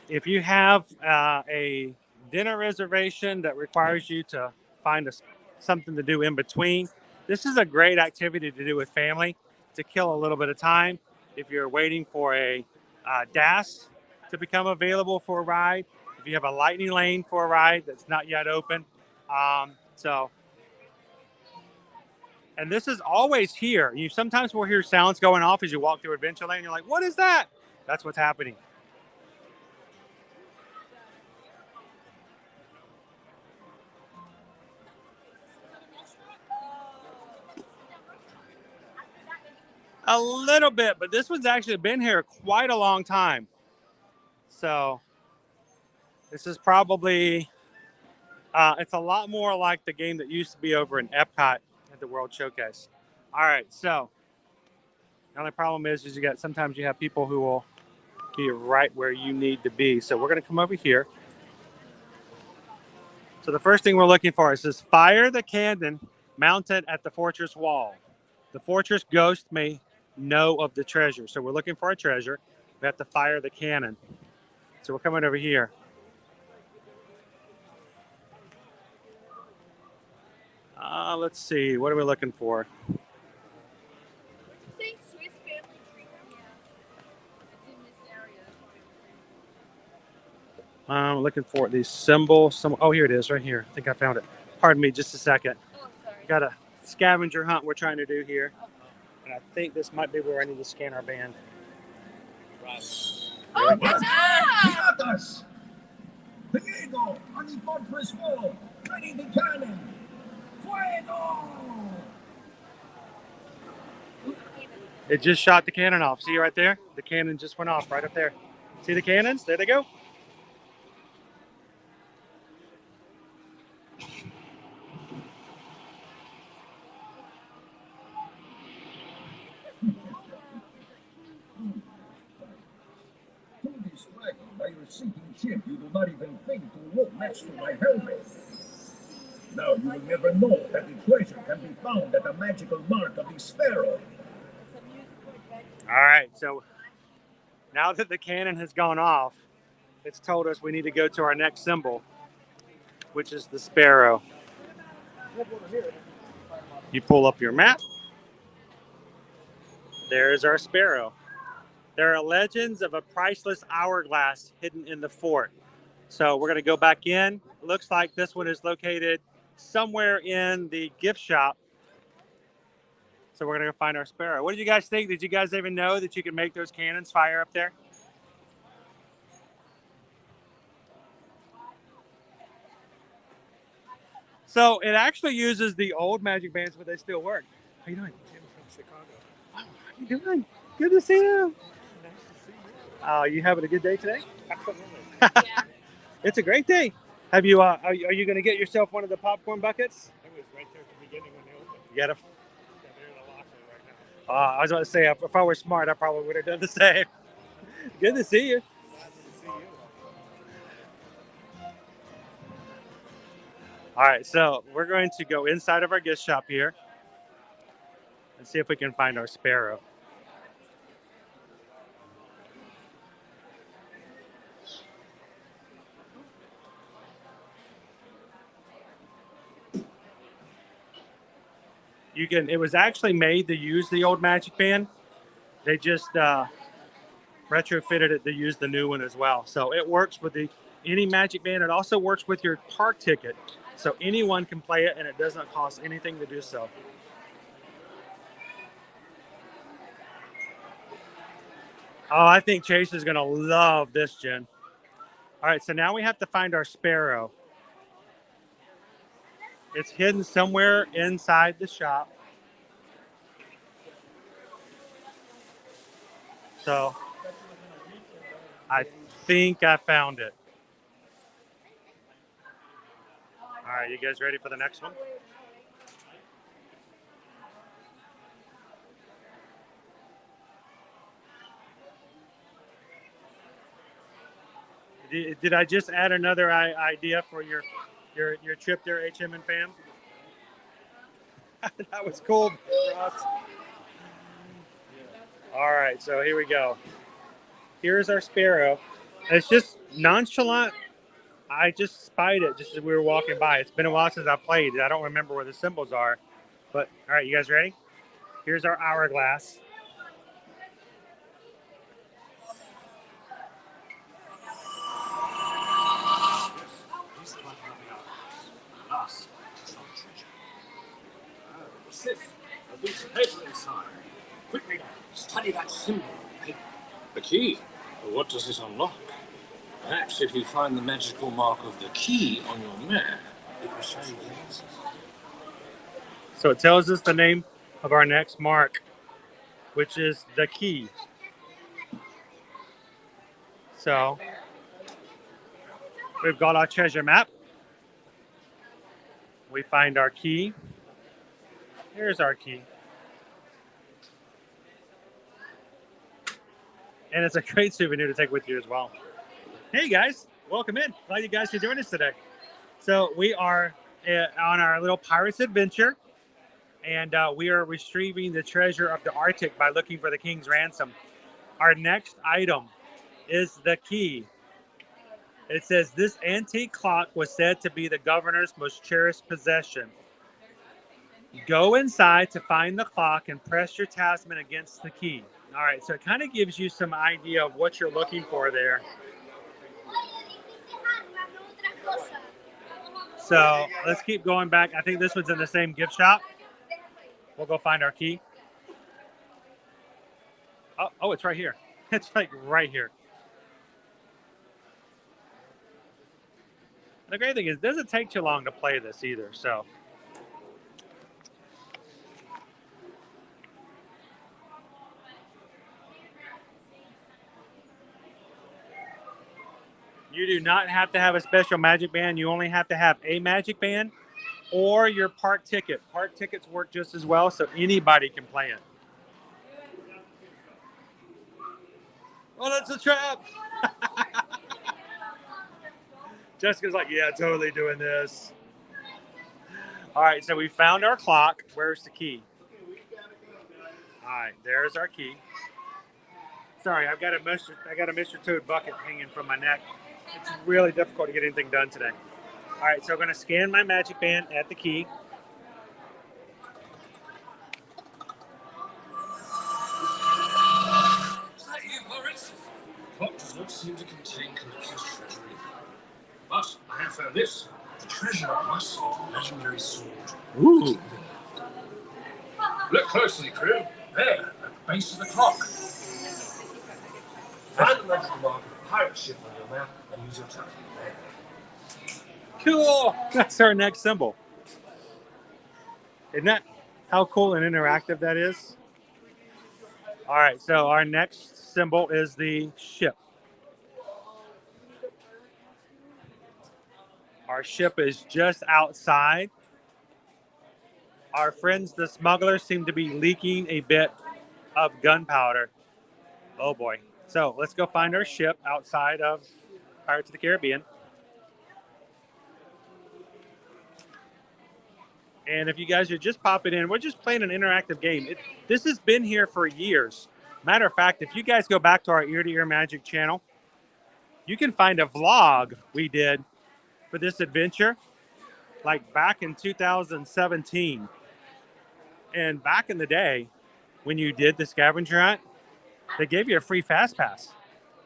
if you have a dinner reservation that requires you to find something to do in between, this is a great activity to do with family to kill a little bit of time. If you're waiting for a DAS to become available for a ride, if you have a lightning lane for a ride that's not yet open. And this is always here. You sometimes will hear sounds going off as you walk through Adventureland. You're like, what is that? That's what's happening. A little bit, but this one's actually been here quite a long time. So this is probably, it's a lot more like the game that used to be over in Epcot at the World Showcase. All right, so the only problem is sometimes you have people who will be right where you need to be. So we're going to come over here. So the first thing we're looking for is this: fire the cannon mounted at the fortress wall. The fortress ghost may know of the treasure. So we're looking for a treasure. We have to fire the cannon. So we're coming over here. Let's see. What are we looking for? I'm looking for the symbol. Oh, here it is, right here. I think I found it. Pardon me, just a second. Got a scavenger hunt we're trying to do here. And I think this might be where I need to scan our band. Right. Oh, piratas! Diego, on the fortress wall, ready the cannon! Fuego! It just shot the cannon off. See right there? The cannon just went off right up there. See the cannons? There they go. By your sinking ship, you do not even think to look next to my helmet. will never know that the treasure can be found at the magical mark of the sparrow. All right, so now that the cannon has gone off, it's told us we need to go to our next symbol, which is the sparrow. You pull up your map. There's our sparrow. There are legends of a priceless hourglass hidden in the fort. So we're going to go back in. Looks like this one is located somewhere in the gift shop. So we're going to go find our sparrow. What did you guys think? Did you guys even know that you could make those cannons fire up there? So it actually uses the old magic bands, but they still work. How you doing? Jim from Chicago. Oh, how you doing? Good to see you. Nice to see you. You having a good day today? Absolutely. Yeah. It's a great day. Have you? Are you going to get yourself one of the popcorn buckets? I was right there at the beginning when they opened. You got a. Yeah, they're in the locker right now. I was about to say, if I were smart, I probably would have done the same. Good to see you. Glad to see you. All right, so we're going to go inside of our gift shop here and see if we can find our sparrow. It was actually made to use the old magic band. They just retrofitted it to use the new one as well. So it works with any magic band. It also works with your park ticket. So anyone can play it and it does not cost anything to do so. Oh, I think Chase is going to love this, Jen. All right, so now we have to find our sparrow. It's hidden somewhere inside the shop. So I think I found it. All right, you guys ready for the next one? Did I just add another idea for your trip there, HM and fam? That was cool, Ross. All right, so here we go. Here's our sparrow. It's just nonchalant. I just spied it just as we were walking by. It's been a while since I played. I don't remember where the symbols are. But, all right, you guys ready? Here's our hourglass. A piece of paper inside. Quickly, study that symbol on paper. The key? What does it unlock? Perhaps if you find the magical mark of the key on your map, it will show you the answers. So it tells us the name of our next mark, which is the key. So we've got our treasure map. We find our key. Here's our key. And it's a great souvenir to take with you as well. Hey guys, welcome in. Glad you guys could join us today. So we are on our little pirate's adventure, and we are retrieving the treasure of the Arctic by looking for the king's ransom. Our next item is the key. It says this antique clock was said to be the governor's most cherished possession. Go inside to find the clock and press your talisman against the key. All right, so it kind of gives you some idea of what you're looking for there. So let's keep going back. I think this one's in the same gift shop. We'll go find our key. Oh, it's right here. It's like right here. The great thing is it doesn't take too long to play this either, so. You do not have to have a special magic band. You only have to have a magic band or your park ticket. Park tickets work just as well, so anybody can play it. Oh, that's a trap. Jessica's like, yeah, totally doing this. All right, so we found our clock. Where's the key? All right, there's our key. Sorry, I got a Mr. Toad bucket hanging from my neck. It's really difficult to get anything done today. All right, so I'm going to scan my magic band at the key. Is that you, Morris? The clock does not seem to contain Calypso's treasury. But I have found this. The treasure of muscle, legendary sword. Ooh. Look closely, crew. There, at the base of the clock. Find the magical mark of a pirate ship on your map and use your tracking there. Cool. That's our next symbol. Isn't that how cool and interactive that is? All right, so our next symbol is the ship. Our ship is just outside. Our friends, the smugglers, seem to be leaking a bit of gunpowder. Oh boy. So let's go find our ship outside of Pirates of the Caribbean. And if you guys are just popping in, we're just playing an interactive game. This has been here for years. Matter of fact, if you guys go back to our Ear to Ear Magic channel, you can find a vlog we did for this adventure, like back in 2017. And back in the day, when you did the scavenger hunt, they gave you a free fast pass.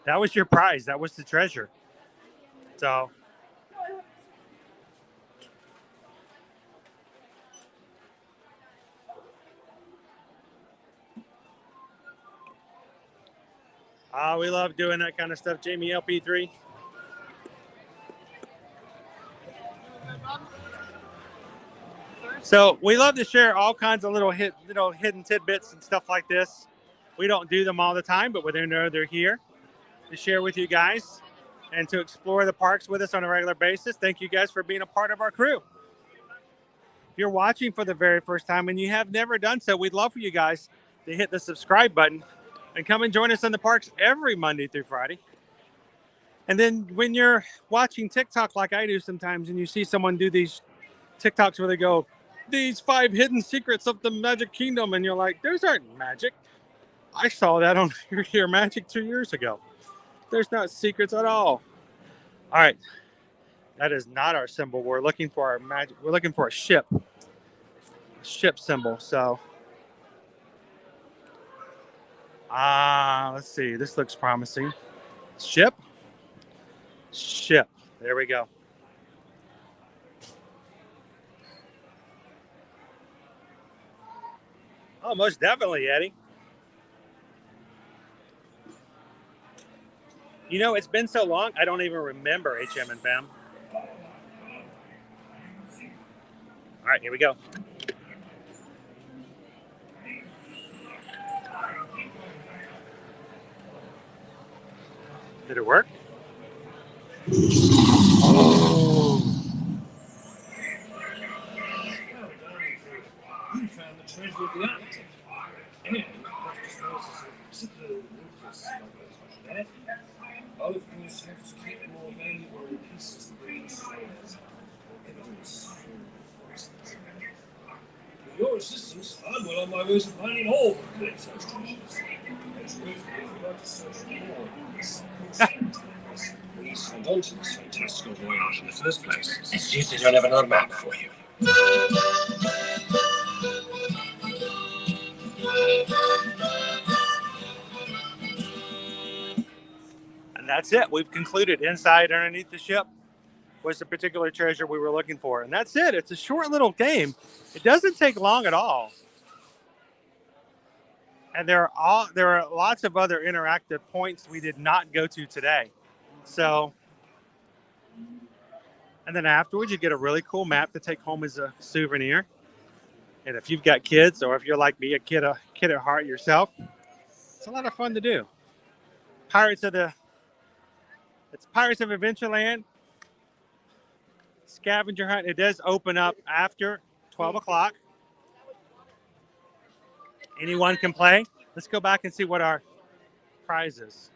That was your prize. That was the treasure. So we love doing that kind of stuff. Jamie LP3. So we love to share all kinds of little hidden tidbits and stuff like this. We don't do them all the time, but when they're here to share with you guys and to explore the parks with us on a regular basis. Thank you guys for being a part of our crew. If you're watching for the very first time and you have never done so, we'd love for you guys to hit the subscribe button and come and join us in the parks every Monday through Friday. And then when you're watching TikTok like I do sometimes and you see someone do these TikToks where they go, these 5 hidden secrets of the Magic Kingdom, and you're like, those aren't magic. I saw that on your Magic 2 years ago. There's not secrets at all. All right. That is not our symbol. We're looking for our magic. We're looking for a ship symbol. So, let's see. This looks promising. Ship. There we go. Oh, most definitely, Eddie. You know, it's been so long, I don't even remember HM and Fam. All right, here we go. Did it work? Oh. You found the treasure of the Arctic. And that discloses a particular ruthless there. All of these have to keep more valuable pieces than they destroyers. Evidence for poisons. With your assistance, I'm well on my way to finding all the Calypso's treasures. As we've got to search for more of this we signed on to this fantastical voyage in the first place. Let's see if they don't have another map for you. And that's it. We've concluded. Inside, underneath the ship, was the particular treasure we were looking for. And that's it. It's a short little game. It doesn't take long at all. And there are lots of other interactive points we did not go to today. So, and then afterwards, you get a really cool map to take home as a souvenir. And if you've got kids, or if you're like me, a kid at heart yourself, it's a lot of fun to do. Pirates of Adventureland scavenger hunt. It does open up after 12 o'clock. Anyone can play. Let's go back and see what our prize is.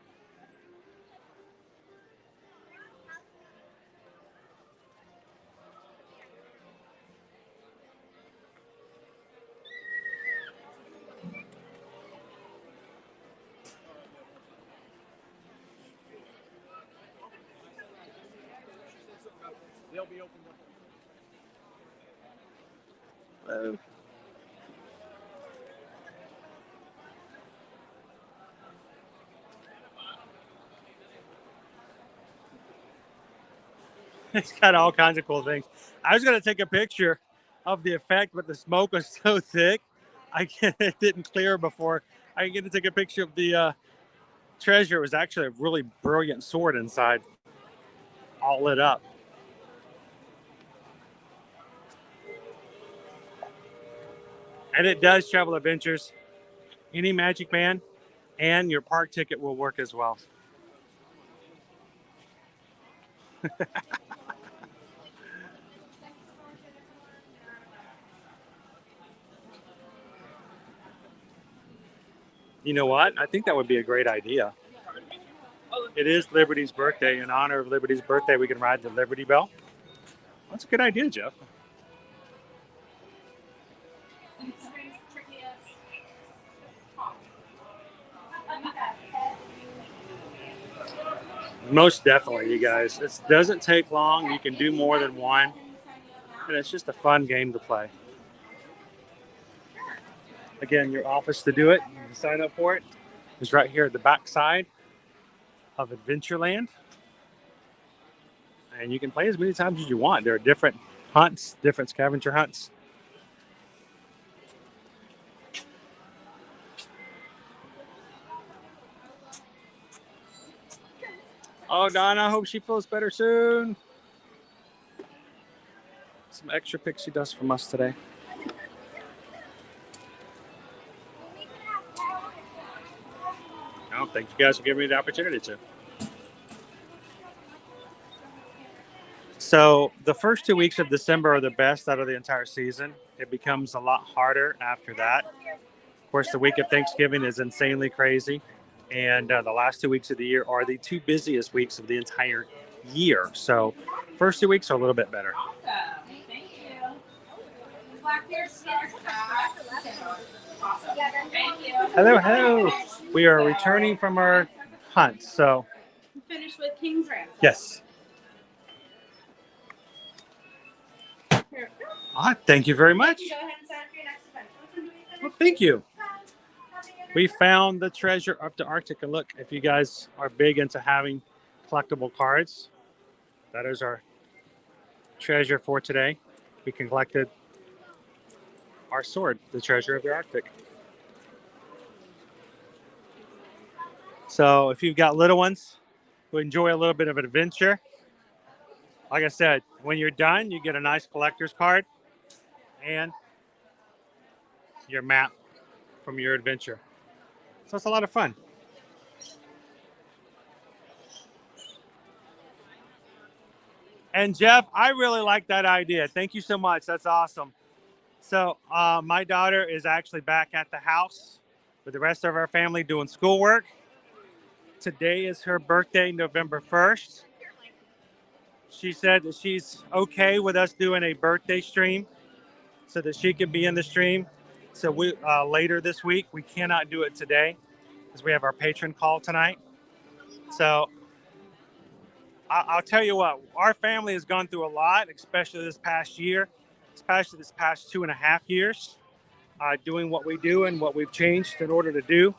be opened up. Hello. It's got all kinds of cool things. I was going to take a picture of the effect, but the smoke was so thick, it didn't clear before I could get to take a picture of the treasure. It was actually a really brilliant sword inside, all lit up. And it does travel adventures. Any Magic Band and your park ticket will work as well. You know what? I think that would be a great idea. It is Liberty's birthday. In honor of Liberty's birthday, we can ride the Liberty Bell. That's a good idea, Jeff. Most definitely, you guys. It doesn't take long. You can do more than one. And it's just a fun game to play. Again, your office to do it, you can sign up for it, is right here at the back side of Adventureland. And you can play as many times as you want. There are different hunts, different scavenger hunts. Oh, Donna, I hope she feels better soon. Some extra pixie dust from us today. I don't think you guys will give me the opportunity to. So the first 2 weeks of December are the best out of the entire season. It becomes a lot harder after that. Of course, the week of Thanksgiving is insanely crazy. And the last 2 weeks of the year are the two busiest weeks of the entire year. So first 2 weeks are a little bit better. Thank you. Hello, hello. We are returning from our hunt. So Finish with King's Ransom. yes. Thank you very much. Go ahead and sign up for your next event. Well, thank you. We found the treasure of the Arctic. And look, if you guys are big into having collectible cards, that is our treasure for today. We collected our sword, the treasure of the Arctic. So if you've got little ones who enjoy a little bit of an adventure, like I said, when you're done, you get a nice collector's card and your map from your adventure. So it's a lot of fun. And Jeff, I really like that idea. Thank you so much. That's awesome. So my daughter is actually back at the house with the rest of our family doing schoolwork. Today is her birthday, November 1st. She said that she's okay with us doing a birthday stream so that she can be in the stream. So we later this week, we cannot do it today because we have our patron call tonight. So I'll tell you what, our family has gone through a lot, especially this past year, especially this past 2.5 years, doing what we do and what we've changed in order to do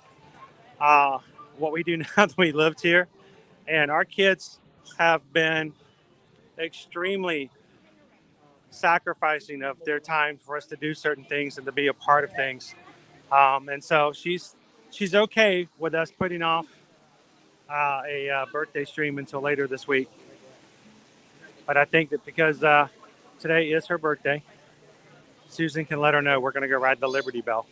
what we do now that we lived here. And our kids have been extremely sacrificing of their time for us to do certain things and to be a part of things. And so she's okay with us putting off a birthday stream until later this week. But I think that because today is her birthday, Susan can let her know we're going to go ride the Liberty Bell.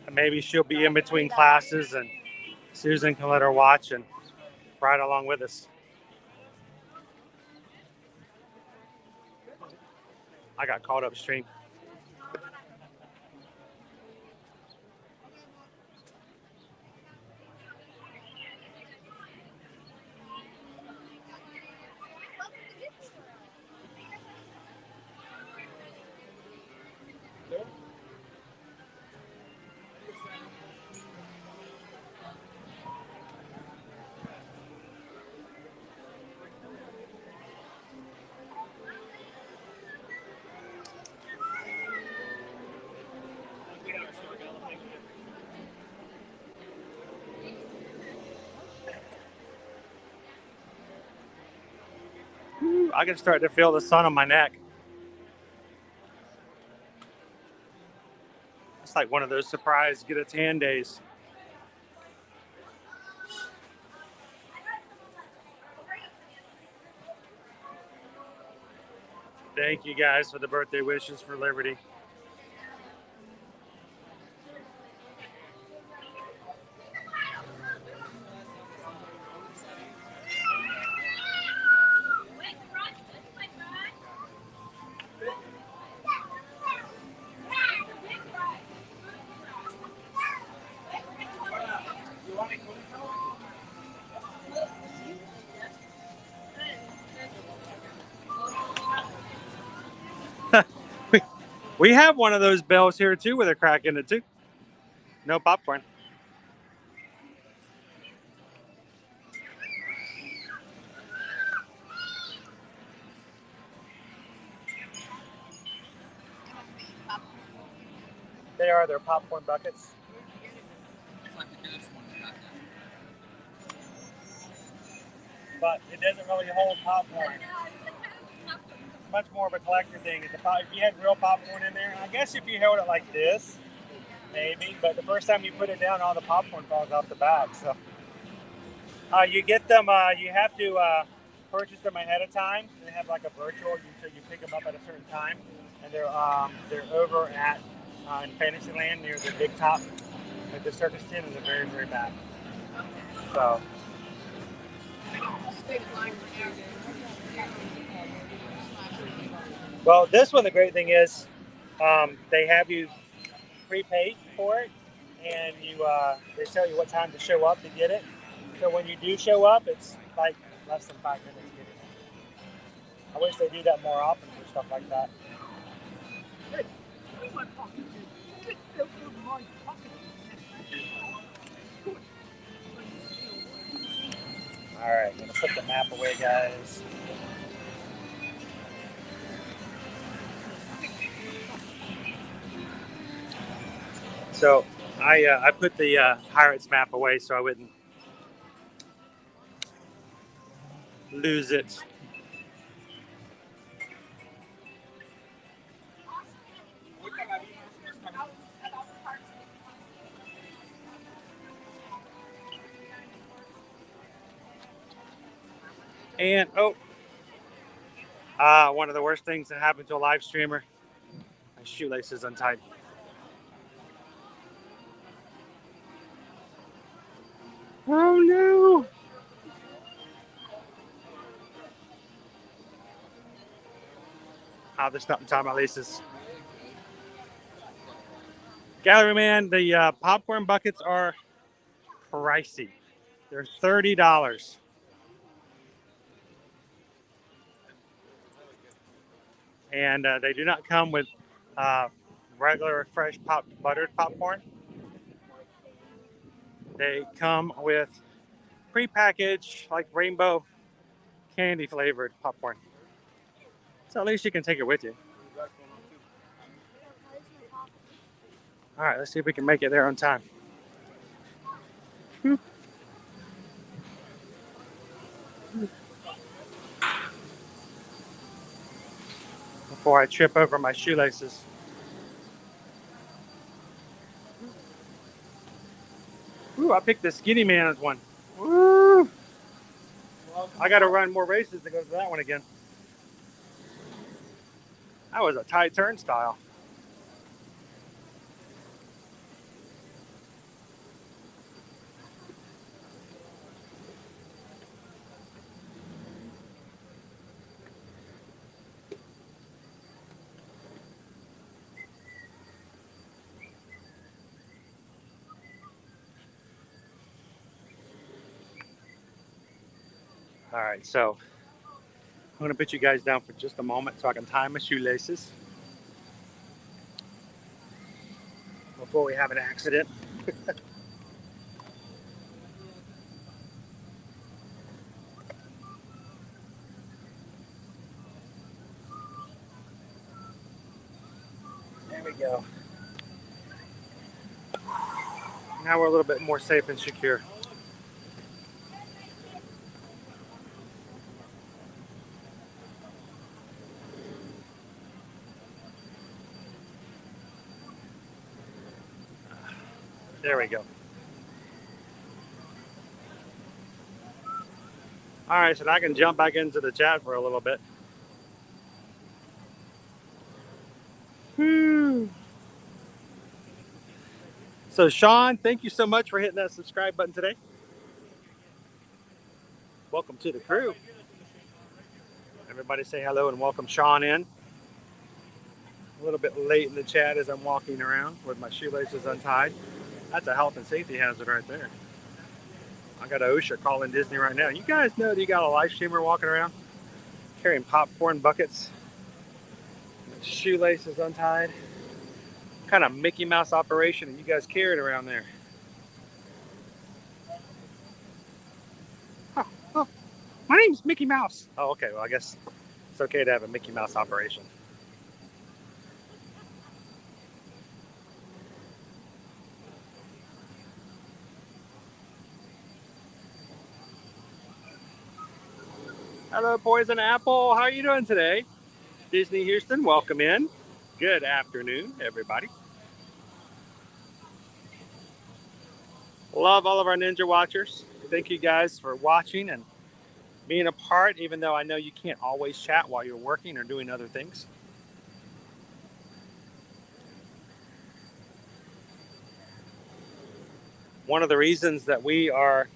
And maybe she'll be in between classes and Susan can let her watch and ride along with us. I got caught upstream. Ooh, I can start to feel the sun on my neck. It's like one of those surprise get a tan days. Thank you guys for the birthday wishes for Liberty. We have one of those bells here too with a crack in it too. No popcorn. They are. They're popcorn buckets. But it doesn't really hold popcorn. It's much more of a collector thing. If you had real popcorn in there, I guess if you held it like this, maybe. But the first time you put it down, all the popcorn falls off the bag. So you get them. You have to purchase them ahead of time. They have like a virtual. So you pick them up at a certain time, and they're over at in Fantasyland near the big top at the circus tent in the very, very back. So. Well, this one, the great thing is they have you prepaid for it, and they tell you what time to show up to get it. So when you do show up, it's like less than 5 minutes to get it. I wish they do that more often for stuff like that. All right, I'm gonna put the map away, guys. So I put the Pirates map away so I wouldn't lose it. And one of the worst things that happened to a live streamer, my shoelace is untied. Oh no! There's nothing tying my laces. Gallery man, the popcorn buckets are pricey. They're $30. And they do not come with regular fresh buttered popcorn. They come with prepackaged, like rainbow candy flavored popcorn. So at least you can take it with you. All right, let's see if we can make it there on time. Before I trip over my shoelaces. Ooh, I picked the skinny man's one. Woo! I got to run more races to go to that one again. That was a tight turnstile. All right, so I'm going to put you guys down for just a moment so I can tie my shoelaces before we have an accident. There we go. Now we're a little bit more safe and secure. There we go. All right, so I can jump back into the chat for a little bit. Whew. So Sean, thank you so much for hitting that subscribe button today. Welcome to the crew. Everybody say hello and welcome Sean in. A little bit late in the chat as I'm walking around with my shoelaces untied. That's a health and safety hazard right there. I got an OSHA calling Disney right now. You guys know that you got a live streamer walking around carrying popcorn buckets, shoelaces untied. What kind of Mickey Mouse operation are you guys carrying around there? Oh, my name's Mickey Mouse. Oh, okay. Well, I guess it's okay to have a Mickey Mouse operation. Hello, Poison Apple. How are you doing today? Disney Houston, welcome in. Good afternoon, everybody. Love all of our Ninja Watchers. Thank you guys for watching and being a part, even though I know you can't always chat while you're working or doing other things. One of the reasons that we are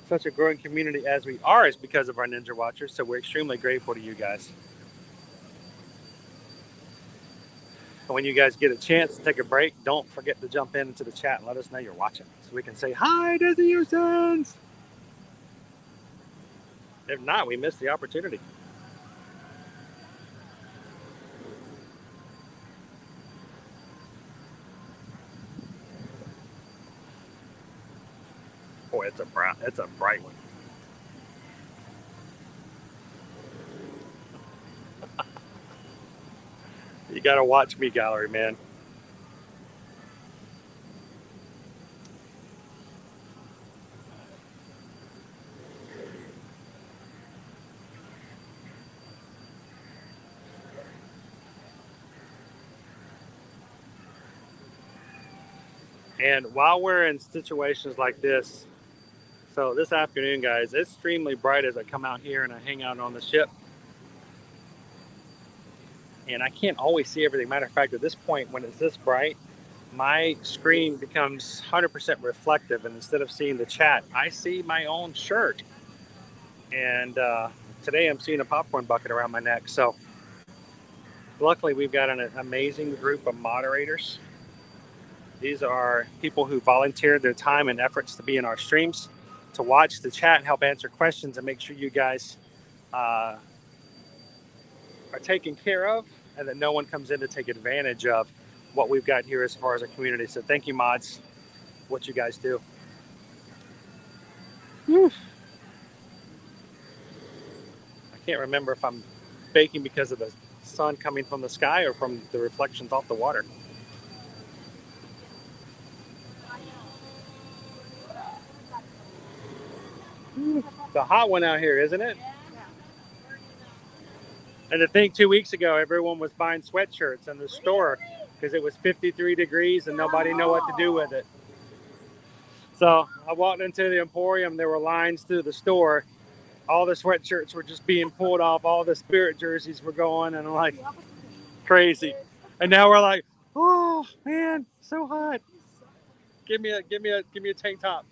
such a growing community as we are is because of our Ninja Watchers, so we're extremely grateful to you guys. And when you guys get a chance to take a break, don't forget to jump into the chat and let us know you're watching so we can say, hi, Disney Houstons! If not, we missed the opportunity. Boy, it's a bright one. You gotta watch me, gallery man. And while we're in situations like this, so this afternoon, guys, it's extremely bright as I come out here and I hang out on the ship. And I can't always see everything. Matter of fact, at this point, when it's this bright, my screen becomes 100% reflective. And instead of seeing the chat, I see my own shirt. And today I'm seeing a popcorn bucket around my neck. So luckily, we've got an amazing group of moderators. These are people who volunteered their time and efforts to be in our streams, to watch the chat and help answer questions and make sure you guys are taken care of and that no one comes in to take advantage of what we've got here as far as a community. So thank you, mods, what you guys do. Whew. I can't remember if I'm baking because of the sun coming from the sky or from the reflections off the water. It's a hot one out here, isn't it? And to think 2 weeks ago, everyone was buying sweatshirts in the store because it was 53 degrees and nobody knew what to do with it. So I walked into the Emporium, there were lines through the store. All the sweatshirts were just being pulled off, all the Spirit jerseys were going, and I'm like, crazy. And now we're like, oh man, so hot. Give me a tank top.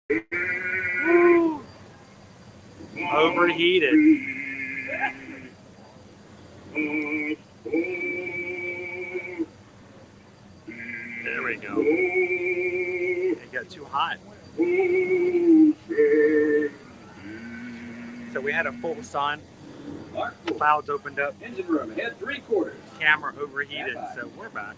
Woo. Overheated. There we go. It got too hot. So we had a full sun. Clouds opened up. Engine room ahead 3/4. Camera overheated, so we're back.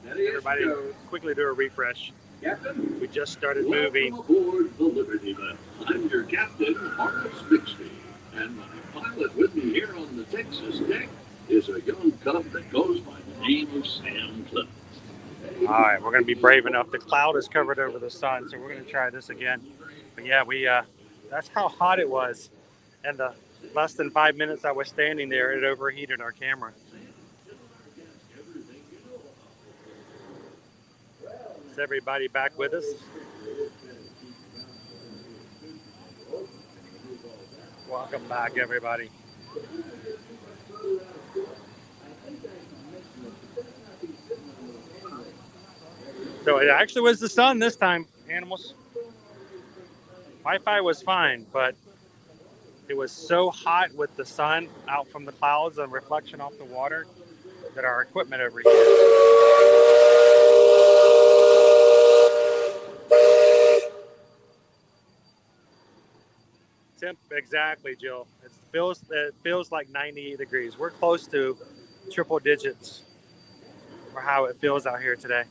Everybody quickly do a refresh. Captain, we just started moving. Welcome aboard the Liberty Bell. I'm your captain, Horace Bixby, and my pilot with me here on the Texas deck is a young cub that goes by the name of Sam Clemens. All right, we're going to be brave enough. The cloud is covered over the sun, so we're going to try this again. But yeah, that's how hot it was. And the less than 5 minutes I was standing there, it overheated our camera. Is everybody back with us? Welcome back, everybody. So it actually was the sun this time, animals. Wi-Fi was fine, but it was so hot with the sun out from the clouds and reflection off the water that our equipment overheated. Exactly, Jill. It feels like 98 degrees. We're close to triple digits for how it feels out here today.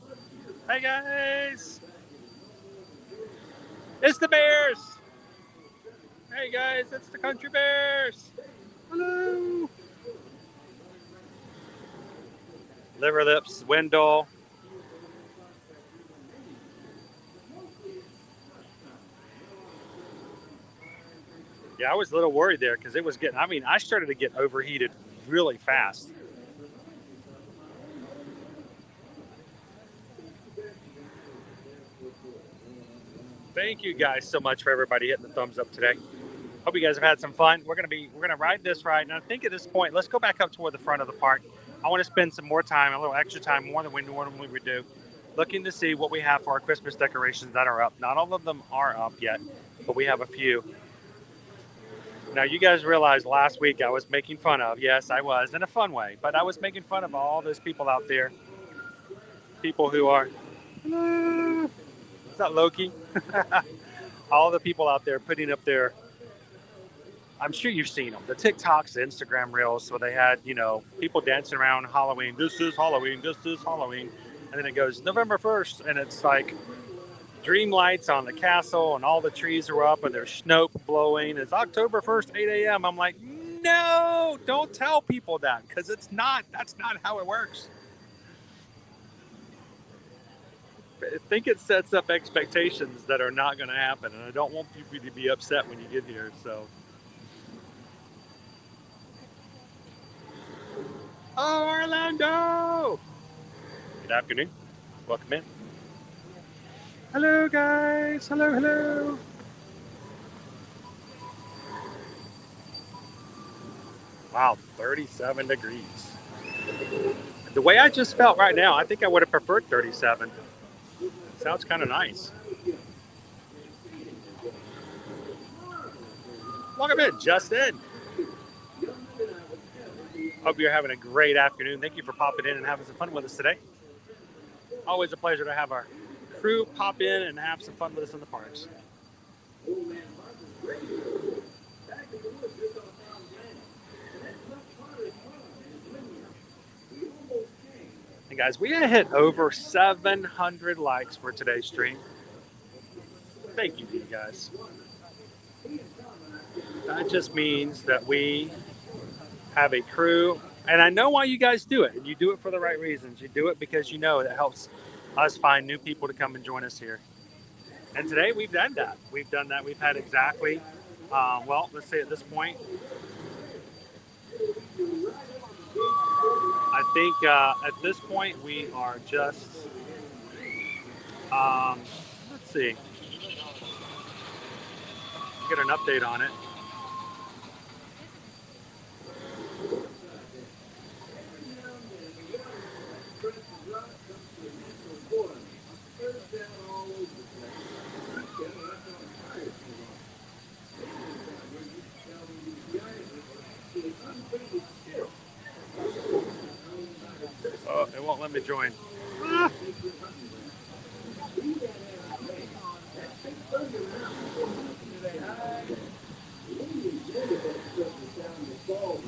Hey guys, it's the Bears. Hey guys, it's the Country Bears. Hello. Liver Lips, Wendell. Yeah, I was a little worried there because it was getting, I started to get overheated really fast. Thank you guys so much for everybody hitting the thumbs up today. Hope you guys have had some fun. We're gonna ride this ride, and I think at this point, let's go back up toward the front of the park. I want to spend some more time, a little extra time, more than we normally would do, looking to see what we have for our Christmas decorations that are up. Not all of them are up yet, but we have a few. Now, you guys realize last week I was making fun of, yes, I was, in a fun way, but I was making fun of all those people out there. People who are, hello, is that Loki? All the people out there putting up their, I'm sure you've seen them, the TikToks, the Instagram reels, where they had, people dancing around Halloween. This is Halloween, this is Halloween. And then it goes November 1st, and it's like dream lights on the castle, and all the trees are up, and there's snow blowing. It's October 1st, 8 a.m. I'm like, no, don't tell people that, because that's not how it works. I think it sets up expectations that are not going to happen, and I don't want people to be upset when you get here, so. Oh, Orlando! Good afternoon. Welcome in. Hello, guys. Hello. Wow, 37 degrees. The way I just felt right now, I think I would have preferred 37. Sounds kind of nice. Welcome in, Justin. Hope you're having a great afternoon. Thank you for popping in and having some fun with us today. Always a pleasure to have our crew pop in and have some fun with us in the parks. And guys, we hit over 700 likes for today's stream. Thank you to you guys. That just means that we have a crew, and I know why you guys do it, and you do it for the right reasons. You do it because you know it helps us find new people to come and join us here. And today we've done that. We've had exactly, let's say at this point, I think at this point we are just, let's see, get an update on it. won't let me join. Ah.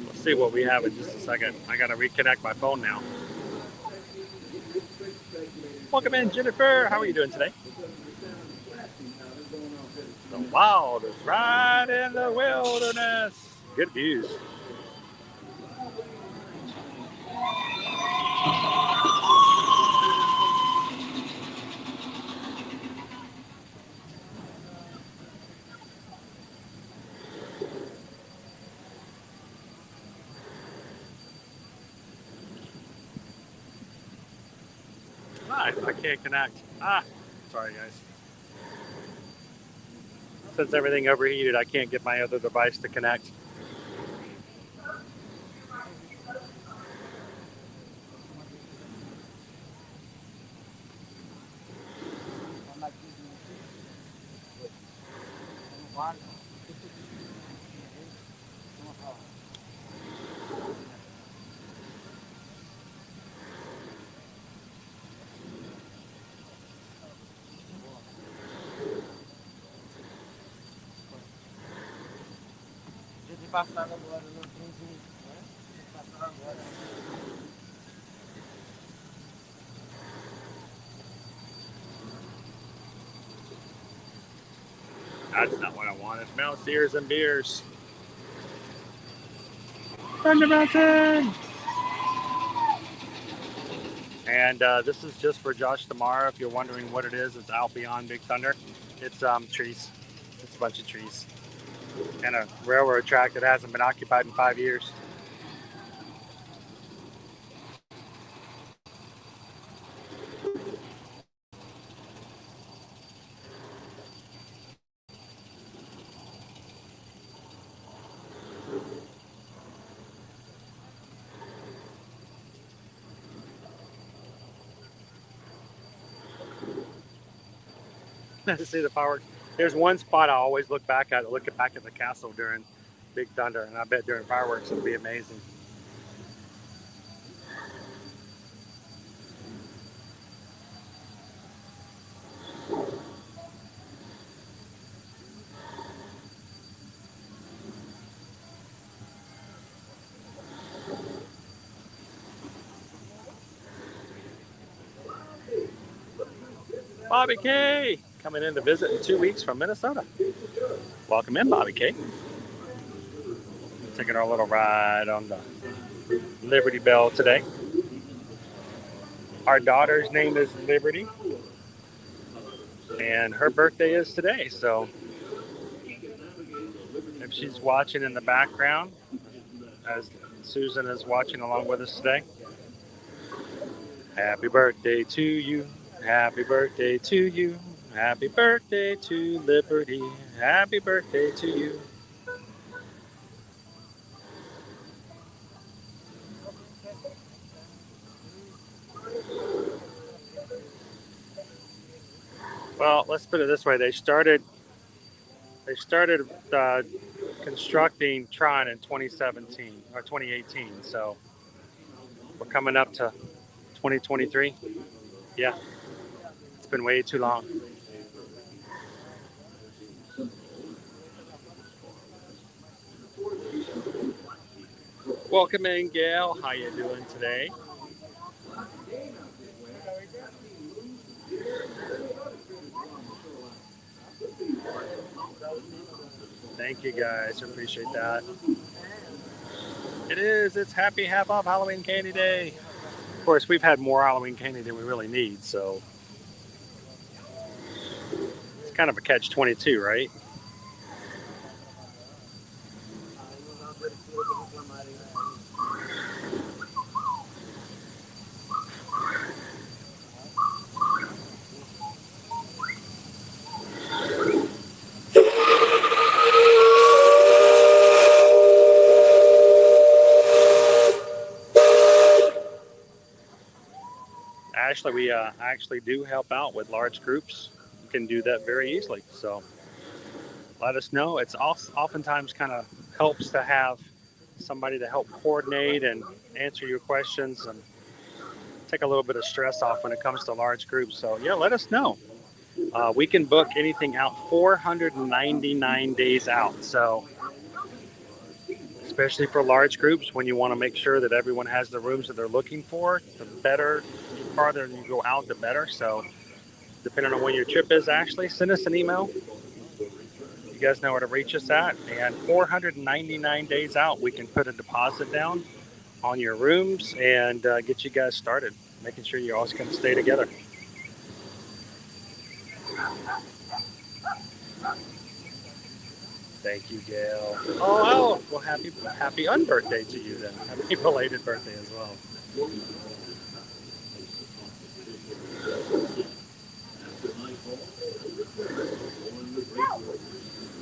Let's see what we have in just a second. I gotta reconnect my phone now. Welcome in, Jennifer. How are you doing today? The wild is right in the wilderness. Good views. I can't connect. Sorry guys. Since everything overheated, I can't get my other device to connect. That's not what I wanted. Mouse ears and beers. Thunder Mountain! And this is just for Josh tomorrow. If you're wondering what it is, it's out beyond Big Thunder. It's trees. It's a bunch of trees. And a railroad track that hasn't been occupied in 5 years. To see the fireworks. There's one spot I always look back at the castle during Big Thunder, and I bet during fireworks it'll be amazing. Bobby K coming in to visit in 2 weeks from Minnesota. Welcome in, Bobby K. Taking our little ride on the Liberty Bell today. Our daughter's name is Liberty, and her birthday is today. So if she's watching in the background, as Susan is watching along with us today, happy birthday to you. Happy birthday to you. Happy birthday to Liberty. Happy birthday to you. Well, let's put it this way. They started constructing Tron in 2017 or 2018. So we're coming up to 2023. Yeah, it's been way too long. Welcome in, Gail. How you doing today? Thank you guys, appreciate that. It is, it's happy half off Halloween candy day. Of course, we've had more Halloween candy than we really need, so it's kind of a catch-22, right? Actually, we actually do help out with large groups. You can do that very easily. So let us know. It's oftentimes kind of helps to have somebody to help coordinate and answer your questions. And take a little bit of stress off when it comes to large groups. So yeah, let us know. We can book anything out 499 days out. So especially for large groups, when you want to make sure that everyone has the rooms that they're looking for, the better, the farther you go out, the better. So depending on when your trip is, Ashley, send us an email. You guys know where to reach us at. And 499 days out, we can put a deposit down on your rooms and get you guys started, making sure you're always going to stay together. Thank you, Gail. Oh, well, happy unbirthday to you then. Happy belated birthday as well.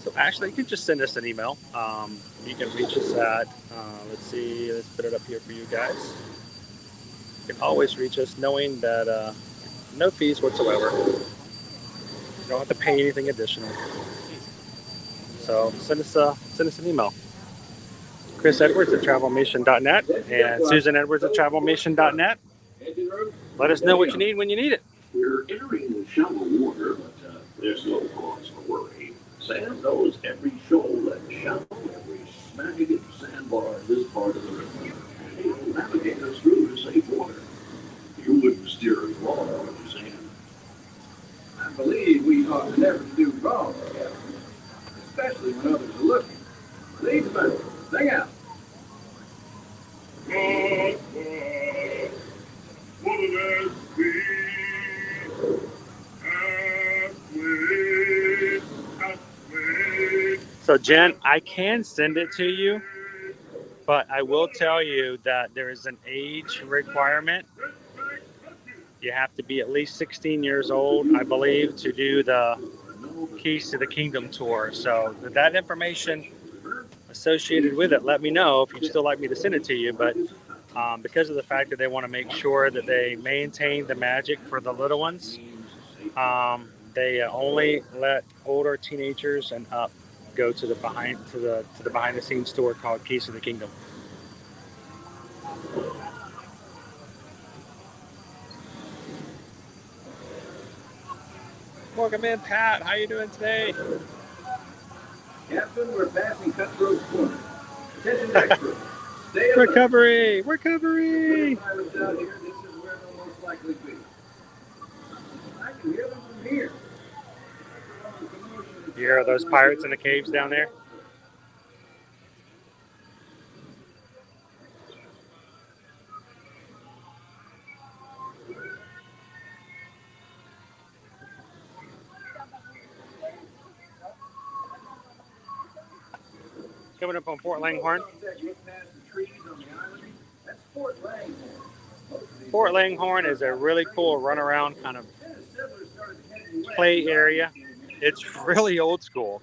So Ashley, you can just send us an email. You can reach us at, let's put it up here for you guys. You can always reach us knowing that no fees whatsoever. You don't have to pay anything additional. So send us an email. chrisedwards@travelmission.net and susanedwards@travelmission.net. Let us know what you need when you need it. We're entering shallow water, but there's no cause for worry. Sam knows every shoal and shallow, every snag and sandbar in this part of the river, and he'll navigate us through to safe water. You wouldn't steer us wrong, would you, Sam? I believe we ought to never do wrong, Captain. Especially when others are looking. Leave them. Sing out. So Jen, I can send it to you, but I will tell you that there is an age requirement. You have to be at least 16 years old, I believe, to do the Keys to the Kingdom tour. So that information associated with it, let me know if you'd still like me to send it to you. But because of the fact that they want to make sure that they maintain the magic for the little ones, they only let older teenagers and up go to the behind the scenes tour called Keys to the Kingdom. Welcome in, Pat. How you doing today? Captain, we're passing Cutthroat Corner. Attention extras. Stay alert. Recovery! Pirates out here, this is where they'll most likely be. I can hear them from here. You hear those pirates in the caves down there? Coming up on Fort Langhorne. Fort Langhorne is a really cool runaround kind of play area. It's really old school,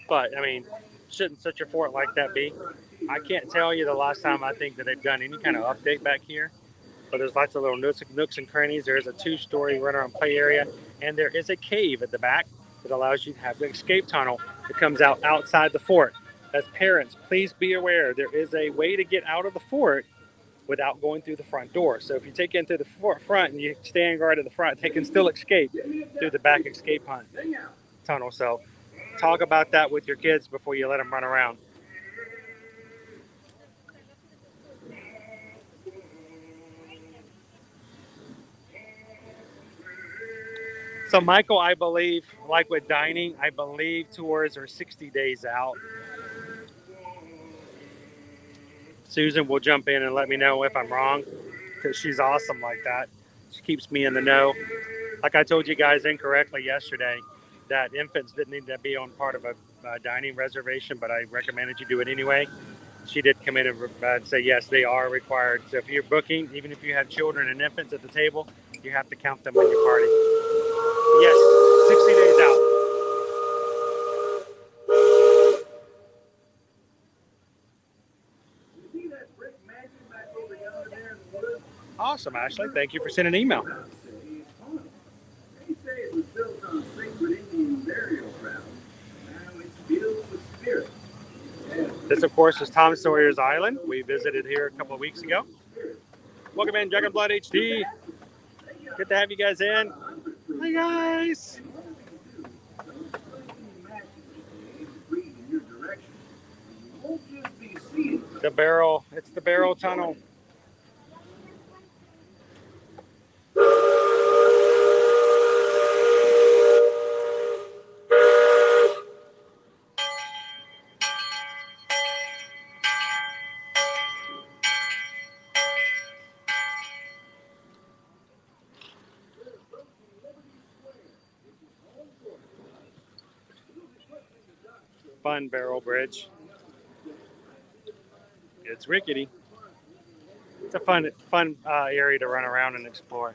but I mean, shouldn't such a fort like that be? I can't tell you the last time I think that they've done any kind of update back here, but there's lots of little nooks and crannies. There is a 2-story runaround play area, and there is a cave at the back that allows you to have the escape tunnel that comes out outside the fort. As parents, please be aware there is a way to get out of the fort without going through the front door. So if you take in through the front and you stand guard at the front, they can still escape through the back escape tunnel. So talk about that with your kids before you let them run around. So Michael, I believe, like with dining, I believe tours are 60 days out. Susan will jump in and let me know if I'm wrong, because she's awesome like that. She keeps me in the know. Like I told you guys incorrectly yesterday, that infants didn't need to be on part of a dining reservation, but I recommended you do it anyway. She did come in and say, yes, they are required. So if you're booking, even if you have children and infants at the table, you have to count them in your party. Yes, 60 days out. Awesome, Ashley. Thank you for sending an email. They say it was built on sacred Indian burial ground. Now it's filled with spirits. This, of course, is Tom Sawyer's Island. We visited here a couple of weeks ago. Welcome in, Dragon Blood HD. Good to have you guys in. Hi, guys. The barrel. It's the barrel tunnel. Fun barrel bridge. It's rickety. It's a fun area to run around and explore.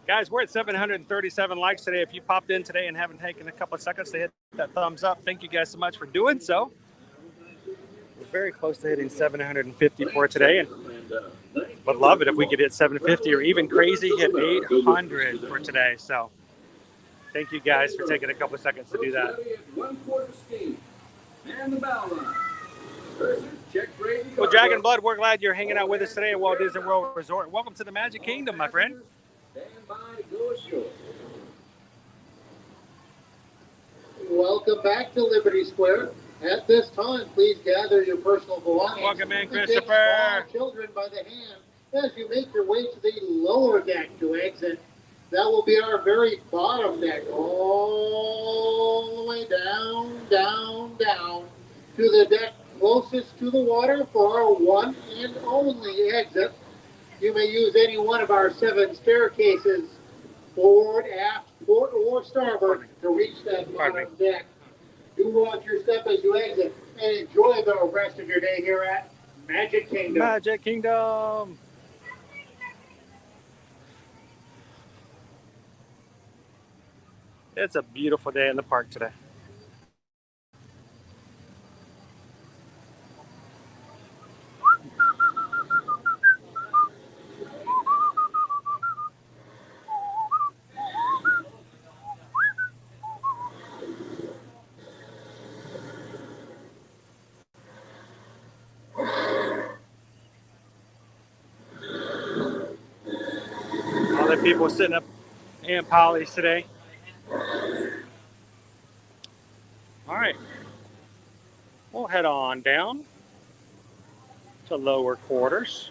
Guys, we're at 737 likes today. If you popped in today and haven't taken a couple of seconds to hit that thumbs up, thank you guys so much for doing so. We're very close to hitting 750 for today, and would love it if we could hit 750 or even crazy hit 800 for today. So thank you guys for taking a couple of seconds to do that. Well, Dragon Blood, we're glad you're hanging out with us today at Walt Disney World Resort. Welcome to the Magic Kingdom, my friend. Welcome back to Liberty Square. At this time, please gather your personal belongings. Welcome in, and take Christopher. small children by the hand as you make your way to the lower deck to exit. That will be our very bottom deck, all the way down, down, down to the deck closest to the water for our one and only exit. You may use any one of our 7 staircases, forward, aft, port, or starboard, to reach that bottom deck. Do watch your step as you exit and enjoy the rest of your day here at Magic Kingdom. Magic Kingdom. It's a beautiful day in the park today. All the people sitting up Aunt Polly's today. All right, we'll head on down to lower quarters.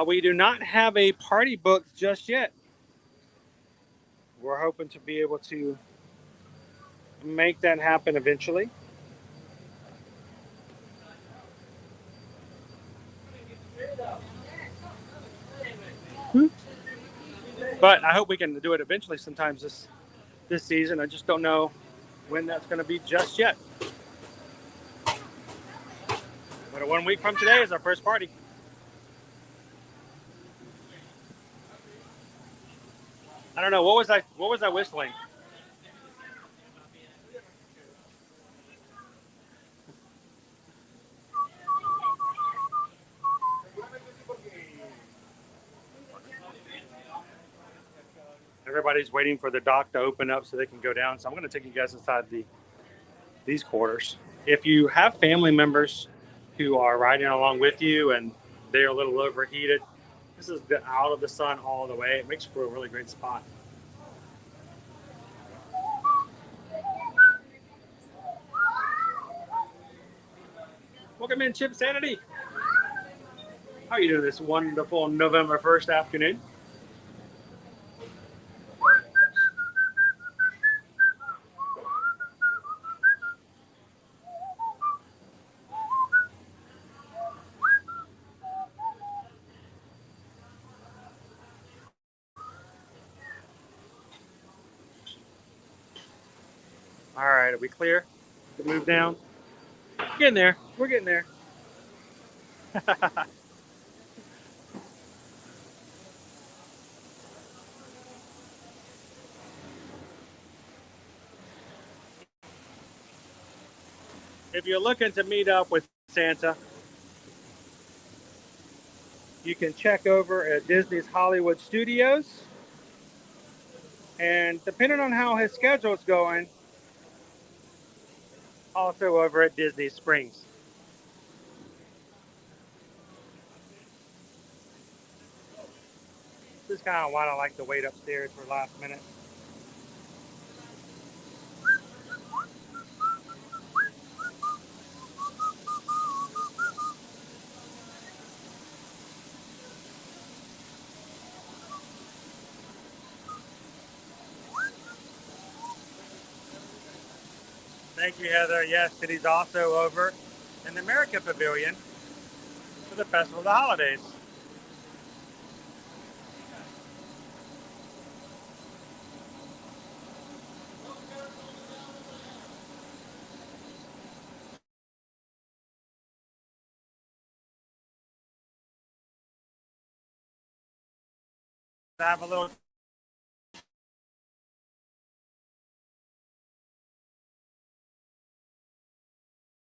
We do not have a party booked just yet. We're hoping to be able to make that happen eventually. But I hope we can do it eventually sometimes this season. I just don't know when that's going to be just yet. But 1 week from today is our first party. I don't know, what was I whistling? Everybody's waiting for the dock to open up so they can go down. So I'm going to take you guys inside these quarters. If you have family members who are riding along with you and they're a little overheated, this is out of the sun all the way. It makes for a really great spot. Welcome in, Chip Sanity. How are you doing this wonderful November 1st afternoon? All right, are we clear to move down? Getting there. We're getting there. If you're looking to meet up with Santa, you can check over at Disney's Hollywood Studios. And depending on how his schedule is going, also over at Disney Springs. This is kind of why I like to wait upstairs for last minute. Thank you, Heather. Yes, City's also over in the America Pavilion for the Festival of the Holidays. I have a little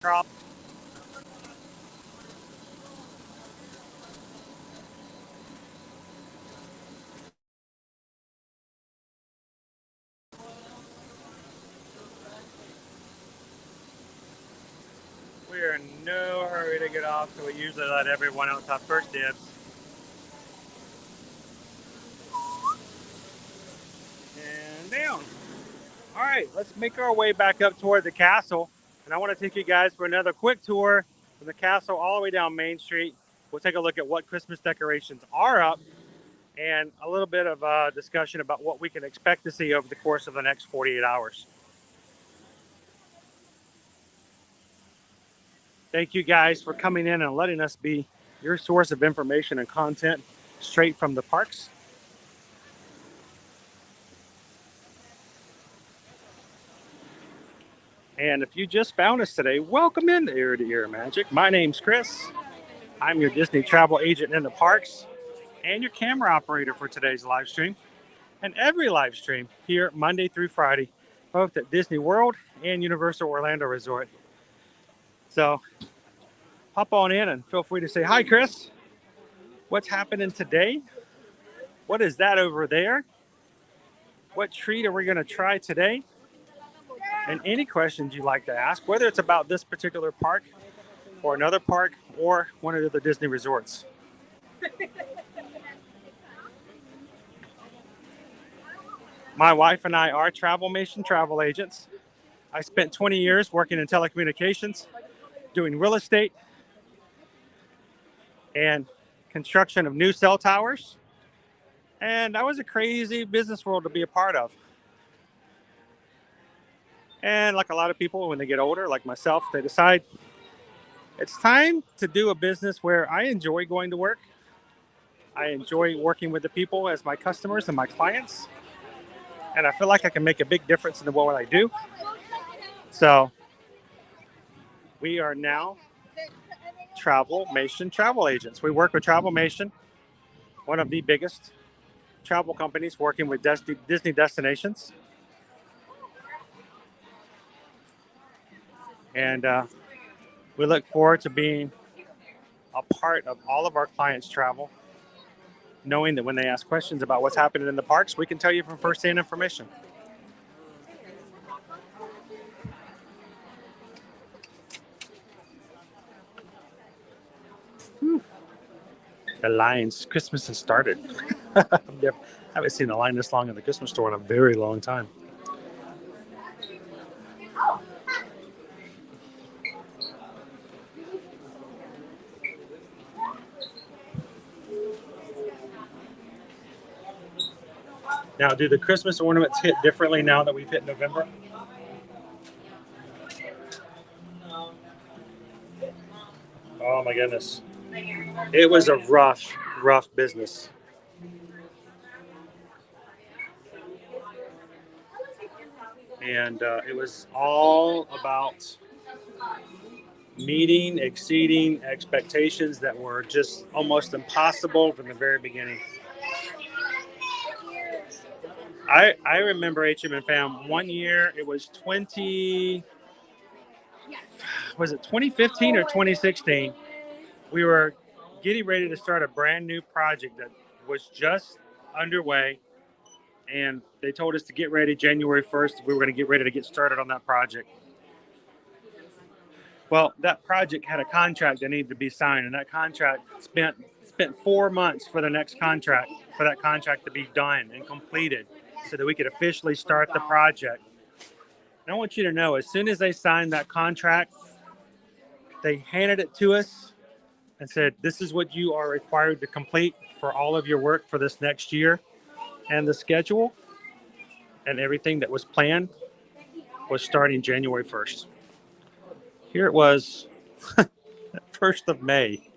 drop. We are in no hurry to get off, so we usually let everyone else have first dibs. And down. All right, let's make our way back up toward the castle. And I want to take you guys for another quick tour from the castle all the way down Main Street. We'll take a look at what Christmas decorations are up and a little bit of a discussion about what we can expect to see over the course of the next 48 hours. Thank you guys for coming in and letting us be your source of information and content straight from the parks. And if you just found us today, welcome into Ear to Ear Magic. My name's Chris. I'm your Disney travel agent in the parks and your camera operator for today's live stream and every live stream here Monday through Friday, both at Disney World and Universal Orlando Resort. So hop on in and feel free to say, hi, Chris. What's happening today? What is that over there? What treat are we going to try today? And any questions you'd like to ask, whether it's about this particular park or another park or one of the Disney resorts. My wife and I are Travelmation travel agents. I spent 20 years working in telecommunications, doing real estate and construction of new cell towers. And that was a crazy business world to be a part of. And like a lot of people, when they get older, like myself, they decide it's time to do a business where I enjoy going to work. I enjoy working with the people as my customers and my clients. And I feel like I can make a big difference in what I do. So we are now Travelmation travel agents. We work with Travelmation, one of the biggest travel companies working with Disney destinations. And we look forward to being a part of all of our clients' travel, knowing that when they ask questions about what's happening in the parks, we can tell you from first-hand information. The lines, Christmas has started. I haven't seen a line this long in the Christmas store in a very long time. Now, do the Christmas ornaments hit differently now that we've hit November? Oh my goodness. It was a rough business. And it was all about meeting, exceeding expectations that were just almost impossible from the very beginning. I remember HM and Fam one year, it was 2015 or 2016? We were getting ready to start a brand new project that was just underway. And they told us to get ready January 1st. We were going to get ready to get started on that project. Well, that project had a contract that needed to be signed, and that contract spent 4 months for the next contract, for that contract to be done and completed so that we could officially start the project. And I want you to know, as soon as they signed that contract, they handed it to us and said, this is what you are required to complete for all of your work for this next year. And the schedule and everything that was planned was starting January 1st. Here it was, 1st of May.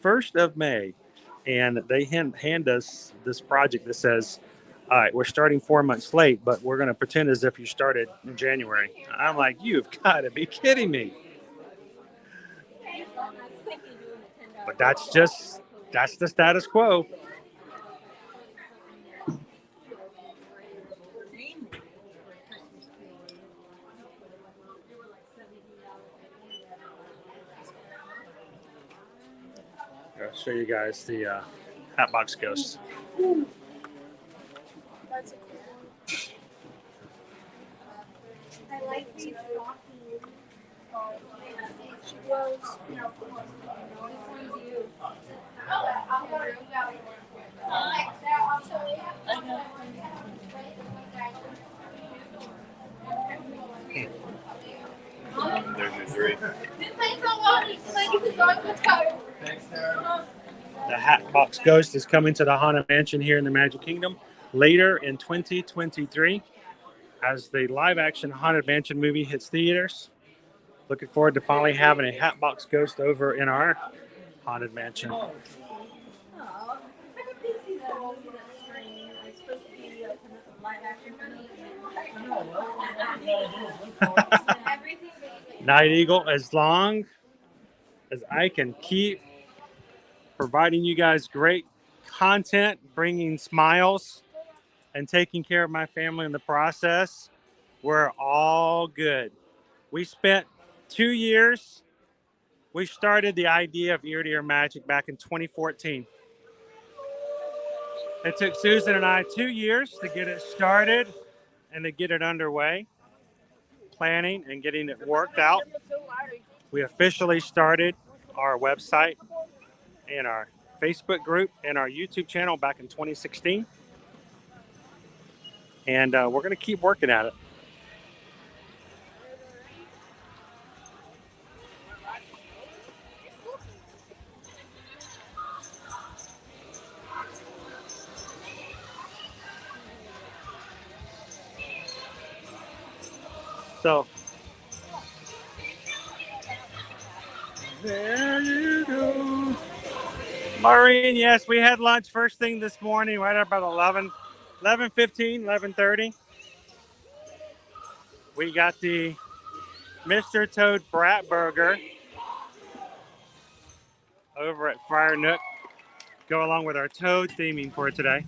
1st of May. And they hand us this project that says, all right, we're starting 4 months late, but we're going to pretend as if you started in January. I'm like, you've got to be kidding me. But that's the status quo. I'll show you guys the Hatbox Ghost. That's a cool one. I like these. She blows. This one's you. There's your three. The Hatbox Ghost is coming to the Haunted Mansion here in the Magic Kingdom later in 2023 as the live-action Haunted Mansion movie hits theaters. Looking forward to finally having a Hatbox Ghost over in our Haunted Mansion. Night Eagle, as long as I can keep providing you guys great content, bringing smiles, and taking care of my family in the process, we're all good. We spent 2 years. We started the idea of Ear to Ear Magic back in 2014. It took Susan and I 2 years to get it started and to get it underway, planning and getting it worked out. We officially started our website and our Facebook group and our YouTube channel back in 2016. And we're going to keep working at it. So, there you go. Maureen, yes, we had lunch first thing this morning, right about 11:15, 11:30. We got the Mr. Toad Brat Burger over at Fire Nook. Go along with our Toad theming for today.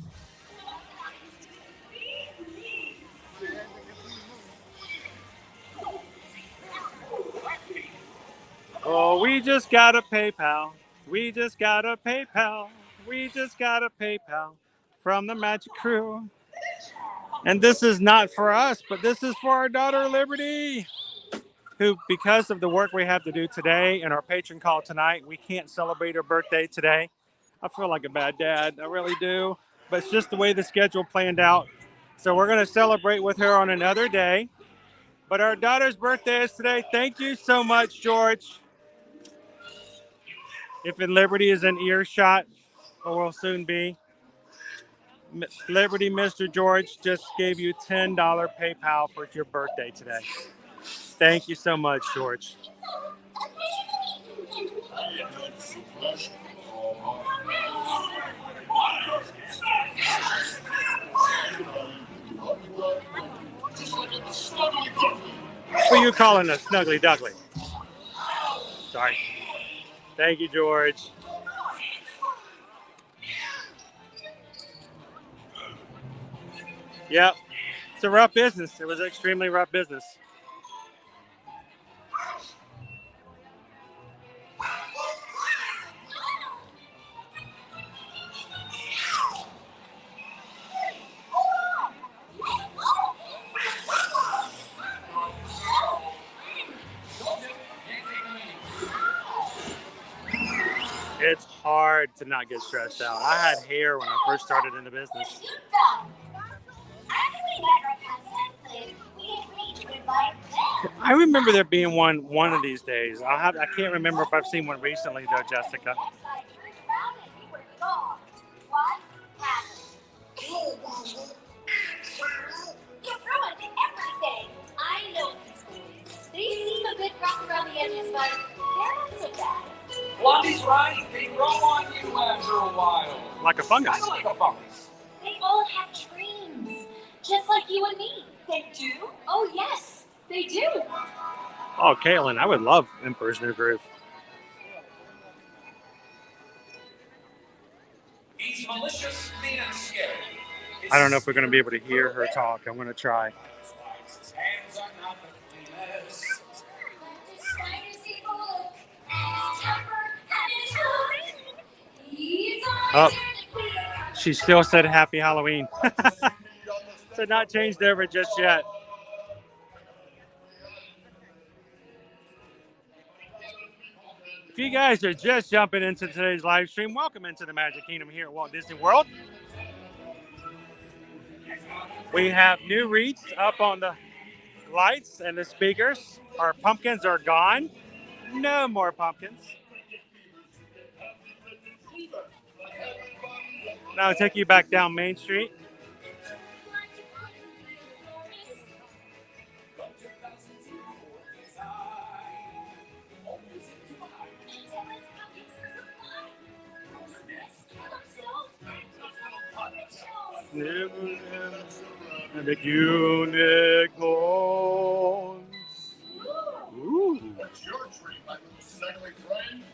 Oh, we just got a PayPal. We just got a PayPal. We just got a PayPal from the Magic Crew. And this is not for us, but this is for our daughter, Liberty, who, because of the work we have to do today and our patron call tonight, we can't celebrate her birthday today. I feel like a bad dad. I really do. But it's just the way the schedule planned out. So we're going to celebrate with her on another day. But our daughter's birthday is today. Thank you so much, George. If in Liberty is in earshot, or will soon be, Liberty, Mr. George just gave you $10 PayPal for your birthday today. Thank you so much, George. Who are you calling a snuggly duckly? Sorry. Thank you, George. Yep. It's a rough business. It was an extremely rough business. It's hard to not get stressed out. I had hair when I first started in the business. I remember there being one of these days. I can't remember if I've seen one recently though, Jessica. I know these boys. They seem a bit rough around the edges, but they're not so bad. Blondie's right. They grow on you after a while. Like a fungus. Kind of like a fungus. They all have dreams, just like you and me. They do? Oh, yes, they do. Oh, Caitlin, I would love Emperor's New Groove. He's malicious, mean, and scary. I don't know if we're going to be able to hear her talk. I'm going to try. His hands are not the cleanest. Oh, she still said Happy Halloween. So not changed over just yet. If you guys are just jumping into today's live stream, welcome into the Magic Kingdom here at Walt Disney World. We have new wreaths up on the lights and the speakers. Our pumpkins are gone. No more pumpkins. Now I'll take you back down Main Street. And the unicorns. Ooh. What's your treat, my snuggly friend?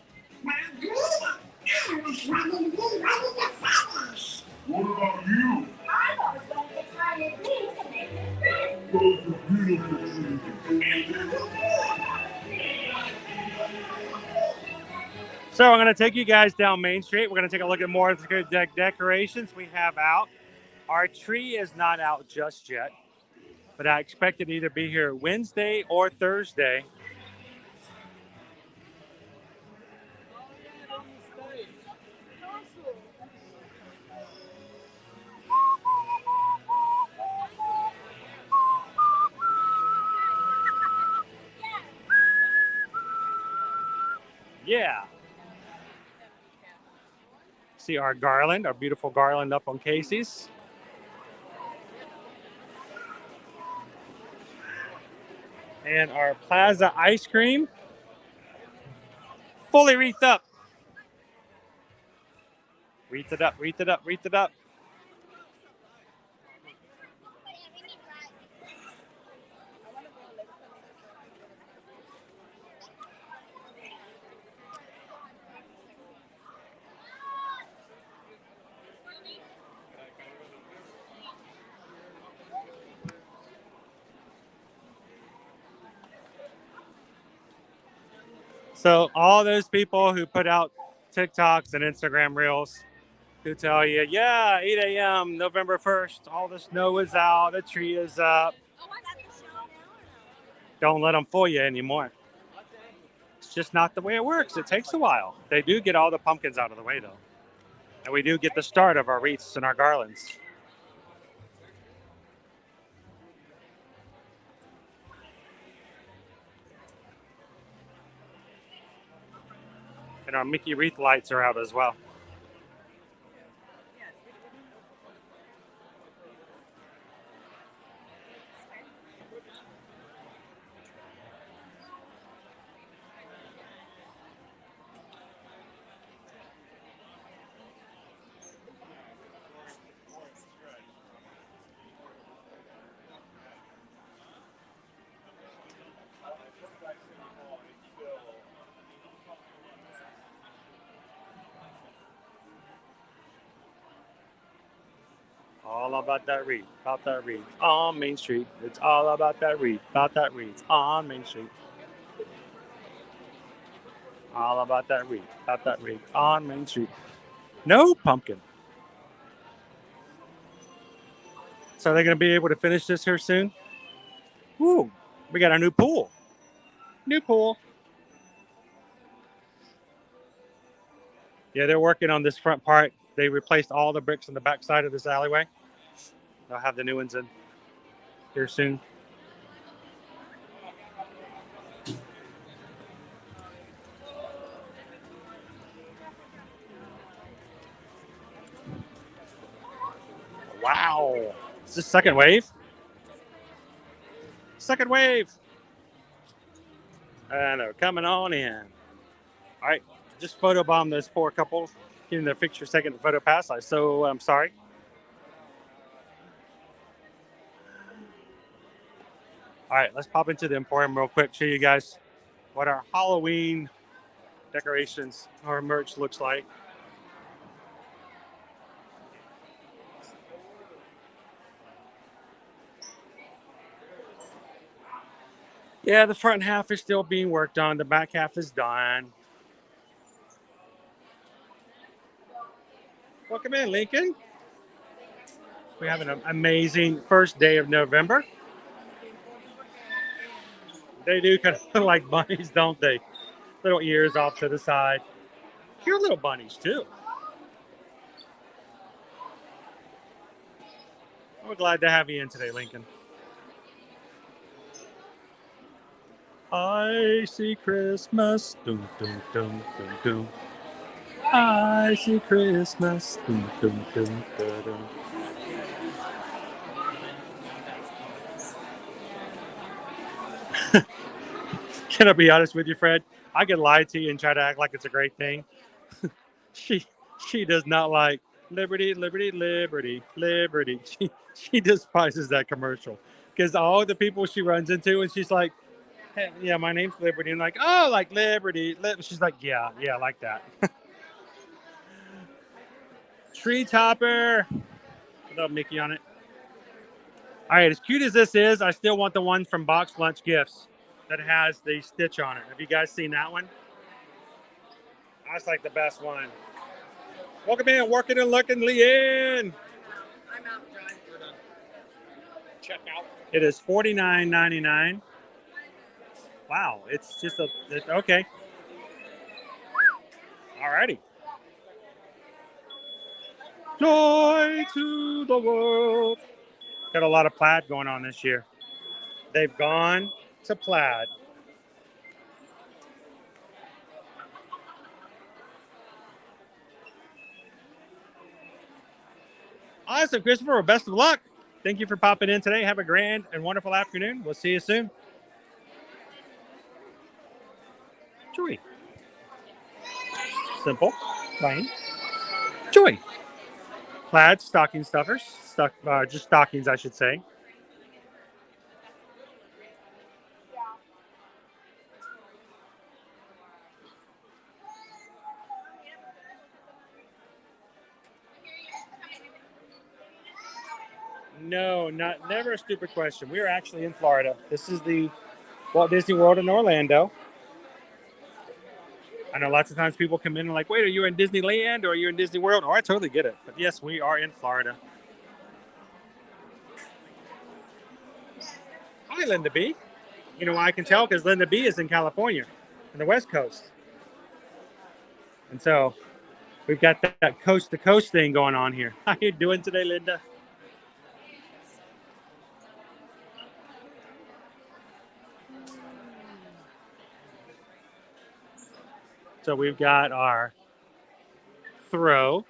What about you? I've always wanted to try new things to make them friends. Those are beautiful trees. So I'm going to take you guys down Main Street. We're going to take a look at more of the decorations we have out. Our tree is not out just yet, but I expect it to either be here Wednesday or Thursday. Yeah. See our garland, our beautiful garland up on Casey's. And our Plaza ice cream, fully wreathed up. Wreathed it up, wreathed it up, wreathed it up. So all those people who put out TikToks and Instagram Reels who tell you, yeah, 8 a.m., November 1st, all the snow is out, the tree is up. Don't let them fool you anymore. It's just not the way it works. It takes a while. They do get all the pumpkins out of the way, though. And we do get the start of our wreaths and our garlands. And our Mickey wreath lights are out as well. All about that wreath, on Main Street. It's all about that wreath, on Main Street. All about that wreath, on Main Street. No pumpkin. So they're going to be able to finish this here soon? Ooh, we got a new pool. New pool. Yeah, they're working on this front part. They replaced all the bricks on the back side of this alleyway. They'll have the new ones in here soon. Wow. Is this second wave? Second wave. I know, coming on in. All right, just photobomb those poor couple. Getting their picture taken, the photo pass. I'm sorry. All right, let's pop into the Emporium real quick. Show you guys what our Halloween decorations or merch looks like. Yeah, the front half is still being worked on. The back half is done. Welcome in, Lincoln. We have an amazing first day of November. They do kind of look like bunnies, don't they? Little ears off to the side. Cute little bunnies, too. We're glad to have you in today, Lincoln. I see Christmas. Dum, dum, dum, dum, dum. I see Christmas. Dum, dum, dum, dum, dum. Can I be honest with you, Fred? I could lie to you and try to act like it's a great thing. She does not like liberty, liberty, liberty, liberty. She despises that commercial because all the people she runs into and she's like, hey, yeah, my name's Liberty. And like, oh, like Liberty. She's like, yeah, like that. Tree topper. Little Mickey on it. All right, as cute as this is, I still want the one from Box Lunch Gifts that has the stitch on it. Have you guys seen that one? That's like the best one. Welcome in, working and looking, Leanne. I'm out, John. We're done. Check out. It is $49.99. Wow, it's just okay. Alrighty. Joy to the world. Got a lot of plaid going on this year. They've gone to plaid. Awesome, Christopher. Well, best of luck. Thank you for popping in today. Have a grand and wonderful afternoon. We'll see you soon. Joy. Simple, plain. Joy. Plaid stocking stuffers. Just stockings, I should say. No, never a stupid question. We are actually in Florida. This is the Walt Disney World in Orlando. I know lots of times people come in and like, wait, are you in Disneyland or are you in Disney World? Oh, I totally get it. But yes, we are in Florida. Hi, Linda B. You know why I can tell? Because Linda B is in California, on the West Coast. And so we've got that coast-to-coast thing going on here. How you doing today, Linda? So we've got our throw.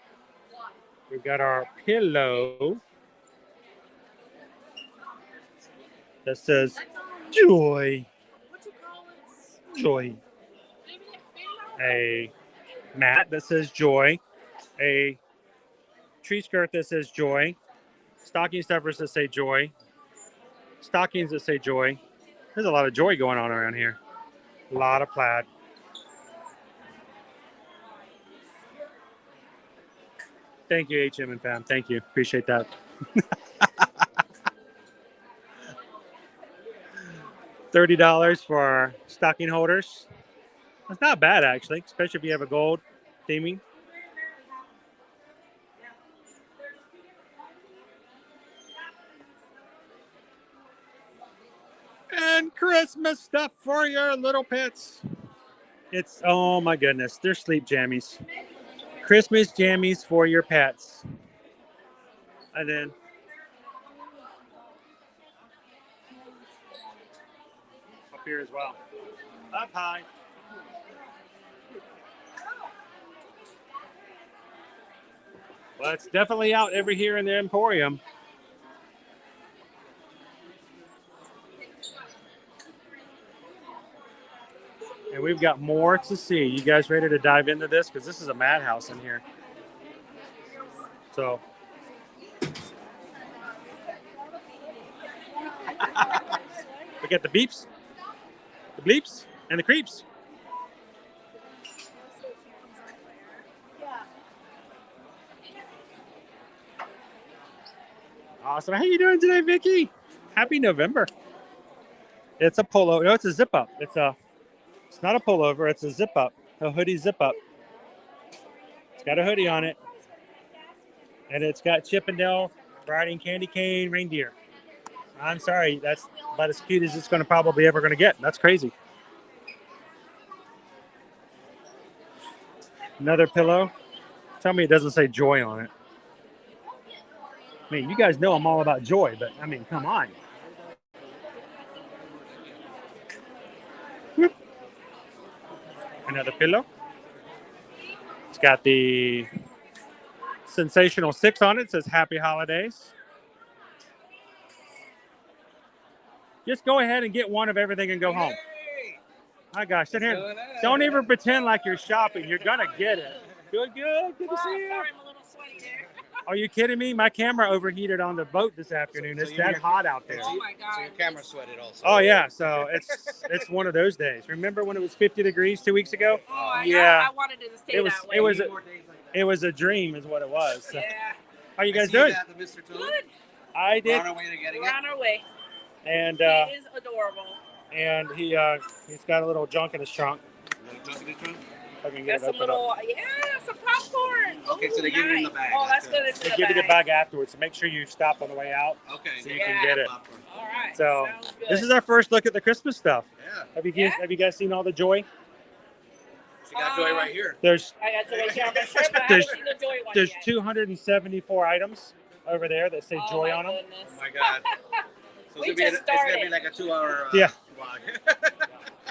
We've got our pillow that says joy. Joy. A mat that says joy. A tree skirt that says joy. Stocking stuffers that say joy. Stockings that say joy. There's a lot of joy going on around here. A lot of plaid. Thank you, HM and fam. Thank you. Appreciate that. $30 for our stocking holders. That's not bad, actually, especially if you have a gold theming. And Christmas stuff for your little pets. It's, oh my goodness, they're sleep jammies. Christmas jammies for your pets. And then up here as well. Up high. Well, it's definitely out over here in the Emporium. And we've got more to see. You guys ready to dive into this? Because this is a madhouse in here. So. We got the beeps, the bleeps, and the creeps. Awesome. How you doing today, Vicky? Happy November. It's a polo. No, it's a zip up. It's not a pullover. It's a zip up. A hoodie zip up. It's got a hoodie on it. And it's got Chippendale riding candy cane reindeer. I'm sorry. That's about as cute as it's going to probably ever going to get. That's crazy. Another pillow. Tell me it doesn't say joy on it. I mean, you guys know I'm all about joy, but I mean, come on. Whoop. Another pillow. It's got the Sensational 6 on it. It says Happy Holidays. Just go ahead and get one of everything and go home. My gosh, sit here. Don't even pretend like you're shopping. You're going to get it. Good, good. Good to see you. Sorry, I'm a little sweaty there. Are you kidding me? My camera overheated on the boat this afternoon. It's that hot out there. Oh my God. So your camera sweated also. Oh yeah, so it's one of those days. Remember when it was 50 degrees 2 weeks ago? Oh, yeah. I wanted it to stay that way. It was a dream, is what it was. So. Yeah. How you guys doing? Good. I did. We're on our way to getting We're on our way. And he is adorable. And he's got a little junk in his trunk. Little junk in his trunk? I can Got get some little, some popcorn. Okay, so they give it in the bag. Oh, that's good. They give you the bag afterwards, so make sure you stop on the way out. Okay. So you can get it. All right. So sounds good. this is our first look at the Christmas stuff. Yeah. Have you guys seen all the joy? She got joy right here. I got joy here on my shirt, but I haven't seen the joy one There's yet. 274 items over there that say joy on them. Goodness. Oh my God. So it's gonna be like a 2-hour vlog.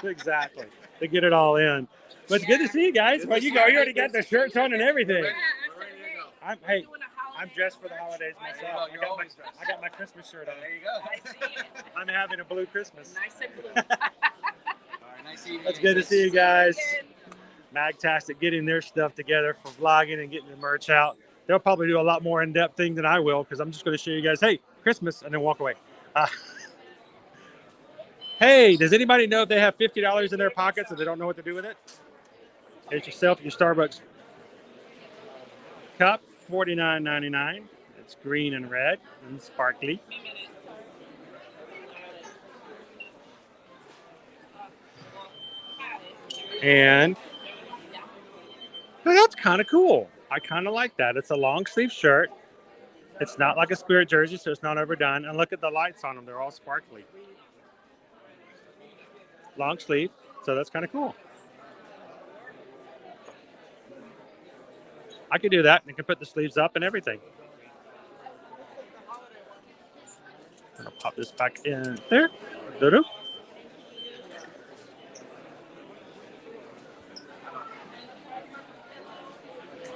Exactly. To get it all in. But it's good to see you guys. Well, you already got the shirts on and everything. I'm dressed for the holidays myself. I got my Christmas shirt on. There you go. I see it. I'm having a blue Christmas. Nice and blue. All right, nice seeing you. It's good to see you guys. Magtastic getting their stuff together for vlogging and getting the merch out. They'll probably do a lot more in-depth thing than I will because I'm just going to show you guys, hey, Christmas, and then walk away. Hey, does anybody know if they have $50 in their pockets and they don't know what to do with it? Here's yourself your Starbucks cup, $49.99. It's green and red and sparkly. And that's kind of cool. I kind of like that. It's a long sleeve shirt. It's not like a Spirit jersey, so it's not overdone. And look at the lights on them. They're all sparkly. Long sleeve, so that's kind of cool. I could do that. I can put the sleeves up and everything. I'm gonna pop this back in there. Doo-doo. All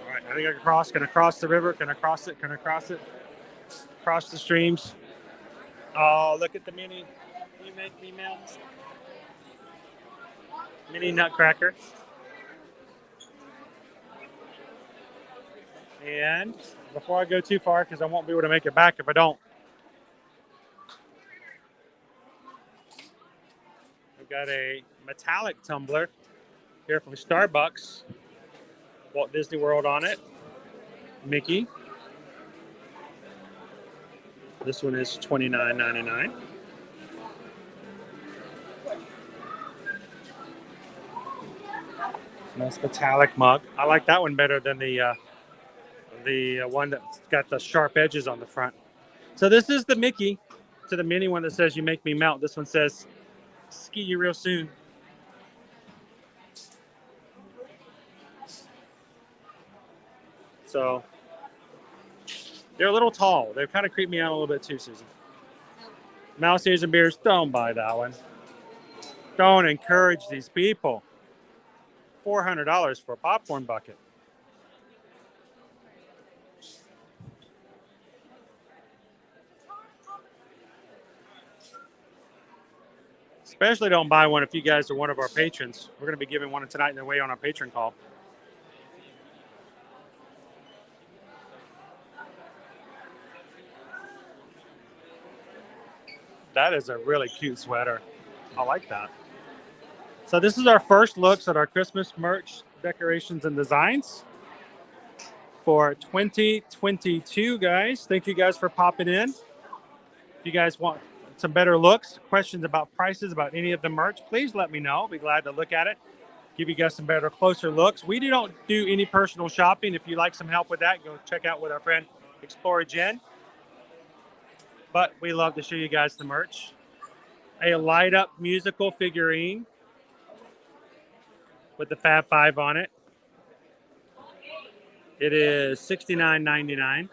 right, I think I can cross. Can I cross the river? Can I cross it? Can I cross it? Cross the streams. Oh, look at the mini. You make me melt. Mini Nutcracker. And before I go too far, because I won't be able to make it back if I don't, we've got a metallic tumbler here from Starbucks. Walt Disney World on it. Mickey. This one is $29.99. Nice metallic mug. I like that one better than the one that's got the sharp edges on the front. So this is the Mickey to the mini one that says you make me melt. This one says ski you real soon. So they're a little tall. They kind of creep me out a little bit too, Susan. Mouse ears and beers, don't buy that one. Don't encourage these people. $400 for a popcorn bucket. Especially don't buy one if you guys are one of our patrons. We're going to be giving one tonight in the way on our patron call. That is a really cute sweater. I like that. So this is our first looks at our Christmas merch decorations and designs for 2022, guys. Thank you guys for popping in. If you guys want some better looks, questions about prices, about any of the merch, please let me know. I'll be glad to look at it, give you guys some better, closer looks. We don't do any personal shopping. If you'd like some help with that, go check out with our friend Explorer Jen. But we love to show you guys the merch. A light up musical figurine with the Fab Five on it. It is $69.99.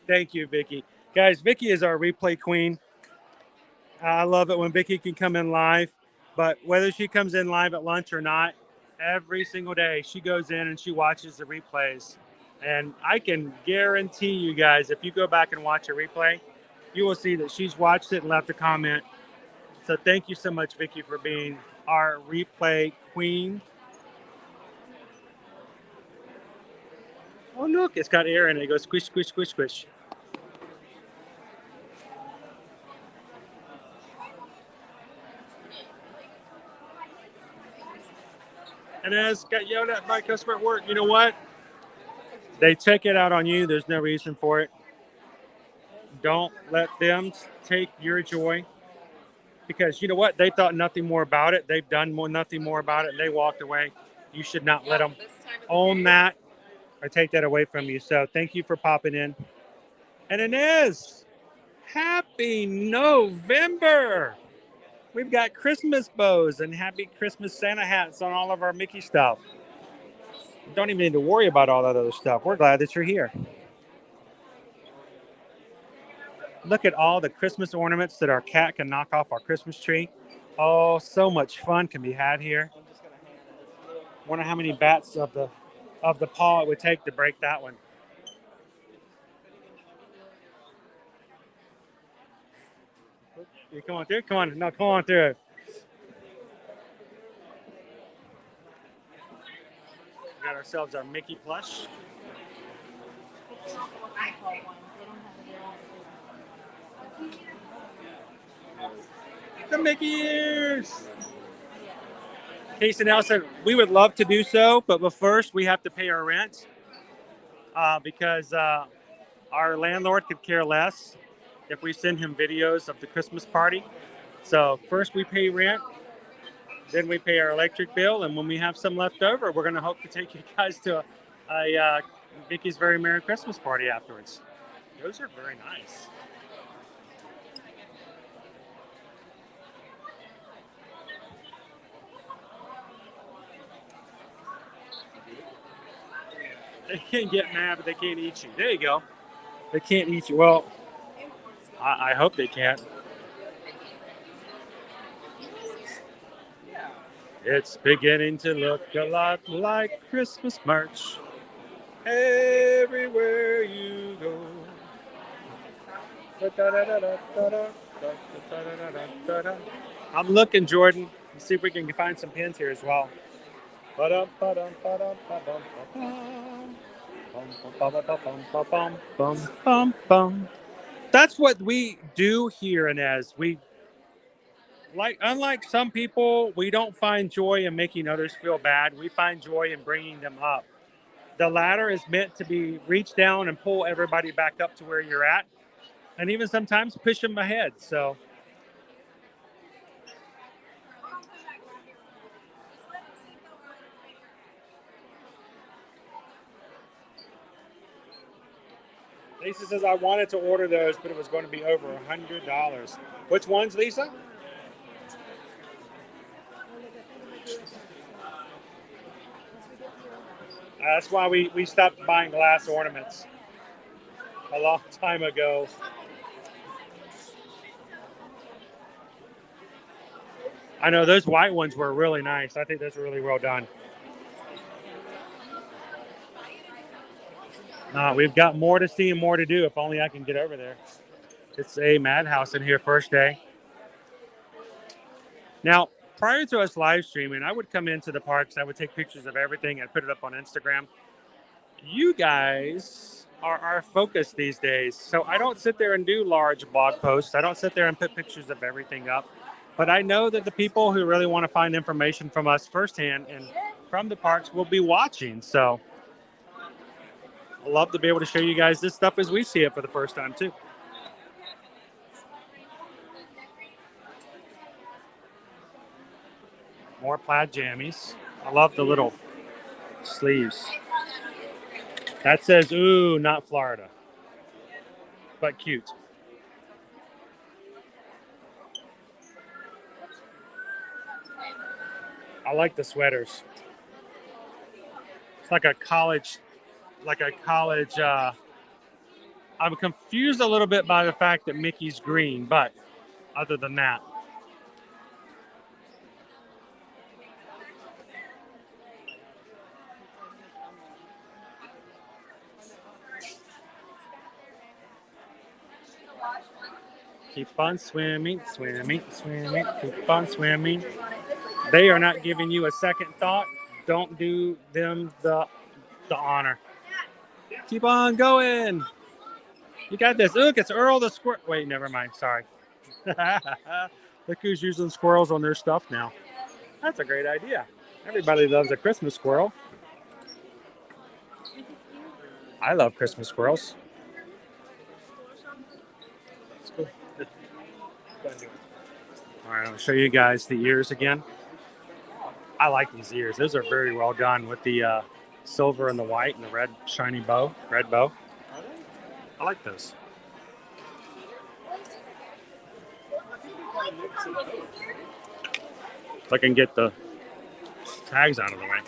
Thank you, Vicky. Guys, Vicky is our replay queen. I love it when Vicky can come in live, but whether she comes in live at lunch or not, every single day she goes in and she watches the replays. And I can guarantee you guys, if you go back and watch a replay, you will see that she's watched it and left a comment. So thank you so much, Vicky, for being our replay queen. Oh, look, it's got air in it. It goes squish, squish, squish, squish. And as got yelled at by customer at work, you know what? They take it out on you. There's no reason for it. Don't let them take your joy, because you know what? They thought nothing more about it. They've done nothing more about it, and they walked away. You should not let them own that or take that away from you. So thank you for popping in. And Inez, happy November. We've got Christmas bows and happy Christmas Santa hats on all of our Mickey stuff. Don't even need to worry about all that other stuff. We're glad that you're here. Look at all the Christmas ornaments that our cat can knock off our Christmas tree. Oh, so much fun can be had here. Wonder how many bats of the paw it would take to break that one. You come on through? Come on. No, come on through. We got ourselves our Mickey plush. The Mickey ears! Casey Nelson, we would love to do so, but first we have to pay our rent because our landlord could care less if we send him videos of the Christmas party. So first we pay rent, then we pay our electric bill, and when we have some left over, we're going to hope to take you guys to a Mickey's Very Merry Christmas party afterwards. Those are very nice. They can get mad, but they can't eat you. There you go. They can't eat you. Well, I hope they can't. It's beginning to look a lot like Christmas merch everywhere you go. I'm looking, Jordan. Let's see if we can find some pins here as well. That's what we do here, Inez. Unlike some people, we don't find joy in making others feel bad. We find joy in bringing them up. The ladder is meant to be reach down and pull everybody back up to where you're at, and even sometimes push them ahead. So Lisa says I wanted to order those, but it was going to be over $100. Which ones, Lisa? That's why we stopped buying glass ornaments a long time ago. I know those white ones were really nice. I think that's really well done. We've got more to see and more to do. If only I can get over there. It's a madhouse in here first day. Now, prior to us live streaming, I would come into the parks. I would take pictures of everything and put it up on Instagram. You guys are our focus these days. So I don't sit there and do large blog posts. I don't sit there and put pictures of everything up. But I know that the people who really want to find information from us firsthand and from the parks will be watching. So I'd love to be able to show you guys this stuff as we see it for the first time too. More plaid jammies. I love the little sleeves. That says, ooh, not Florida, but cute. I like the sweaters. It's like a college, I'm confused a little bit by the fact that Mickey's green, but other than that. Keep on swimming, swimming, swimming, keep on swimming. They are not giving you a second thought. Don't do them the honor. Keep on going. You got this. Look, it's Earl the squirrel. Wait, never mind. Sorry. Look who's using squirrels on their stuff now. That's a great idea. Everybody loves a Christmas squirrel. I love Christmas squirrels. All right, I'll show you guys the ears again. I like these ears. Those are very well done with the silver and the white and the red shiny bow, red bow. I like those. If I can get the tags out of the way.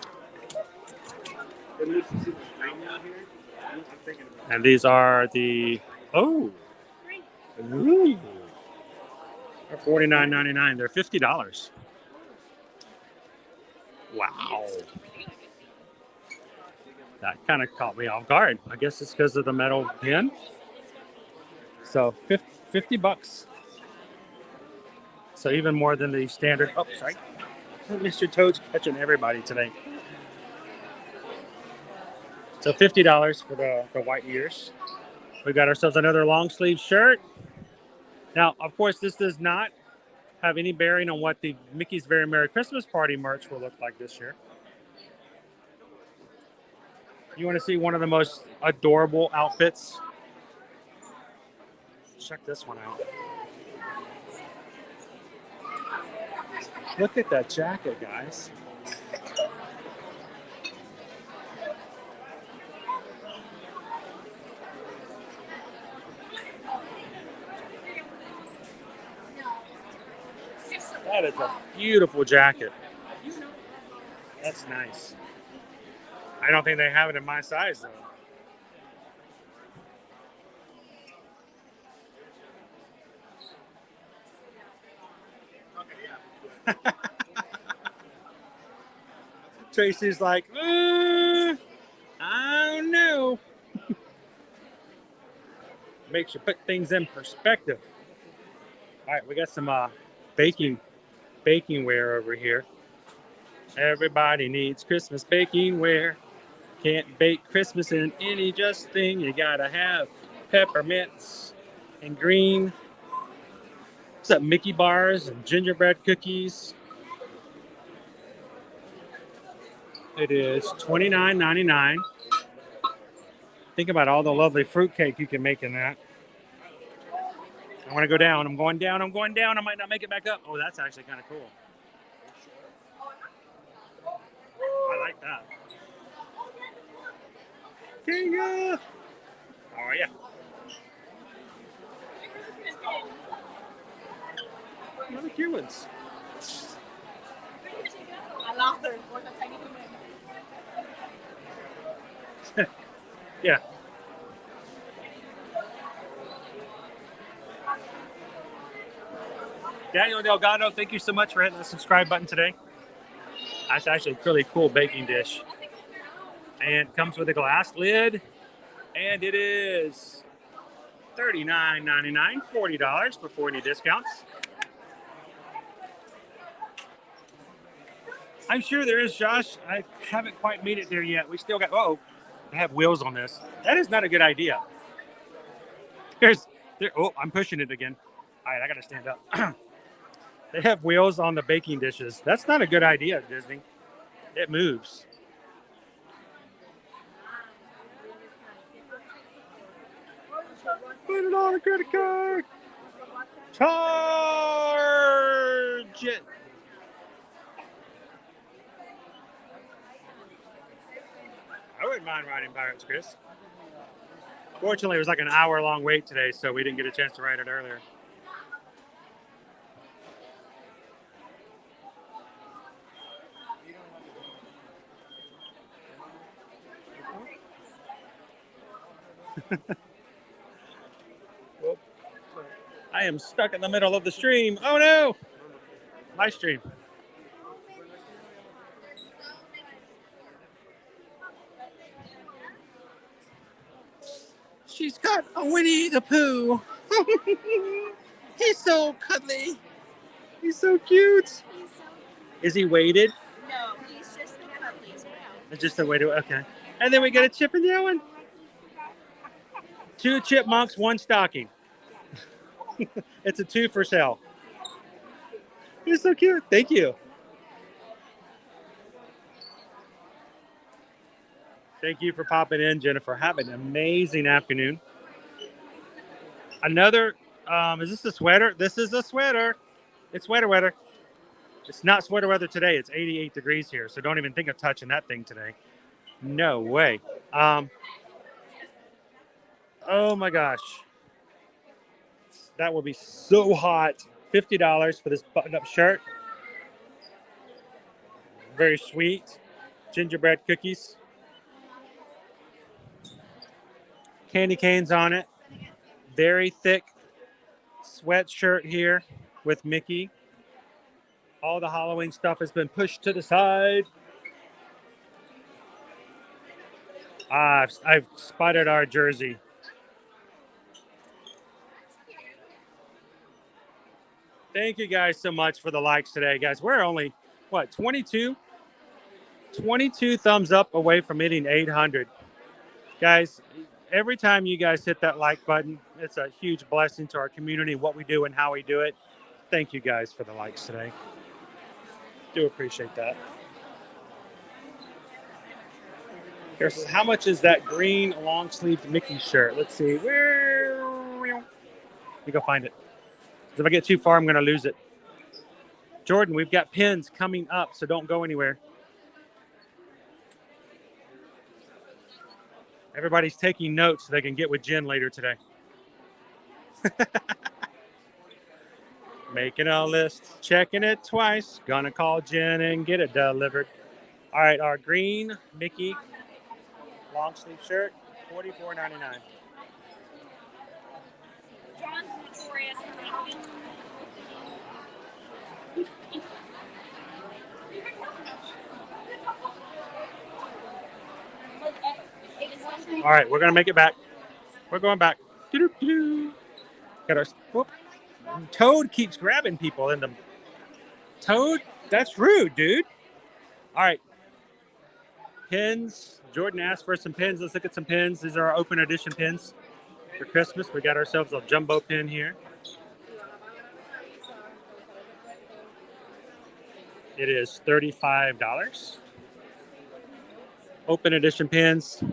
And these are the, ooh. They're $49.99. They're $50. Wow. That kind of caught me off guard. I guess it's because of the metal pin. So $50. So even more than the standard. Oh, sorry. Mr. Toad's catching everybody today. So $50 for the white ears. We got ourselves another long sleeve shirt. Now, of course, this does not have any bearing on what the Mickey's Very Merry Christmas Party merch will look like this year. You want to see one of the most adorable outfits? Check this one out. Look at that jacket, guys. That is a beautiful jacket. That's nice. I don't think they have it in my size, though. Tracy's like, I don't know. Makes you put things in perspective. All right, we got some baking ware over here. Everybody needs Christmas baking ware. Can't bake Christmas in any just thing. You gotta have peppermints and green. What's up, Mickey bars and gingerbread cookies? It is $29.99. Think about all the lovely fruitcake you can make in that. I want to go down. I'm going down. I'm going down. I might not make it back up. Oh, that's actually kind of cool. I like that. Kinga! How are you? Another cute ones. I lost her. Yeah. Daniel Delgado, thank you so much for hitting the subscribe button today. That's actually a really cool baking dish. And it comes with a glass lid. And it is $39.99, $40 before any discounts. I'm sure there is, Josh. I haven't quite made it there yet. We still got, I have wheels on this. That is not a good idea. I'm pushing it again. All right, I got to stand up. They have wheels on the baking dishes. That's not a good idea, Disney. It moves. Put it on a credit card. Charge it. I wouldn't mind riding Pirates, Chris. Fortunately, it was like an hour-long wait today, so we didn't get a chance to ride it earlier. I am stuck in the middle of the stream. Oh no! My stream. She's got a Winnie the Pooh. He's so cuddly. He's so cute. Is he weighted? No, he's just the cuddliest. It's just the weighted. Okay. And then we get a Chip and Dale one. 2 chipmunks, 1 stocking. It's a 2 for sale. You're so cute. Thank you. Thank you for popping in, Jennifer. Have an amazing afternoon. Another, is this a sweater? This is a sweater. It's sweater weather. It's not sweater weather today. It's 88 degrees here, so don't even think of touching that thing today. No way. Oh my gosh. That will be so hot. $50 for this button-up shirt. Very sweet. Gingerbread cookies. Candy canes on it. Very thick sweatshirt here with Mickey. All the Halloween stuff has been pushed to the side. I've spotted our jersey. Thank you guys so much for the likes today, guys. We're only, 22 thumbs up away from hitting 800. Guys, every time you guys hit that like button, it's a huge blessing to our community, what we do and how we do it. Thank you guys for the likes today. Do appreciate that. Here's how much is that green long sleeved Mickey shirt? Let's see. Let me go find it. If I get too far, I'm going to lose it. Jordan, we've got pins coming up, so don't go anywhere. Everybody's taking notes so they can get with Jen later today. Making a list, checking it twice. Gonna call Jen and get it delivered. All right, our green Mickey long sleeve shirt, $44.99. John's notorious for making. All right, we're gonna make it back. We're going back. Got our whoop. Toad keeps grabbing people in them. Toad, that's rude, dude. All right. Pins. Jordan asked for some pins. Let's look at some pins. These are our open edition pins for Christmas. We got ourselves a jumbo pin here. It is $35. Open edition pins.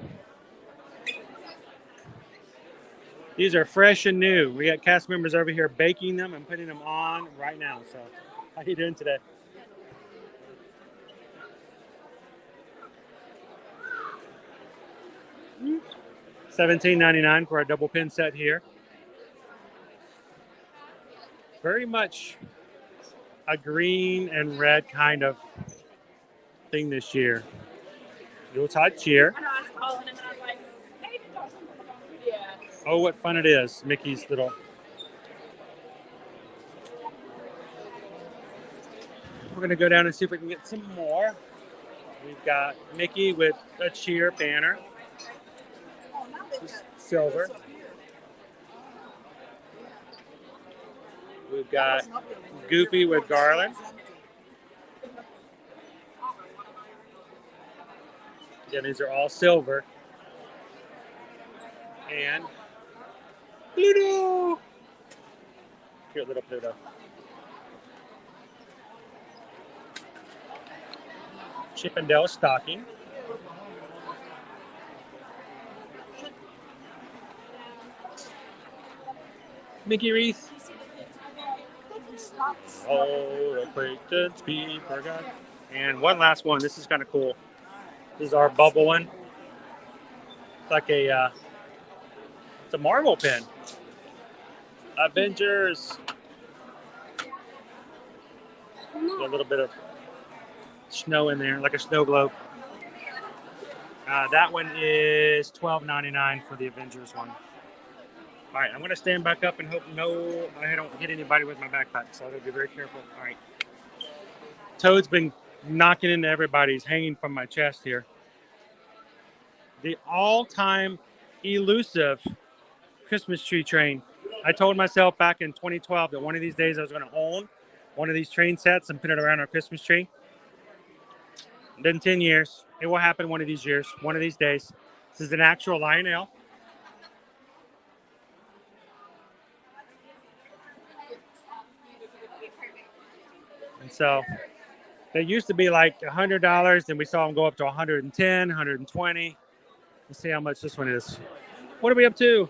These are fresh and new. We got cast members over here baking them and putting them on right now. So, how you doing today? $17.99 for our double pin set here. Very much a green and red kind of thing this year. Yuletide cheer. I know, I was calling him and I was like, hey, did y'all something about it? Yeah. Oh, what fun it is. Mickey's little. We're going to go down and see if we can get some more. We've got Mickey with a cheer banner. It's silver. We've got Goofy with garland. Again, these are all silver. And Pluto. Cute little Pluto. Chippendale stocking. Mickey wreath. Oh, the acquaintance be forgot. And one last one. This is kind of cool. This is our bubble one. It's like a, it's a Marvel pin. Avengers. A little bit of snow in there, like a snow globe. That one is $12.99 for the Avengers one. All right, I'm going to stand back up and hope I don't hit anybody with my backpack, so I'll be very careful. All right. Toad's been knocking into everybody. He's hanging from my chest here. The all-time elusive Christmas tree train. I told myself back in 2012 that one of these days I was going to own one of these train sets and put it around our Christmas tree. It's been 10 years. It will happen one of these years, one of these days. This is an actual Lionel. And so they used to be like $100, and we saw them go up to $110, $120. Let's see how much this one is. What are we up to?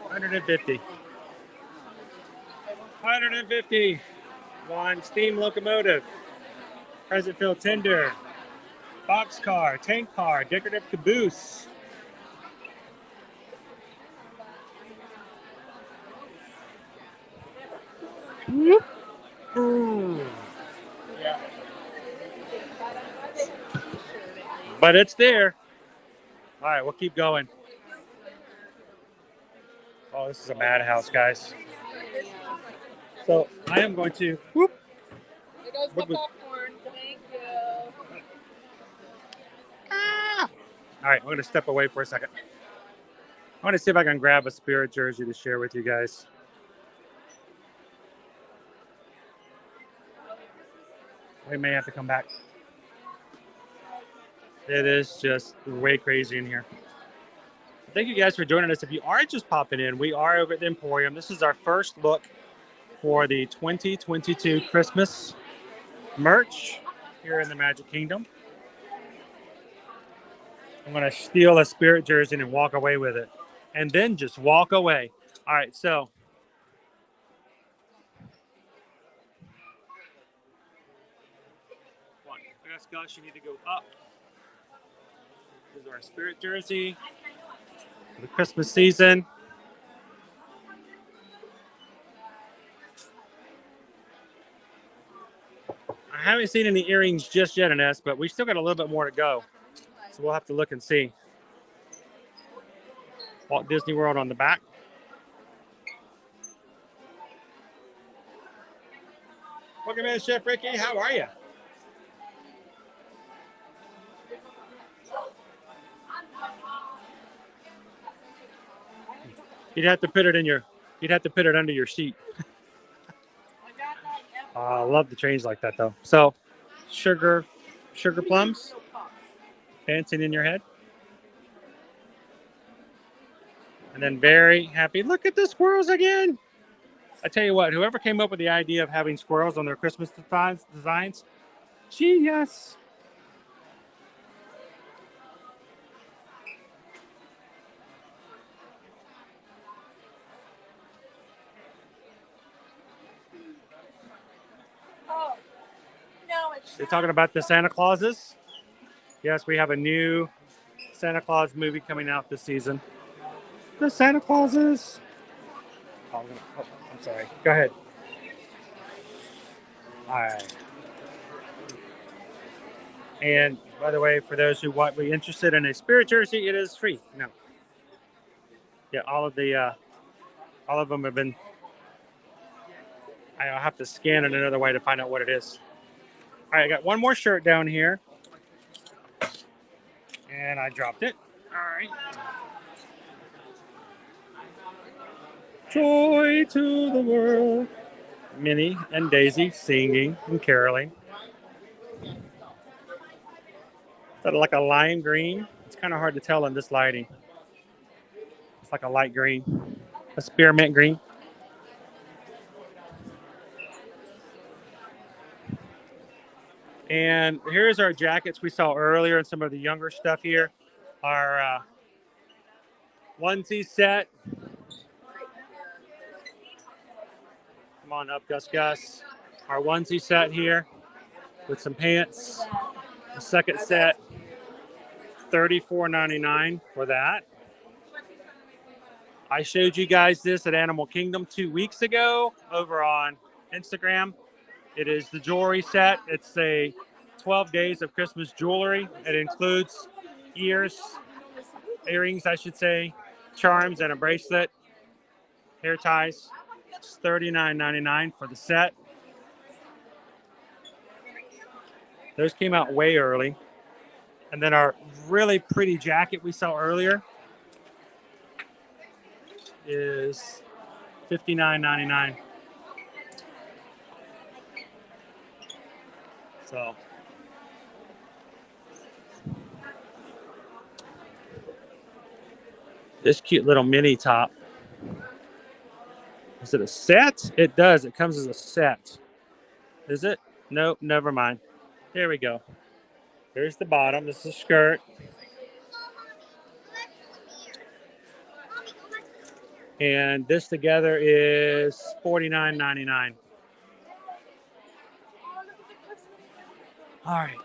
$150. $150. $150. One steam locomotive, present field tender, boxcar, tank car, decorative caboose. Yeah. But it's there. All right, we'll keep going. Oh, this is a madhouse, guys. So I am going to. Whoop. There goes my popcorn. Thank you. Ah. All right, I'm going to step away for a second. I want to see if I can grab a Spirit jersey to share with you guys. We may have to come back. It is just way crazy in here. Thank you guys for joining us. If you are just popping in, we are over at the Emporium. This is our first look for the 2022 Christmas merch here in the Magic Kingdom. I'm going to steal a Spirit jersey and walk away with it. And then just walk away. All right, so. I guess, Gus, you need to go up. This is our Spirit jersey for the Christmas season. I haven't seen any earrings just yet, Ines, but we still got a little bit more to go. So we'll have to look and see. Walt Disney World on the back. Welcome in, Chef Ricky. How are you? You'd have to put it under your seat. I love the trains like that, though. So, sugar plums, dancing in your head. And then very happy. Look at the squirrels again. I tell you what, whoever came up with the idea of having squirrels on their Christmas designs, genius. You're talking about the Santa Clauses? Yes, we have a new Santa Claus movie coming out this season. the Santa Clauses. Oh, I'm sorry. Go ahead. All right. And by the way, for those who might be interested in a spirit jersey, it is free. No. Yeah, all of them have been. I'll have to scan it another way to find out what it is. All right, I got one more shirt down here, and I dropped it. All right. Joy to the world. Minnie and Daisy singing and caroling. Is that like a lime green? It's kind of hard to tell in this lighting. It's like a light green, a spearmint green. And here's our jackets we saw earlier and some of the younger stuff here. Our onesie set. Come on up, Gus Gus. Our onesie set here with some pants. The second set, $34.99 for that. I showed you guys this at Animal Kingdom 2 weeks ago over on Instagram. It is the jewelry set. It's a 12 days of Christmas jewelry. It includes earrings, I should say, charms, and a bracelet, hair ties. It's $39.99 for the set. Those came out way early. And then our really pretty jacket we saw earlier is $59.99. So this cute little mini top. Is it a set? It does. It comes as a set. Is it? Nope, never mind. There we go. Here's the bottom. This is a skirt. And this together is $49.99. All right.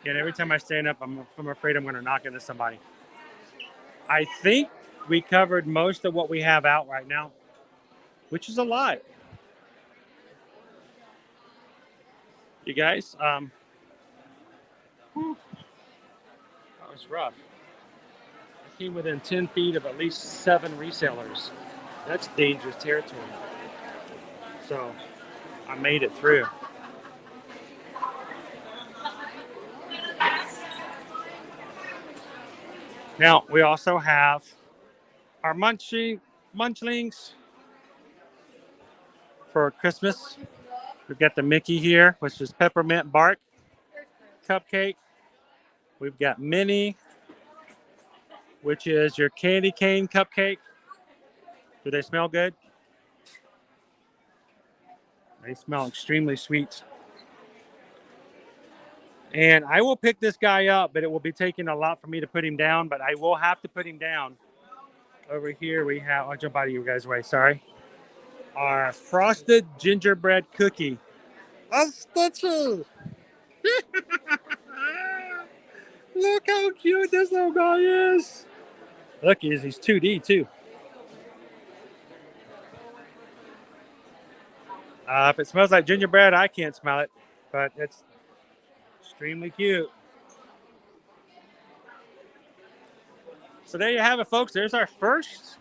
And every time I stand up, I'm afraid I'm going to knock into somebody. I think we covered most of what we have out right now, which is a lot. You guys, that was rough. I came within 10 feet of at least 7 resellers. That's dangerous territory. So I made it through. Now, we also have our munchlings for Christmas. We've got the Mickey here, which is peppermint bark cupcake. We've got Minnie, which is your candy cane cupcake. Do they smell good? They smell extremely sweet. And I will pick this guy up, but it will be taking a lot for me to put him down, but I will have to put him down. Over here we have, I'll jump out of you guys' way, sorry. Our frosted gingerbread cookie. A Stitchy! Look how cute this little guy is. Look, he's 2D too. If it smells like gingerbread, I can't smell it, but it's extremely cute. So there you have it, folks. There's our first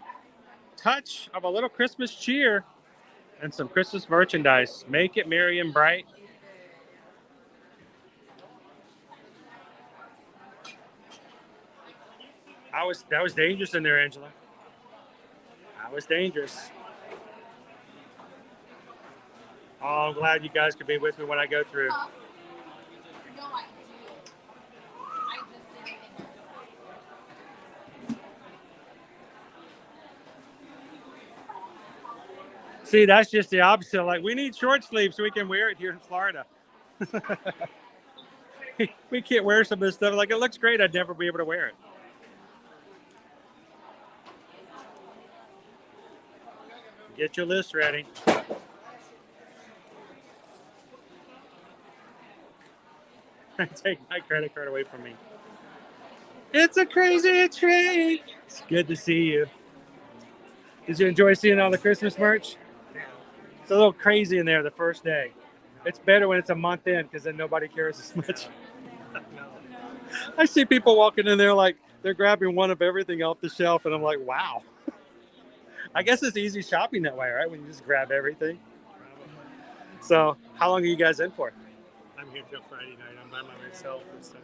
touch of a little Christmas cheer and some Christmas merchandise. Make it merry and bright. That was dangerous in there, Angela. That was dangerous. Oh, I'm glad you guys could be with me when I go through. See, that's just the opposite. Like, we need short sleeves so we can wear it here in Florida. We can't wear some of this stuff. Like, it looks great. I'd never be able to wear it. Get your list ready. Take my credit card away from me. It's a crazy train. It's good to see you. Did you enjoy seeing all the Christmas merch? It's a little crazy in there the first day. It's better when it's a month in because then nobody cares as much. I see people walking in there like they're grabbing one of everything off the shelf, and I'm like, wow. I guess it's easy shopping that way, right? When you just grab everything. So, how long are you guys in for? I'm here till Friday night. I'm by myself and stuff.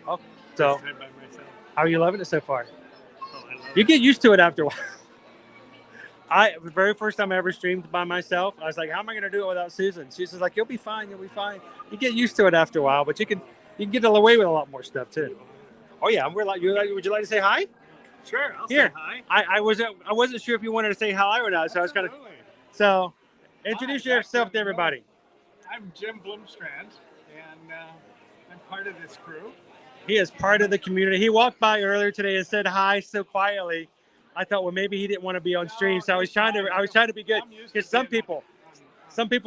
Oh, so I'm by myself. how are you loving it so far? Oh, I love You it. get used to it after a while. The very first time I ever streamed by myself, I was like, how am I going to do it without Susan? She's just like, you'll be fine. You'll be fine. You get used to it after a while, but you can get away with a lot more stuff too. Oh yeah, would you like to say hi? Sure, I'll Here. say hi. I wasn't sure if you wanted to say hi or not, so I was kind of. So, introduce yourself to everybody. I'm Jim Blomstrand, and I'm part of this crew. He is part of the community. He walked by earlier today and said hi so quietly. I thought, well, maybe he didn't want to be on stream, so I was trying to be good. Because some people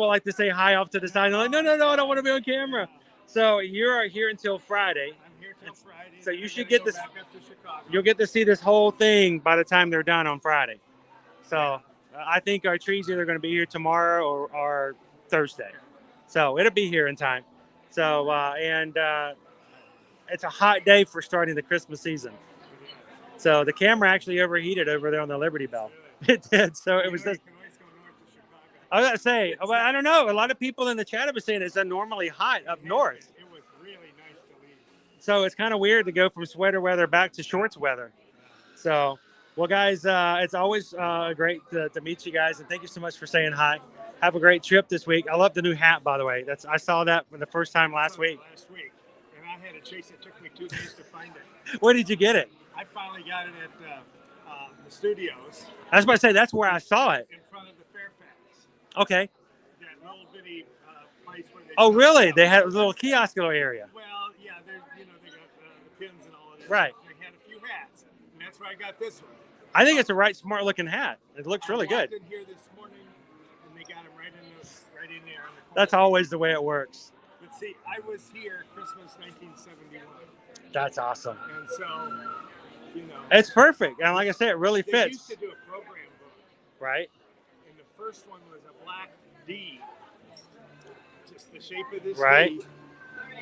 like to say hi off to the side. They're like, no, I don't want to be on camera. So you are here until Friday. I'm here till Friday. So you should get this. Back up to Chicago. You'll get to see this whole thing by the time they're done on Friday. So I think our tree's either going to be here tomorrow or Thursday. So it'll be here in time. So it's a hot day for starting the Christmas season. So the camera actually overheated over there on the Liberty Bell. It did. So it was just. I was going to say, I don't know. A lot of people in the chat have been saying it's abnormally hot up north. It was really nice to leave. So it's kind of weird to go from sweater weather back to shorts weather. So, well, guys, it's always great to meet you guys. And thank you so much for saying hi. Have a great trip this week. I love the new hat, by the way. I saw that for the first time last week. And I had to chase it. It took me 2 days to find it. Where did you get it? I finally got it at the studios. I was about to say, that's where I saw it. In front of the Fairfax. Okay. That little bitty place where they. Oh, really? They had a little kiosk area. Well, yeah, they got the pins and all of that. Right. They had a few hats, and that's where I got this one. I think it's a smart looking hat. It looks really good. I walked in here this morning, and they got them right in there. On the That's always the way it works. But see, I was here Christmas 1971. That's awesome. And so, it's perfect. And like I said, it really fits. They used to do a program book. Right. And the first one was a black D, just the shape of this right. D.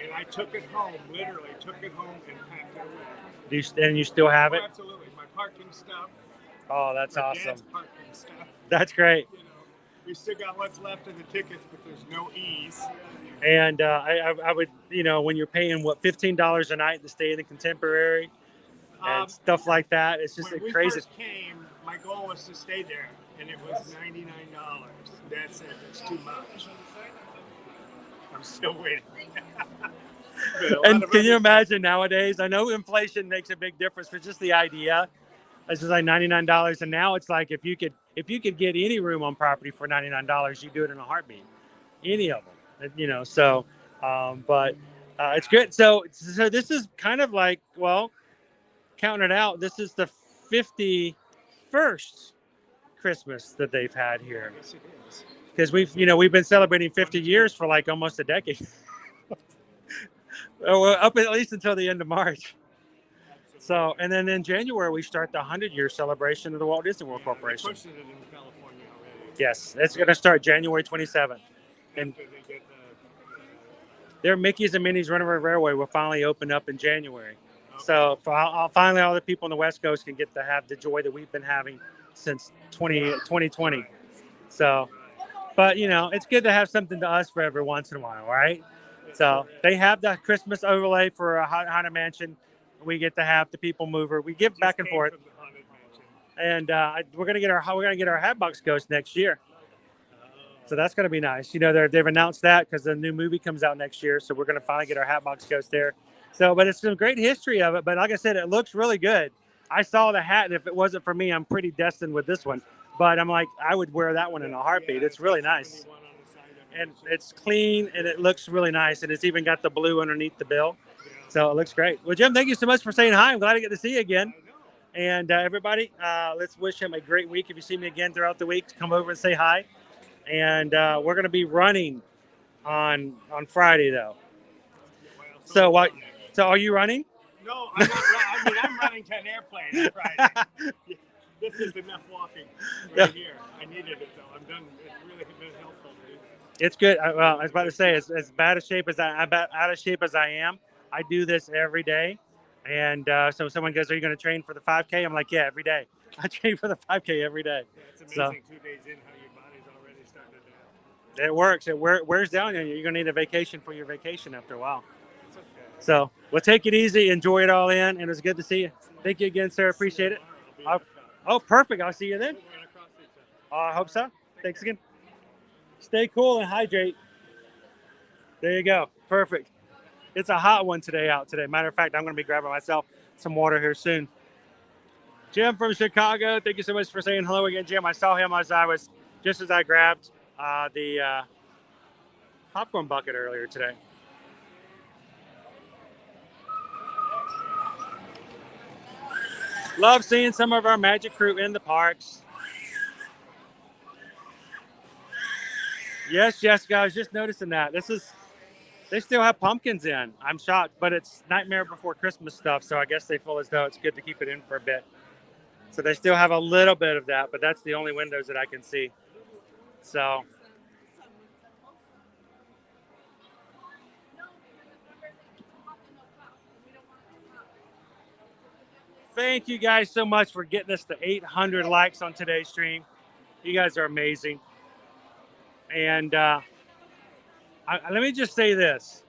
And I took it home, literally took it home and packed it away. And you still have it? Oh, absolutely. My parking stuff. Oh, that's awesome. Dad's parking stuff. That's great. We still got what's left of the tickets, but there's no E's. And I would, when you're paying, $15 a night to stay in the Contemporary and stuff like that, it's just when crazy. When we first came, my goal was to stay there, and it was $99. That's it. It's too much. I'm still waiting. And can you imagine nowadays? I know inflation makes a big difference, but just the idea, it's just like $99, and now it's like if you could get any room on property for $99, you do it in a heartbeat, any of them, So, but it's good. So this is kind of like, well, counting it out, this is the 51st Christmas that they've had here. Yes, it is. Because we've been celebrating 50 years for like almost a decade. Up at least until the end of March. So, and then in January, we start the 100-year celebration of the Walt Disney World Corporation. They're pushing it in California already. Yes, it's going to start January 27th. And their Mickey's and Minnie's Runaway Railway will finally open up in January. Okay. So finally, all the people on the West Coast can get to have the joy that we've been having since 2020. So, but, it's good to have something to us for every once in a while, right? So they have the Christmas overlay for a Haunted Mansion. We get to have the PeopleMover. We give back and forth, and we're gonna get our Hatbox Ghost next year. So that's gonna be nice. They've announced that because the new movie comes out next year. So we're gonna finally get our Hatbox Ghost there. So, but it's some great history of it. But like I said, it looks really good. I saw the hat, and if it wasn't for me, I'm pretty destined with this one. But I'm like, I would wear that one in a heartbeat. It's really nice. And it's clean, and it looks really nice. And it's even got the blue underneath the bill. So it looks great. Well, Jim, thank you so much for saying hi. I'm glad I get to see you again. And everybody, let's wish him a great week. If you see me again throughout the week, come over and say hi. And we're going to be running on Friday, though. So are you running? No, I'm not. I'm Paddington Airplane on Friday. This is enough walking right here. I needed it though. I'm done. It's really been helpful. Dude. It's good. Well, I was about to say, as bad a shape as I'm out of shape as I am, I do this every day. And so someone goes, "Are you going to train for the 5K?" I'm like, "Yeah, every day. I train for the 5K every day." Yeah, it's amazing. So, 2 days in, how your body's already starting to adapt. it works. It wears down on you. You're going to need a vacation for your vacation after a while. It's okay. So we'll take it easy, enjoy it all in, and it was good to see you. Thank you again, sir. Appreciate it. Oh, perfect. I'll see you then. I hope so. Thanks again. Stay cool and hydrate. There you go. Perfect. It's a hot one out today. Matter of fact, I'm going to be grabbing myself some water here soon. Jim from Chicago, thank you so much for saying hello again, Jim. I saw him as I grabbed the popcorn bucket earlier today. Love seeing some of our magic crew in the parks. Yes, Jessica, I was just noticing that. They still have pumpkins in. I'm shocked, but it's Nightmare Before Christmas stuff, so I guess they feel as though it's good to keep it in for a bit. So they still have a little bit of that, but that's the only windows that I can see. So thank you guys so much for getting us to 800 likes on today's stream. You guys are amazing. And let me just say this.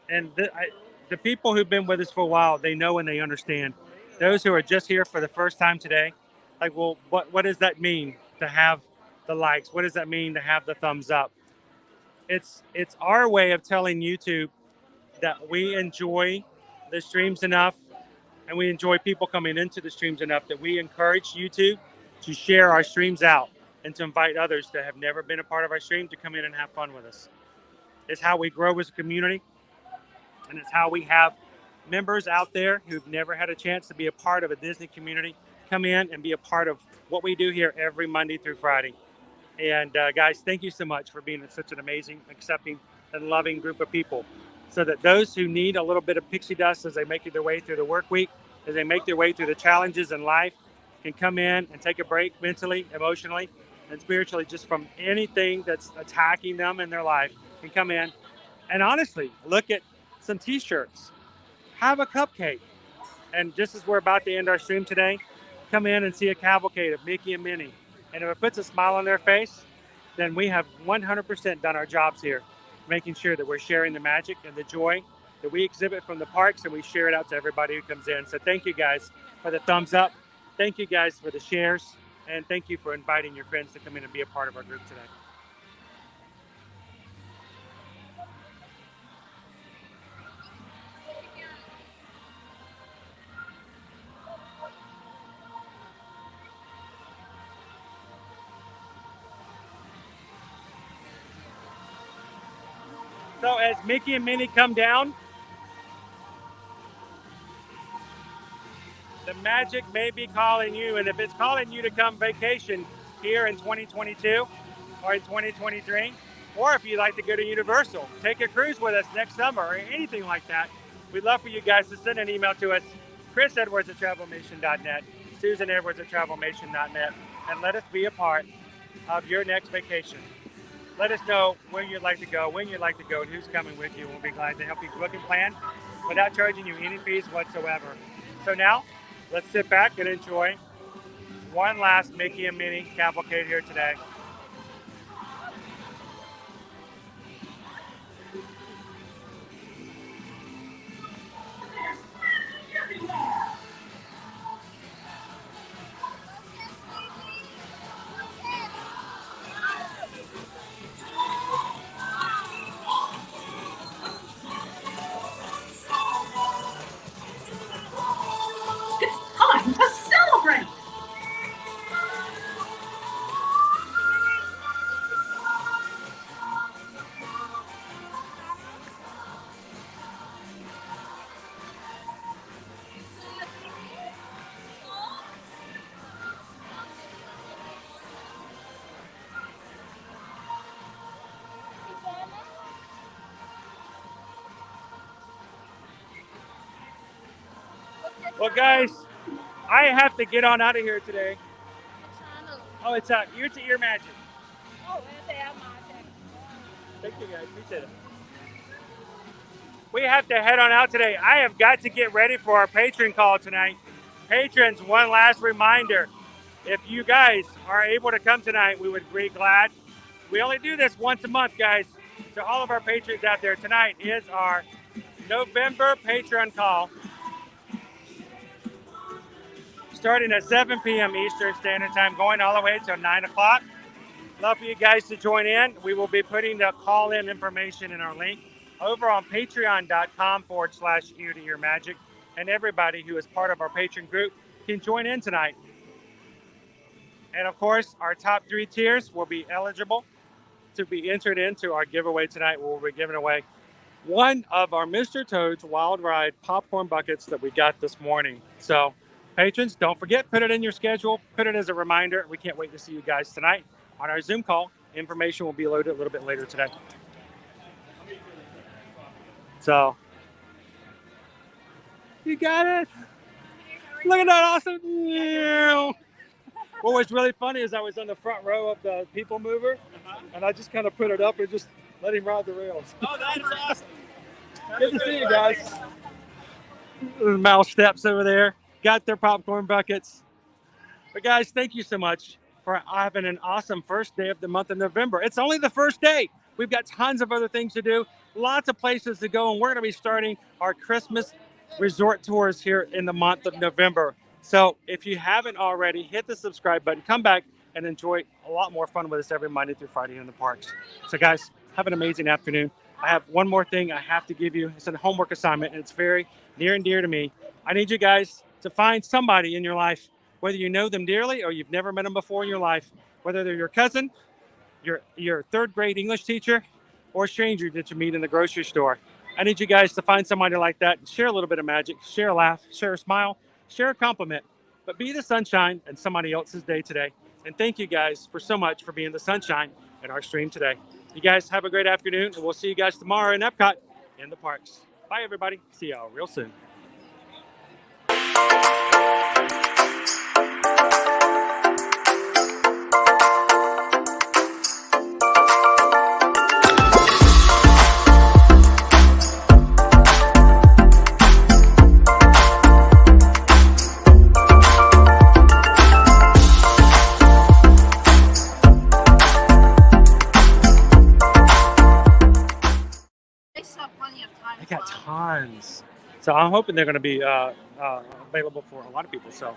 And the people who've been with us for a while, they know and they understand. Those who are just here for the first time today, like, well, what does that mean to have the likes? What does that mean to have the thumbs up? It's our way of telling YouTube that we enjoy the streams enough and we enjoy people coming into the streams enough that we encourage YouTube to share our streams out and to invite others that have never been a part of our stream to come in and have fun with us. It's how we grow as a community, and it's how we have members out there who've never had a chance to be a part of a Disney community come in and be a part of what we do here every Monday through Friday. And guys, thank you so much for being such an amazing, accepting, and loving group of people, so that those who need a little bit of pixie dust as they make their way through the work week, as they make their way through the challenges in life, can come in and take a break mentally, emotionally, and spiritually just from anything that's attacking them in their life, can come in and honestly look at some t-shirts, have a cupcake. And just as we're about to end our stream today, come in and see a cavalcade of Mickey and Minnie. And if it puts a smile on their face, then we have 100% done our jobs here, making sure that we're sharing the magic and the joy that we exhibit from the parks, and we share it out to everybody who comes in. So thank you guys for the thumbs up. Thank you guys for the shares. And thank you for inviting your friends to come in and be a part of our group today. So as Mickey and Minnie come down, the magic may be calling you. And if it's calling you to come vacation here in 2022 or in 2023, or if you'd like to go to Universal, take a cruise with us next summer or anything like that, we'd love for you guys to send an email to us, chrisedwards@travelmation.net, susanedwards@travelmation.net, and let us be a part of your next vacation. Let us know where you'd like to go, when you'd like to go, and who's coming with you. We'll be glad to help you book and plan without charging you any fees whatsoever. So now, let's sit back and enjoy one last Mickey and Minnie cavalcade here today. It's time to celebrate! Well, guys, I have to get on out of here today. Oh, it's Ear to Ear Magic. Thank you guys, appreciate it. We have to head on out today. I have got to get ready for our patron call tonight. Patrons, one last reminder. If you guys are able to come tonight, we would be glad. We only do this once a month, guys. So all of our patrons out there, tonight is our November patron call. Starting at 7 p.m. Eastern Standard Time, going all the way till 9 o'clock. Love for you guys to join in. We will be putting the call-in information in our link over on patreon.com/ear-to-ear-magic. And everybody who is part of our patron group can join in tonight. And of course, our top 3 tiers will be eligible to be entered into our giveaway tonight. We'll be giving away one of our Mr. Toad's Wild Ride popcorn buckets that we got this morning. So patrons, don't forget, put it in your schedule, put it as a reminder. We can't wait to see you guys tonight on our Zoom call. Information will be loaded a little bit later today. So, you got it? Look at that awesome. What was really funny is I was on the front row of the PeopleMover, and I just kind of put it up and just let him ride the rails. Oh, that's awesome. Good to see you guys. Mouse steps over there. Got their popcorn buckets. But guys, thank you so much for having an awesome first day of the month of November. It's only the first day. We've got tons of other things to do, lots of places to go, and we're going to be starting our Christmas resort tours here in the month of November. So if you haven't already, hit the subscribe button, come back and enjoy a lot more fun with us every Monday through Friday in the parks. So guys, have an amazing afternoon. I have one more thing I have to give you. It's a homework assignment, and it's very near and dear to me. I need you guys to find somebody in your life, whether you know them dearly or you've never met them before in your life, whether they're your cousin, your third grade English teacher, or a stranger that you meet in the grocery store. I need you guys to find somebody like that, share a little bit of magic, share a laugh, share a smile, share a compliment, but be the sunshine in somebody else's day today. And thank you guys for so much for being the sunshine in our stream today. You guys have a great afternoon, and we'll see you guys tomorrow in Epcot in the parks. Bye, everybody. See y'all real soon. I got tons. So I'm hoping they're going to be available for a lot of people. So